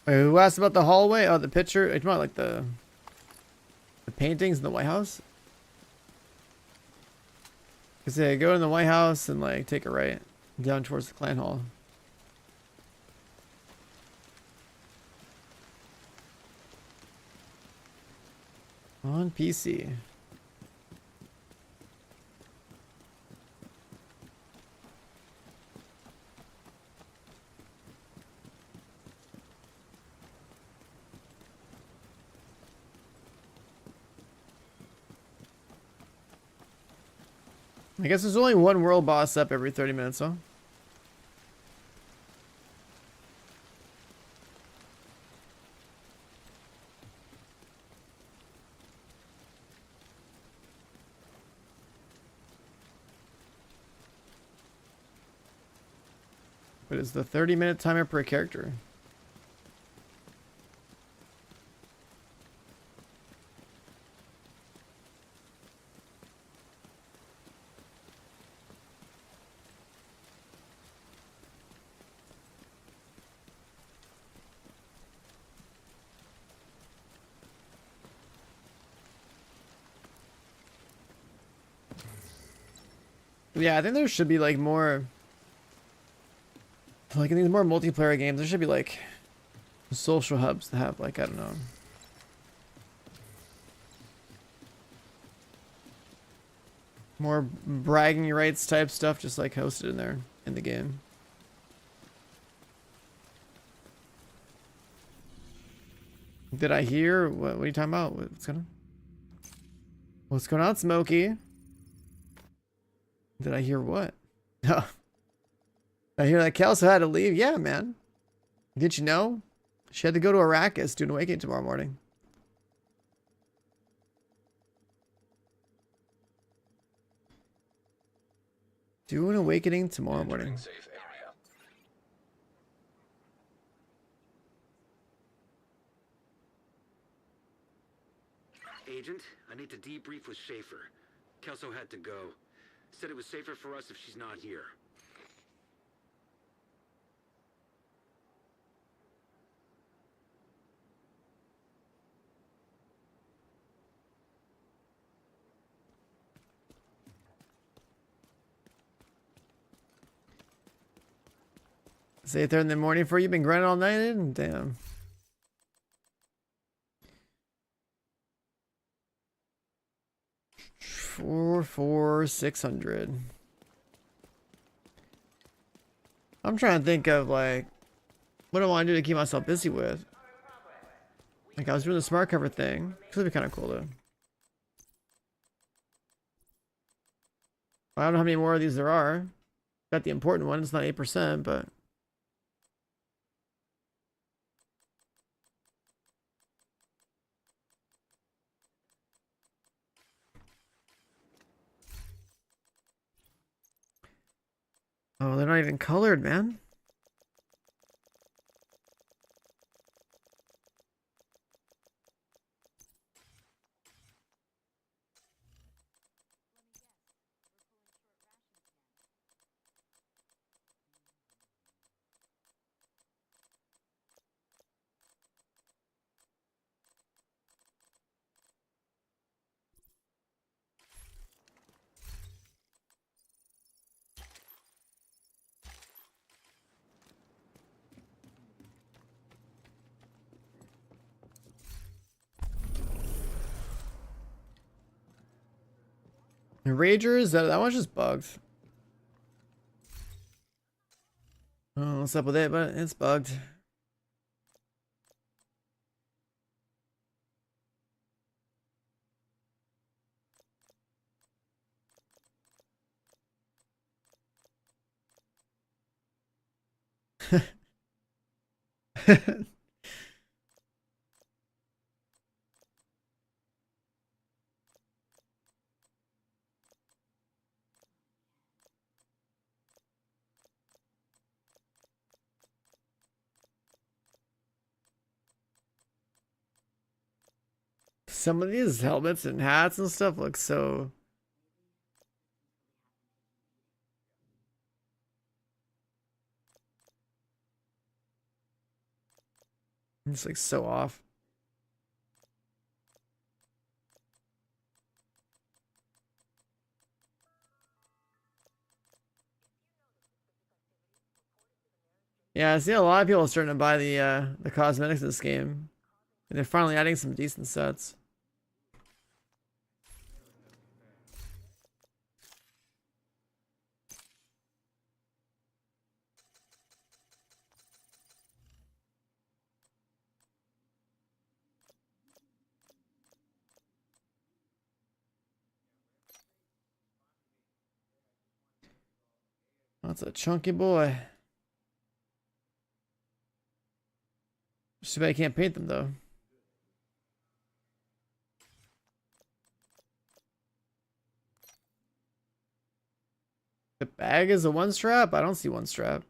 [SPEAKER 1] Wait, who asked about the hallway? Oh, the picture. It's more like the paintings in the White House. Cause they go in the White House and like take a right down towards the Clan Hall. On PC. I guess there's only one world boss up every 30 minutes, huh? But it's the 30-minute timer per character. Yeah, I think there should be like more, like in these more multiplayer games, there should be like social hubs to have like, I don't know, more bragging rights type stuff just like hosted in there in the game. Did I hear? What are you talking about? What's going on, Smokey? Did I hear what? No. I hear that KELSO had to leave. Yeah, man. Did you know? She had to go to ARRAKIS to Awakening tomorrow morning. Do an Awakening tomorrow morning.
[SPEAKER 2] Safe area.
[SPEAKER 3] Agent, I need to debrief with Schaefer. Kelso had to go. Said it was safer for us if she's not here.
[SPEAKER 1] It's 8:30 in the morning for you. Been grinding all night? Damn. For 600. I'm trying to think of like what I want to do to keep myself busy with. Like I was doing the smart cover thing. This would be kind of cool though. I don't know how many more of these there are. Got the important one. It's not 8%, but oh, they're not even colored, man. Ragers, that one's just bugged. Oh, what's up with it? But it's bugged. Some of these helmets and hats and stuff look so... It's like so off. Yeah, I see a lot of people starting to buy the cosmetics in this game. And they're finally adding some decent sets. That's a chunky boy. Too bad I can't paint them though. The bag is a one strap? I don't see one strap.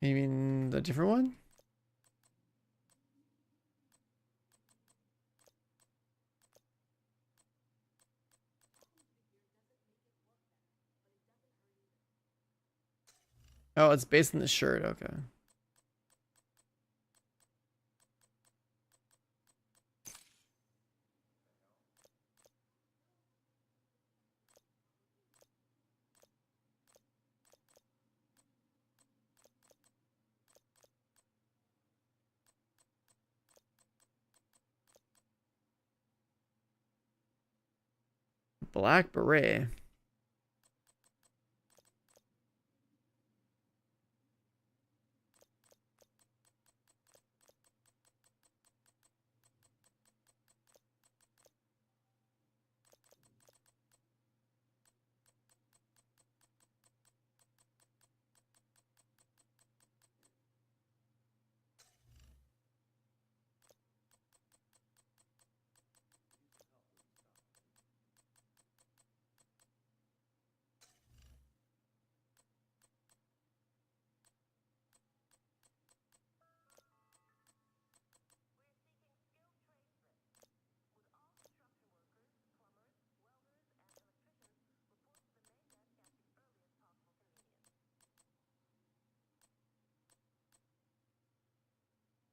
[SPEAKER 1] You mean the different one? Oh, it's based on the shirt. Okay. Black beret.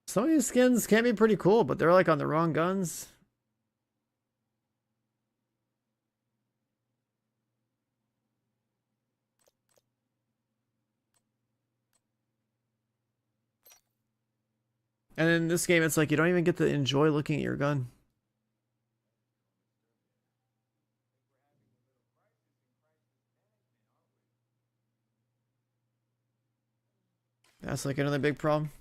[SPEAKER 1] Some of these skins can be pretty cool, but they're like on the wrong guns. And in this game, it's like you don't even get to enjoy looking at your gun. That's like another big problem.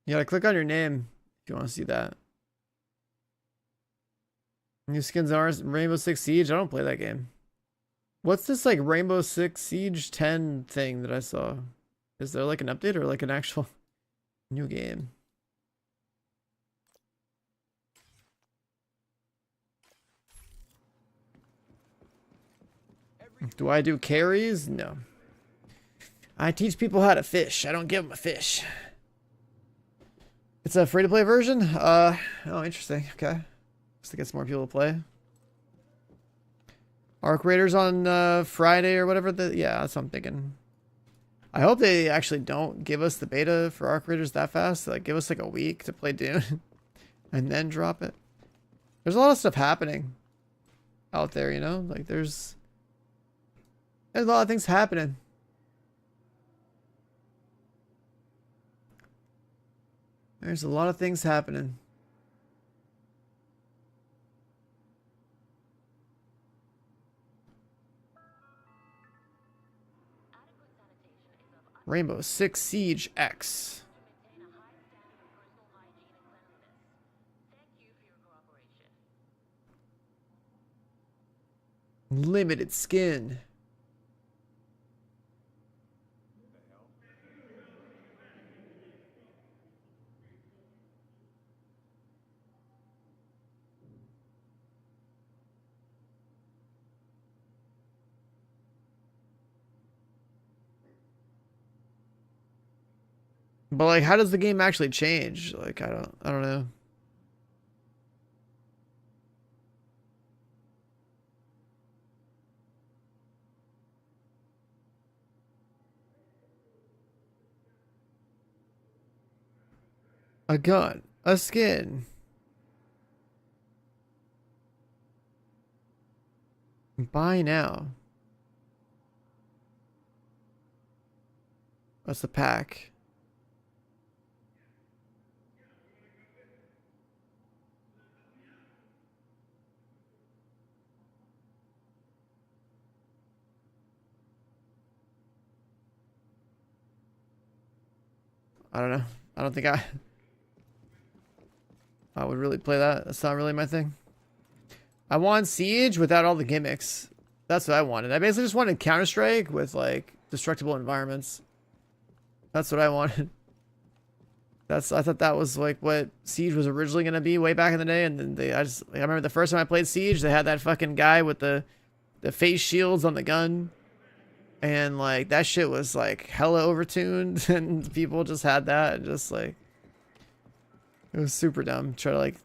[SPEAKER 1] You gotta click on your name if you want to see that. New skins are Rainbow Six Siege. I don't play that game. What's this like Rainbow Six Siege 10 thing that I saw? Is there like an update or like an actual new game? Do I do carries? No. I teach people how to fish. I don't give them a fish. It's a free-to-play version? Oh, interesting. Okay. Just to get some more people to play. Arc Raiders on Friday or whatever. Yeah, that's what I'm thinking. I hope they actually don't give us the beta for Arc Raiders that fast. Like, give us like a week to play Dune and then drop it. There's a lot of stuff happening out there, you know? Like, there's a lot of things happening. There's a lot of things happening. Rainbow Six Siege X. Limited skin. But like, how does the game actually change? Like, I don't know. A gun, a skin. Buy now. What's the pack? I don't know. I don't think I would really play that. That's not really my thing. I want Siege without all the gimmicks. That's what I wanted. I basically just wanted Counter-Strike with like destructible environments. That's what I wanted. I thought that was like what Siege was originally gonna be way back in the day, and then I remember the first time I played Siege, they had that fucking guy with the face shields on the gun. And like that shit was like hella overtuned, and people just had that and just like it was super dumb. Try to like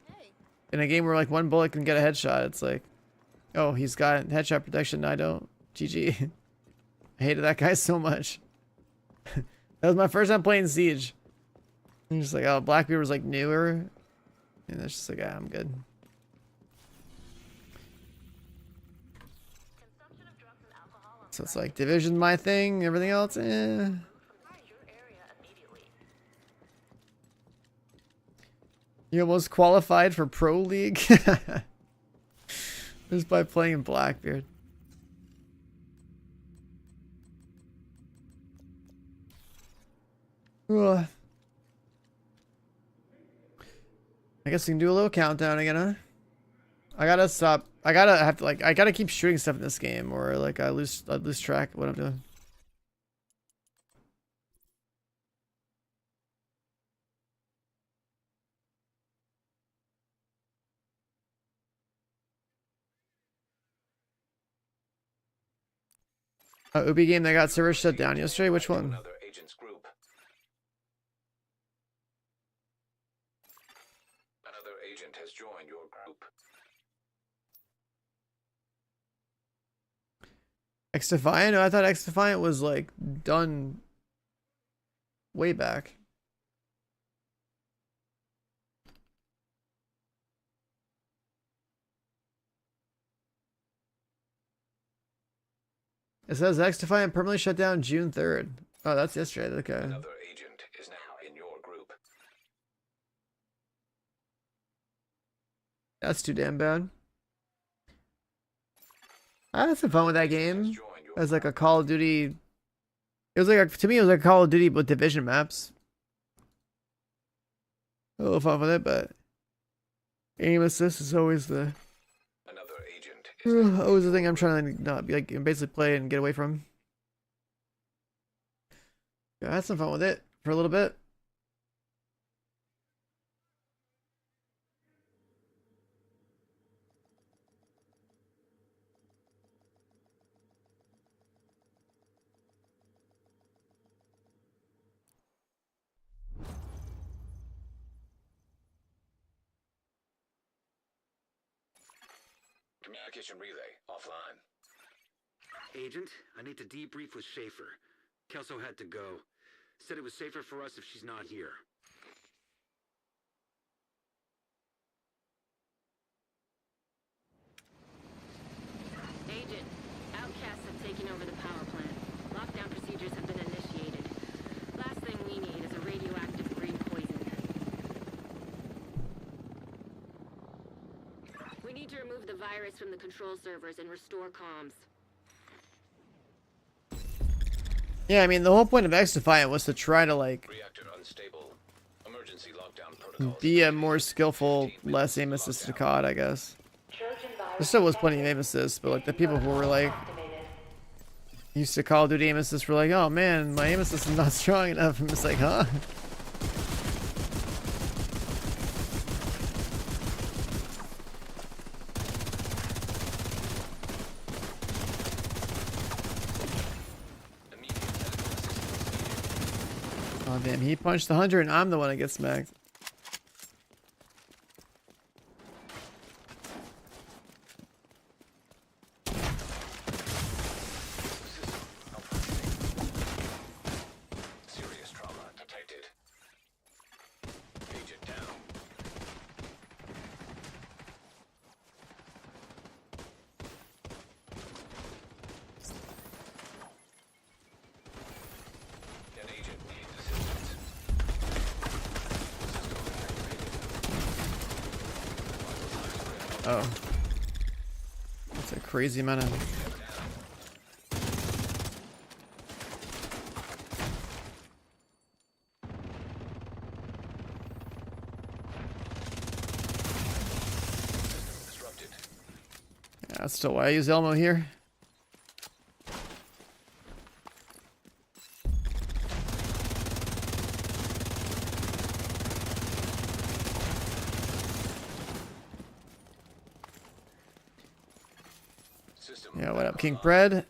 [SPEAKER 1] in a game where like one bullet can get a headshot, it's like, oh, he's got headshot protection, I don't. GG. I hated that guy so much. That was my first time playing Siege. And just like, oh, Blackbeard was like newer, and it's just like, ah, I'm good. So it's like Division my thing, everything else, eh. You almost qualified for Pro League just by playing Blackbeard. Ugh. I guess we can do a little countdown again, huh? I gotta stop. I gotta keep shooting stuff in this game, or like I lose track of what I'm doing. Ubi game that got server shut down yesterday. Which one?
[SPEAKER 2] Another agent's group. Another agent has joined your group.
[SPEAKER 1] X Defiant? No, I thought X Defiant was like done way back. It says X Defiant permanently shut down June 3rd. Oh, that's yesterday. Okay.
[SPEAKER 2] Another agent is now in your group.
[SPEAKER 1] That's too damn bad. I had some fun with that game. As like a Call of Duty. It was like to me, it was like Call of Duty with Division maps. A little fun with it, but aim assist is always the always the thing I'm trying to not be like basically play and get away from. Yeah, I had some fun with it for a little bit.
[SPEAKER 2] Communication relay offline.
[SPEAKER 3] Agent, I need to debrief with Schaefer. Kelso had to go. Said it was safer for us if she's not here.
[SPEAKER 8] Agent, outcasts have taken over the power plant. Lockdown procedures have been initiated. Last thing we need is a radioactive green poison. We need to remove the virus from the control servers and restore comms.
[SPEAKER 1] Yeah, I mean, the whole point of X-Defiant was to try to, like,
[SPEAKER 2] Reactor unstable. Emergency lockdown protocols.
[SPEAKER 1] be a more skillful, less aim-assisted COD, I guess. There still was plenty of aim assist, but, like, the people who were, like, used to Call of Duty aim assist were like, oh, man, my aim assist is not strong enough. I'm just like, huh? Oh, damn, he punched the hunter and I'm the one that gets smacked.
[SPEAKER 2] Serious trauma detected. Agent down. An agent needs assistance.
[SPEAKER 1] Oh. That's a crazy amount of...
[SPEAKER 2] Disrupted.
[SPEAKER 1] Yeah, that's still why I use Elmo here.
[SPEAKER 2] System.
[SPEAKER 1] Yeah, what up, King Bread?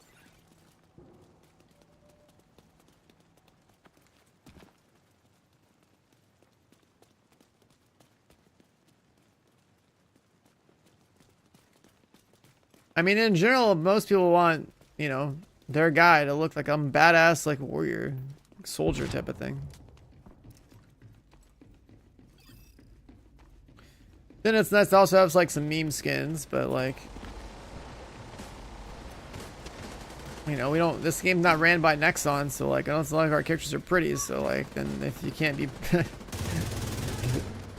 [SPEAKER 1] I mean, in general, most people want, you know, their guy to look like a badass, like warrior, soldier type of thing. Then it's nice to also have like some meme skins, but like, you know, we don't. This game's not ran by Nexon, so like, I don't feel like our characters are pretty. So like, then if you can't be,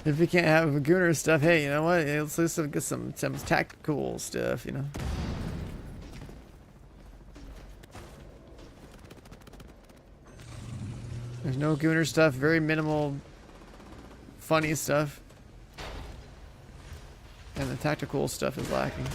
[SPEAKER 1] if you can't have Gooner stuff, hey, you know what? Let's get some tactical stuff, you know. There's no Gooner stuff. Very minimal, funny stuff, and the tactical stuff is lacking.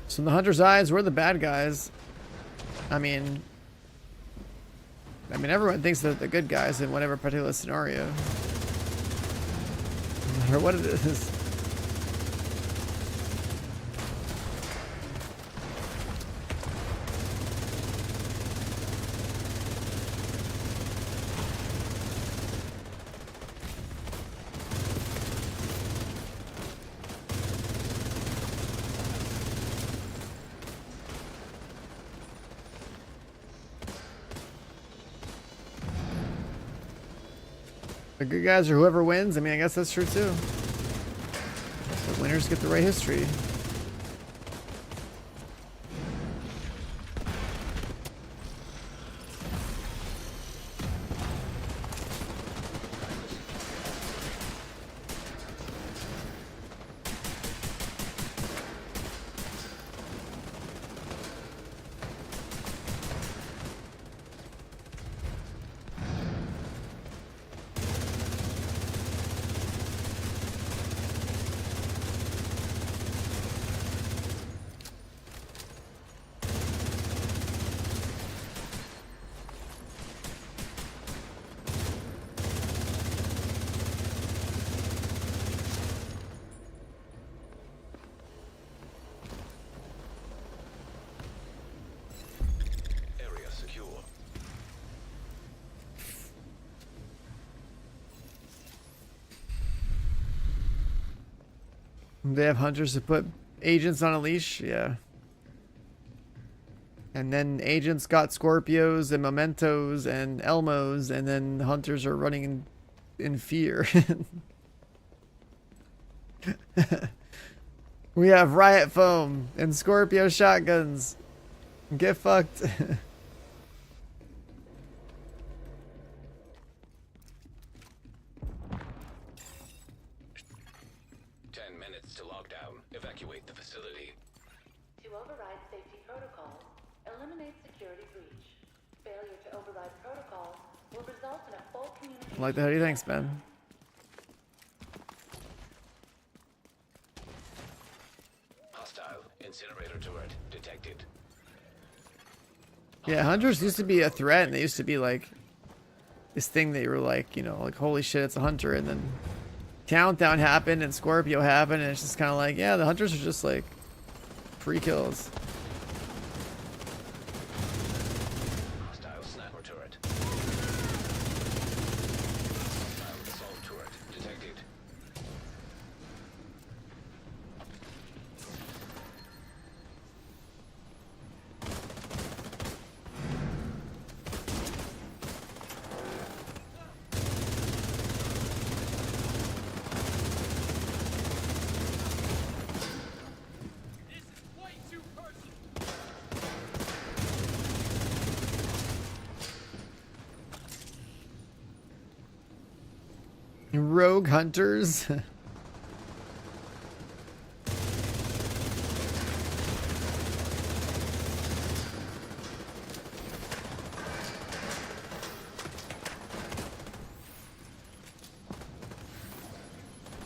[SPEAKER 1] So in the hunter's eyes, we're the bad guys. I mean, everyone thinks they're the good guys in whatever particular scenario, no matter what it is. The good guys are whoever wins. I mean, I guess that's true too. The winners get the right history. They have hunters to put agents on a leash, yeah. And then agents got Scorpios and Mementos and Elmos, and then the hunters are running in fear. We have riot foam and Scorpio shotguns. Get fucked.
[SPEAKER 2] 10 minutes to lockdown. Evacuate the facility.
[SPEAKER 9] To override safety protocols, eliminate security breach. Failure to override protocols will result in a full communication.
[SPEAKER 1] Like the hoodie, thanks, man.
[SPEAKER 2] Hostile incinerator turret detected.
[SPEAKER 1] Yeah, hunters used to be a threat, and they used to be like this thing that you were like, you know, like holy shit, it's a hunter, and then Countdown happened and Scorpio happened, and it's just kind of like, yeah, the hunters are just like free kills.
[SPEAKER 2] Hostile sniper turret. Hostile assault turret detected.
[SPEAKER 1] Rogue hunters.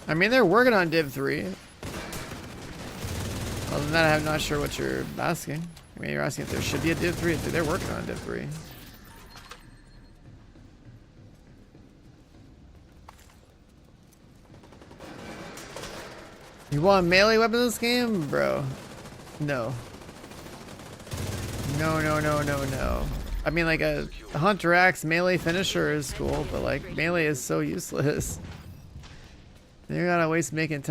[SPEAKER 1] I mean, they're working on Div 3. Other than that, I'm not sure what you're asking. I mean, you're asking if there should be a Div 3. They're working on Div 3. You want melee weapons in this game? Bro. No. No, no, no, no, no. I mean, like a Hunter Axe melee finisher is cool, but like melee is so useless. You gotta waste making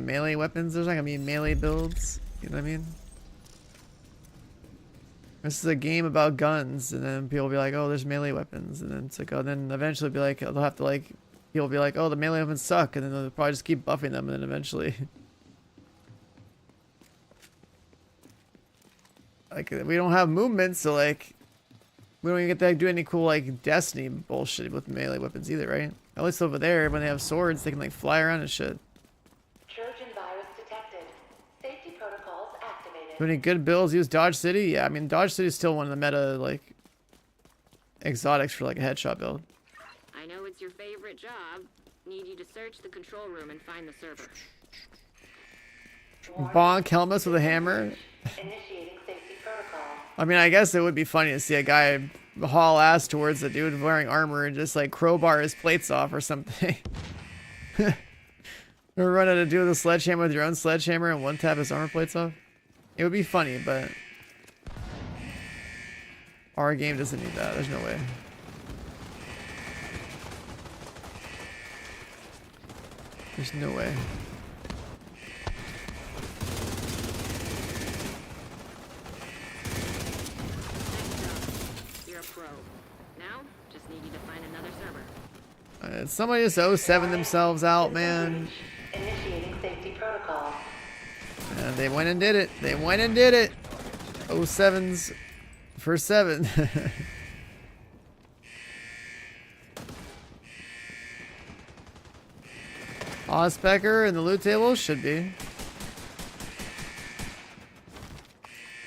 [SPEAKER 1] melee weapons. There's not gonna be melee builds. You know what I mean? This is a game about guns, and then people will be like, "Oh, there's melee weapons," and then it's like, "Oh," then eventually be like, they'll have to like, people will be like, "Oh, the melee weapons suck," and then they'll probably just keep buffing them, and then eventually, like, we don't have movement, so like, we don't even get to do any cool like Destiny bullshit with melee weapons either, right? At least over there, when they have swords, they can like fly around and shit.
[SPEAKER 9] Trojan virus detected. Safety protocols activated.
[SPEAKER 1] Do any good builds use Dodge City? Yeah, I mean Dodge City is still one of the meta like exotics for like a headshot build.
[SPEAKER 8] I know it's your favorite job. Need you to search the control room and find the server.
[SPEAKER 1] Bonk helmets with a hammer.
[SPEAKER 9] Initiating safety protocol.
[SPEAKER 1] I mean, I guess it would be funny to see a guy haul ass towards a dude wearing armor and just like crowbar his plates off or something. Or run at a dude with a sledgehammer with your own sledgehammer and one tap his armor plates off. It would be funny, but our game doesn't need that. There's no way. There's no way.
[SPEAKER 8] You're a pro. Now, just need you to find another server.
[SPEAKER 1] Somebody just 07 themselves out, man.
[SPEAKER 9] Initiating safety protocol.
[SPEAKER 1] And they went and did it. They went and did it. 07s for 7. Ozpecker and the loot table should be.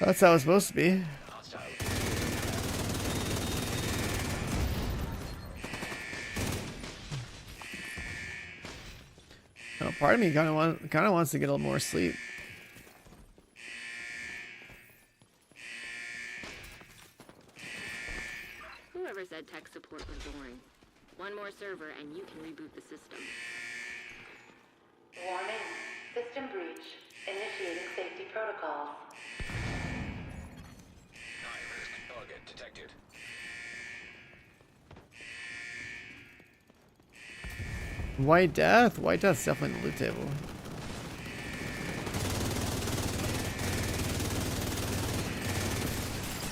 [SPEAKER 1] That's how it's supposed to be. Oh, part of me kind of wants to get a little more sleep.
[SPEAKER 8] Whoever said tech support was boring. One more server and you can reboot the system.
[SPEAKER 9] Warning. System breach. Initiating safety protocols.
[SPEAKER 2] High-risk target detected.
[SPEAKER 1] White Death? White Death's definitely in the loot table.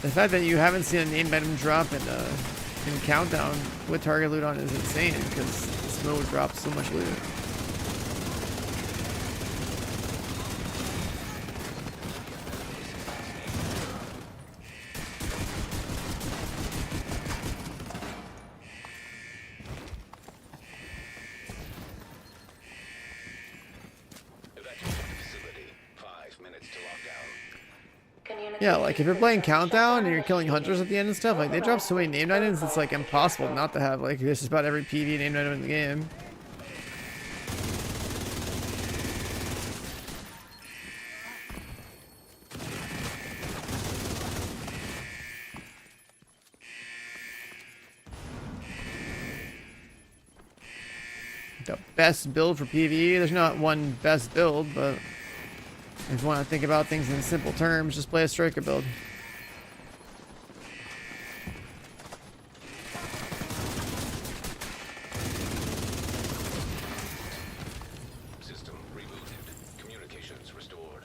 [SPEAKER 1] The fact that you haven't seen a named item drop in Countdown with target loot on is insane, because this mode drops so much loot. Yeah, like if you're playing Countdown and you're killing hunters at the end and stuff, like they drop so many named items, it's like impossible not to have like this is about every PV named item in the game. The best build for PvE, there's not one best build, but if you want to think about things in simple terms, just play a striker build.
[SPEAKER 2] System rebooted. Communications restored.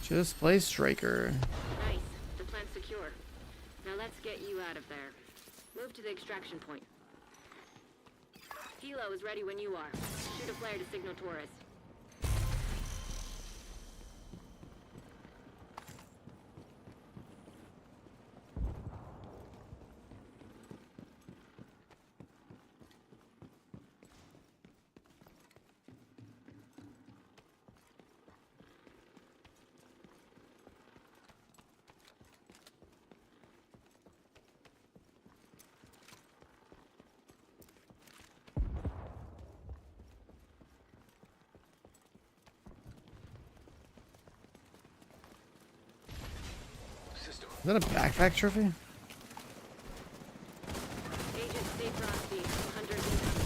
[SPEAKER 1] Just play striker.
[SPEAKER 8] Nice. The plant's secure. Now let's get you out of there. Move to the extraction point. Helo is ready when you are. Shoot a flare to signal Taurus.
[SPEAKER 1] Is that a backpack trophy?
[SPEAKER 8] Agent stay frosty. Hunters incoming.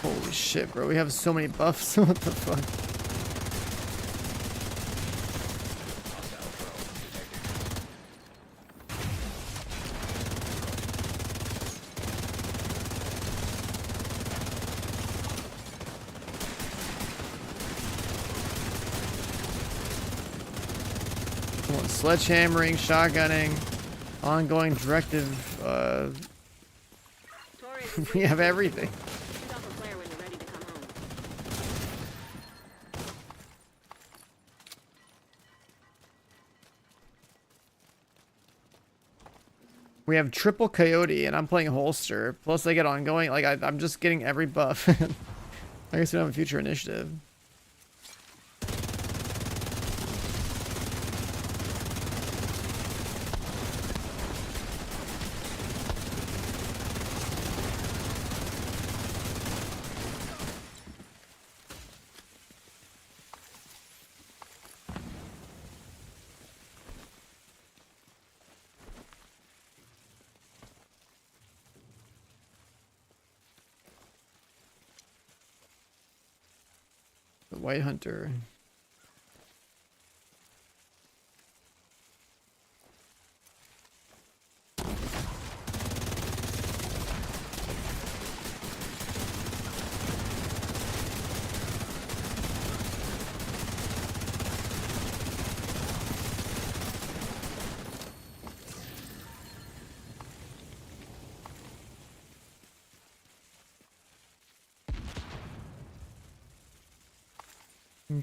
[SPEAKER 1] Holy shit, bro. We have so many buffs. What the fuck? Sledgehammering, shotgunning, ongoing directive. We have everything.
[SPEAKER 8] Shoot off a flare when you're ready to come home.
[SPEAKER 1] We have triple coyote, and I'm playing holster. Plus, I get ongoing. Like I'm just getting every buff. I guess we don't have a future initiative. The White Hunter.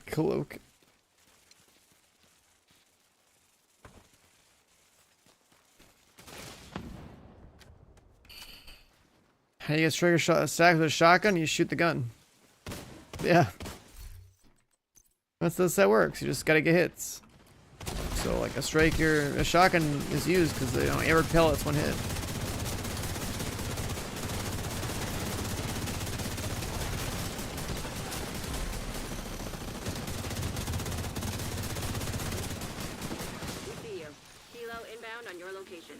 [SPEAKER 1] Cloak. How do you get trigger shot stack with a shotgun? You shoot the gun. Yeah. That's how it works. You just gotta get hits. So like a striker, a shotgun is used because they don't air pellets one hit.
[SPEAKER 8] We see you. Kilo inbound on your location.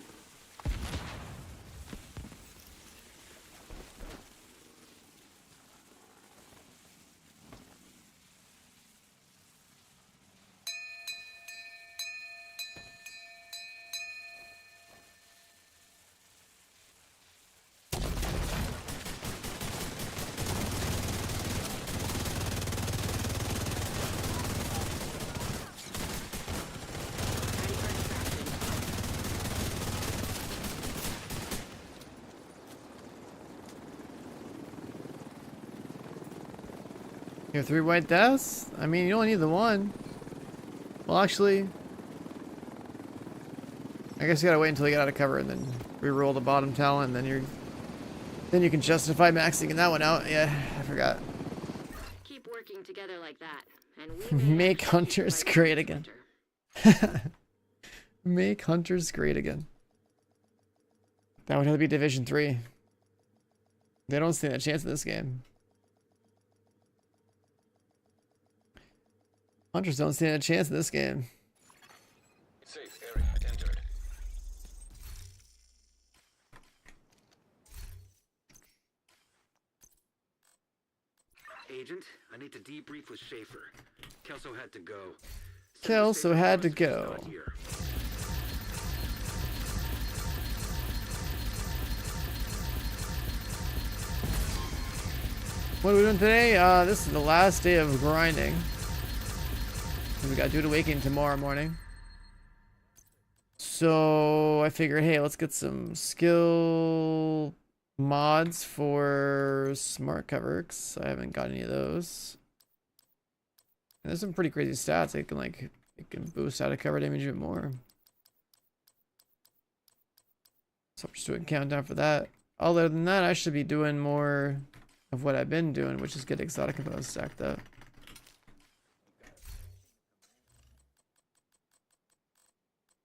[SPEAKER 1] You have 3 white deaths? I mean, you only need the 1. Well, actually, I guess you gotta wait until you get out of cover and then re-roll the bottom talent, and then you can justify maxing that one out. Yeah, I forgot.
[SPEAKER 8] Keep working together like that, and we may
[SPEAKER 1] Make
[SPEAKER 8] actually
[SPEAKER 1] hunters
[SPEAKER 8] fight
[SPEAKER 1] great
[SPEAKER 8] the
[SPEAKER 1] again.
[SPEAKER 8] Hunter.
[SPEAKER 1] Make hunters great again. That would have to be Division 3. They don't stand a chance in this game. Hunters don't stand a chance in this game.
[SPEAKER 2] Safe area entered.
[SPEAKER 3] Agent, I need to debrief with Schaefer. Kelso had to go.
[SPEAKER 1] Kelso had to go.
[SPEAKER 3] Not here.
[SPEAKER 1] What are we doing today? This is the last day of grinding. We got Dude Awakening tomorrow morning. So I figured, hey, let's get some skill mods for smart cover, 'cause I haven't got any of those. And there's some pretty crazy stats. It can boost out of cover damage even more. So I'm just doing a countdown for that. Other than that, I should be doing more of what I've been doing, which is get exotic components stacked up.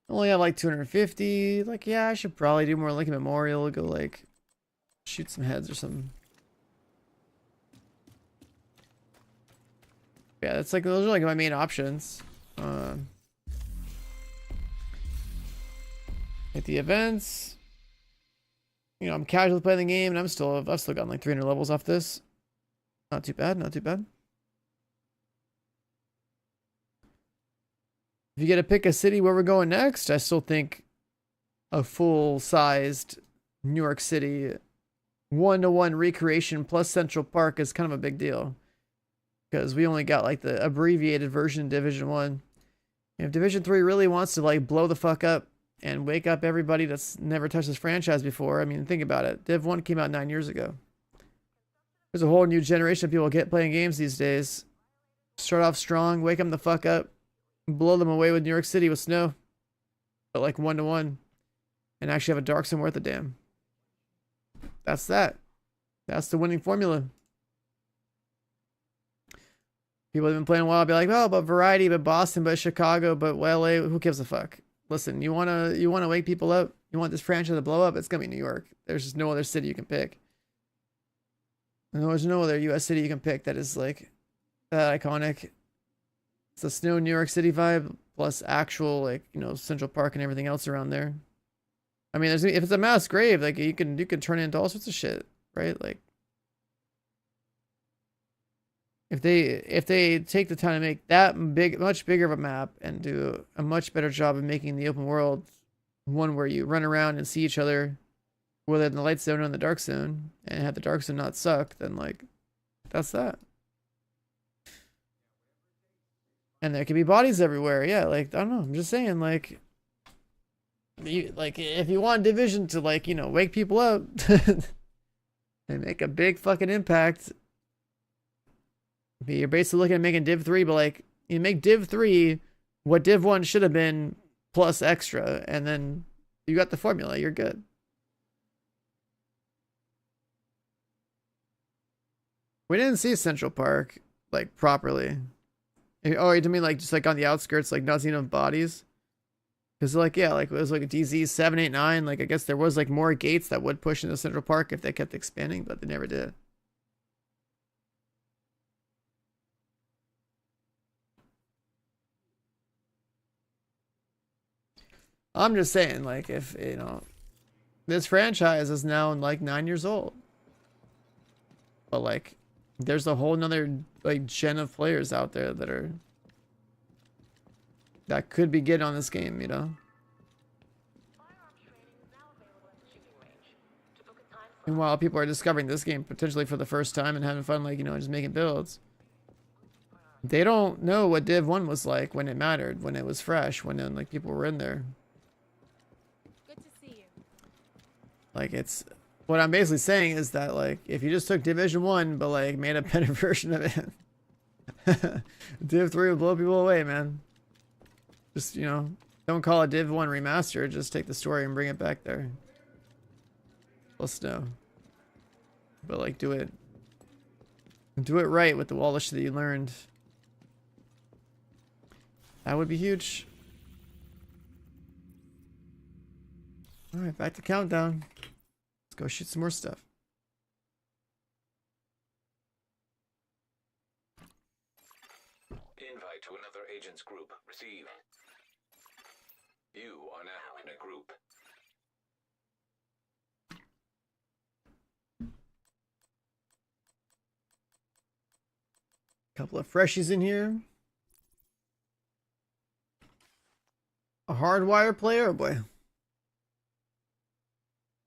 [SPEAKER 1] Only have like 250. Like, yeah, I should probably do more Lincoln Memorial. Go like shoot some heads or something. Yeah, that's like those are like my main options. Hit the events. You know, I'm casually playing the game, and I've still gotten like 300 levels off this. Not too bad. Not too bad. If you get to pick a city where we're going next, I still think a full-sized New York City 1-to-1 recreation plus Central Park is kind of a big deal. Because we only got like the abbreviated version in Division 1. If Division 3 really wants to like blow the fuck up and wake up everybody that's never touched this franchise before, I mean, think about it. Div 1 came out 9 years ago. There's a whole new generation of people playing games these days. Start off strong, wake them the fuck up, blow them away with New York City with snow. But like 1-to-1. And actually have a dark zone worth a damn. That's that. That's the winning formula. People have been playing a while, be like, oh, but variety, but Boston, but Chicago, but LA, who gives a fuck? Listen, you wanna wake people up? You want this franchise to blow up? It's gonna be New York. There's just no other city you can pick. And there's no other US city you can pick that is like that iconic. It's the snow New York City vibe plus actual like, you know, Central Park and everything else around there. I mean, if it's a mass grave, like you can turn it into all sorts of shit, right? Like if they take the time to make that much bigger of a map and do a much better job of making the open world one where you run around and see each other, whether in the light zone or in the dark zone, and have the dark zone not suck, then like that's that. And there could be bodies everywhere. Yeah, like I don't know. I'm just saying, like if you want Division to like, you know, wake people up and make a big fucking impact. You're basically looking at making Div 3, but like you make Div 3 what Div 1 should have been plus extra, and then you got the formula. You're good. We didn't see Central Park like properly. Oh, you mean like just like on the outskirts, like not seeing enough bodies? Because like yeah, like it was like a DZ 789. Like I guess there was like more gates that would push into Central Park if they kept expanding, but they never did. I'm just saying, like, if, you know, this franchise is now like 9 years old. But like, there's a whole nother like gen of players out there that could be getting on this game, you know? And while people are discovering this game potentially for the first time and having fun, like, you know, just making builds, they don't know what Div 1 was like when it mattered, when it was fresh, when like people were in there. Like, it's what I'm basically saying is that like if you just took Division 1 but like made a better version of it, Div 3 would blow people away, man. Just, you know, don't call it Div 1 remaster, just take the story and bring it back there. Let's know. But like do it right with all the shit that you learned. That would be huge. Alright, back to countdown. Let's go shoot some more stuff.
[SPEAKER 2] Invite to another agent's group received. You are now in a group.
[SPEAKER 1] Couple of freshies in here. A hardwire player, oh boy.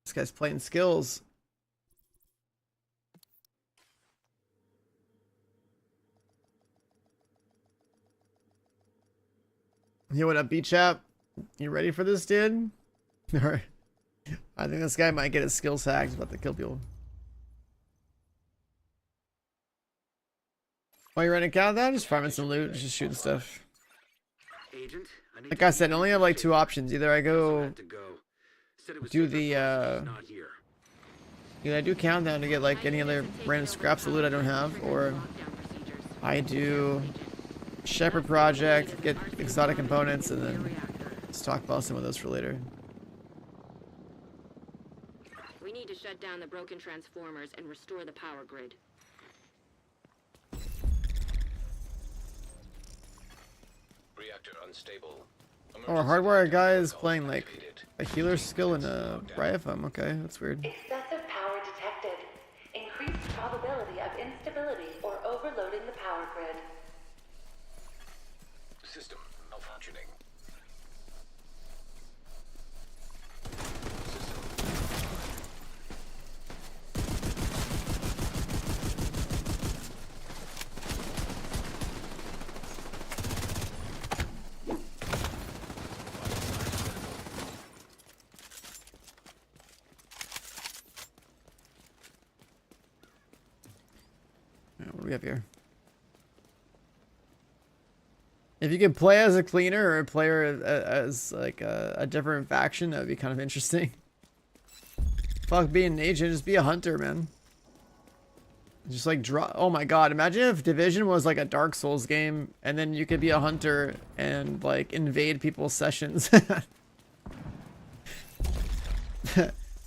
[SPEAKER 1] This guy's playing skills. Yo, what up, B-Chap? You ready for this, dude? Alright. I think this guy might get his skills hacked, about to kill people. While you're running countdown, just farming some loot, just shooting stuff.
[SPEAKER 3] Agent,
[SPEAKER 1] Like I said, I only have like two options. Either I go do the either I do countdown to get like any other random scraps of loot I don't have, or I do Shepherd Project, get exotic components, and then stockpile some of those for later.
[SPEAKER 8] We need to shut down the broken transformers and restore the power grid.
[SPEAKER 2] Reactor unstable.
[SPEAKER 1] Oh, our hardwire guy is playing like a healer skill in a Riotfum. Okay, that's weird.
[SPEAKER 9] Excessive power detected. Increased probability of instability or overloading the power grid.
[SPEAKER 2] System malfunctioning.
[SPEAKER 1] What do we have here? If you could play as a cleaner or a player as like a different faction, that would be kind of interesting. Fuck being an agent, just be a hunter, man. Just like draw. Oh my god, imagine if Division was like a Dark Souls game and then you could be a hunter and like invade people's sessions.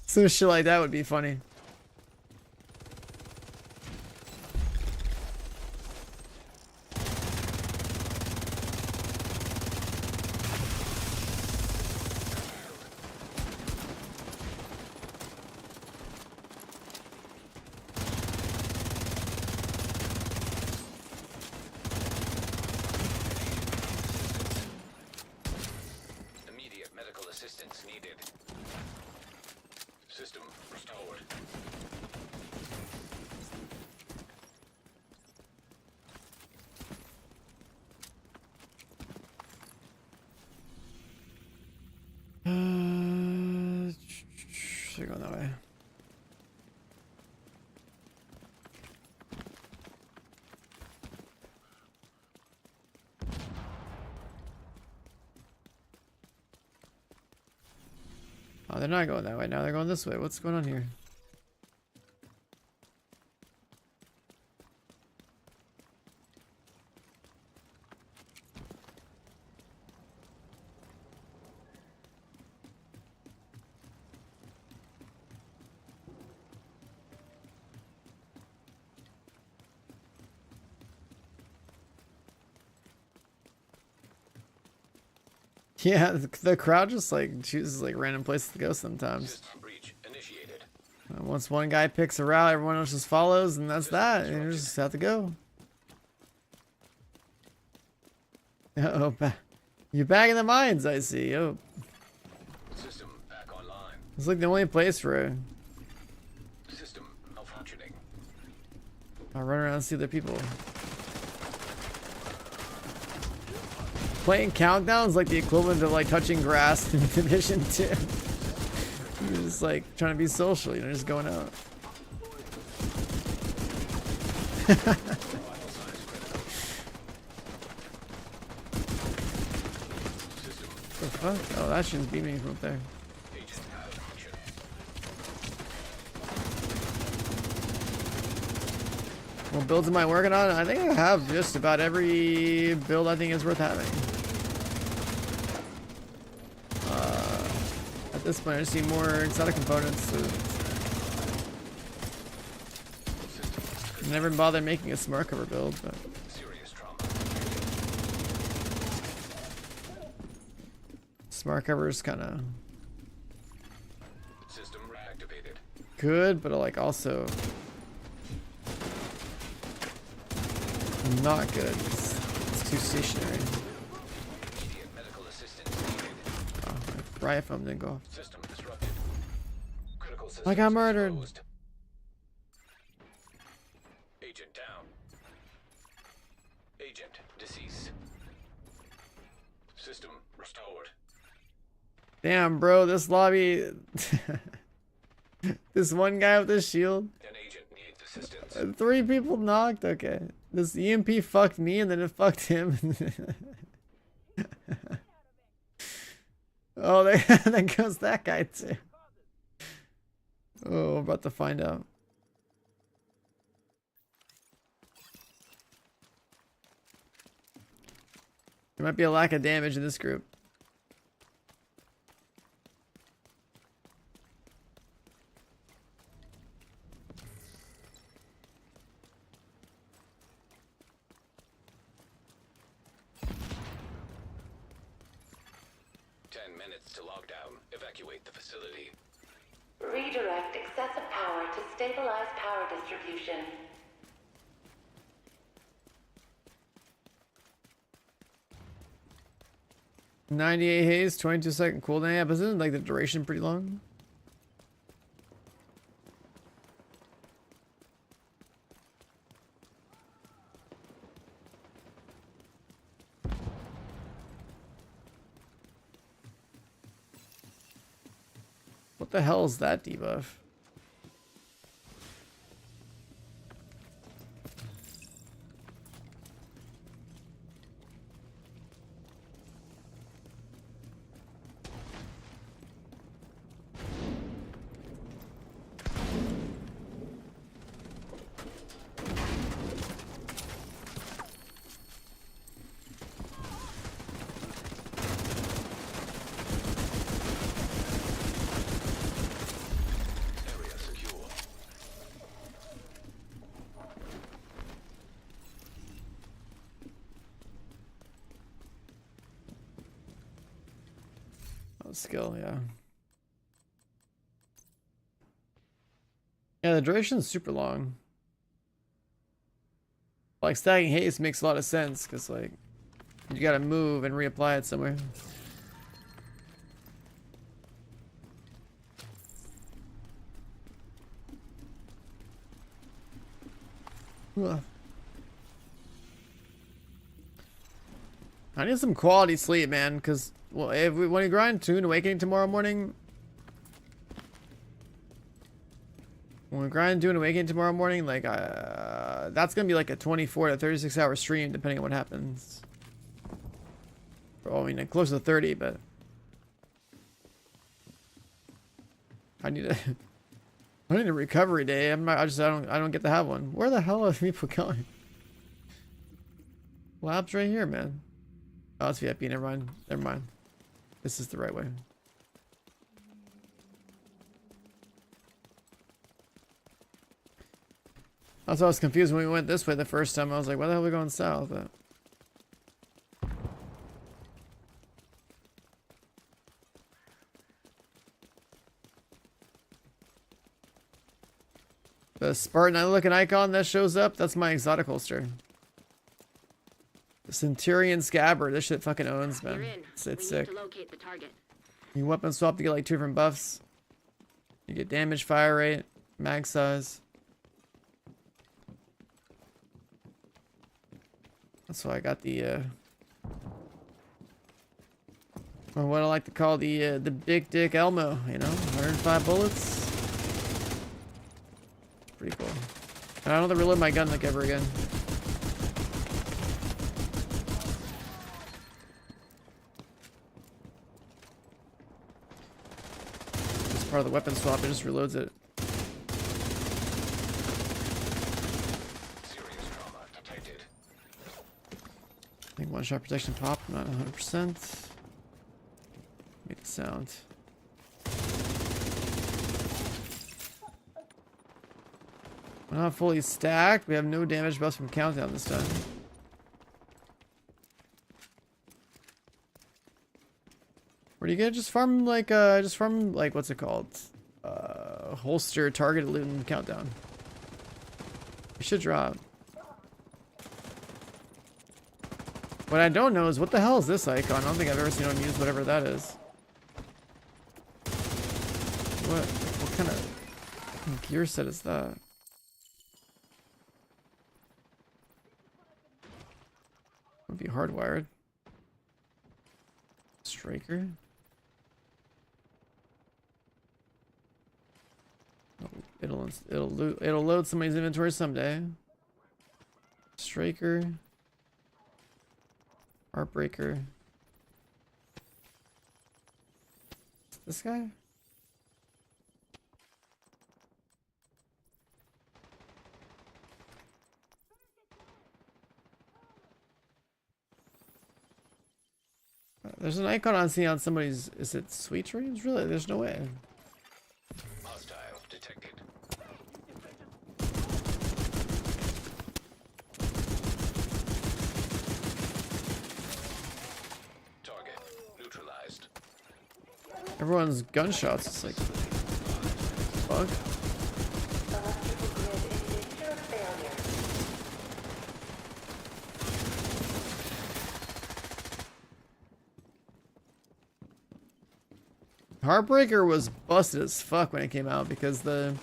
[SPEAKER 1] Some shit like that would be funny.
[SPEAKER 2] Immediate medical assistance needed. System restored.
[SPEAKER 1] Should go that way. Oh, they're not going that way now. They're going this way. What's going on here? Yeah, the crowd just like chooses like random places to go sometimes.
[SPEAKER 2] System breach initiated.
[SPEAKER 1] Once one guy picks a route, everyone else just follows, and that's that. And you just have to go. Uh oh, you're back in the mines, I see. Oh,
[SPEAKER 2] System back online.
[SPEAKER 1] it's like the only place for
[SPEAKER 2] System malfunctioning.
[SPEAKER 1] I run around and see other people. Playing countdowns like the equivalent of like touching grass in Division 2. You're just like trying to be social, you know, just going out. The fuck? Oh, that shouldn't be me from up there.
[SPEAKER 2] Agent malfunction.
[SPEAKER 1] What builds am I working on? I think I have just about every build I think is worth having. At this point, I just need more exotic components. I never bothered making a smart cover build, but
[SPEAKER 2] Serious trauma.
[SPEAKER 1] smart cover is kind of
[SPEAKER 2] System reactivated.
[SPEAKER 1] good, but like also not good. It's too stationary.
[SPEAKER 2] Immediate medical assistance needed.
[SPEAKER 1] Oh, my riot foam didn't go off.
[SPEAKER 2] System disrupted. Critical system.
[SPEAKER 1] I got murdered.
[SPEAKER 2] Agent down. Agent deceased. System restored.
[SPEAKER 1] Damn, bro, this lobby. This one guy with this shield.
[SPEAKER 2] An agent needs assistance.
[SPEAKER 1] 3 people knocked. Okay, this EMP fucked me, and then it fucked him. Oh, there goes that guy too. Oh, we're about to find out. There might be a lack of damage in this group.
[SPEAKER 2] To lockdown. Evacuate the facility.
[SPEAKER 9] Redirect excessive power to stabilize power distribution.
[SPEAKER 1] .98 haze, 22-second cooldown. Yeah, but isn't like the duration pretty long? What the hell is that debuff?
[SPEAKER 2] Area secure.
[SPEAKER 1] Oh, skill, yeah. Yeah, the duration's super long. Like, stacking haste makes a lot of sense, because, like, you gotta move and reapply it somewhere. Ugh. I need some quality sleep, man, because, well, when we grind Dune Awakening tomorrow morning... When we grind Dune Awakening tomorrow morning, like, that's gonna be like a 24 to 36 hour stream, depending on what happens. Well, I mean, close to 30, but... I need a... I need a recovery day. I don't get to have one. Where the hell are people going? Lab's right here, man. Oh, it's VIP. Never mind. Never mind. This is the right way. That's why I was confused when we went this way the first time. I was like, why the hell are we going south? But... The Spartan looking icon that shows up, that's my exotic holster. The Centurion scabbard, this shit fucking owns,
[SPEAKER 8] You're
[SPEAKER 1] man.
[SPEAKER 8] in.
[SPEAKER 1] It's
[SPEAKER 8] We need
[SPEAKER 1] sick.
[SPEAKER 8] to locate the target.
[SPEAKER 1] You weapon swap to get like 2 different buffs. You get damage, fire rate, mag size. That's why I got the or what I like to call the big dick Elmo, you know, 105 bullets. Pretty cool. And I don't have to reload my gun like ever again. It's part of the weapon swap, it just reloads it.
[SPEAKER 2] Serious trauma detected.
[SPEAKER 1] I think one shot protection pop, not 100%. Make the sound. We're not fully stacked. We have no damage buffs from countdown this time. Where do you get? Just farm like what's it called? Holster target loot and countdown. You should drop. What I don't know is what the hell is this icon? I don't think I've ever seen anyone use whatever that is. What kind of gear set is that? Would be hardwired. Striker. It'll load somebody's inventory someday. Striker. Heartbreaker. This guy? There's an icon on seeing on somebody's. Is it Sweet Dreams? Really? There's no way.
[SPEAKER 2] Hostile detected. Target neutralized.
[SPEAKER 1] Everyone's gunshots. It's like, fuck.
[SPEAKER 9] Electrical grid in danger of failure.
[SPEAKER 1] Heartbreaker was busted as fuck when it came out because the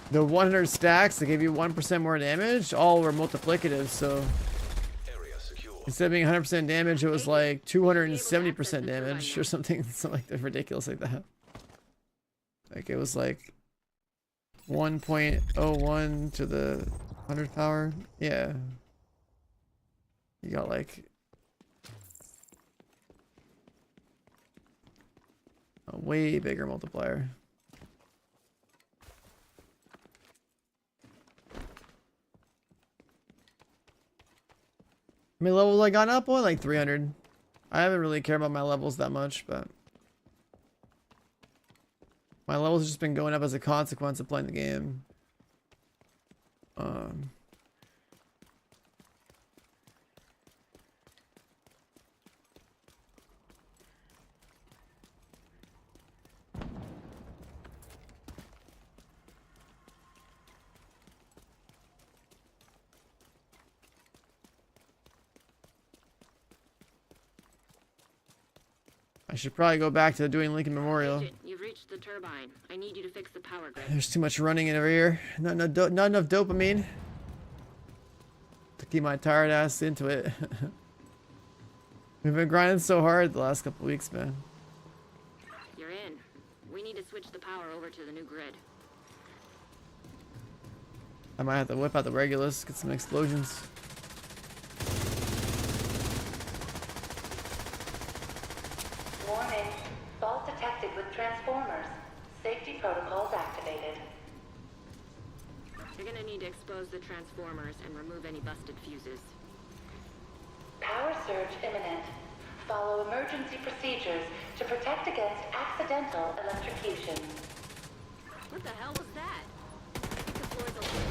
[SPEAKER 1] 100 stacks that gave you 1% more damage all were multiplicative. So
[SPEAKER 2] Area secure.
[SPEAKER 1] instead of being 100% damage, it was like 270% damage or something like that, ridiculous like that. Like it was like 1.01 to the 100 power. Yeah. You got like a way bigger multiplier. How many levels I got up on? Like 300. I haven't really cared about my levels that much, but my levels have just been going up as a consequence of playing the game. I should probably go back to doing Lincoln Memorial.
[SPEAKER 8] Agent, you've reached the turbine. I need you to fix the power grid.
[SPEAKER 1] There's too much running in over here. Not enough dopamine to keep my tired ass into it. We've been grinding so hard the last couple weeks, man.
[SPEAKER 8] You're in. We need to switch the power over to the new grid.
[SPEAKER 1] I might have to whip out the Regulus, get some explosions.
[SPEAKER 9] Warning. Fault detected with transformers. Safety protocols activated.
[SPEAKER 8] You're gonna need to expose the transformers and remove any busted fuses.
[SPEAKER 9] Power surge imminent. Follow emergency procedures to protect against accidental electrocution.
[SPEAKER 8] What the hell was that? The floor's open.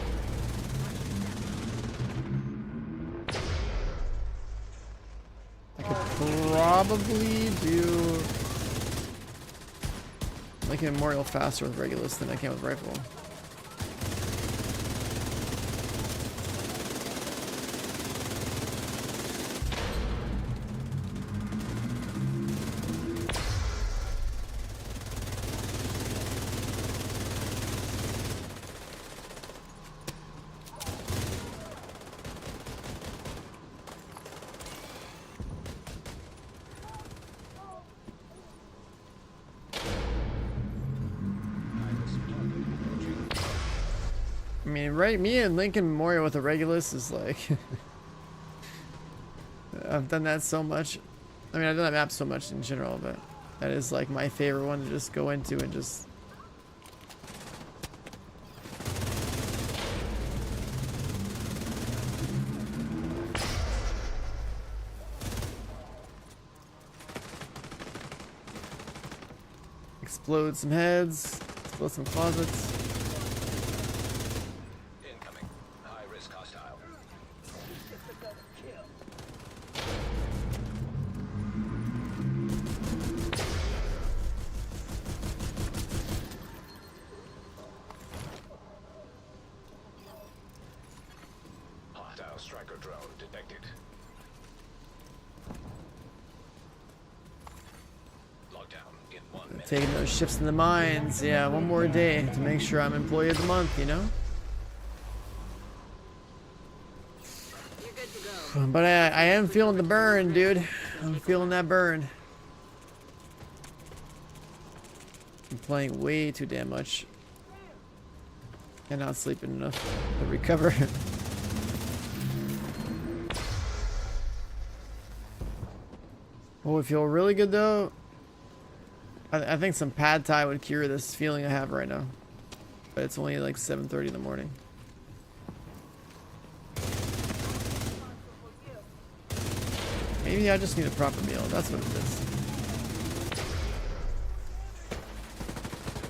[SPEAKER 1] I could probably do Lincoln Memorial faster with Regulus than I can with Rifle. mean, right? Me and Lincoln Memorial with a Regulus is like... I've done that so much. I mean, I've done that map so much in general, but that is like my favorite one to just go into and just... explode some heads, explode some closets.
[SPEAKER 2] Incoming. High risk hostile. Hostile striker drone detected. Lockdown in 1 minute.
[SPEAKER 1] Taking those shifts in the mines. Yeah, one more day to make sure I'm employee of the month, you know?
[SPEAKER 8] You're good to go.
[SPEAKER 1] But I am feeling the burn, dude. I'm feeling that burn. I'm playing way too damn much. And not sleeping enough to recover. Oh, we feel really good though. I think some pad thai would cure this feeling I have right now. But it's only like 7:30 in the morning. Maybe I just need a proper meal. That's what it is.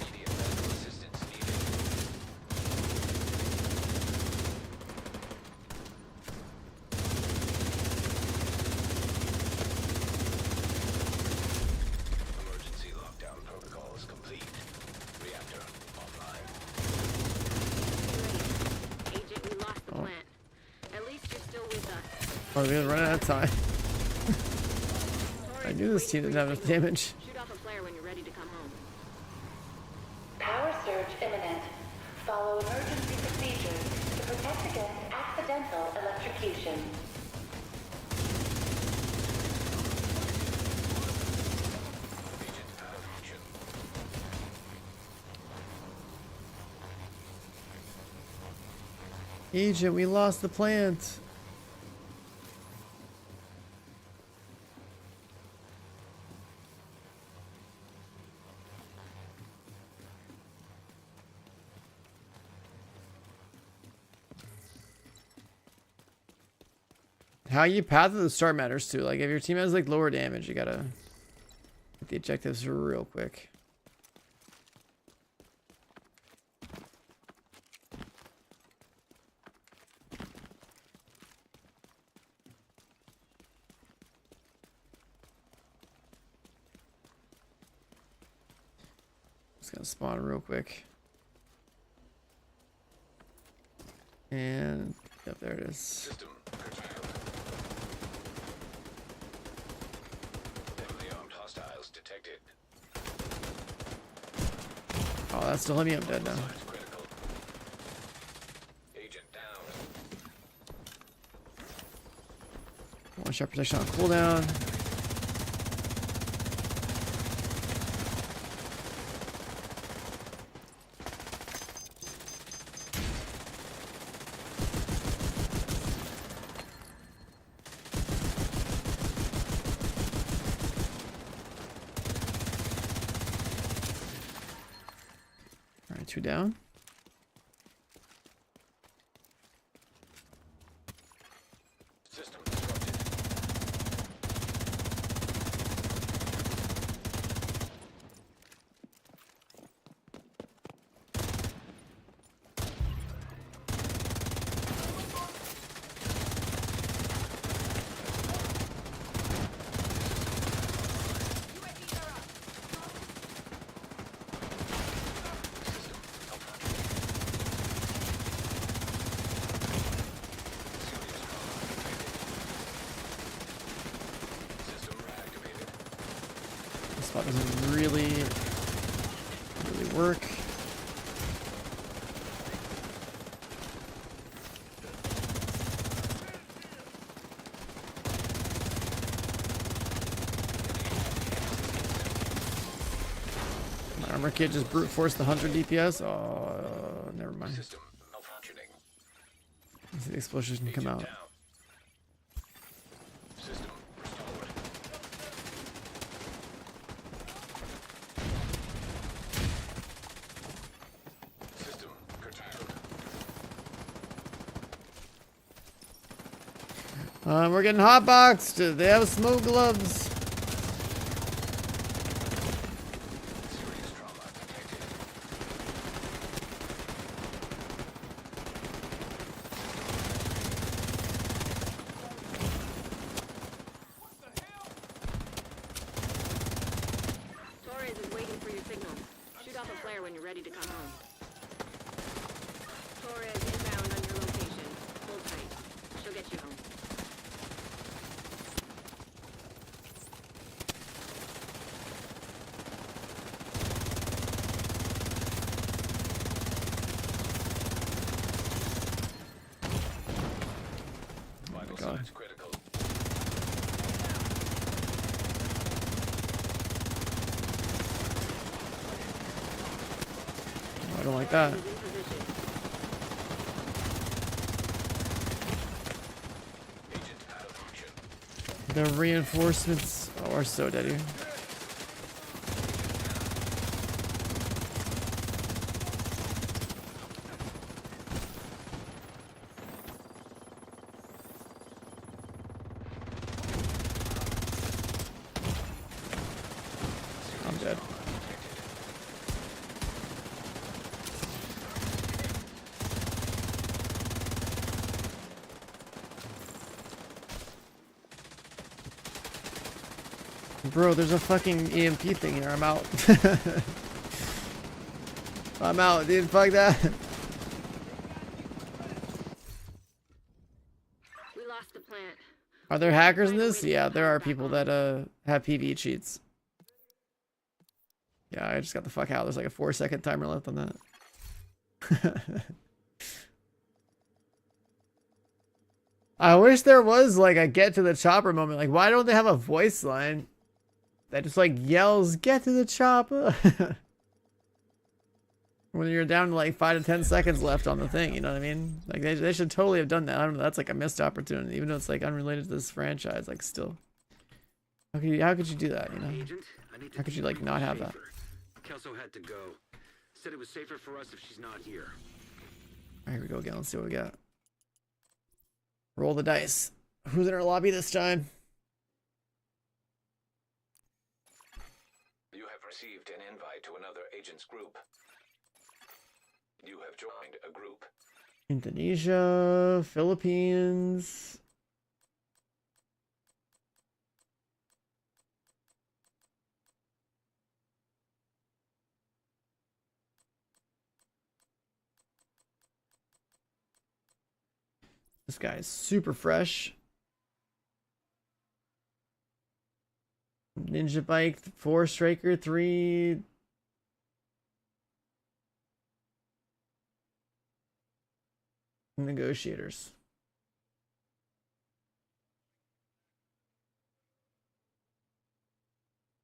[SPEAKER 2] Immediate medical assistance needed. Emergency lockdown protocol is complete. Reactor offline.
[SPEAKER 8] Agent, we lost the plant. At least you're still with us.
[SPEAKER 1] Oh, we're gonna run out of time. I knew this team didn't have enough damage.
[SPEAKER 8] Shoot off a flare when you're ready to come home.
[SPEAKER 9] Power surge imminent. Follow emergency procedures to protect against accidental electrocution.
[SPEAKER 2] Agent out of action.
[SPEAKER 1] Agent, we lost the plant. How you path at the start matters too. Like if your team has like lower damage, you gotta get the objectives real quick. Just gonna spawn real quick. And yep, there it is.
[SPEAKER 2] System curtailed. Heavily armed hostiles detected.
[SPEAKER 1] Oh, that's still me. I'm dead now.
[SPEAKER 2] Signs critical. Agent down.
[SPEAKER 1] One shot protection on cooldown. Alright, 2 down.
[SPEAKER 2] System disrupted. System reactivated.
[SPEAKER 1] This spot doesn't really work. My armor kit just brute forced the 100 DPS. Oh, never mind.
[SPEAKER 2] System malfunctioning.
[SPEAKER 1] The explosions can come
[SPEAKER 2] Agent
[SPEAKER 1] out.
[SPEAKER 2] down. System restored. System curtailed.
[SPEAKER 1] We're getting hotboxed. They have smoke gloves.
[SPEAKER 2] Serious trauma detected.
[SPEAKER 8] Torres is waiting for your signal. Shoot off a flare when you're ready to come home. Torres inbound on your location. Hold tight. She'll get you home.
[SPEAKER 2] Vital
[SPEAKER 1] God.
[SPEAKER 2] signs critical.
[SPEAKER 1] I don't like that.
[SPEAKER 8] Is in position.
[SPEAKER 2] Agent out of function.
[SPEAKER 1] The reinforcements are so dead here. I'm dead. Bro, there's a fucking EMP thing here. I'm out. I'm out, dude. Fuck that.
[SPEAKER 8] We lost the plant.
[SPEAKER 1] Are there hackers in this? Yeah, there are people that have PvE cheats. Yeah, I just got the fuck out. There's like a 4-second timer left on that. I wish there was like a get to the chopper moment. Like, why don't they have a voice line that just like yells, "Get to the chopper"? When you're down to like 5 to 10 seconds left on the thing, you know what I mean? Like they should totally have done that. I don't know. That's like a missed opportunity, even though it's like unrelated to this franchise. Like, still, how could you do that? You know?
[SPEAKER 3] Agent, I need to
[SPEAKER 1] How could you
[SPEAKER 3] debrief
[SPEAKER 1] like not
[SPEAKER 3] with
[SPEAKER 1] have that?
[SPEAKER 3] Schaefer. Kelso had to go. Said it was safer for us if she's not here.
[SPEAKER 1] All right, here we go again. Let's see what we got. Roll the dice. Who's in our lobby this time?
[SPEAKER 2] You have received an invite to another agent's group. You have joined a group.
[SPEAKER 1] Indonesia, Philippines. This guy's super fresh. Ninja Bike, 4 Striker, 3. Negotiators.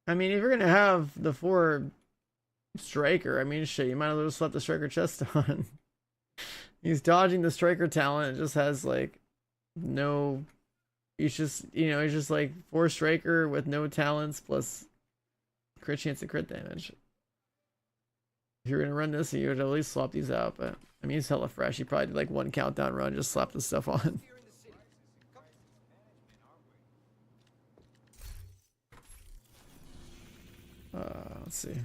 [SPEAKER 1] I mean, if you're gonna have the 4 Striker, I mean, shit, you might as well just slap the Striker chest on. He's dodging the Striker talent. It just has like no. He's just, you know, he's just like 4 Striker with no talents plus crit chance and crit damage. If you're gonna run this, you would at least swap these out. But I mean, he's hella fresh. He probably did like 1 countdown run, just slap this stuff on. Let's see.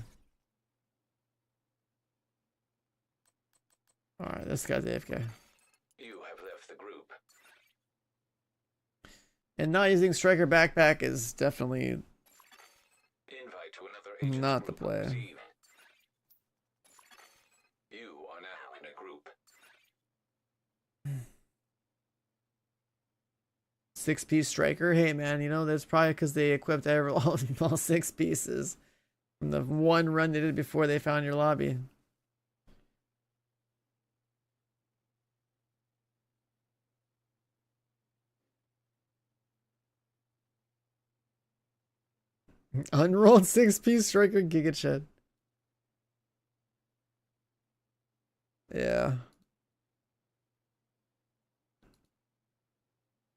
[SPEAKER 1] All right, this guy's AFK.
[SPEAKER 2] You have left the group.
[SPEAKER 1] And not using Striker Backpack is definitely
[SPEAKER 2] Invite to another agent's
[SPEAKER 1] not the
[SPEAKER 2] group
[SPEAKER 1] play.
[SPEAKER 2] received. You are now in a group.
[SPEAKER 1] 6-piece Striker. Hey man, you know that's probably because they equipped all 6 pieces from the 1 run they did before they found your lobby. Unrolled 6-piece Striker Giga Shed. Yeah.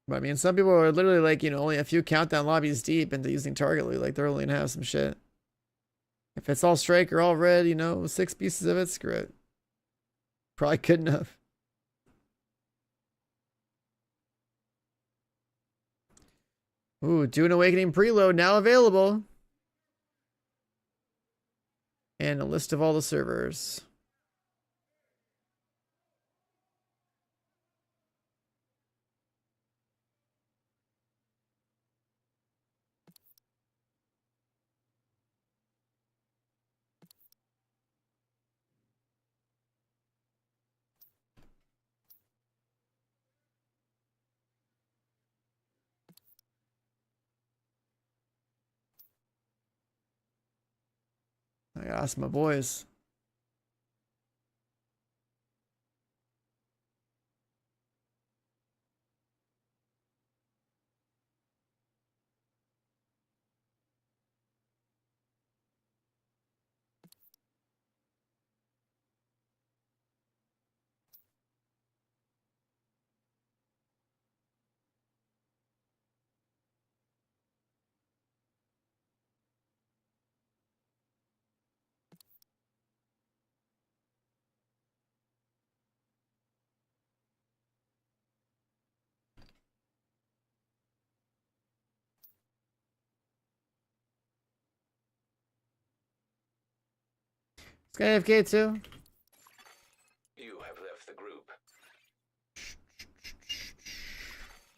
[SPEAKER 1] But I mean, some people are literally like, you know, only a few countdown lobbies deep into using target loot. Like, they're only gonna have some shit. If it's all strike or all red, you know, 6 pieces of it, screw it. Probably good enough. Ooh, Dune Awakening preload now available. And a list of all the servers. I gotta ask my boys. This guy AFK too?
[SPEAKER 2] You have left the group.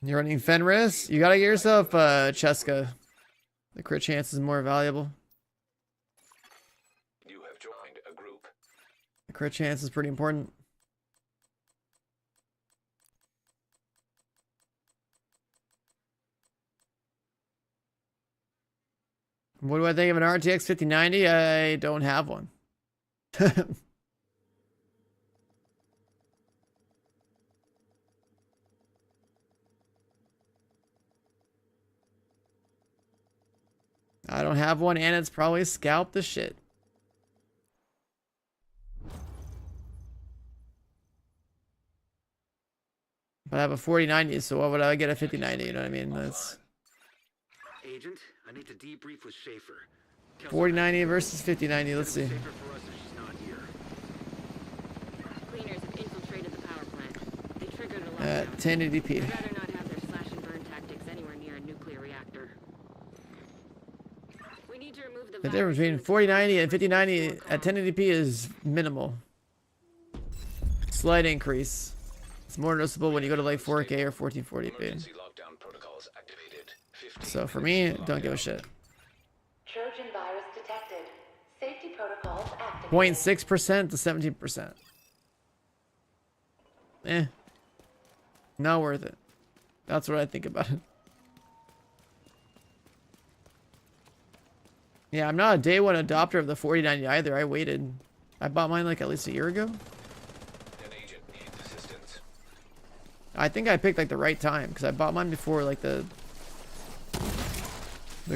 [SPEAKER 1] You're running Fenris? You gotta get yourself Cheska. The crit chance is more valuable.
[SPEAKER 2] You have joined a group.
[SPEAKER 1] The crit chance is pretty important. What do I think of an RTX 5090? I don't have one. I don't have one, and it's probably scalped the shit. But I have a 4090, so why would I get a 5090? You know what I mean? That's
[SPEAKER 3] Agent, I need to debrief with Schaefer.
[SPEAKER 1] 4090 versus 5090. Let's see.
[SPEAKER 3] Safer for us if she's not here.
[SPEAKER 8] Cleaners have infiltrated the power plant. They triggered a
[SPEAKER 1] At
[SPEAKER 8] lockdown.
[SPEAKER 1] 1080p.
[SPEAKER 8] I'd rather not have their slash and burn tactics anywhere near a nuclear reactor. We need to remove the
[SPEAKER 1] The difference between 4090 and 5090 at 1080p is minimal. Slight increase. It's more noticeable when you go to like 4K or 1440p.
[SPEAKER 2] Emergency lockdown protocols activated. 15
[SPEAKER 1] So for me,
[SPEAKER 2] minutes to
[SPEAKER 1] don't give a
[SPEAKER 2] lockdown.
[SPEAKER 1] shit.
[SPEAKER 9] Trojan virus detected. Safety protocols activated.
[SPEAKER 1] 0.6% to 17%. Eh. Not worth it. That's what I think about it. Yeah, I'm not a day one adopter of the 4090 either. I waited. I bought mine like at least a year ago.
[SPEAKER 2] An agent needs assistance.
[SPEAKER 1] I think I picked like the right time because I bought mine before like the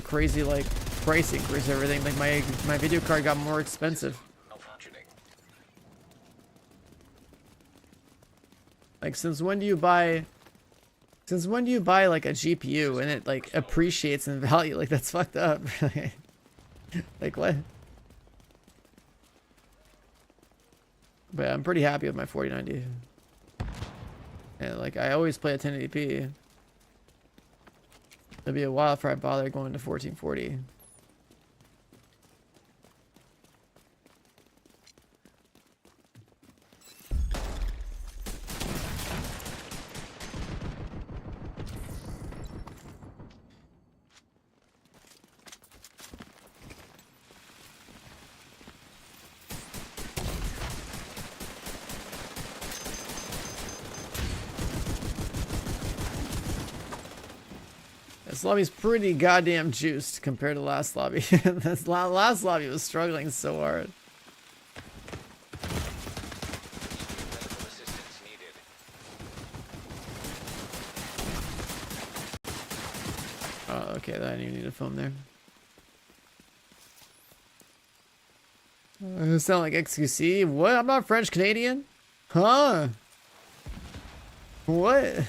[SPEAKER 1] crazy like price increase and everything. Like my video card got more expensive.
[SPEAKER 2] Malfunctioning.
[SPEAKER 1] Like since when do you buy like a GPU and it like appreciates in value? Like that's fucked up. Like what? But I'm pretty happy with my 4090. And like I always play at 1080p. It'll be a while before I bother going to 1440. This lobby's pretty goddamn juiced compared to last lobby. This last lobby was struggling so hard.
[SPEAKER 2] Medical assistance needed.
[SPEAKER 1] Oh, okay, I didn't even need a phone there. Sound like XQC? What? I'm not French Canadian? Huh? What?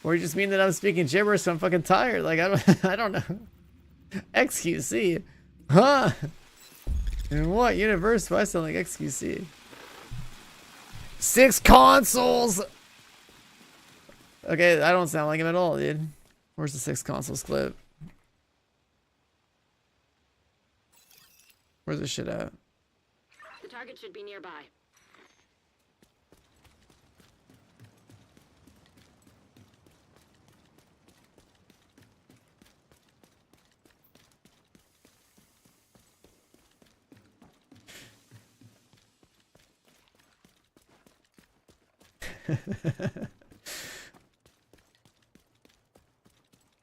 [SPEAKER 1] Or you just mean that I'm speaking gibberish, so I'm fucking tired. Like, I don't know. XQC. Huh? In what universe do I sound like XQC? 6 consoles! Okay, I don't sound like him at all, dude. Where's the 6 consoles clip? Where's this shit at?
[SPEAKER 8] The target should be nearby.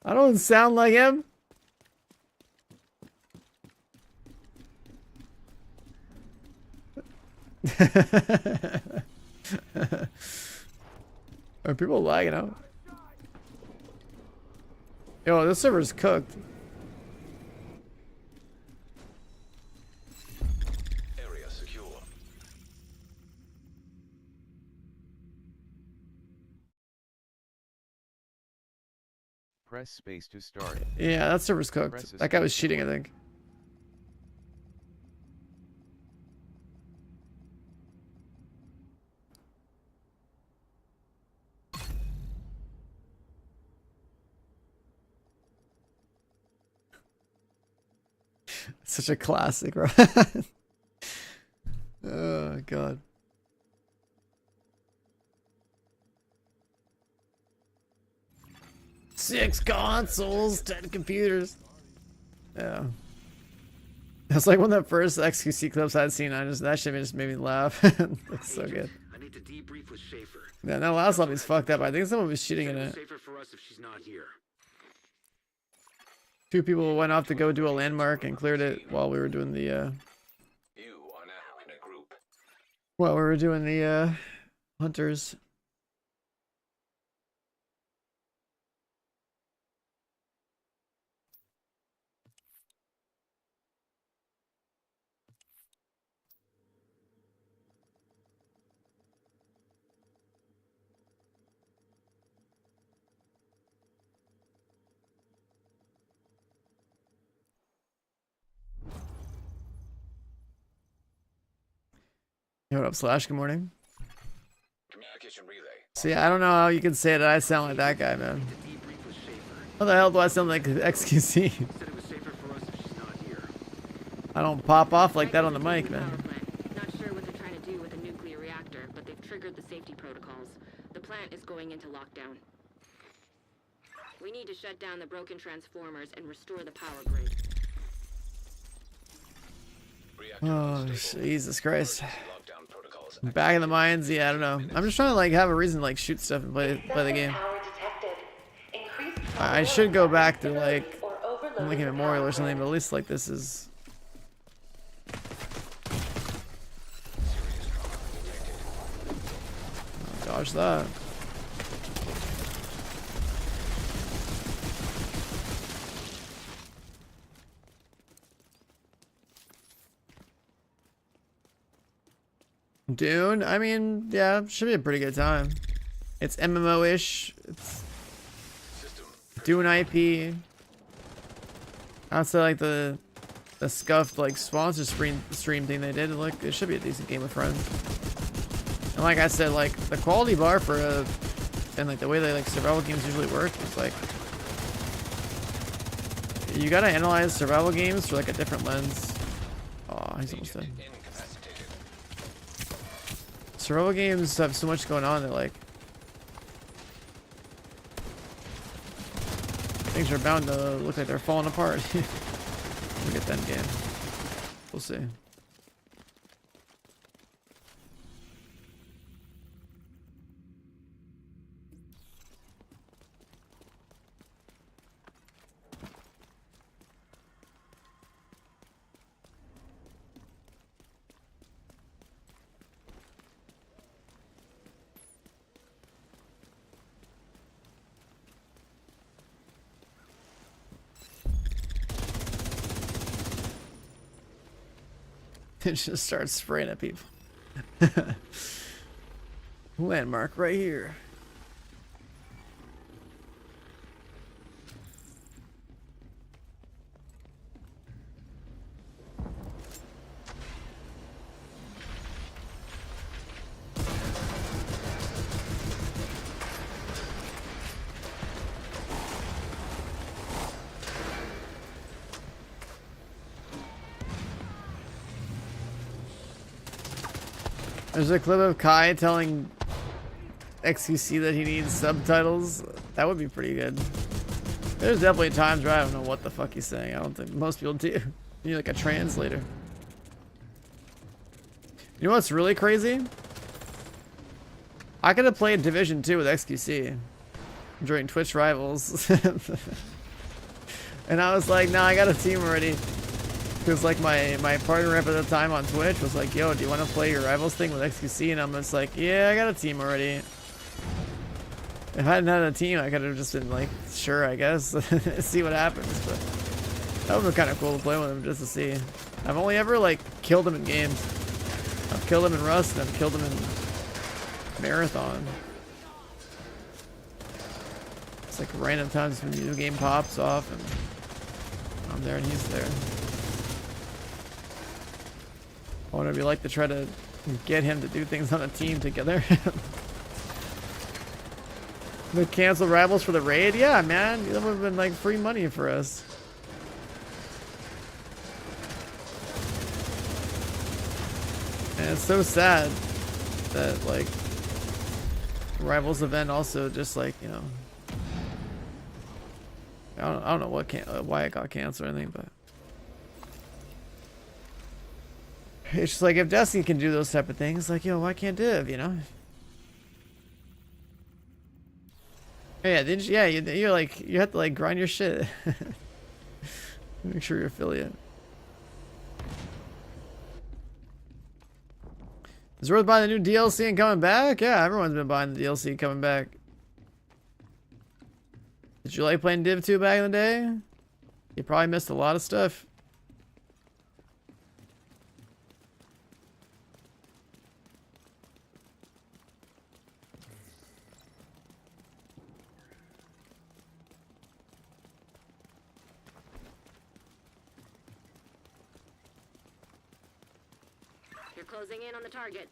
[SPEAKER 1] I don't sound like him. Are people lagging out? Yo, this server's cooked.
[SPEAKER 2] Area secure.
[SPEAKER 11] Press space to start.
[SPEAKER 1] Yeah, that server's cooked. That guy was cheating, I think. Such a classic, right? Oh, God. Six consoles, 10 computers. Yeah. That's like one of the first XQC clips I'd seen. That shit just made me laugh. That's so good.
[SPEAKER 3] I need to debrief with Schaefer.
[SPEAKER 1] Yeah, that last lobby's fucked up. I think someone was cheating in it.
[SPEAKER 3] Safer for us if she's not here.
[SPEAKER 1] 2 people went off to go do a landmark and cleared it while we were doing the
[SPEAKER 2] You are now in a group.
[SPEAKER 1] hunters. Hey, what up, Slash? Good morning.
[SPEAKER 2] Communication relay.
[SPEAKER 1] See, I don't know how you can say that I sound like that guy, man. How the hell do I sound like XQC?
[SPEAKER 3] Said it was safer for us if she's not here.
[SPEAKER 1] I don't pop off like that on the mic,
[SPEAKER 8] Power
[SPEAKER 1] man.
[SPEAKER 8] plant. Not sure what they're trying to do with a nuclear reactor, but they've triggered the safety protocols. The plant is going into lockdown. We need to shut down the broken transformers and restore the power grid.
[SPEAKER 2] Reactor
[SPEAKER 1] Oh,
[SPEAKER 2] unstable.
[SPEAKER 1] Jesus Christ.
[SPEAKER 2] Lockdown protocols.
[SPEAKER 1] Back in the mines, yeah, I don't know. I'm just trying to like have a reason to like shoot stuff and play the game.
[SPEAKER 9] Power detected. Increased
[SPEAKER 1] I should go back to
[SPEAKER 9] stability
[SPEAKER 1] like
[SPEAKER 9] or overloading
[SPEAKER 1] Lincoln
[SPEAKER 9] the
[SPEAKER 1] Memorial
[SPEAKER 9] power
[SPEAKER 1] or something,
[SPEAKER 9] grid.
[SPEAKER 1] but at least like this is. Dodge that. Dune, I mean, yeah, should be a pretty good time. It's MMO-ish. It's Dune IP. Outside like the scuffed like sponsor stream thing they did, like it should be a decent game with friends. And like I said, like the quality bar for and like the way they like survival games usually work is like you gotta analyze survival games through like a different lens. Oh, he's almost dead.
[SPEAKER 2] Incapacitated.
[SPEAKER 1] Survival games have so much going on that like things are bound to look like they're falling apart. Look at that game. We'll see. It just starts spraying at people. Landmark right here. There's a clip of Kai telling XQC that he needs subtitles. That would be pretty good. There's definitely times where I don't know what the fuck he's saying. I don't think most people do. You need like a translator. You know what's really crazy? I could have played Division 2 with XQC during Twitch Rivals. And I was like, nah, I got a team already. Because like my partner rep at the time on Twitch was like, yo, do you want to play your Rivals thing with XQC? And I'm just like, yeah, I got a team already. If I hadn't had a team, I could have just been like, sure, I guess. See what happens. But that would have been kind of cool to play with him just to see. I've only ever like killed him in games. I've killed him in Rust and I've killed him in Marathon. It's like random times when the new game pops off and I'm there and he's there. I wonder if you like to try to get him to do things on a team together. The cancel Rivals for the raid? Yeah, man. That would have been like free money for us. And it's so sad that like Rivals event also just like, you know, I don't know what why it got canceled or anything, but it's just like if Destiny can do those type of things, like, yo, why can't Div, you know? Yeah, you're like, you have to like grind your shit. Make sure you're affiliate. Is it worth buying the new DLC and coming back? Yeah, everyone's been buying the DLC and coming back. Did you like playing Div 2 back in the day? You probably missed a lot of stuff.
[SPEAKER 8] You're closing in on the target.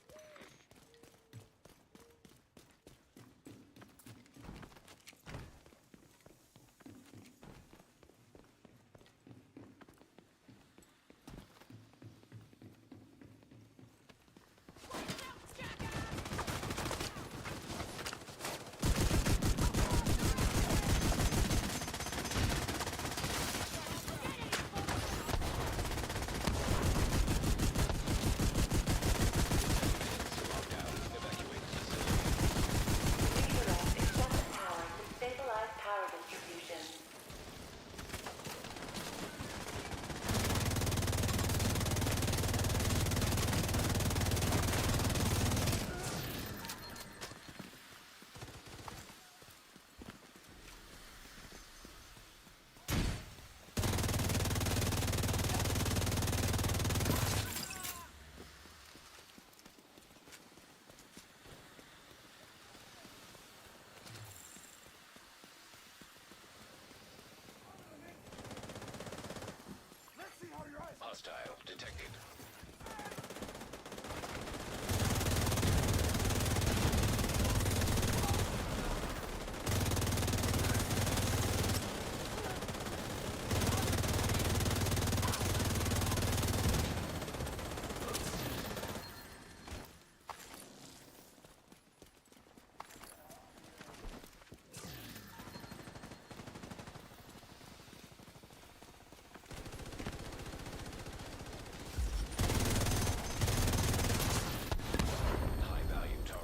[SPEAKER 2] Hostile detected.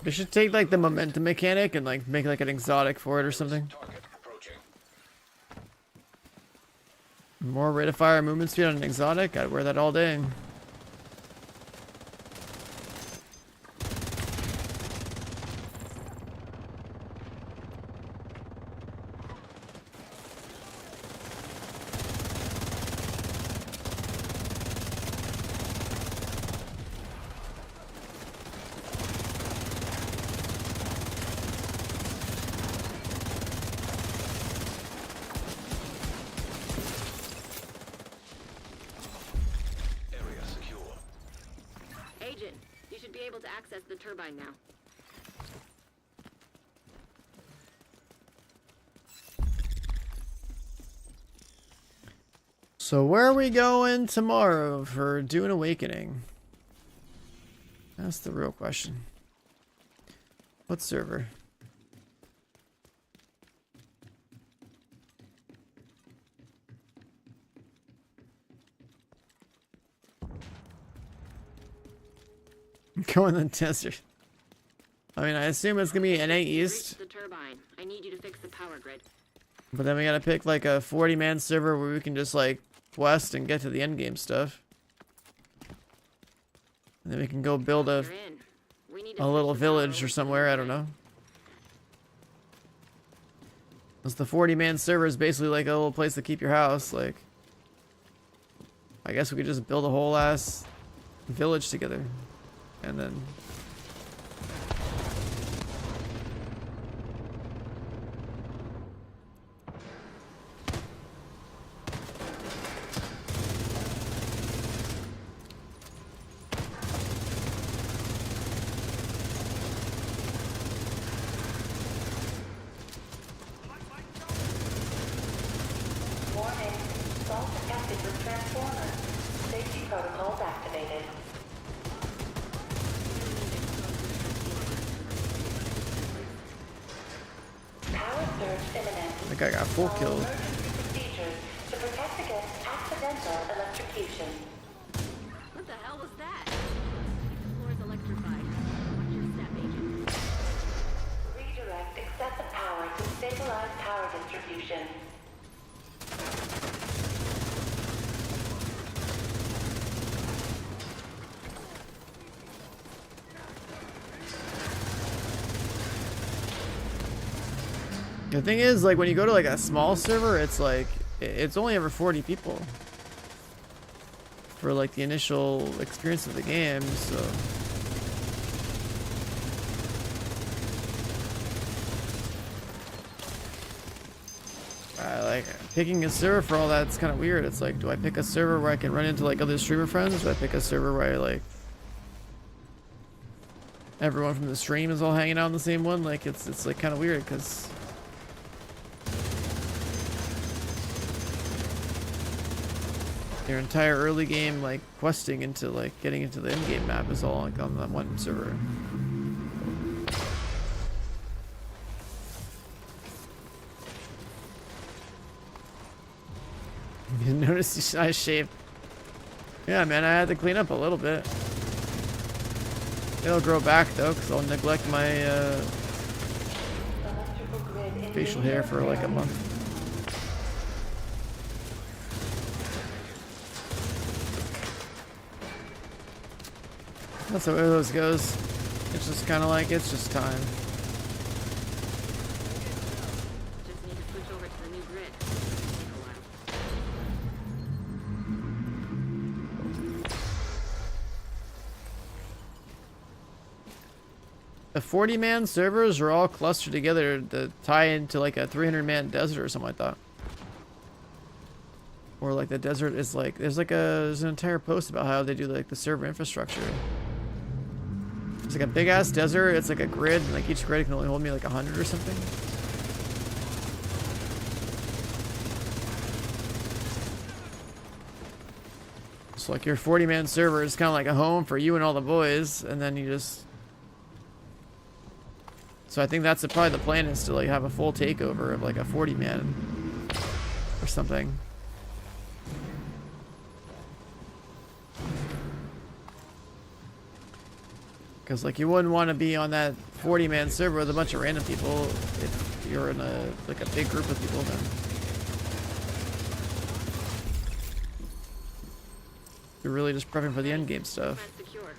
[SPEAKER 1] They should take like the momentum mechanic and like make like an exotic for it or something.
[SPEAKER 2] Target approaching.
[SPEAKER 1] More rate of fire movement speed on an exotic. I'd wear that all day.
[SPEAKER 2] Area secure.
[SPEAKER 8] Agent, you should be able to access the turbine now.
[SPEAKER 1] So where are we going tomorrow for Dune Awakening? That's the real question. What server? Go in the desert. I mean, I assume it's gonna be NA East.
[SPEAKER 8] The turbine. I need you to fix the power grid.
[SPEAKER 1] But then we gotta pick like a 40-man server where we can just like quest and get to the end game stuff. And then we can go build a little village or somewhere, I don't know. Because the 40-man server is basically like a little place to keep your house, like. I guess we could just build a whole ass village together. And then
[SPEAKER 9] Warning. Salt detected with transformer. Safety protocols activated. Power surge imminent.
[SPEAKER 1] the guy got full
[SPEAKER 9] Follow
[SPEAKER 1] killed.
[SPEAKER 9] emergency procedures to protect against accidental electrocution.
[SPEAKER 8] What the hell was that? The floor is electrified. Watch your step, agent.
[SPEAKER 9] Redirect excessive power to stabilize power distribution.
[SPEAKER 1] The thing is, like, when you go to like a small server, it's like it's only ever 40 people for like the initial experience of the game, so like picking a server for all that's kind of weird. It's like, do I pick a server where I can run into like other streamer friends? Do I pick a server where I like everyone from the stream is all hanging out in the same one? Like it's like kind of weird because your entire early game like questing into like getting into the end game map is all like on that one server. You notice I shaved. Yeah, man, I had to clean up a little bit. It'll grow back though, because I'll neglect my facial hair for like a month. That's how those goes. It's just kind of like, it's just time.
[SPEAKER 8] Just need to switch over to the new grid. Take a while.
[SPEAKER 1] The 40-man servers are all clustered together to tie into like a 300-man desert or something like that. Or like the desert is like, there's an entire post about how they do like the server infrastructure. It's like a big ass desert, it's like a grid, and like each grid can only hold me like 100 or something. So like your 40-man server is kind of like a home for you and all the boys, and then you just... So I think that's probably the plan, is to like have a full takeover of like a 40-man or something. Because like you wouldn't want to be on that 40-man server with a bunch of random people if you're in a like a big group of people. Then you're really just prepping for the end game stuff.
[SPEAKER 8] Secure.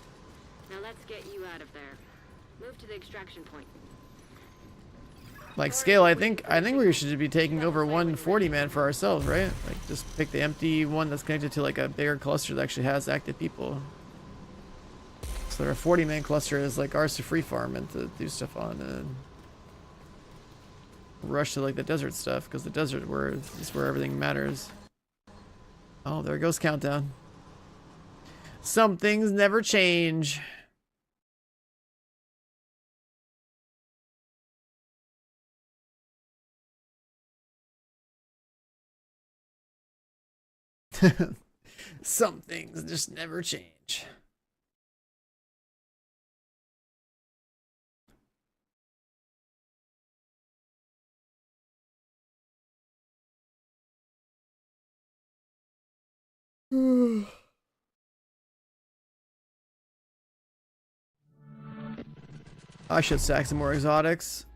[SPEAKER 8] Now let's get you out of there. Move to the extraction point.
[SPEAKER 1] Like scale, I think we should be taking over one 40-man for ourselves, right? Like just pick the empty one that's connected to like a bigger cluster that actually has active people. So our 40-man cluster is like ours to free farm and to do stuff on, and rush to like the desert stuff, because the desert is where everything matters. Oh, there goes countdown. Some things never change. Some things just never change. I should sack some more exotics.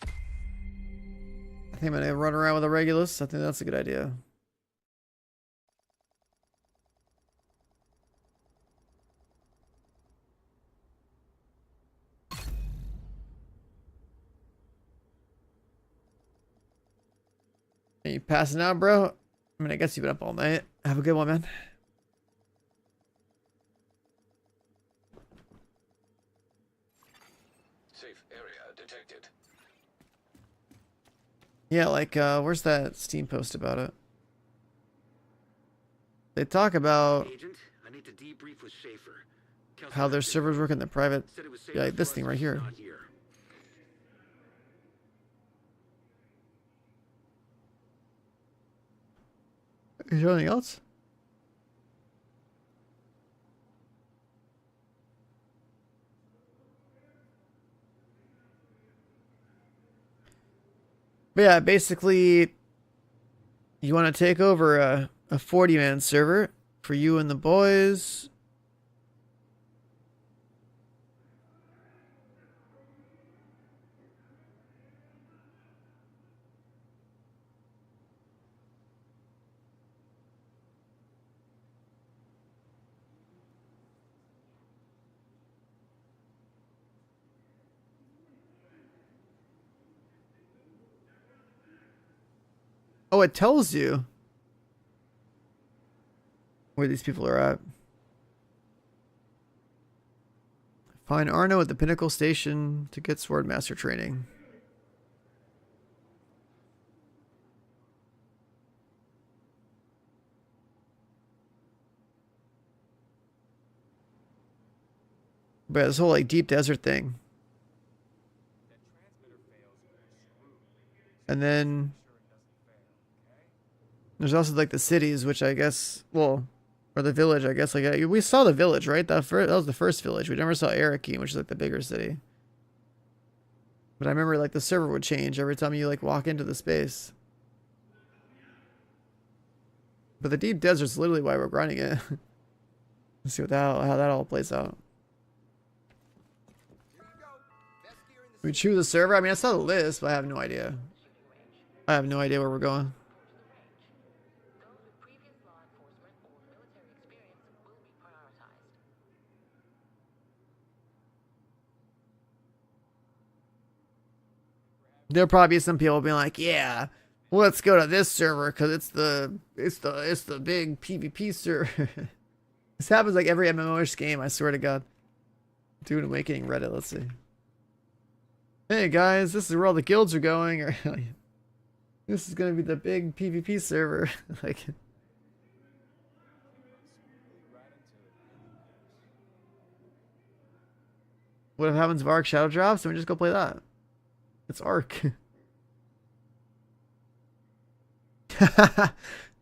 [SPEAKER 1] I think I'm gonna run around with a Regulus. I think that's a good idea. Are you passing out, bro? I mean, I guess you've been up all night. Have a good one, man.
[SPEAKER 2] Safe area detected.
[SPEAKER 1] Yeah, like, where's that Steam post about it? They talk about
[SPEAKER 3] Agent, I need to debrief with Schaefer. Kelso
[SPEAKER 1] how their
[SPEAKER 3] messaged
[SPEAKER 1] servers
[SPEAKER 3] me.
[SPEAKER 1] work in the private.
[SPEAKER 3] Said it was
[SPEAKER 1] Yeah, like
[SPEAKER 3] safer
[SPEAKER 1] this
[SPEAKER 3] for
[SPEAKER 1] thing
[SPEAKER 3] us
[SPEAKER 1] right
[SPEAKER 3] if she's
[SPEAKER 1] here.
[SPEAKER 3] not here.
[SPEAKER 1] Is there anything else? But yeah, basically, you want to take over a 40-man server for you and the boys. Oh, it tells you where these people are at. Find Arno at the Pinnacle Station to get Swordmaster training. But yeah, this whole like deep desert thing. And then there's also like the cities, which I guess, well, or the village, I guess. Like we saw the village, right? That was the first village. We never saw ARRAKIS, which is like the bigger city. But I remember like the server would change every time you like walk into the space. But the deep desert's literally why we're grinding it. Let's see how that all plays out. We choose a server. I mean, I saw the list, but I have no idea. I have no idea where we're going. There'll probably be some people being like, "Yeah, well, let's go to this server because it's the big PvP server." This happens like every MMO-ish game. I swear to God. Dune Awakening Reddit. Let's see. Hey guys, this is where all the guilds are going. Or this is gonna be the big PvP server. Like, what happens if Ark Shadow drops? And we just go play that. It's Ark.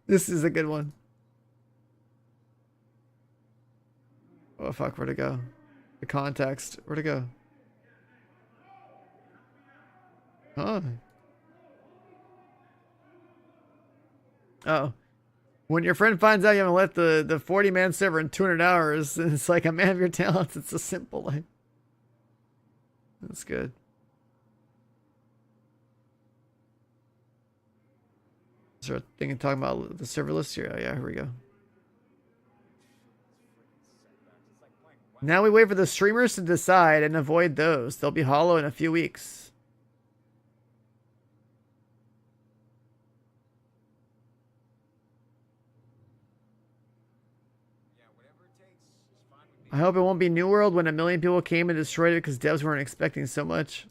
[SPEAKER 1] This is a good one. Oh fuck, where'd it go? The context. Where'd it go? Huh. Oh. When your friend finds out you haven't left the 40-man server in 200 hours, and it's like a man of your talents, it's so simple. Like, that's good. Is there a thing talking about the server list here? Oh yeah, here we go. Now we wait for the streamers to decide and avoid those. They'll be hollow in a few weeks. I hope it won't be New World when 1 million people came and destroyed it because devs weren't expecting so much.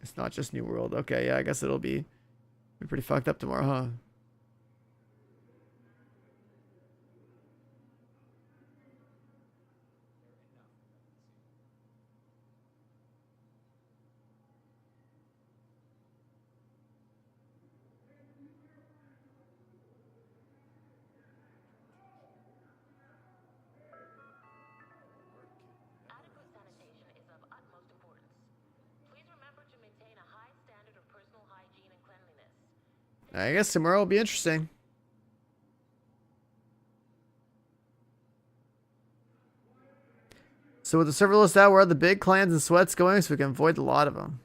[SPEAKER 1] It's not just New World. Okay, yeah, I guess it'll be pretty fucked up tomorrow, huh?
[SPEAKER 9] Adequate sanitation is of utmost importance. Please remember to maintain a high
[SPEAKER 1] I guess tomorrow will be interesting. So with the serverless out, where are the big clans and sweats going so we can avoid a lot of them?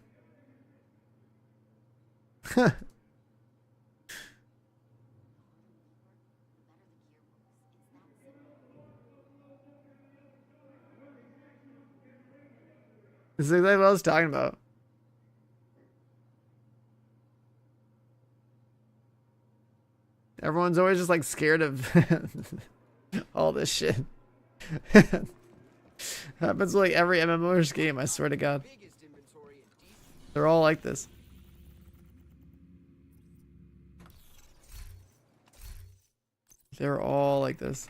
[SPEAKER 1] This is exactly what I was talking about. Everyone's always just like scared of all this shit. Happens with like every MMO's game, I swear to God. They're all like this. They're all like this.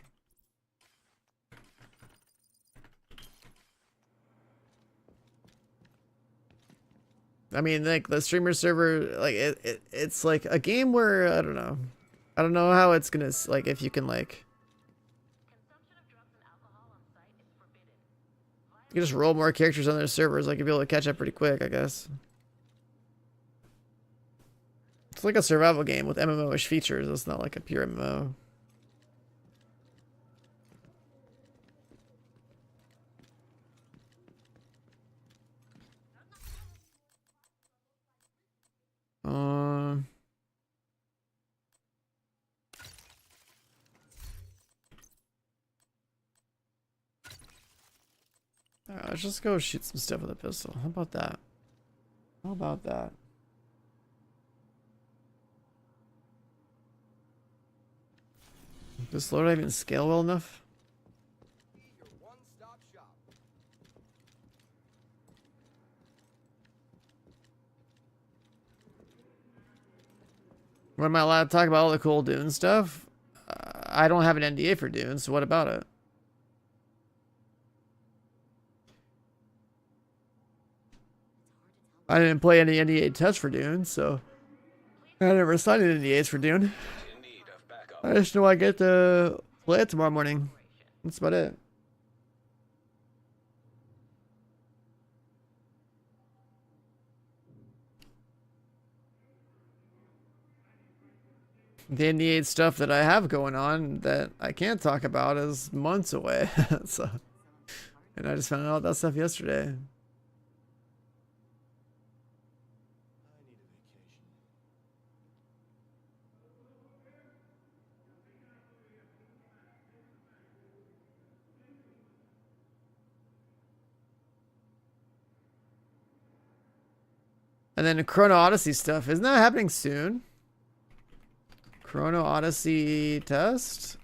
[SPEAKER 1] I mean, like the streamer server, like it's like a game where I don't know how it's gonna like if you can like you can just roll more characters on their servers, like you'll be able to catch up pretty quick, I guess. It's like a survival game with MMO-ish features. It's not like a pure MMO. Let's just go shoot some stuff with a pistol. How about that? How about that? Does this loadout even scale well enough? When am I allowed to talk about all the cool Dune stuff? I don't have an NDA for Dune, so what about it? I didn't play any NDA tests for Dune, so I never signed any NDAs for Dune. I just know I get to play it tomorrow morning. That's about it. The NDA stuff that I have going on that I can't talk about is months away. So, and I just found out that stuff yesterday. And then the Chrono Odyssey stuff. Isn't that happening soon? Chrono Odyssey test?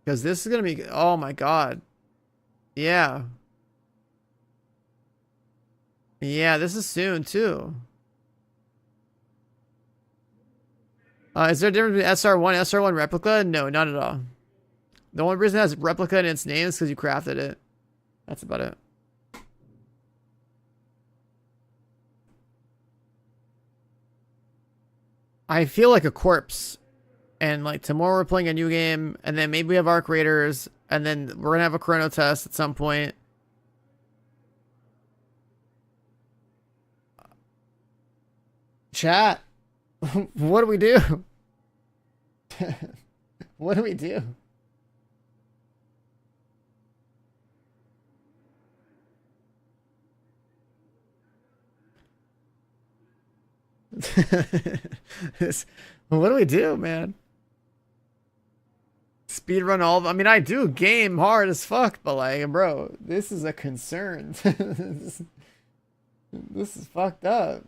[SPEAKER 1] Because this is going to be... Oh my god. Yeah. Yeah, this is soon too. Is there a difference between SR1 replica? No, not at all. The only reason it has replica in its name is because you crafted it. That's about it. I feel like a corpse, and like tomorrow we're playing a new game, and then maybe we have Arc Raiders, and then we're gonna have a Chrono test at some point. Chat, what do we do? What do we do? What do we do, man? Speedrun all of them. I mean, I do game hard as fuck, but like, bro, this is a concern. This is fucked up.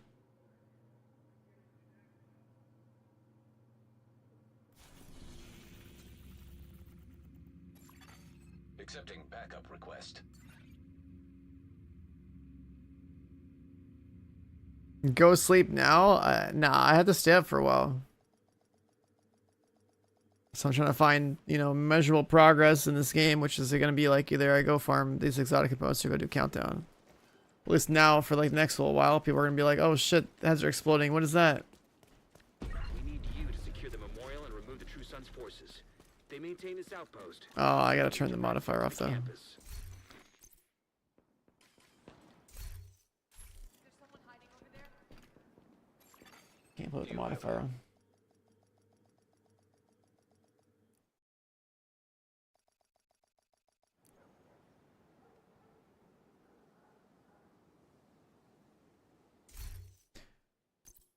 [SPEAKER 2] Accepting backup request.
[SPEAKER 1] Go sleep now? Nah, I had to stay up for a while. So I'm trying to find, you know, measurable progress in this game, which is going to be like either I go farm these exotic components or go do countdown. At least now for like the next little while, people are going to be like, oh shit, heads are exploding. What is that?
[SPEAKER 3] We need you to secure the memorial and remove the True Sun's forces. They maintain this outpost.
[SPEAKER 1] Oh, I got to turn the modifier off though.
[SPEAKER 4] There's someone hiding over
[SPEAKER 1] Can't play with the modifier on.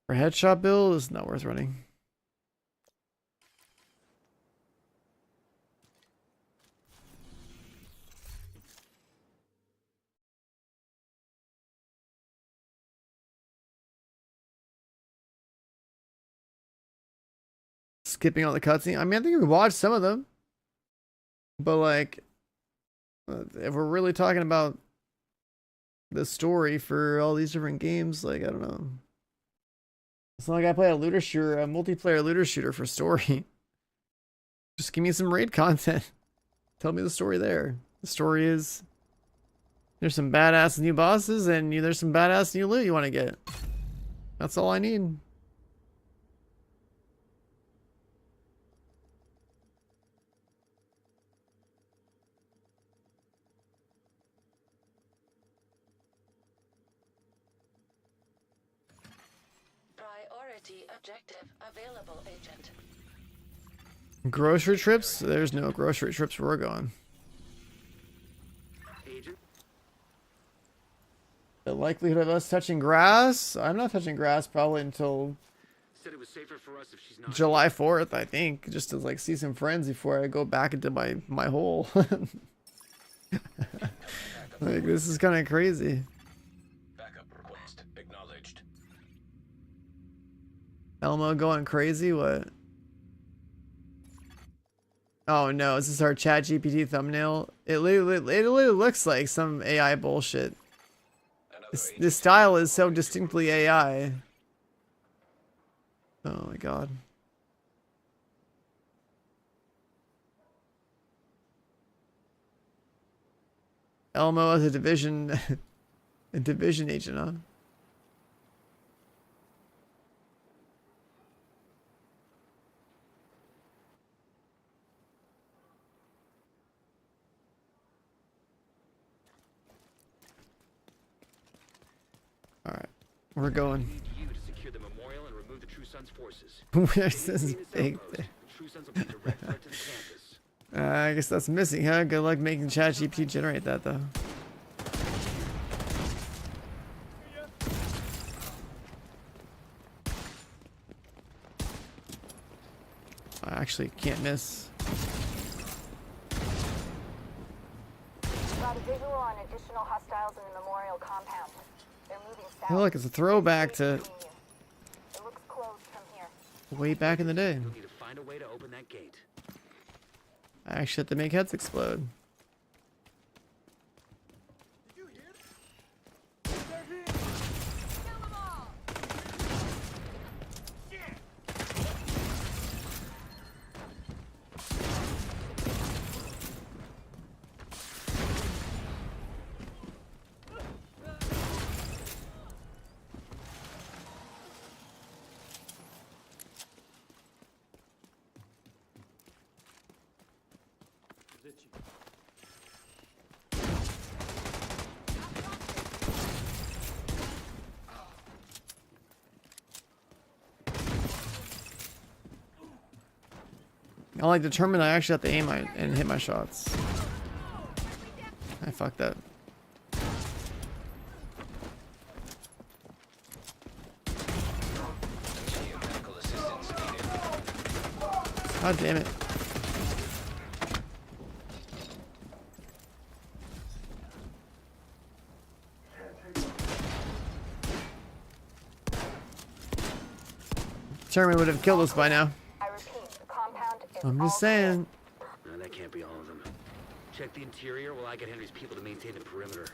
[SPEAKER 1] For headshot build is not worth running. Skipping all the cutscene. I mean, I think we watched some of them, but like, if we're really talking about the story for all these different games, like I don't know. It's not like I play a looter shooter, a multiplayer looter shooter for story. Just give me some raid content. Tell me the story there. The story is there's some badass new bosses and there's some badass new loot you want to get. That's all I need.
[SPEAKER 9] Priority objective available, Agent.
[SPEAKER 1] Grocery trips? There's no grocery trips where we're going.
[SPEAKER 3] Agent?
[SPEAKER 1] The likelihood of us touching grass? I'm not touching grass probably until
[SPEAKER 3] Said it was safer for us if she's not.
[SPEAKER 1] July 4th, I think, just to like see some friends before I go back into my hole. Like this is kind of crazy.
[SPEAKER 2] Backup request acknowledged.
[SPEAKER 1] Elmo going crazy? What? Oh no, is this our chat GPT thumbnail? It literally looks like some AI bullshit. This style is so distinctly AI. Oh my god. Elmo as a division agent, huh? Alright, we're going.
[SPEAKER 3] We need you to secure the memorial and remove the True Sons forces.
[SPEAKER 1] Where's this big
[SPEAKER 3] Outpost,
[SPEAKER 1] thing?
[SPEAKER 3] the True Sons will be a direct threat to the campus.
[SPEAKER 1] I guess that's missing, huh? Good luck making ChatGPT generate that, though. I actually can't miss.
[SPEAKER 5] Got a visual on additional hostiles in the memorial compound. They're moving south.
[SPEAKER 1] I feel like it's a throwback to
[SPEAKER 5] It looks closed from here.
[SPEAKER 1] way back in the day.
[SPEAKER 3] You'll need to find a way to open that gate.
[SPEAKER 1] I actually have to make heads explode. I like determined I actually have to aim and hit my shots. I fucked up.
[SPEAKER 2] Medical assistance needed.
[SPEAKER 1] God damn it. Determined would have killed us by now.
[SPEAKER 5] I repeat, the compound is
[SPEAKER 1] I'm
[SPEAKER 5] all
[SPEAKER 1] just saying.
[SPEAKER 3] No, that can't be all of them. Check the interior while I get Henry's people to maintain the perimeter.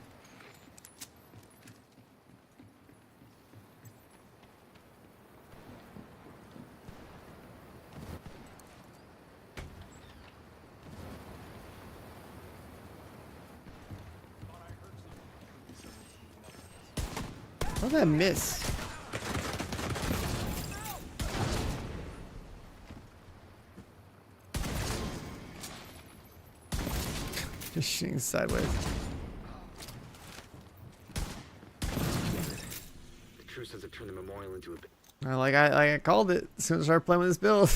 [SPEAKER 1] How'd that miss? Just shooting sideways.
[SPEAKER 3] The True Sons have turned the memorial into a...
[SPEAKER 1] I called it as soon as I started playing with this build.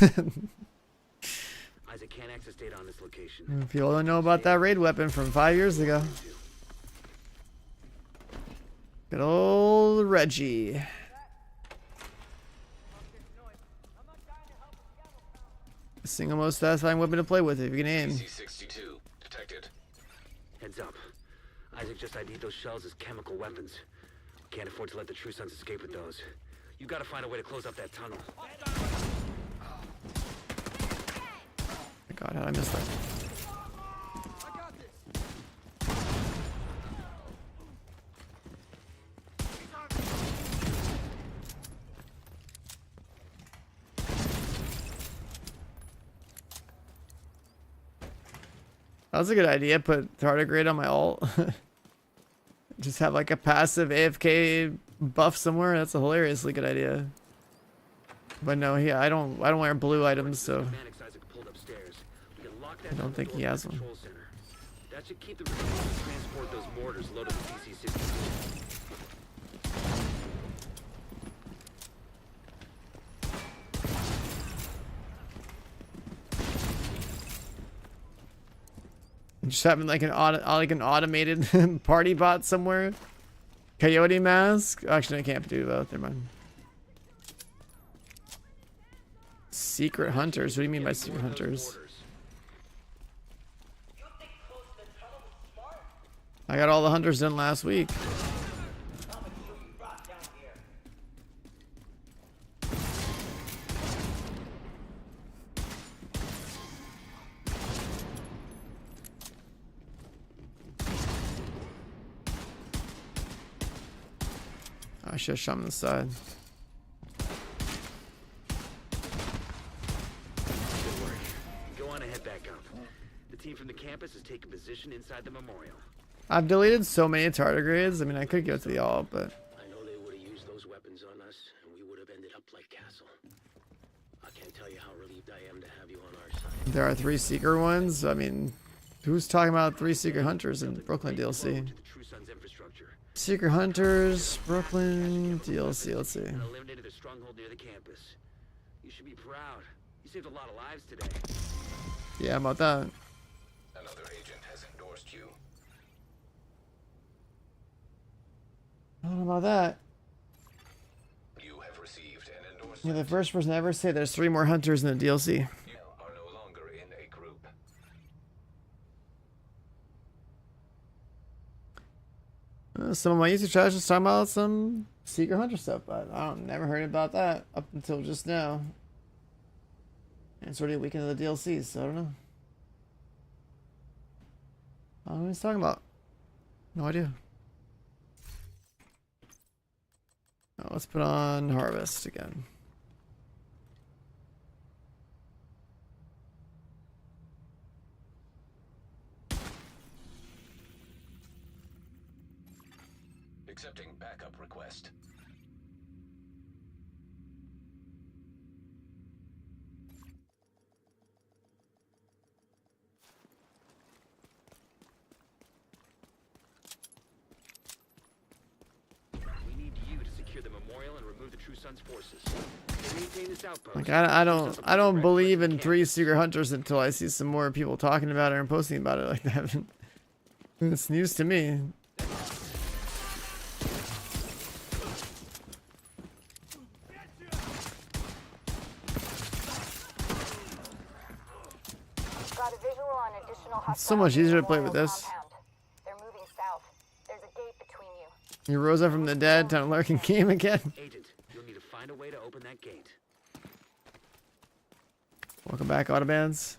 [SPEAKER 3] Isaac can't access data on this location.
[SPEAKER 1] People don't know about that raid weapon from 5 years ago. Good old Reggie. The single most satisfying weapon to play with if you can aim.
[SPEAKER 2] DC-62 detected.
[SPEAKER 3] Heads up. Isaac just ID'd those shells as chemical weapons. We can't afford to let the True Sons escape with those. You gotta find a way to close up that tunnel.
[SPEAKER 1] My God, how did I miss that? That was a good idea. Put tardigrade on my ult. Just have like a passive AFK buff somewhere. That's a hilariously good idea. But no, I don't wear blue items, so I don't think he has one.
[SPEAKER 3] That should keep the transport those mortars loaded with DC-62.
[SPEAKER 1] Just having like an automated party bot somewhere. Coyote mask. Actually, I can't do both. Never mind. Secret hunters. What do you mean by secret hunters? I got all the hunters done last week. I should have shot him on the side.
[SPEAKER 3] Good work. Go on and head back up. The team from the campus has taken position inside the memorial.
[SPEAKER 1] I've deleted so many tardigrades. I mean, I could go to the alt, but
[SPEAKER 6] I know they would have used those weapons on us, and we would have ended up like Castle. I can't tell you how relieved I am to have you on our side.
[SPEAKER 1] there are 3 seeker ones. I mean, who's talking about 3 secret hunters in Brooklyn DLC? Secret Hunters, Brooklyn, DLC, let's see.
[SPEAKER 3] Eliminated a stronghold near the campus. You should be proud. You saved a lot of lives today.
[SPEAKER 1] Yeah, how about that?
[SPEAKER 2] Another agent has endorsed you.
[SPEAKER 1] I don't know about that.
[SPEAKER 2] You have received an endorsement.
[SPEAKER 1] You're the first person to ever say there's 3 more hunters in the DLC.
[SPEAKER 2] You are no longer in a group.
[SPEAKER 1] Some of my YouTube chats just talking about some secret hunter stuff, but I don't never heard about that up until just now. And it's already a week into the DLC, so I don't know. I don't know what he's talking about. No idea. Oh, let's put on Harvest again.
[SPEAKER 2] Accepting backup request.
[SPEAKER 3] We need you to secure the memorial and remove the True Sons forces. Maintain this outpost.
[SPEAKER 1] Like I don't believe in 3 secret hunters until I see some more people talking about it and posting about it like that. It's news to me.
[SPEAKER 5] Got a visual on additional
[SPEAKER 1] It's so much easier to play with this.
[SPEAKER 5] They're moving south. There's a gate between you.
[SPEAKER 1] You rose up from the dead, time to lurking game again.
[SPEAKER 3] Agent, you'll need to find a way to open that gate.
[SPEAKER 1] Welcome back, Autobans.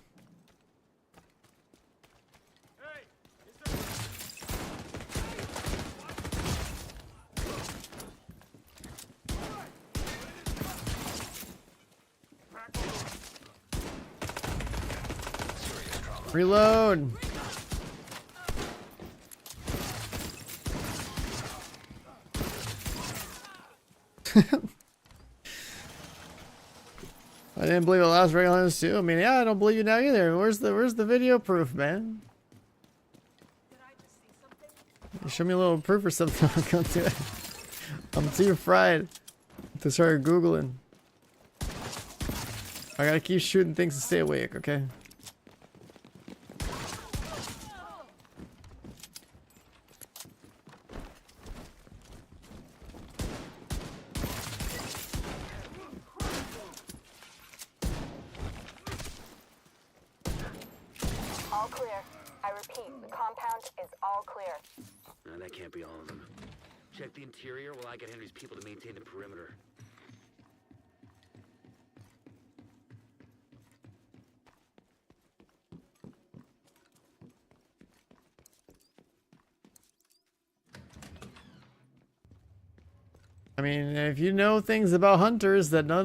[SPEAKER 1] Reload. I didn't believe it last regulars too. I mean, yeah, I don't believe you now either. Where's the video proof, man? You show me a little proof or something. I'll come to it. I'm too fried. to start Googling. I gotta keep shooting things to stay awake, okay?
[SPEAKER 5] All clear. I repeat, the compound is all clear.
[SPEAKER 3] No, that can't be all of them. Check the interior while I get Henry's people to maintain the perimeter.
[SPEAKER 1] I mean, if you know things about hunters that no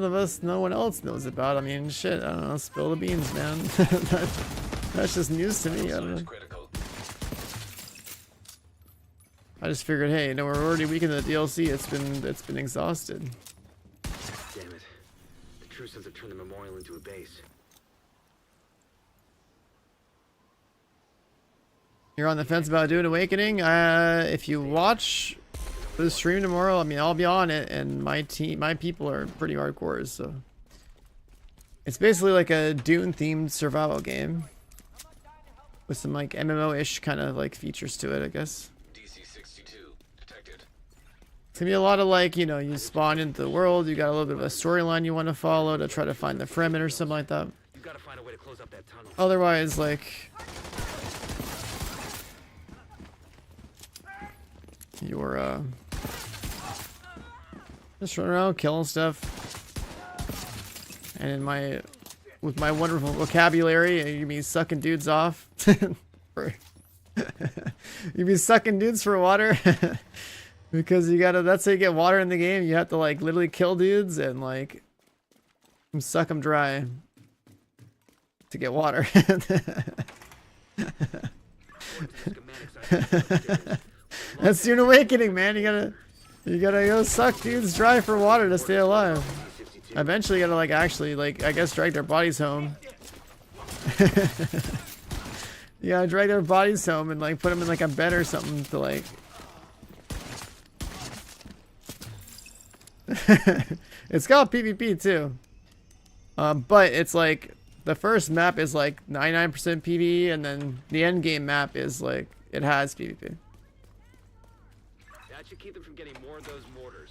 [SPEAKER 1] one else knows about, I mean, shit, I don't know, spill the beans, man. That's just news to me, I don't know. I just figured, hey, you know, we're already weak in the DLC, it's been exhausted.
[SPEAKER 3] Damn it. The True Sons have turned the memorial into a base.
[SPEAKER 1] You're on the fence about Dune Awakening? If you watch the stream tomorrow, I mean, I'll be on it, and my people are pretty hardcore, so. It's basically like a Dune-themed survival game. With some, like, MMO-ish kind of, like, features to it, I guess. It's gonna be a lot of, like, you know, you spawn into the world, you got a little bit of a storyline you want to follow to try to find the Fremen or something like that.
[SPEAKER 3] You gotta find a way to close up that tunnel.
[SPEAKER 1] Otherwise, like, you're, just running around killing stuff. And with my wonderful vocabulary, you'd be sucking dudes off. You'd be sucking dudes for water. Because that's how you get water in the game. You have to, like, literally kill dudes and, like, suck them dry to get water. That's Dune Awakening, man. You gotta go suck dudes dry for water to stay alive. Eventually you gotta, like, actually, like, I guess drag their bodies home. You gotta drag their bodies home and, like, put them in, like, a bed or something to, like... It's got PvP too. But it's like, the first map is like 99% PvE, and then the end game map is like, it has PvP.
[SPEAKER 3] That should keep them from getting more of those mortars.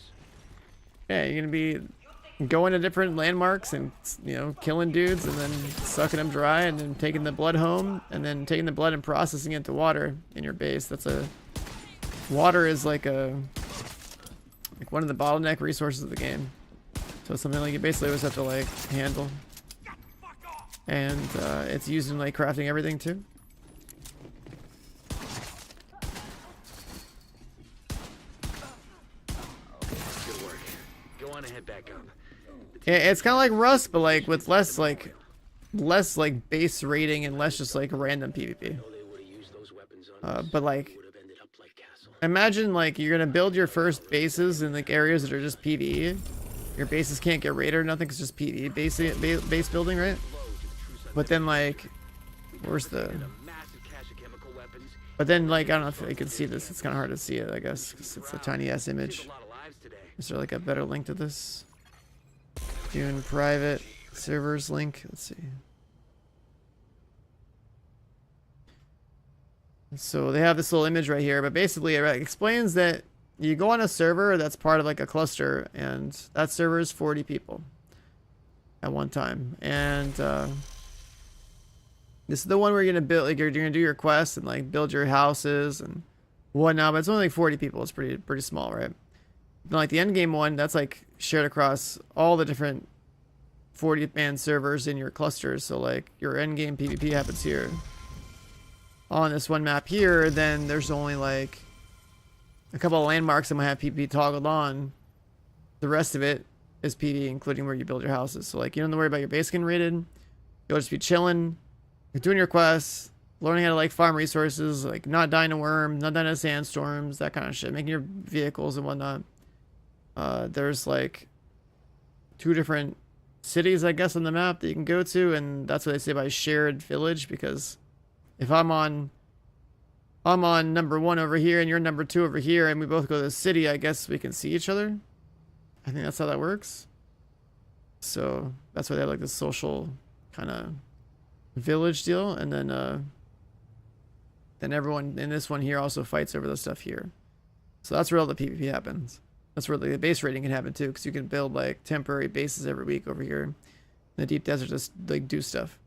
[SPEAKER 1] Yeah, you're gonna be going to different landmarks and, you know, killing dudes and then sucking them dry and then taking the blood home and then taking the blood and processing it to water in your base. Water is like one of the bottleneck resources of the game. So it's something like you basically always have to, like, handle. And it's used in, like, crafting everything too.
[SPEAKER 3] Good work. Go on and head back up.
[SPEAKER 1] Yeah, it's kind of like Rust, but, like, with less base rating and less just, like, random PvP. But, like, imagine, like, you're gonna build your first bases in, like, areas that are just PvE. Your bases can't get raided or nothing, it's just PvE base building, right? But then, like, where's the... But then, like, I don't know if you can see this. It's kind of hard to see it, I guess, because it's a tiny-ass image. Is there, like, a better link to this? Dune private servers link. Let's see. So they have this little image right here, but basically it explains that you go on a server that's part of, like, a cluster, and that server is 40 people at one time. And this is the one where you're gonna build, like, you're gonna do your quests and, like, build your houses and whatnot. But it's only like 40 people. It's pretty small, right? And, like, the end game one, that's, like, shared across all the different 40-man servers in your clusters. So, like, your end game PvP happens here. On this one map here, then there's only, like, a couple of landmarks that might have PvP toggled on. The rest of it is PvE, including where you build your houses. So, like, you don't have to worry about your base getting raided. You'll just be chilling, you're doing your quests, learning how to, like, farm resources, like, not dying to worms, not dying to sandstorms, that kind of shit, making your vehicles and whatnot. There's, like, 2 different cities, I guess, on the map that you can go to, and that's what they say by shared village, because if I'm on number 1 over here and you're number 2 over here and we both go to the city, I guess we can see each other. I think that's how that works. So that's why they have like this social kind of village deal, and then everyone in this one here also fights over the stuff here. So that's where all the PvP happens. That's where the base raiding can happen too, because you can build like temporary bases every week over here in the deep desert, just like do stuff.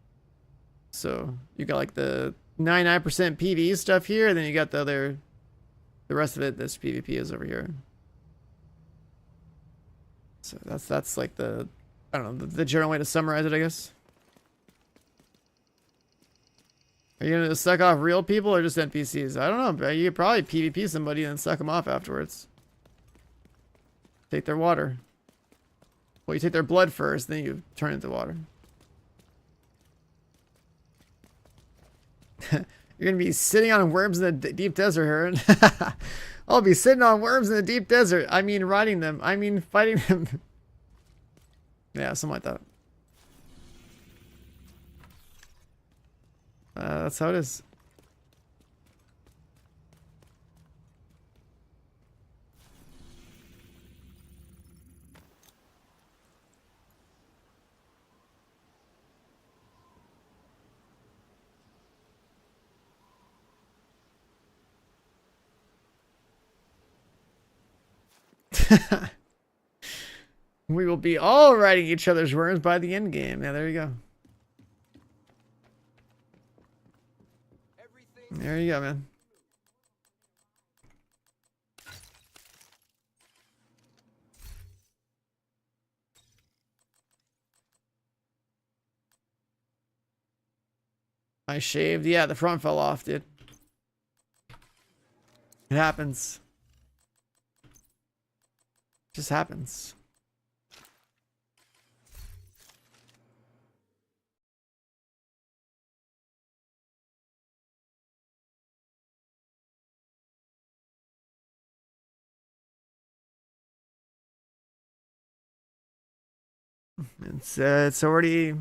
[SPEAKER 1] So you got like the 99% PvE stuff here, and then you got the rest of it. This PvP is over here. So that's like the, I don't know, the general way to summarize it, I guess. Are you gonna suck off real people or just NPCs? I don't know, but you could probably PvP somebody and then suck them off afterwards. Take their water. Well, you take their blood first, then you turn it into water. You're gonna be sitting on worms in the deep desert, Heron. I'll be sitting on worms in the deep desert. I mean riding them. I mean fighting them. Yeah, something like that. That's how it is. We will be all riding each other's worms by the end game. Yeah, there you go. There you go, man. I shaved. Yeah, the front fell off, dude. It happens. Just happens. It's already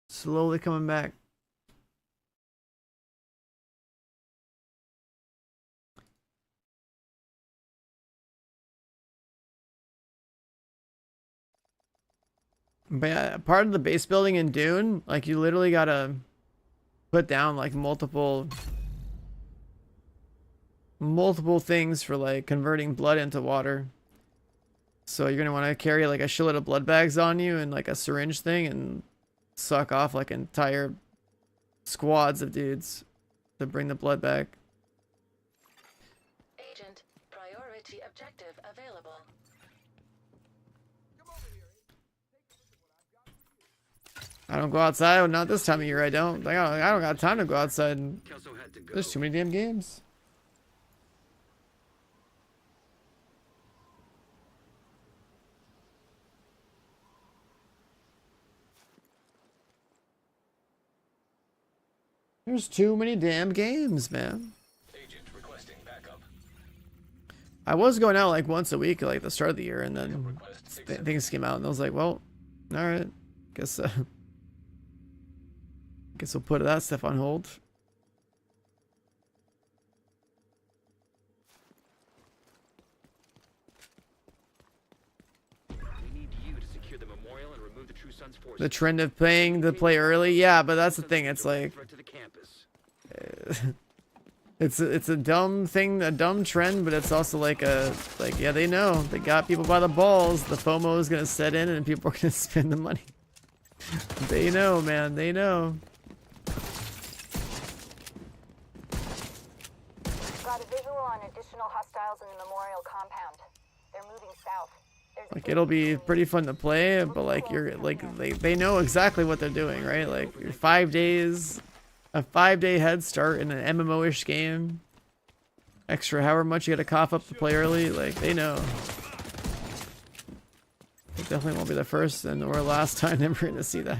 [SPEAKER 1] slowly coming back. But yeah, part of the base building in Dune, like you literally gotta put down like multiple things for like converting blood into water. So you're gonna want to carry like a shitload of blood bags on you and like a syringe thing and suck off like entire squads of dudes to bring the blood back.
[SPEAKER 9] Agent, priority objective available.
[SPEAKER 1] I don't go outside. Not this time of year. I don't. I don't got time to go outside.
[SPEAKER 3] Kelso had to go.
[SPEAKER 1] There's too many damn games. There's too many damn games, man.
[SPEAKER 2] Agent requesting backup.
[SPEAKER 1] I was going out like once a week, like the start of the year, and then things came out, and I was like, well, all right, guess guess we'll put that stuff on hold.
[SPEAKER 3] We need you to secure the memorial and remove the True Sons forces.
[SPEAKER 1] The trend of playing the play early, yeah, but that's the thing. It's like
[SPEAKER 3] Threat to the campus.
[SPEAKER 1] it's a dumb thing, a dumb trend, but it's also like yeah, they know they got people by the balls. The FOMO is gonna set in, and people are gonna spend the money. They know, man. They know.
[SPEAKER 5] Got a visual on additional hostiles in the memorial compound. They're moving south. There's a
[SPEAKER 1] Like
[SPEAKER 5] gate
[SPEAKER 1] it'll be
[SPEAKER 5] between
[SPEAKER 1] pretty fun to play, but like you're like they know exactly what they're doing, right? Like you're 5 days, a 5-day head start in an MMO-ish game. Extra however much you gotta cough up to play early, like they know. It definitely won't be the first and or last time that we're gonna see that.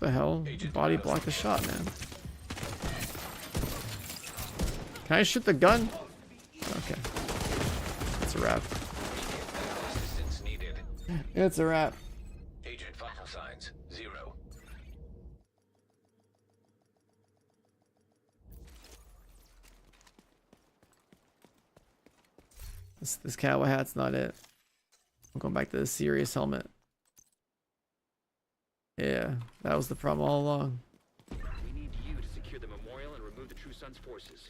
[SPEAKER 1] The hell? Body blocked the shot, man. Can I shoot the gun? Okay. It's a wrap.
[SPEAKER 2] Assistance needed.
[SPEAKER 1] It's a wrap.
[SPEAKER 2] Agent vital signs 0.
[SPEAKER 1] This cowboy hat's not it. I'm going back to the serious helmet. Yeah, that was the problem all along.
[SPEAKER 3] We need you to secure the memorial and remove the True Sons forces.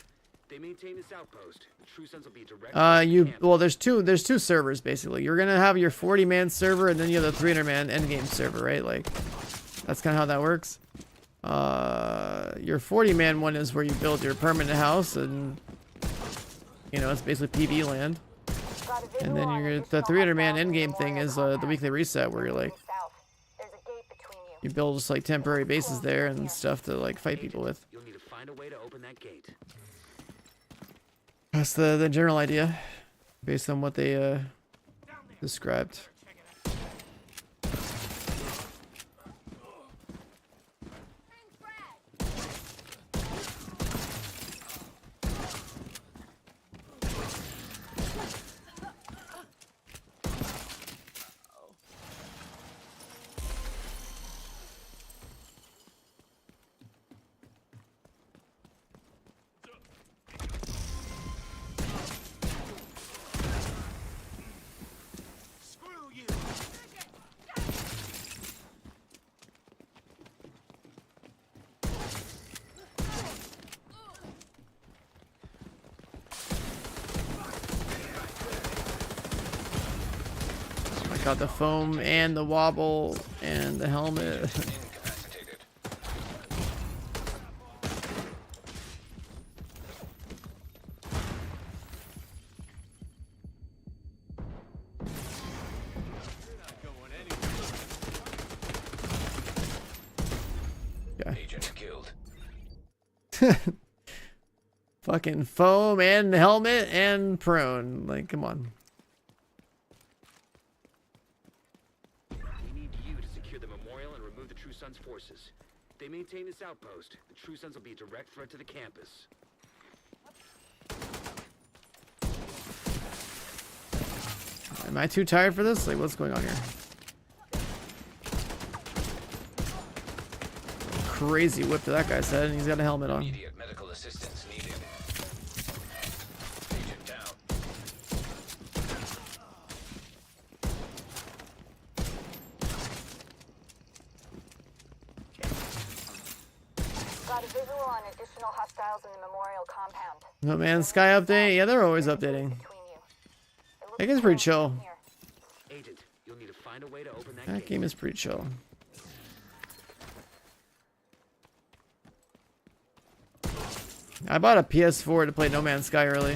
[SPEAKER 3] They maintain this outpost. The True Sons will be direct.
[SPEAKER 1] Well, there's two servers basically. You're gonna have your 40-man server, and then you have the 300-man endgame server, right? Like, that's kind of how that works. Your 40-man one is where you build your permanent house, and you know, it's basically PvE land. And then the 300-man endgame thing is the weekly reset, where you're like, you build just like temporary bases there and stuff to like fight people with.
[SPEAKER 3] You'll need to find a way to open that gate.
[SPEAKER 1] That's the general idea, based on what they described. Got the foam and the wobble and the helmet. Yeah.
[SPEAKER 2] Agent killed.
[SPEAKER 1] Fucking foam and helmet and prone. Like, come on.
[SPEAKER 3] Forces. They maintain this outpost. The True Sons will be a direct threat to the campus.
[SPEAKER 1] Am I too tired for this? Like, what's going on here? Crazy whip to that guy's head, and he's got a helmet on.
[SPEAKER 2] Immediate medical assistance needed. Agent down.
[SPEAKER 5] Got a visual on additional hostiles in the memorial compound.
[SPEAKER 1] No Man's Sky update? Yeah, they're always updating. That game's pretty chill.
[SPEAKER 3] Agent, you'll need to find a way to open that
[SPEAKER 1] That
[SPEAKER 3] gate.
[SPEAKER 1] game is pretty chill. I bought a PS4 to play No Man's Sky early.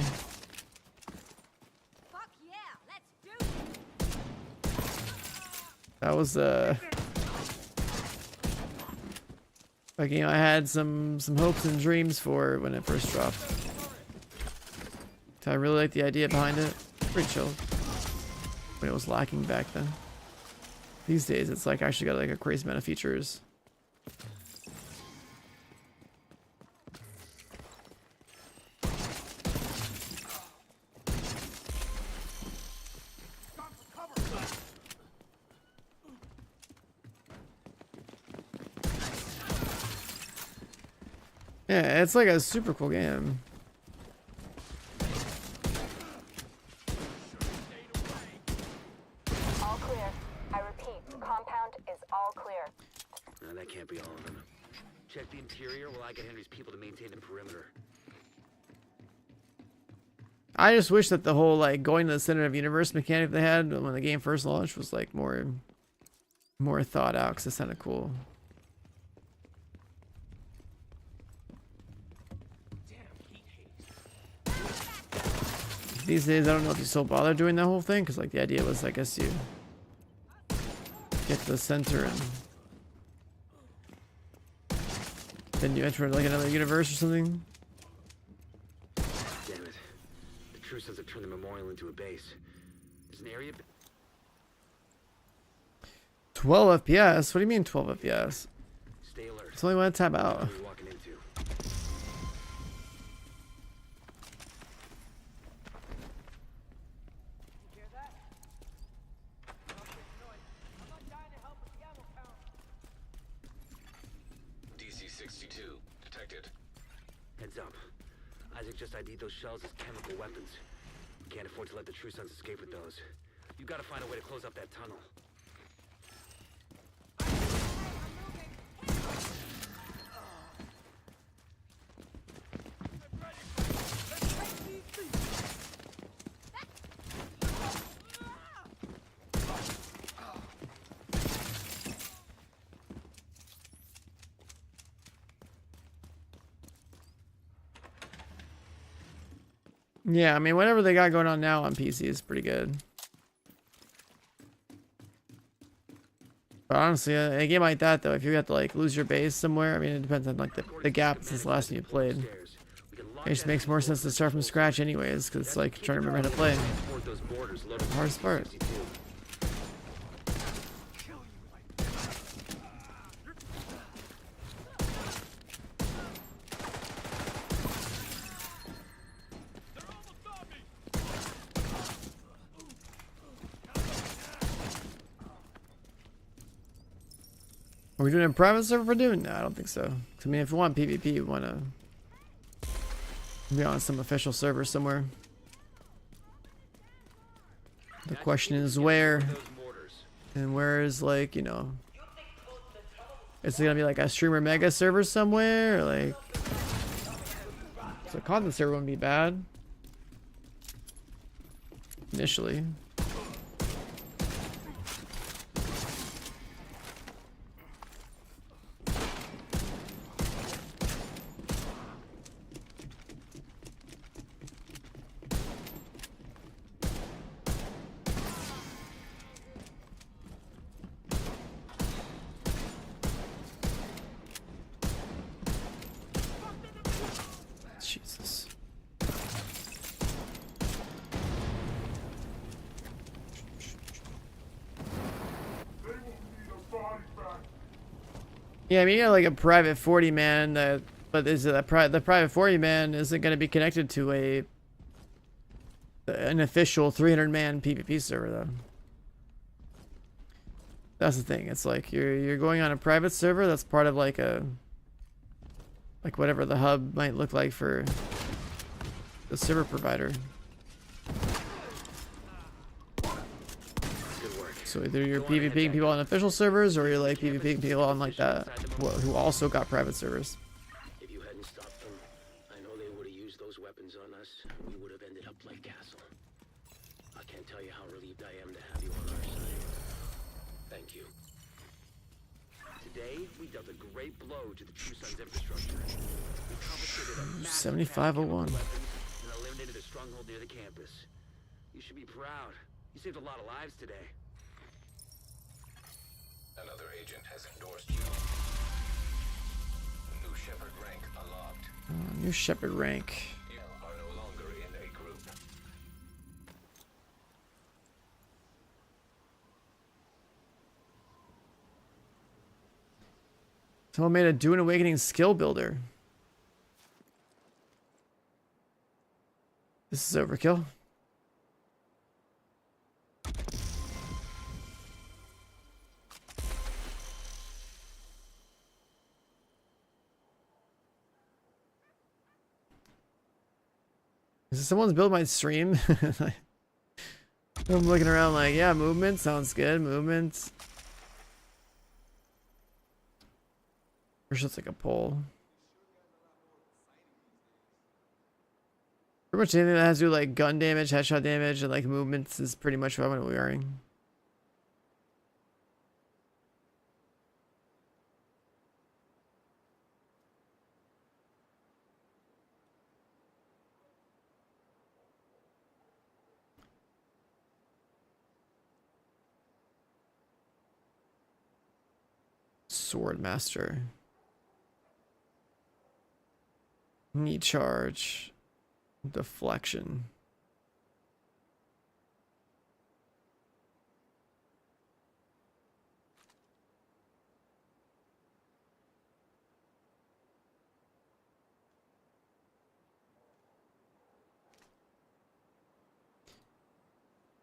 [SPEAKER 4] Fuck yeah, let's do it.
[SPEAKER 1] That was like, you know, I had some hopes and dreams for it when it first dropped. I really like the idea behind it. Pretty chill. But it was lacking back then. These days it's like actually got like a crazy amount of features. Yeah, it's like a super cool game.
[SPEAKER 5] All clear. I repeat, the compound is all clear.
[SPEAKER 3] No, that can't be all of them. Check the interior while I get Henry's people to maintain the perimeter.
[SPEAKER 1] I just wish that the whole like going to the center of universe mechanic they had when the game first launched was like more thought out, because it sounded cool. These days I don't know if you still bother doing that whole thing, because like the idea was, I guess, you get to the center and then you enter like another universe or something.
[SPEAKER 3] Damn it. The True Sons have turned the memorial into a base. There's an area...
[SPEAKER 1] 12 FPS? What do you mean 12 FPS?
[SPEAKER 3] Stay alert.
[SPEAKER 1] It's only one tab out.
[SPEAKER 3] What are we walking into?
[SPEAKER 4] You hear that? Stop this noise. I'm not dying to help with the ammo count.
[SPEAKER 2] DC-62 detected.
[SPEAKER 3] Heads up. Isaac just ID'd those shells as chemical weapons. Can't afford to let the True Sons escape with those. You gotta find a way to close up that tunnel.
[SPEAKER 1] Yeah, I mean, whatever they got going on now on PC is pretty good. But honestly, a game like that, though, if you have to like lose your base somewhere, I mean, it depends on like the gap since the last time you played. It just makes more sense to start from scratch, anyways, because it's like trying to remember how to play. The hardest part. Are we doing a private server for Dune? No, I don't think so. I mean, if you want PvP, you want to be on some official server somewhere. The question is where, and where is, like, you know, is it gonna be like a streamer mega server somewhere, or like, so content server wouldn't be bad initially. Jesus. Yeah, I mean, you got like a private 40 man, but is it the private 40 man isn't going to be connected to an official 300 man PvP server though. That's the thing. It's like you're going on a private server that's part of like whatever the hub might look like for the server provider. So either you're PvPing people on official servers, or you're like PvPing people on like that who also got private servers.
[SPEAKER 6] If you hadn't stopped them, I know they would have used those weapons on us, and we would have ended up like Castle. I can't tell you how relieved I am to have you on our side. Thank you.
[SPEAKER 3] Today, we dealt a great blow to the True Sons infrastructure. We confiscated a massive
[SPEAKER 1] 7501.
[SPEAKER 3] weapons and eliminated a stronghold near the campus. You should be proud. You saved a lot of lives today.
[SPEAKER 2] Another agent has endorsed you. New Shepard rank unlocked.
[SPEAKER 1] New Shepard rank.
[SPEAKER 2] You are no longer in a group.
[SPEAKER 1] Someone made a Dune Awakening skill builder. This is overkill. Is someone's build my stream? I'm looking around like, yeah, movement sounds good. Movement. Or just like a pole. Pretty much anything that has to do like gun damage, headshot damage, and like movements is pretty much what I'm wearing. Sword Master. Knee charge. Deflection.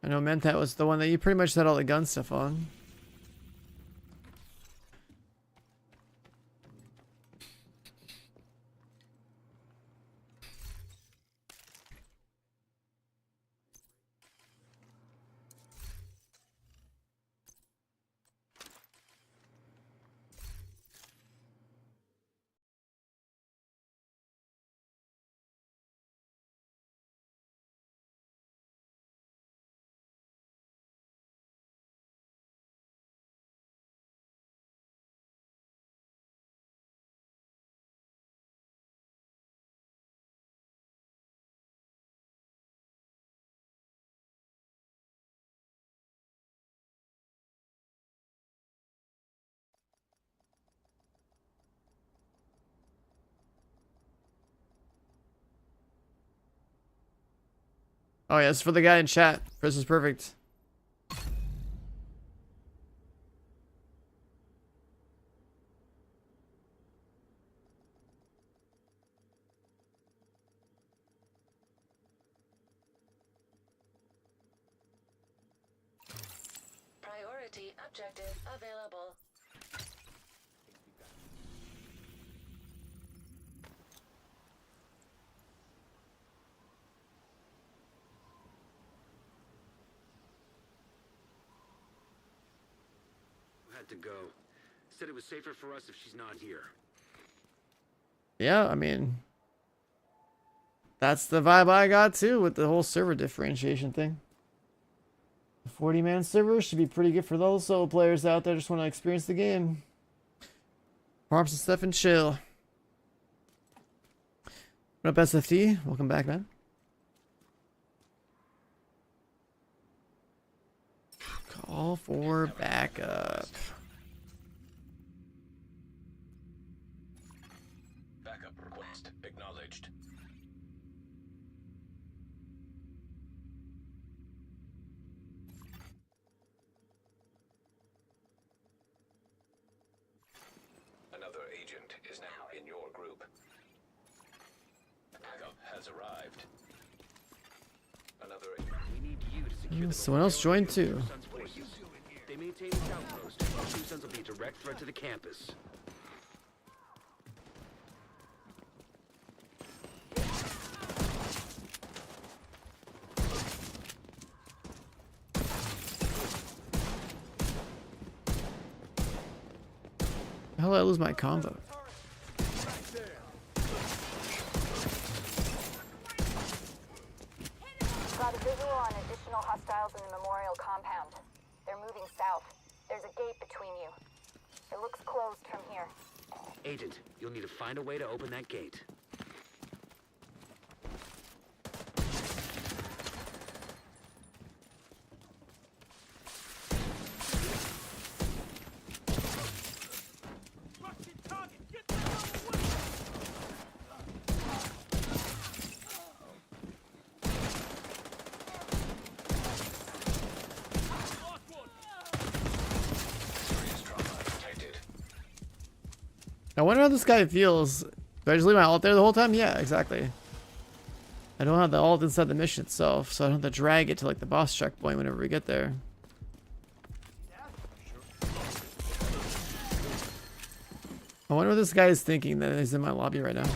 [SPEAKER 1] I know Mentat was the one that you pretty much had all the gun stuff on. Oh yeah, it's for the guy in chat. This is perfect.
[SPEAKER 9] Priority objective available.
[SPEAKER 3] Had to go. Said it was safer for us if she's not here.
[SPEAKER 1] Yeah, I mean, that's the vibe I got too with the whole server differentiation thing. The 40-man server should be pretty good for those solo players out there just want to experience the game. Farm some stuff and chill. What up, SFT? Welcome back, man. Call for backup.
[SPEAKER 2] Backup request acknowledged. Another agent is now in your group. Backup has arrived. Another
[SPEAKER 3] We need you to secure the
[SPEAKER 1] Someone else joined too.
[SPEAKER 3] True Sons forces. They maintain this outpost. True Sons will be a direct threat to the campus.
[SPEAKER 1] How did I lose my combo?
[SPEAKER 5] Got a visual on additional hostiles in the memorial compound. They're moving south. There's a gate between you. It looks closed from here.
[SPEAKER 3] Agent, you'll need to find a way to open that gate.
[SPEAKER 1] I wonder how this guy feels. Do I just leave my alt there the whole time? Yeah, exactly. I don't have the alt inside the mission itself, so I don't have to drag it to like the boss checkpoint whenever we get there. I wonder what this guy is thinking that he's in my lobby right now.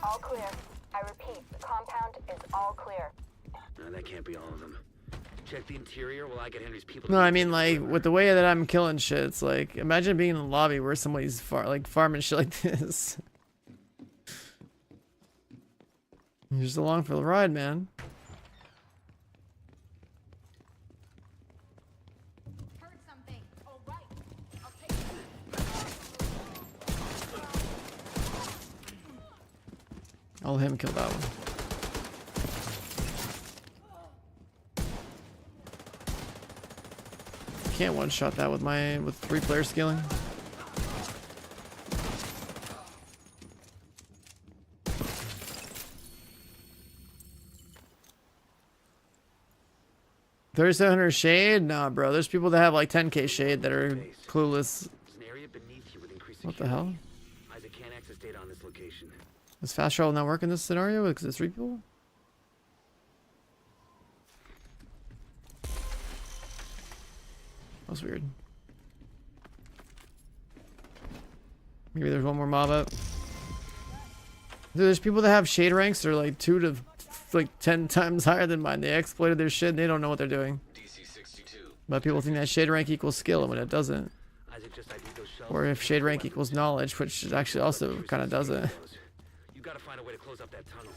[SPEAKER 5] All clear. I repeat, the compound is all clear.
[SPEAKER 3] No, that can't be all of them. Check the interior while I get Henry's people.
[SPEAKER 1] No, I mean like with the way that I'm killing shit, it's like imagine being in a lobby where somebody's farming shit like this. You're just along for the ride, man.
[SPEAKER 5] Heard something. All right. I'll take it.
[SPEAKER 1] I'll let him kill that one. Can't one-shot that with 3-player scaling. $3,700 shade? Nah, bro. There's people that have like 10k shade that are clueless.
[SPEAKER 3] There's an area beneath you with increased
[SPEAKER 1] What the
[SPEAKER 3] security.
[SPEAKER 1] hell?
[SPEAKER 3] Isaac can't access data on this location.
[SPEAKER 1] Does fast travel not work in this scenario because it's 3 people? That was weird. Maybe there's one more mob up. Dude, there's people that have shade ranks that are like 2 to like 10 times higher than mine. They exploited their shit and they don't know what they're doing. But people think that shade rank equals skill when it doesn't.
[SPEAKER 3] Isaac just ID'd those shells.
[SPEAKER 1] Or if shade rank equals knowledge, which actually also kind of doesn't.
[SPEAKER 3] You gotta find a way to close up that tunnel.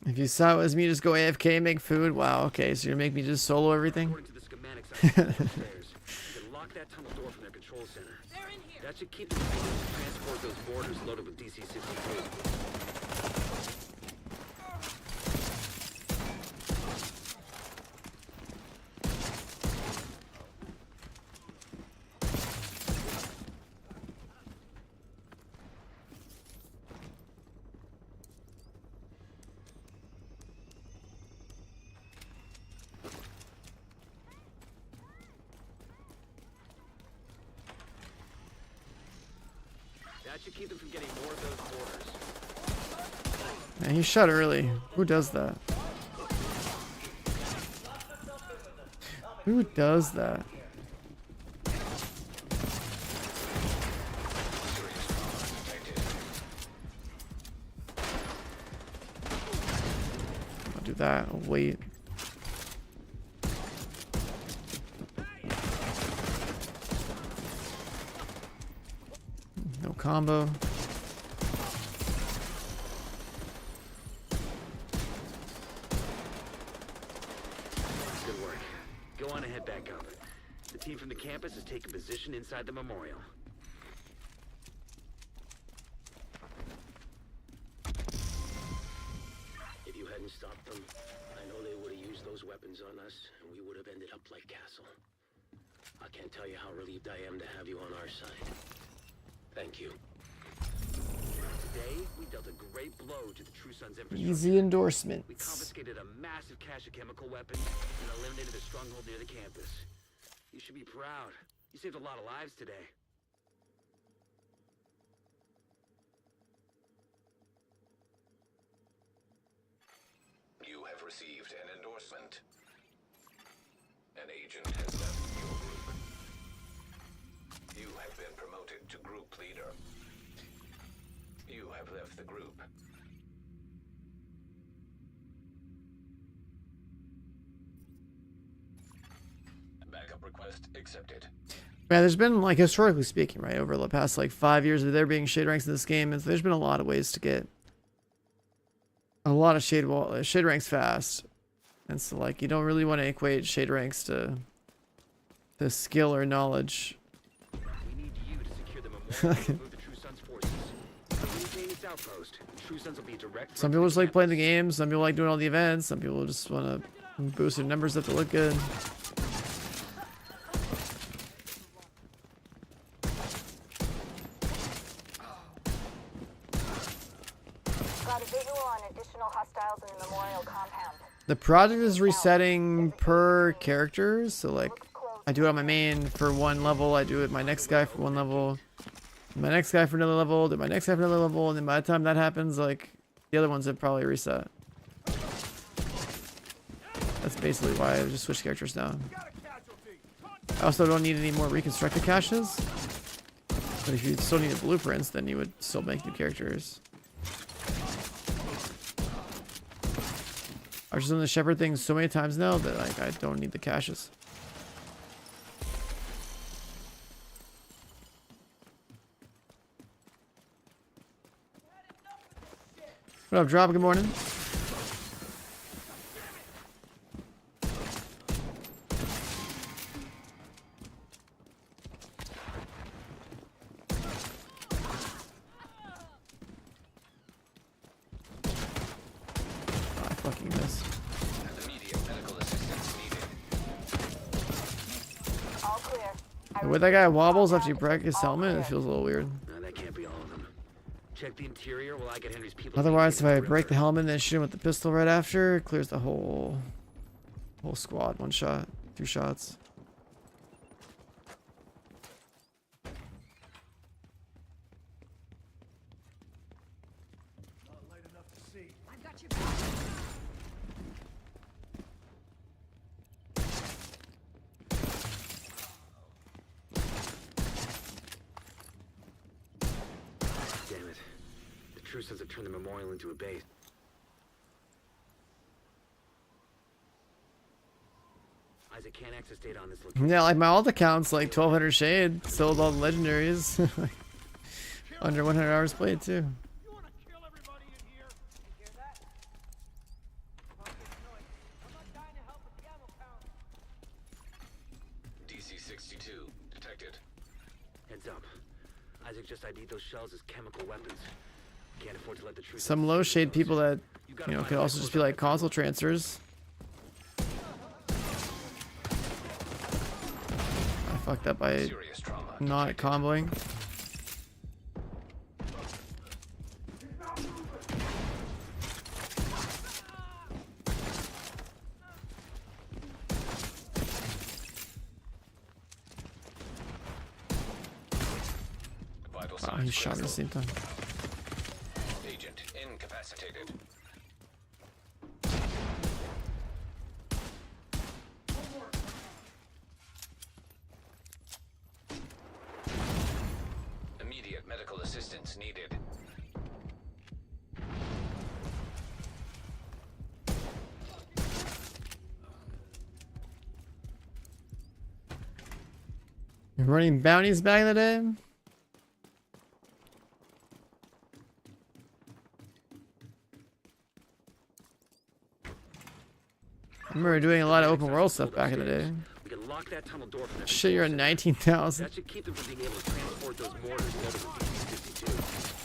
[SPEAKER 1] If you saw it was me, just go AFK and make food. Wow, okay, so you're gonna make me just solo everything?
[SPEAKER 3] According to the schematics I found upstairs, you can lock that tunnel door from their control center.
[SPEAKER 4] They're in here.
[SPEAKER 3] That should keep them able to transport those boarders loaded with DC-62. That should keep them from getting more of those boarders.
[SPEAKER 1] Man, he shot early. Who does that? Who does that? I'll do that. I'll wait. No combo.
[SPEAKER 3] Good work. Go on and head back up. The team from the campus has taken position inside the memorial. If you hadn't stopped them, I know they would have used those weapons on us, and we would have ended up like Castle. I can't tell you how relieved I am to have you on our side. Thank you. Today, we dealt a great blow to the True Sons infrastructure.
[SPEAKER 1] Easy endorsements.
[SPEAKER 3] We confiscated a massive cache of chemical weapons and eliminated the stronghold near the campus. You should be proud. You saved a lot of lives today.
[SPEAKER 2] You have received an endorsement. An agent has left your group. You have been promoted to group leader. You have left the group. Backup request accepted.
[SPEAKER 1] Man, there's been, like, historically speaking, right, over the past, like, 5 years of there being shade ranks in this game, and there's been a lot of ways to get a lot of shade ranks fast. And so, like, you don't really want to equate shade ranks to skill or knowledge.
[SPEAKER 3] We need you to secure the memorial and remove the True Sons forces. Maintain its outpost. True Sons will be direct.
[SPEAKER 1] Some people just like playing the game, some people like doing all the events, some people just want to boost their numbers up to look good.
[SPEAKER 5] Got a visual on additional hostiles in the memorial compound.
[SPEAKER 1] The project is resetting per character, so like I do it on my main for one level, I do it my next guy for one level, my next guy for another level, then my next guy for another level, and then by the time that happens, like the other ones have probably reset. That's basically why I just switch characters now. I also don't need any more reconstructed caches, but if you still needed blueprints, then you would still make new characters. I've just done the shepherd thing so many times now that like I don't need the caches. What up, Drop? Good morning. The way that guy wobbles after you break his helmet, it feels a little weird.
[SPEAKER 3] No, that can't be all of them. Check the interior while I get Henry's people.
[SPEAKER 1] Otherwise, if I break the helmet and then shoot him with the pistol right after, it clears the whole squad. One shot, 2 shots.
[SPEAKER 3] True Sons have turned the memorial into a base. Isaac can't access data on this location.
[SPEAKER 1] Yeah, like my alt account's like 1200 shade, still with all the legendaries. Under 100 hours played too.
[SPEAKER 4] You wanna kill everybody in here? You hear that?
[SPEAKER 2] detected.
[SPEAKER 3] Heads up. Isaac just ID'd those shells as chemical weapons. Can't afford to let the truth.
[SPEAKER 1] Some low shade people that, you know, could also just be like console transfers. I fucked up by
[SPEAKER 2] Serious trauma
[SPEAKER 1] not
[SPEAKER 2] detected.
[SPEAKER 1] comboing.
[SPEAKER 2] Vital
[SPEAKER 1] Wow,
[SPEAKER 2] signs
[SPEAKER 1] he shot me at the same time.
[SPEAKER 2] Agent incapacitated. Immediate medical assistance needed.
[SPEAKER 1] You're running bounties back in the day? I remember doing a lot of open world stuff back in the day.
[SPEAKER 3] We can lock that tunnel door from that
[SPEAKER 1] Shit, you're at 19,000.
[SPEAKER 3] That should keep them from being able to transport those mortars over to DC-52.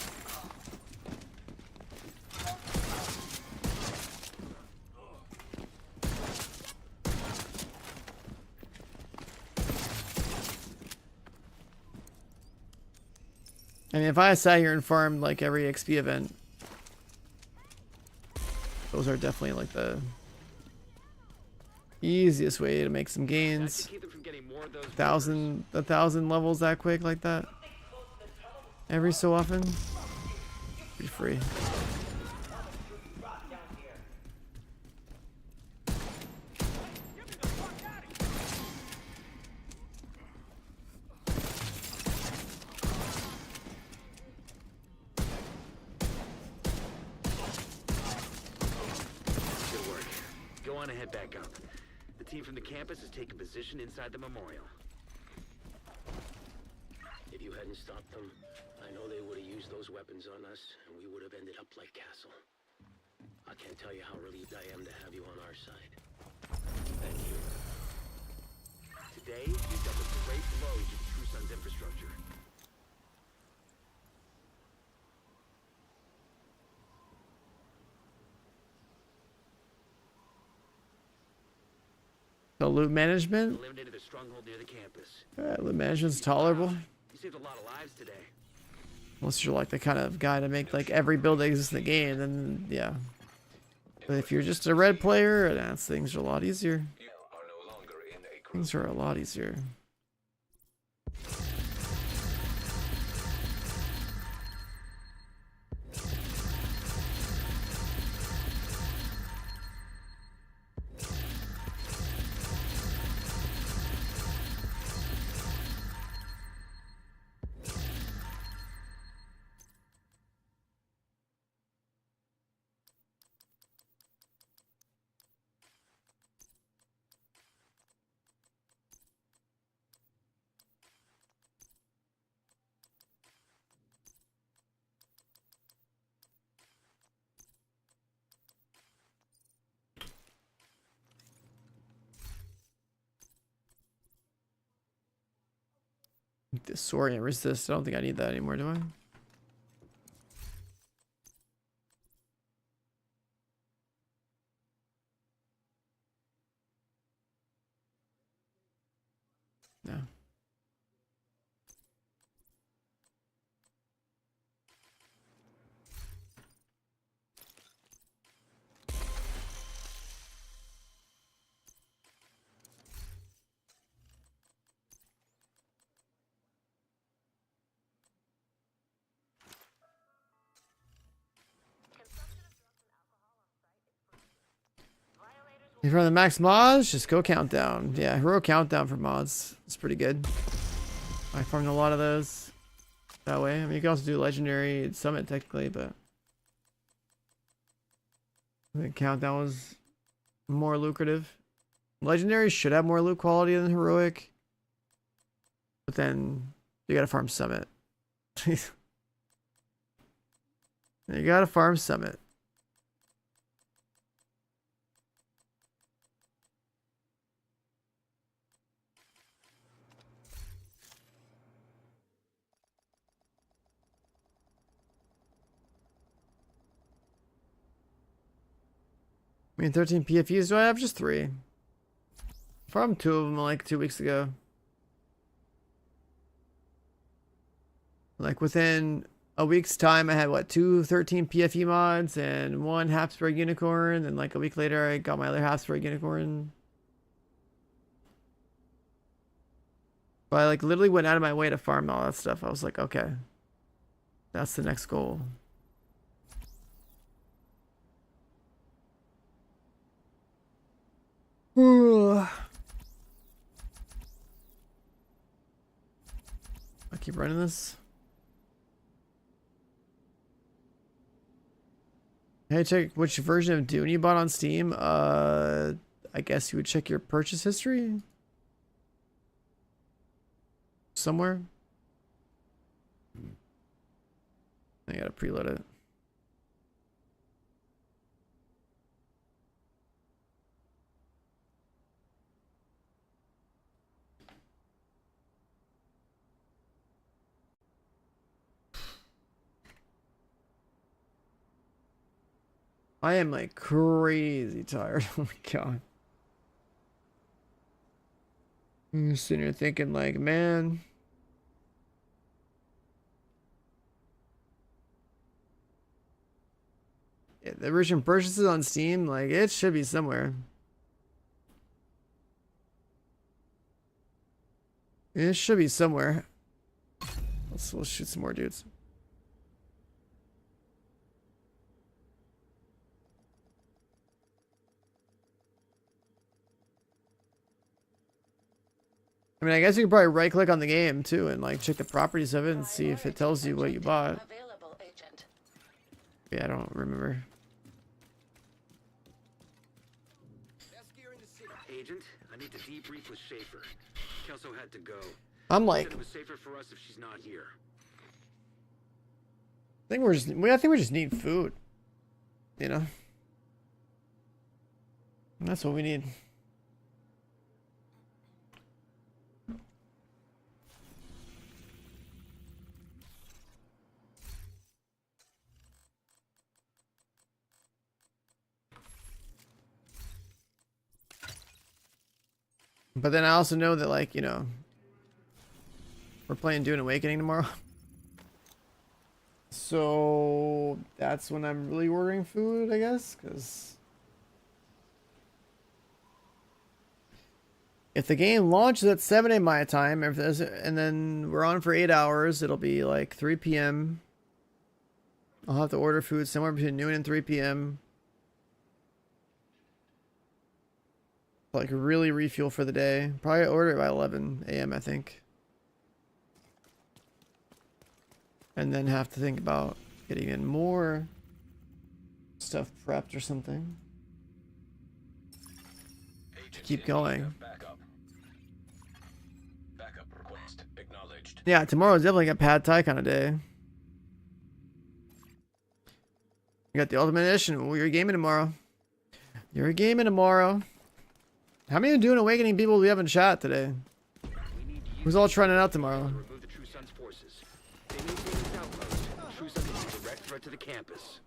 [SPEAKER 1] I mean, if I sat here and farmed like every XP event, those are definitely like the easiest way to make some
[SPEAKER 3] That
[SPEAKER 1] gains.
[SPEAKER 3] should keep them from getting more of those
[SPEAKER 1] 1,000 levels that quick like that. Every so often. Be free.
[SPEAKER 3] Good work. Go on and head back up. The team from the campus has taken position inside the memorial.
[SPEAKER 6] If you hadn't stopped them, I know they would have used those weapons on us, and we would have ended up like Castle. I can't tell you how relieved I am to have you on our side. Thank you.
[SPEAKER 3] Today, we dealt a great blow to the True Sun's infrastructure.
[SPEAKER 1] The loot management?
[SPEAKER 3] Eliminated their stronghold near the campus.
[SPEAKER 1] Loot management's tolerable.
[SPEAKER 3] You saved a lot of lives today.
[SPEAKER 1] Unless you're like the kind of guy to make like every build that exists in the game, then yeah. But if you're just a red player, things are a lot easier.
[SPEAKER 2] You are no longer in a group.
[SPEAKER 1] Things are a lot easier. Disorient resist. I don't think I need that anymore, do I? No. If you're on the max mods, just go countdown. Yeah, hero countdown for mods. It's pretty good. I farmed a lot of those that way. I mean, you can also do legendary summit technically, but I think countdown was more lucrative. Legendary should have more loot quality than heroic, but then you gotta farm summit. You gotta farm summit. mean, 13 PFEs. Do I have just 3? Farmed 2 of them like 2 weeks ago. Like within a week's time, I had what, 2 13 PFE mods and 1 Habsburg unicorn. And like a week later, I got my other Habsburg unicorn. But I like literally went out of my way to farm all that stuff. I was like, okay, that's the next goal. I keep running this. Hey, check which version of Dune you bought on Steam. I guess you would check your purchase history somewhere. I gotta preload it. I am like crazy tired. Oh my god. I'm just sitting here thinking like, man. Yeah, the version purchases on Steam, like it should be somewhere. It should be somewhere. Let's shoot some more dudes. I mean, I guess you could probably right click on the game too and like check the properties of it and see if it tells you what you bought. Yeah, I don't remember.
[SPEAKER 3] Agent, I need to debrief with Schaefer. Kelso had to go.
[SPEAKER 1] I'm
[SPEAKER 3] He
[SPEAKER 1] like,
[SPEAKER 3] said it was safer for us if she's not here.
[SPEAKER 1] I think we just need food. You know? And that's what we need. But then I also know that, like, you know, we're playing Dune Awakening tomorrow. So that's when I'm really ordering food, I guess, because if the game launches at 7 a.m. my time, and then we're on for 8 hours, it'll be like 3 p.m. I'll have to order food somewhere between noon and 3 p.m. Like really refuel for the day. Probably order it by 11 a.m. I think. And then have to think about getting in more stuff prepped or something. Keep going.
[SPEAKER 2] Backup request acknowledged.
[SPEAKER 1] Yeah, tomorrow's definitely a pad thai kind of day. You got the Ultimate Edition. Well, you're gaming tomorrow. You're gaming tomorrow. How many Dune Awakening people do we have in chat today? Who's all trying it out tomorrow?
[SPEAKER 3] Remove the True Sons forces. They maintain this outpost. True Sons is a direct threat to the campus.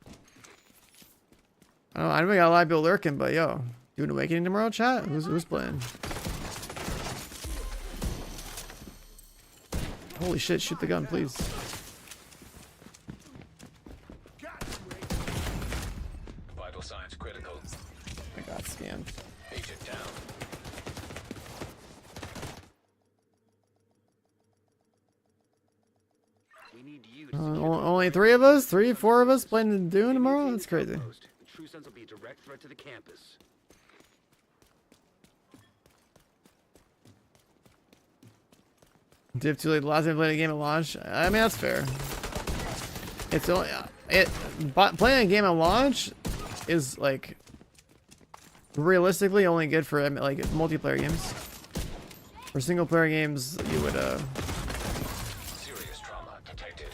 [SPEAKER 1] I know we got a lot of people lurking, but yo, Dune Awakening tomorrow, chat? Who's playing? Holy shit, shoot the gun, please.
[SPEAKER 2] Vital signs critical.
[SPEAKER 1] I got scammed.
[SPEAKER 2] Agent down.
[SPEAKER 3] We need you to
[SPEAKER 1] Only 3 of us? 3, 4 of us playing Dune tomorrow? That's crazy.
[SPEAKER 3] The True Sons will be a direct threat to the campus.
[SPEAKER 1] Div too late. The last time I played a game at launch. I mean, that's fair. It's only playing a game at launch is like realistically only good for like multiplayer games. For single player games, you would
[SPEAKER 2] Serious trauma detected.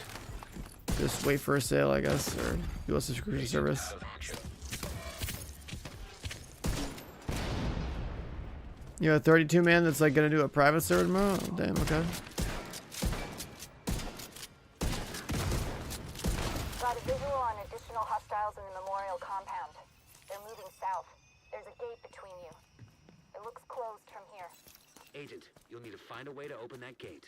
[SPEAKER 1] just wait for a sale, I guess, or do a subscription service.
[SPEAKER 2] Out of action.
[SPEAKER 1] You have a 32 man that's like gonna do a private server tomorrow? Oh, damn, okay.
[SPEAKER 5] Got a visual on additional hostiles in the memorial compound. They're moving south. There's a gate between you. It looks closed from here.
[SPEAKER 3] Agent, you'll need to find a way to open that gate.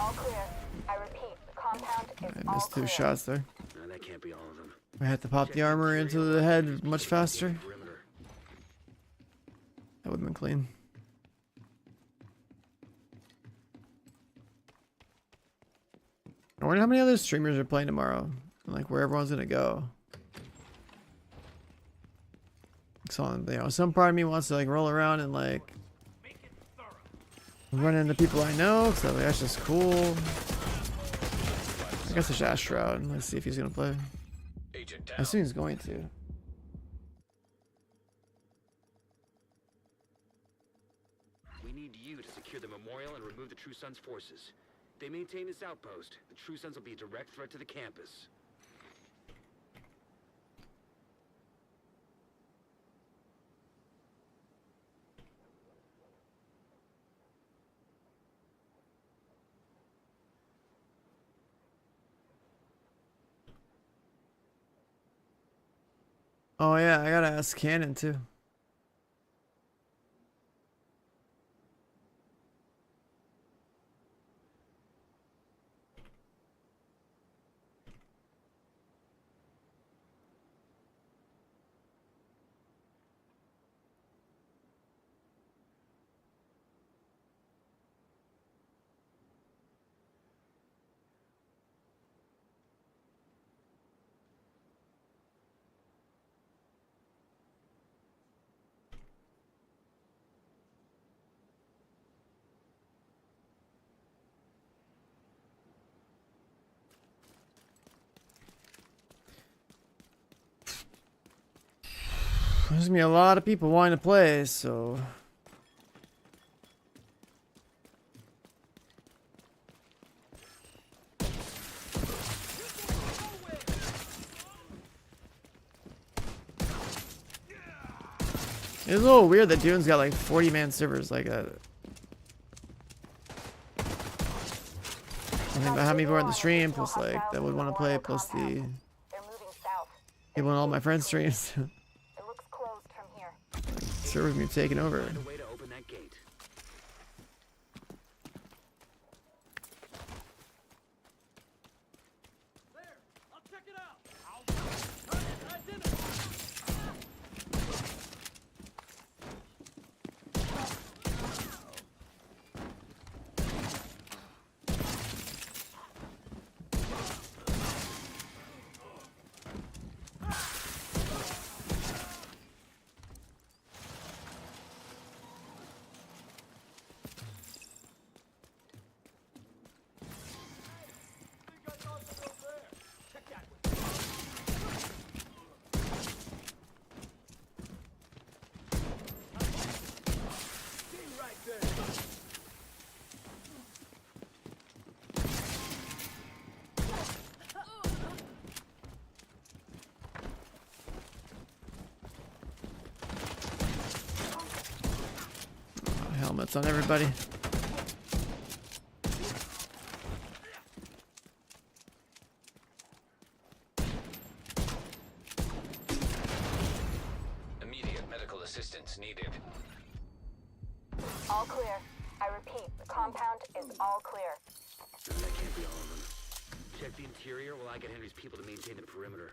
[SPEAKER 5] All clear. I repeat, the compound is
[SPEAKER 1] I
[SPEAKER 5] all
[SPEAKER 1] missed 2
[SPEAKER 5] clear.
[SPEAKER 1] shots there.
[SPEAKER 3] No, that can't be all of them.
[SPEAKER 1] I had to pop the armor into the head much faster.
[SPEAKER 3] Perimeter.
[SPEAKER 1] That would have been clean. I wonder how many other streamers are playing tomorrow. And like where everyone's gonna go. So, you know, some part of me wants to like roll around and like run into people I know, so like, that's just cool. I guess I should ask Shroud. Let's see if he's gonna play.
[SPEAKER 2] Agent down.
[SPEAKER 1] I assume he's going to.
[SPEAKER 3] We need you to secure the memorial and remove the True Sons forces. They maintain this outpost. The True Sons will be a direct threat to the campus.
[SPEAKER 1] Oh yeah, I gotta ask Cannon too. There's gonna be a lot of people wanting to play, so it's a little weird that Dune's got like 40-man servers. Like I think about how many people are in the stream, plus like that would want to play, plus the
[SPEAKER 5] They're moving south.
[SPEAKER 1] people in all my friends' streams.
[SPEAKER 5] It looks closed from here.
[SPEAKER 1] Servers be taking over.
[SPEAKER 3] Find a way to open that gate.
[SPEAKER 7] I'll check it out. I did it.
[SPEAKER 1] Helmets on everybody.
[SPEAKER 2] Immediate medical assistance needed.
[SPEAKER 5] All clear. I repeat, the compound is all clear.
[SPEAKER 3] No, that can't be all of them. Check the interior while I get Henry's people to maintain the perimeter.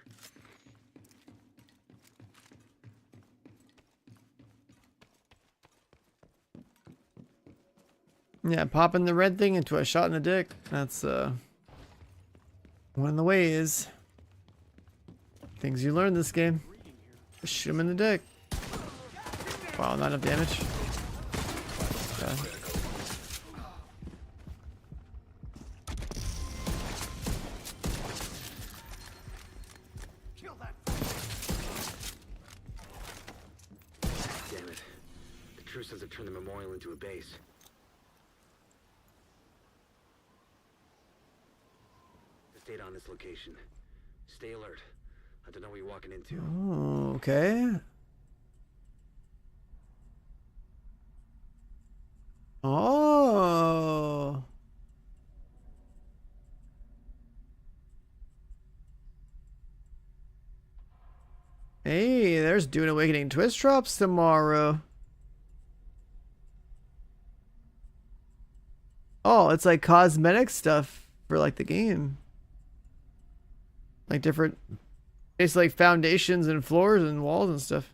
[SPEAKER 1] Yeah, popping the red thing into a shot in the dick. That's one of the ways. Things you learn this game. Just shoot him in the dick. Wow, not enough damage. Okay.
[SPEAKER 3] Damn it. The True Sons have turned the memorial into a base. There's data on this location. Stay alert. I don't know what you're walking into.
[SPEAKER 1] Oh, okay. Oh. Hey, there's Dune Awakening twist drops tomorrow. Oh, it's like cosmetic stuff for like the game. Like different, basically like foundations and floors and walls and stuff.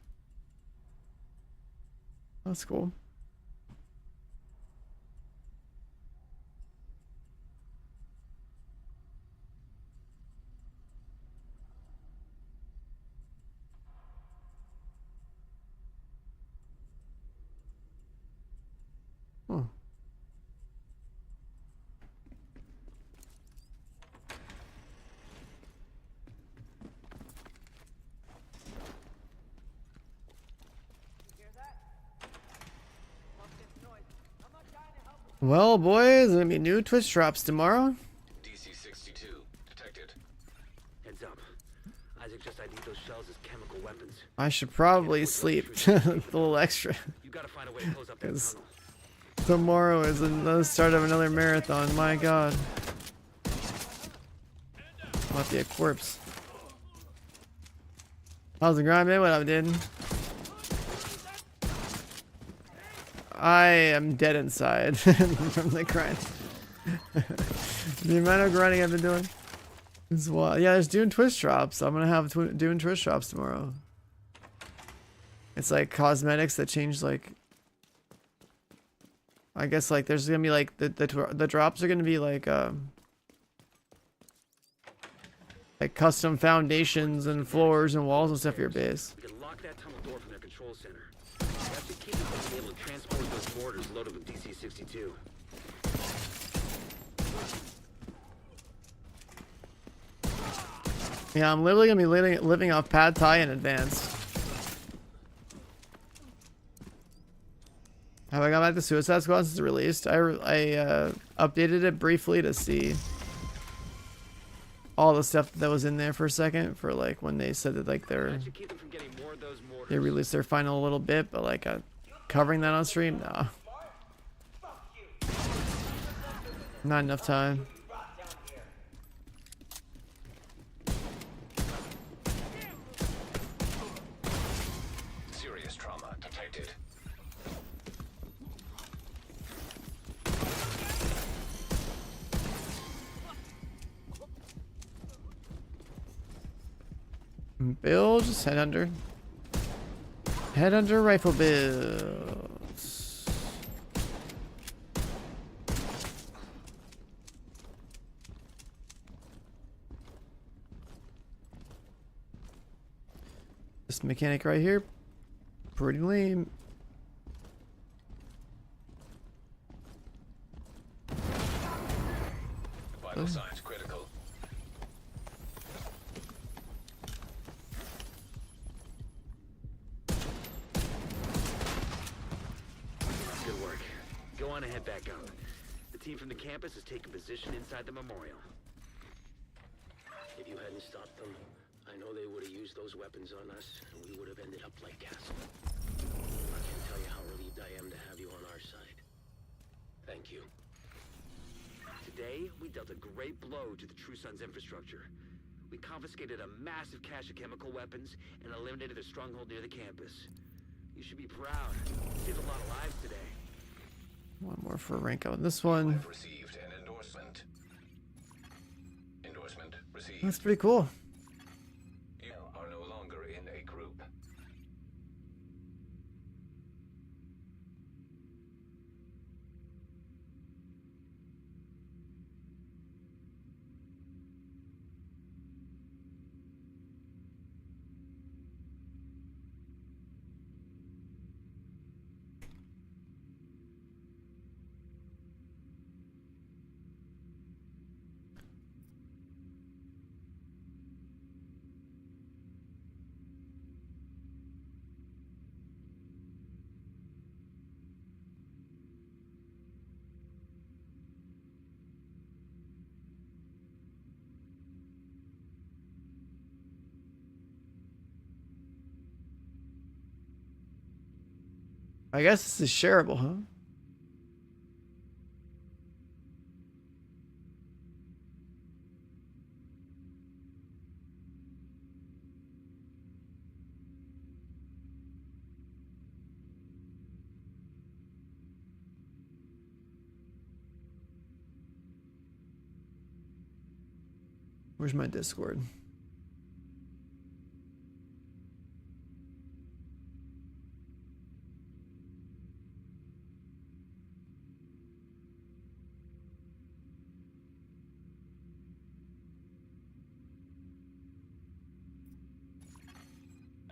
[SPEAKER 1] That's cool. Huh. Well, boys, there's gonna be new twist drops tomorrow.
[SPEAKER 2] DC-62 detected.
[SPEAKER 3] Heads up. Isaac just ID'd those shells as chemical weapons.
[SPEAKER 1] I should probably sleep a little extra.
[SPEAKER 3] You gotta find a way to close up that
[SPEAKER 1] Because
[SPEAKER 3] tunnel.
[SPEAKER 1] tomorrow is the start of another marathon. My God. Might be a corpse. How's the grind, man? What up, dude? I am dead inside from the grind. The amount of grinding I've been doing is wild. Yeah, there's Dune twist drops. I'm gonna have Dune twist drops tomorrow. It's like cosmetics that change, like, I guess like there's gonna be like the drops are gonna be like custom foundations and floors and walls and stuff for your base.
[SPEAKER 3] We can lock that tunnel door from their control center. That should keep them from being able to transport those mortars loaded with DC-62.
[SPEAKER 1] Yeah, I'm literally gonna be living off pad thai in advance. Have I got back to Suicide Squad since it released? I updated it briefly to see all the stuff that was in there for a second, for like when they said that like
[SPEAKER 3] That should keep them from getting more of those mortars.
[SPEAKER 1] they released their final little bit, but like covering that on stream, nah, not enough time.
[SPEAKER 2] Serious trauma detected.
[SPEAKER 1] Build, just Headhunter. Headhunter rifle builds. This mechanic right here, pretty lame.
[SPEAKER 2] Vital signs critical.
[SPEAKER 3] Good work. Go on and head back up. The team from the campus has taken position inside the memorial.
[SPEAKER 6] If you hadn't stopped them, I know they would have used those weapons on us, and we would have ended up like Castle. I can't tell you how relieved I am to have you on our side. Thank you.
[SPEAKER 3] Today, we dealt a great blow to the True Sons infrastructure. We confiscated a massive cache of chemical weapons and eliminated their stronghold near the campus. You should be proud. You saved a lot of lives today.
[SPEAKER 1] One more for rank out. This one,
[SPEAKER 2] I've received an endorsement. Endorsement received.
[SPEAKER 1] that's pretty cool.
[SPEAKER 2] You are no longer in a group.
[SPEAKER 1] I guess this is shareable, huh? Where's my Discord?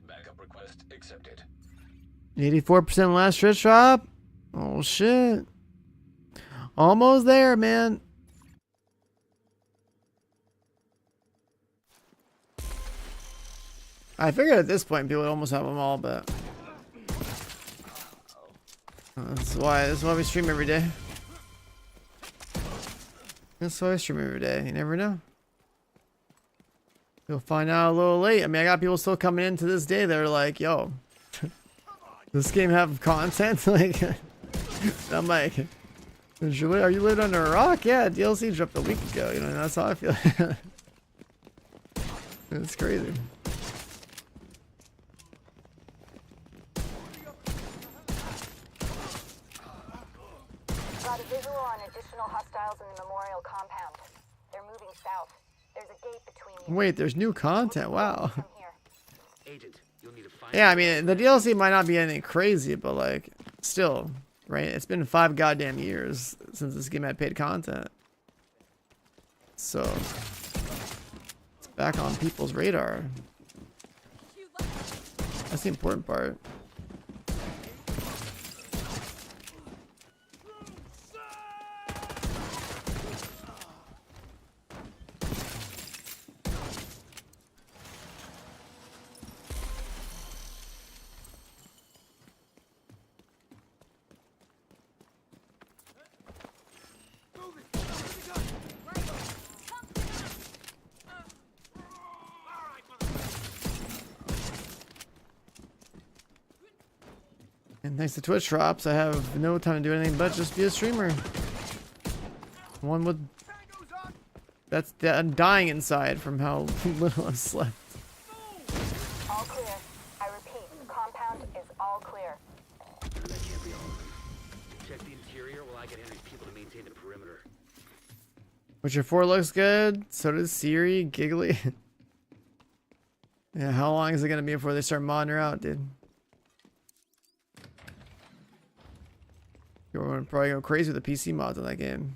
[SPEAKER 2] Backup request accepted.
[SPEAKER 1] 84% last stretch drop. Oh shit. Almost there, man. I figured at this point people would almost have them all, but that's why we stream every day. That's why I stream every day. You never know. You'll find out a little late. I mean, I got people still coming in to this day that are like, yo, this game have content? Like, I'm like, are you living under a rock? Yeah, DLC dropped a week ago. You know, that's how I feel. It's crazy.
[SPEAKER 5] Got a visual on additional hostiles in the memorial compound. They're moving south. There's a gate between you.
[SPEAKER 1] Wait, there's new content. Wow.
[SPEAKER 3] Agent, you'll need to find
[SPEAKER 1] Yeah, I mean, the DLC might not be anything crazy, but like, still, right? It's been 5 goddamn years since this game had paid content. So, it's back on people's radar. That's the important part. And thanks to Twitch drops, I have no time to do anything but just be a streamer. One with... I'm dying inside from how little I've slept.
[SPEAKER 5] All clear. I repeat, compound is all clear.
[SPEAKER 3] That can't be all of them. Check the interior while I get Henry's people to maintain the perimeter.
[SPEAKER 1] Witcher 4 looks good. So does Siri. Giggly. Yeah, how long is it going to be before they start modding her out, dude? You're going to probably go crazy with the PC mods in that game.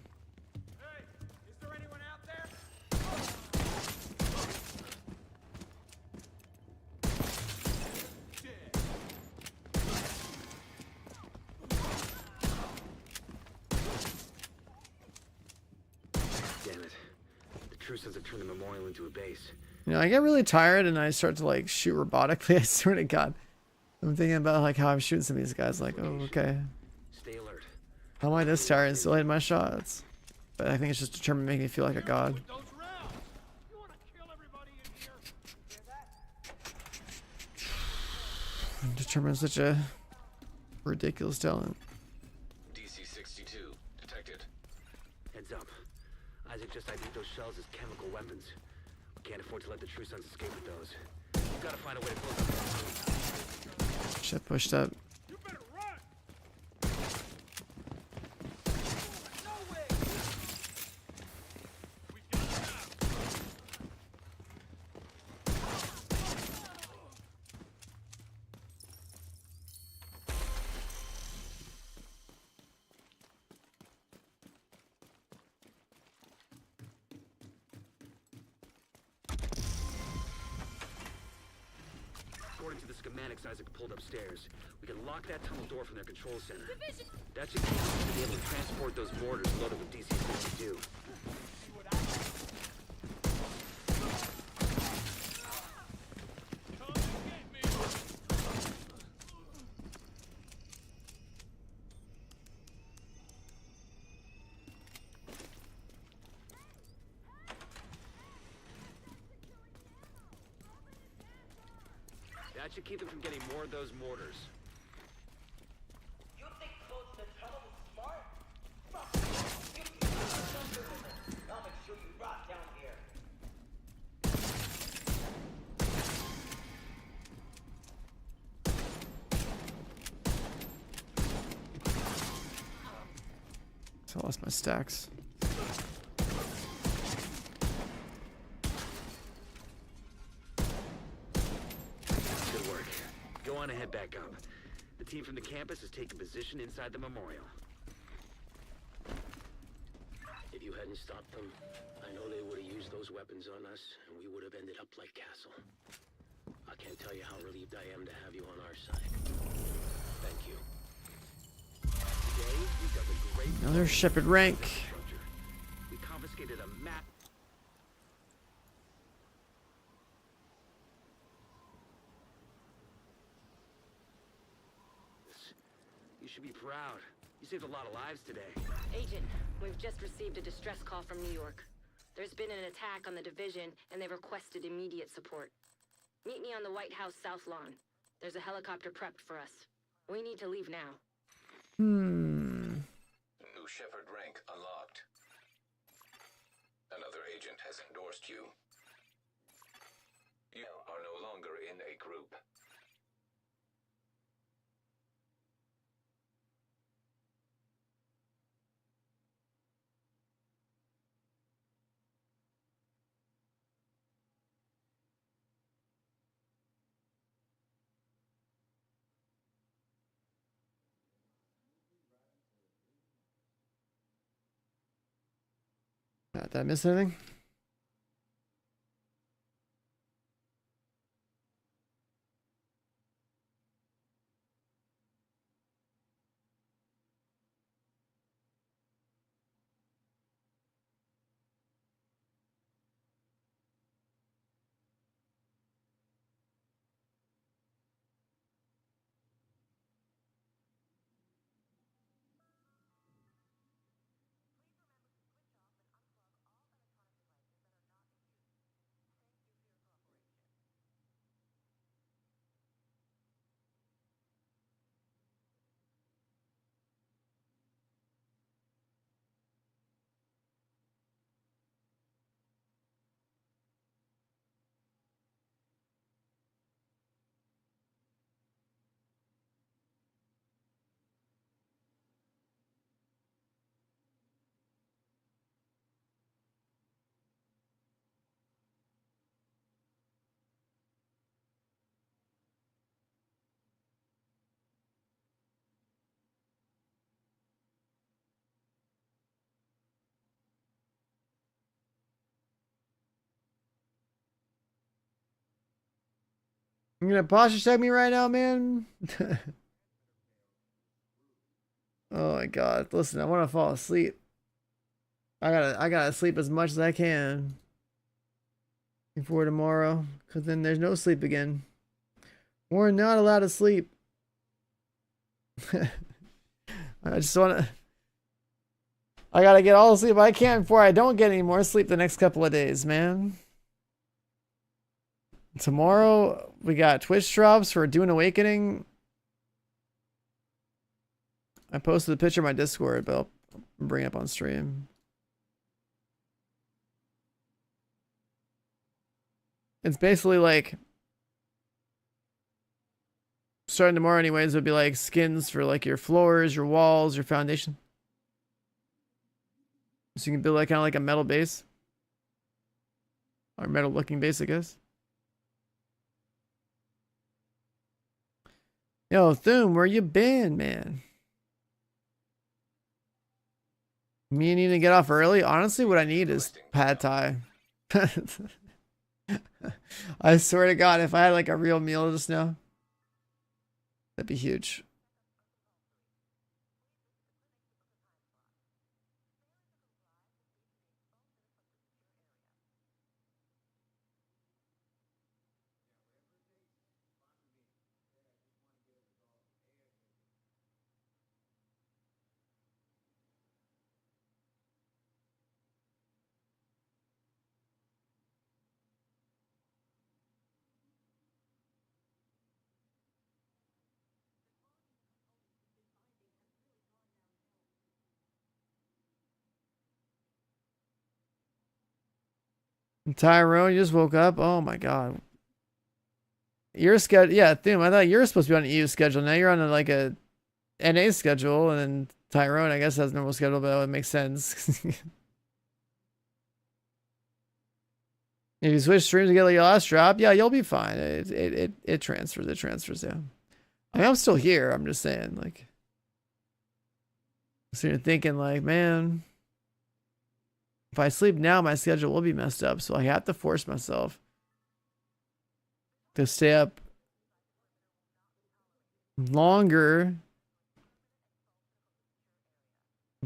[SPEAKER 10] Hey, is there anyone out there?
[SPEAKER 3] Damn it. The True Sons have turned the memorial into a base.
[SPEAKER 1] You know, I get really tired and I start to like shoot robotically. I swear to God. I'm thinking about like how I'm shooting some of these guys like, oh, okay.
[SPEAKER 3] Stay alert.
[SPEAKER 1] How am I this tired and still hitting my shots? But I think it's just determined to make me feel like a god.
[SPEAKER 10] Those rounds! You wanna kill everybody in here? Hear that?
[SPEAKER 1] Determined such a ridiculous talent.
[SPEAKER 2] DC-62 detected.
[SPEAKER 3] Heads up. Isaac just ID'd those shells as chemical weapons. We can't afford to let the True Sons escape with those. We've got to find a way to close them.
[SPEAKER 1] Shit pushed up.
[SPEAKER 10] You better run! No way! We got it now!
[SPEAKER 3] According to the schematics Isaac pulled upstairs, we can lock that tunnel door from their control center. That should keep us to be able to transport those mortars loaded with DC-62. That should keep them from getting more of those mortars.
[SPEAKER 1] So I lost my stacks.
[SPEAKER 3] Good work. Go on and head back up. The team from the campus has taken position inside the memorial.
[SPEAKER 6] If you hadn't stopped them, I know they would have used those weapons on us, and we would have ended up like Castle. I can't tell you how relieved I am to have you on our side. Thank you.
[SPEAKER 3] Today, we dug a great
[SPEAKER 1] Another Shepherd rank.
[SPEAKER 3] infrastructure. We confiscated a map. You should be proud. You saved a lot of lives today.
[SPEAKER 8] Agent, we've just received a distress call from New York. There's been an attack on the division, and they've requested immediate support. Meet me on the White House South Lawn. There's a helicopter prepped for us. We need to leave now.
[SPEAKER 2] New Shepherd rank unlocked. Another agent has endorsed you. You are no longer in a group.
[SPEAKER 1] Did I miss anything? You gonna posture check me right now, man? Oh my god. Listen, I wanna fall asleep. I gotta sleep as much as I can before tomorrow. Cause then there's no sleep again. We're not allowed to sleep. I just wanna I gotta get all the sleep I can before I don't get any more sleep the next couple of days, man. Tomorrow we got Twitch drops for Dune Awakening. I posted a picture of my Discord, but I'll bring it up on stream. It's basically like starting tomorrow anyways, would be like skins for like your floors, your walls, your foundation. So you can build like kind of like a metal base. Or metal looking base, I guess. Yo, Thune, where you been, man? Me need to get off early. Honestly, what I need is pad thai. I swear to God, if I had like a real meal just now, that'd be huge. Tyrone, you just woke up. Oh my God. Your schedule, yeah, Thune. I thought you were supposed to be on an EU schedule. Now you're on like a NA schedule, and then Tyrone, I guess, has normal schedule, but it makes sense. If you switch streams to get like your last drop, yeah, you'll be fine. It transfers. It transfers, yeah. I mean, I'm still here. I'm just saying, like, so you're thinking, like, man, if I sleep now, my schedule will be messed up. So I have to force myself to stay up longer.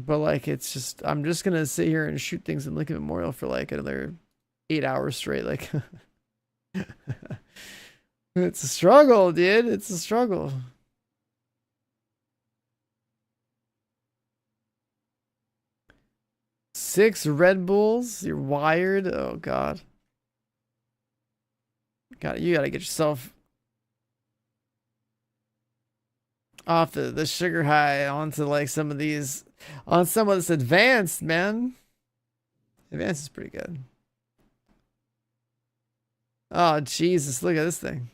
[SPEAKER 1] But like, it's just, I'm just gonna sit here and shoot things in Lincoln Memorial for like another 8 hours straight. Like, it's a struggle, dude. It's a struggle. Six Red Bulls. You're wired. Oh God. You gotta get yourself off the sugar high onto like some of these, on some of this advanced, man. Advanced is pretty good. Oh Jesus, look at this thing.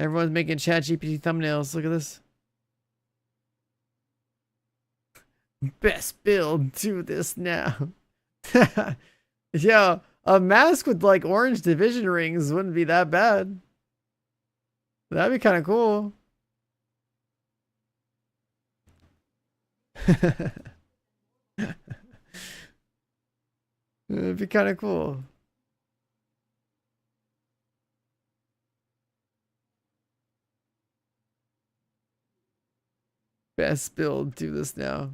[SPEAKER 1] Everyone's making ChatGPT thumbnails. Look at this. Best build, do this now. Yo, a mask with like orange division rings wouldn't be that bad. That'd be kind of cool. It'd be kind of cool. Best build, do this now.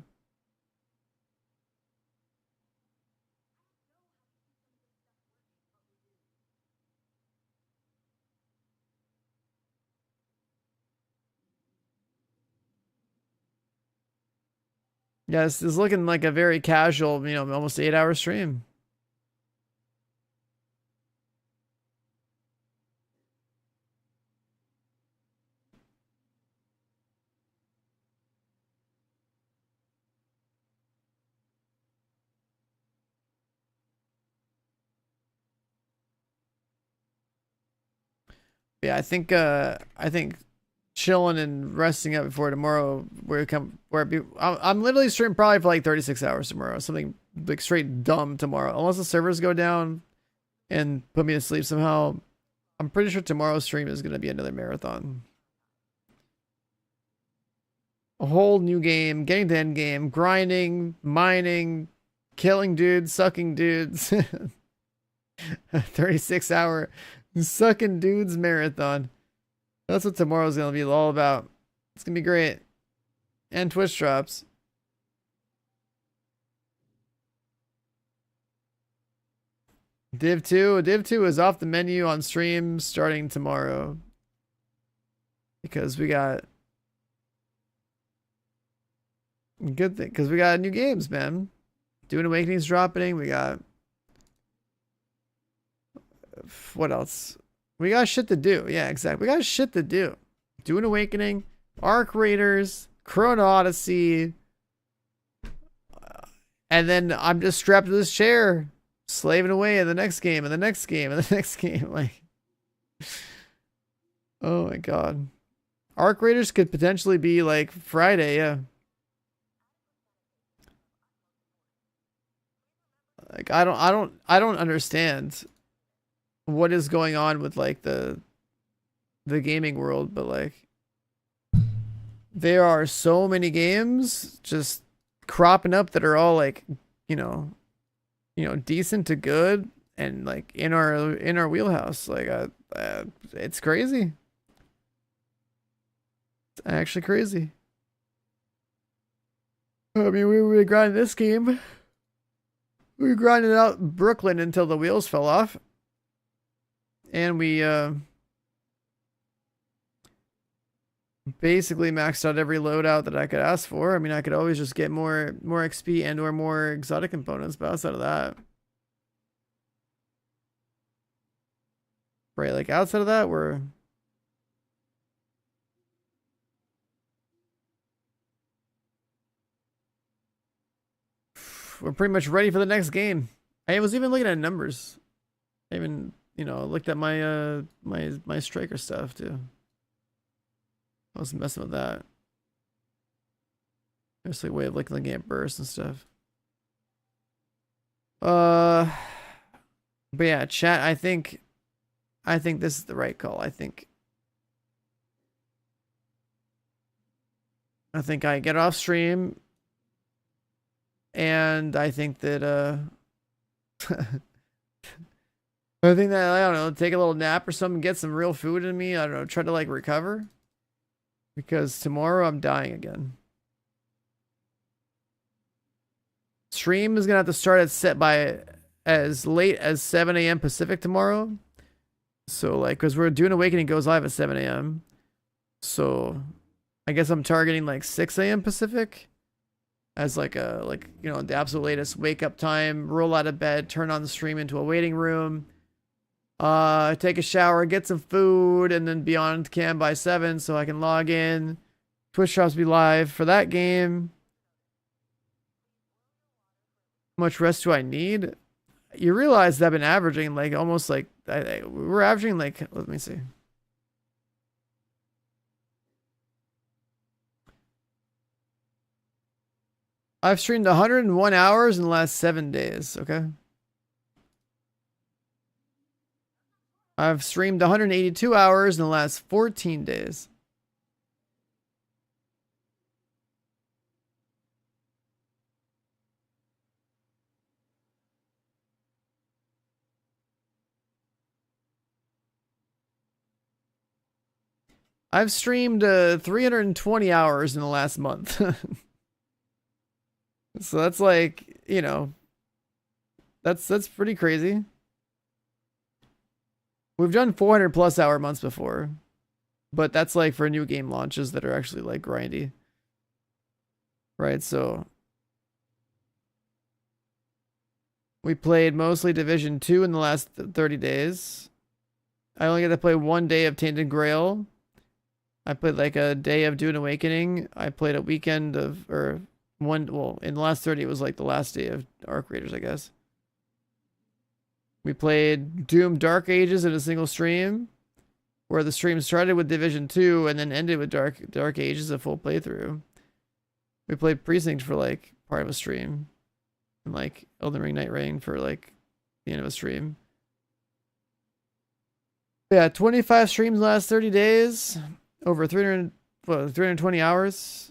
[SPEAKER 1] Yeah, this is looking like a very casual, you know, almost 8-hour stream. Yeah, I think chilling and resting up before tomorrow, I'm literally streaming probably for like 36 hours tomorrow, something like straight dumb tomorrow, unless the servers go down and put me to sleep somehow. I'm pretty sure tomorrow's stream is going to be another marathon. A whole new game, getting to end game, grinding, mining, killing dudes, sucking dudes. 36-hour sucking dudes marathon. That's what tomorrow's gonna be all about. It's gonna be great. And Twitch drops. Div 2 is off the menu on stream starting tomorrow. Because we got good thing, because we got new games, man. Dune Awakening's dropping. We got, what else? We got shit to do. Yeah, exactly. We got shit to do. Dune Awakening, Arc Raiders, Chrono Odyssey. And then I'm just strapped to this chair, slaving away in the next game, and the next game, and the next game. Like, oh my God. Arc Raiders could potentially be like Friday, yeah. Like, I don't understand what is going on with like the gaming world, but like there are so many games just cropping up that are all like, you know, decent to good and like in our wheelhouse. Like it's crazy. It's actually crazy. I mean, we grinded this game. We grinded out Brooklyn until the wheels fell off. And we basically maxed out every loadout that I could ask for. I mean, I could always just get more XP and or more exotic components, but outside of that, right? Like outside of that, we're pretty much ready for the next game. I was even looking at numbers. I even, you know, looked at my my striker stuff too. I was messing with that. There's like a way of looking at bursts and stuff. But yeah, chat, I think this is the right call. I think I get off stream, and I think that I think that, I don't know, take a little nap or something, get some real food in me. I don't know, try to like recover, because tomorrow I'm dying again. Stream is gonna have to start at set by as late as 7 a.m. Pacific tomorrow. So like, because we're doing Awakening goes live at 7 a.m. So I guess I'm targeting like 6 a.m. Pacific as like a you know, the absolute latest wake up time, roll out of bed, turn on the stream into a waiting room, take a shower, get some food, and then be on cam by 7 so I can log in. Twitch drops be live for that game. How much rest do I need? You realize that I've been averaging like almost like we're averaging like, let me see. I've streamed 101 hours in the last 7 days, okay? I've streamed 182 hours in the last 14 days. I've streamed 320 hours in the last month. So that's like, you know, that's pretty crazy. We've done 400 plus hour months before, but that's like for new game launches that are actually like grindy. Right, so we played mostly Division 2 in the last 30 days. I only got to play 1 day of Tainted Grail. I played like a day of Dune Awakening. I played a weekend of, or one, well, in the last 30, it was like the last day of Arc Raiders, I guess. We played Doom Dark Ages in a single stream, where the stream started with Division 2 and then ended with Dark Ages, a full playthrough. We played Precinct for like part of a stream, and like Elden Ring Night Rain for like the end of a stream. Yeah, 25 streams in the last 30 days, over 320 hours.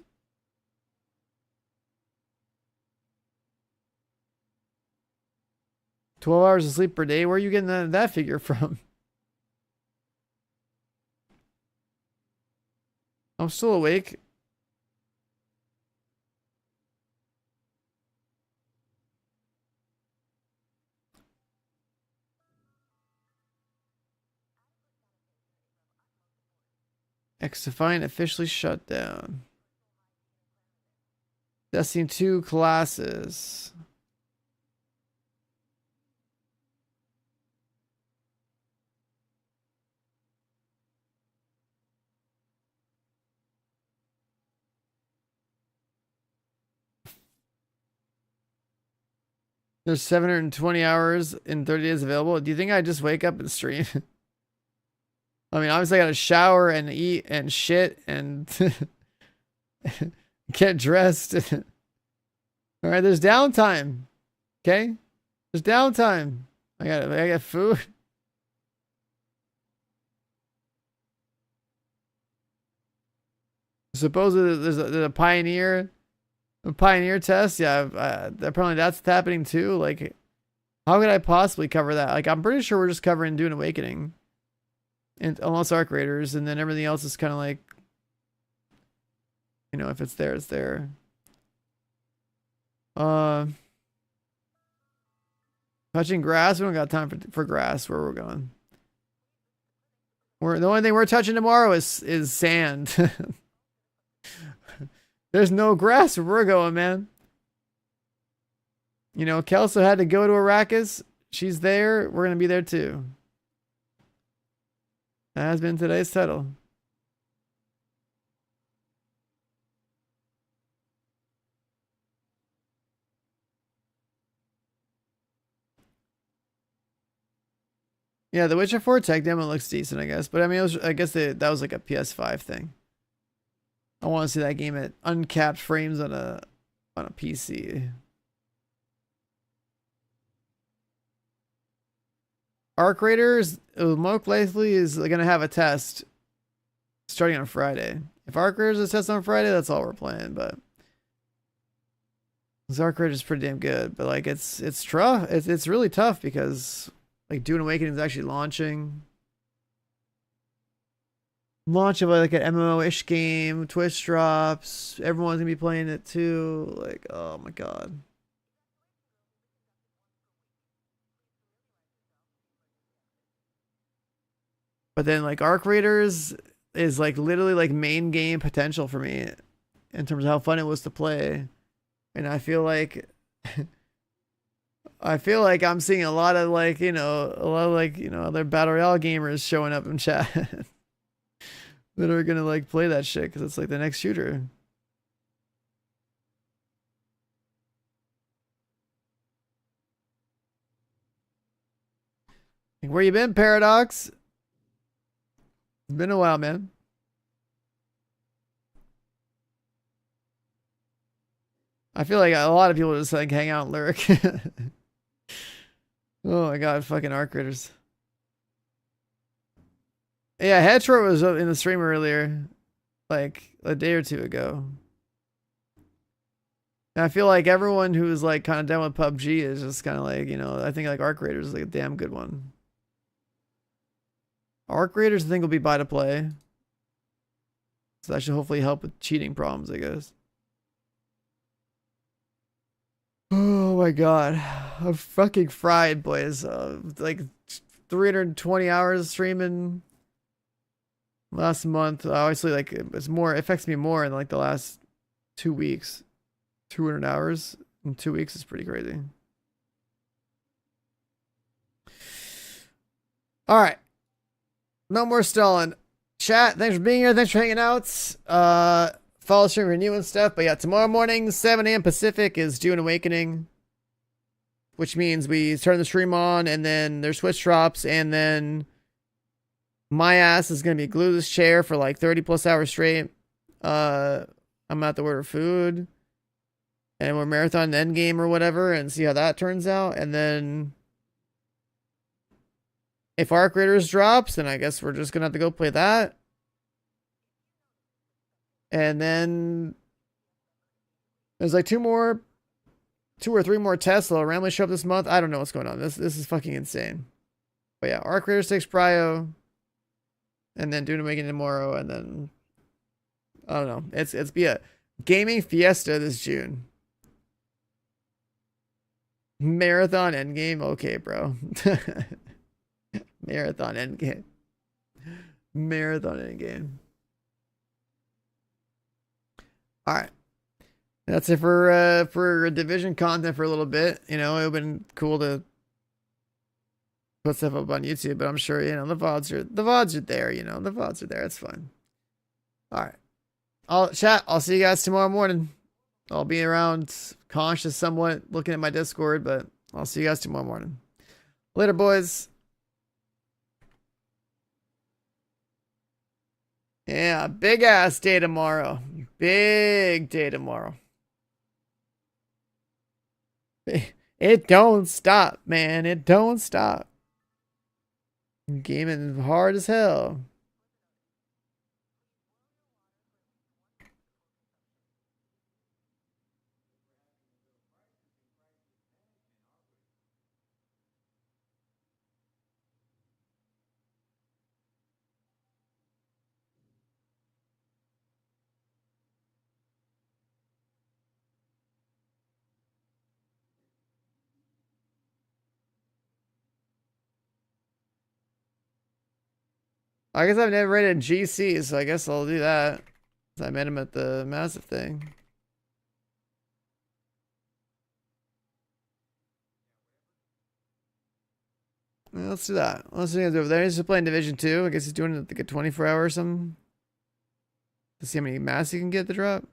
[SPEAKER 1] $12 hours of sleep per day. Where are you getting that figure from? I'm still awake. X-Defiant officially shut down. Destiny 2 classes. There's 720 hours in 30 days available. Do you think I just wake up and stream? I mean, obviously I gotta shower and eat and shit and get dressed. All right, there's downtime. Okay, there's downtime. I got food. Supposedly there's a pioneer test. Yeah, apparently that's happening too. Like, how could I possibly cover that? Like, I'm pretty sure we're just covering Dune Awakening, and unless Arc Raiders, and then everything else is kind of like, you know, if it's there, it's there. Touching grass. We don't got time for grass. Where we're going. The only thing we're touching tomorrow is sand. There's no grass where we're going, man. You know, KELSO had to go to ARRAKIS. She's there. We're going to be there too. That has been today's title. Yeah, the Witcher 4 tech demo looks decent, I guess. But I mean, I guess that was like a PS5 thing. I want to see that game at uncapped frames on a PC. Arc Raiders most likely is gonna have a test starting on Friday. If Arc Raiders is a test on Friday, that's all we're playing. But this Arc Raiders is pretty damn good. But like it's tough. It's really tough because like Dune Awakening is actually launching. Launch of like an MMO-ish game, Twitch drops, everyone's gonna be playing it too. Like, oh my god. But then like Arc Raiders is like literally like main game potential for me in terms of how fun it was to play. And I feel like I'm seeing a lot of like, other Battle Royale gamers showing up in chat. That are gonna like play that shit because it's like the next shooter. Like, where you been, Paradox? It's been a while, man. I feel like a lot of people just like hang out and lurk. Oh my god, fucking Arc Raiders. Yeah, Headshot was in the stream earlier, like a day or two ago. And I feel like everyone who's like kind of done with PUBG is just kind of like, I think like Arc Raiders is like a damn good one. Arc Raiders I think will be buy to play. So that should hopefully help with cheating problems, I guess. Oh my god. I'm fucking fried, boys. Like 320 hours streaming last month. Obviously, like it affects me more in like the last 2 weeks. 200 hours in 2 weeks is pretty crazy. All right. No more stalling. Chat, thanks for being here. Thanks for hanging out. Follow stream for new and stuff. But yeah, tomorrow morning, 7 a.m. Pacific is Dune Awakening. Which means we turn the stream on and then there's Switch drops and then my ass is going to be glued to this chair for like 30 plus hours straight. I'm at the order food. And we're marathon endgame or whatever and see how that turns out. And then if Arc Raiders drops, then I guess we're just going to have to go play that. And then there's like 2 or 3 more tests that'll randomly show up this month. I don't know what's going on. This is fucking insane. But yeah, Arc Raiders 6 Prio. And then Dune Awakening tomorrow. And then I don't know. It's be a gaming fiesta this June. Marathon endgame. Okay, bro. Marathon endgame. Marathon endgame. All right. That's it for Division content for a little bit. It would have been cool to put stuff up on YouTube, but I'm sure, the VODs are there, the VODs are there. It's fine. All right. I'll see you guys tomorrow morning. I'll be around conscious somewhat looking at my Discord, but I'll see you guys tomorrow morning. Later, boys. Yeah, big ass day tomorrow. Big day tomorrow. It don't stop, man. It don't stop. Gaming hard as hell. I guess I've never rated GC, so I guess I'll do that. I met him at the massive thing. Yeah, let's do that. Let's see over there. He's just playing Division 2. I guess he's doing it like a 24-hour or something. To see how many masks he can get to drop.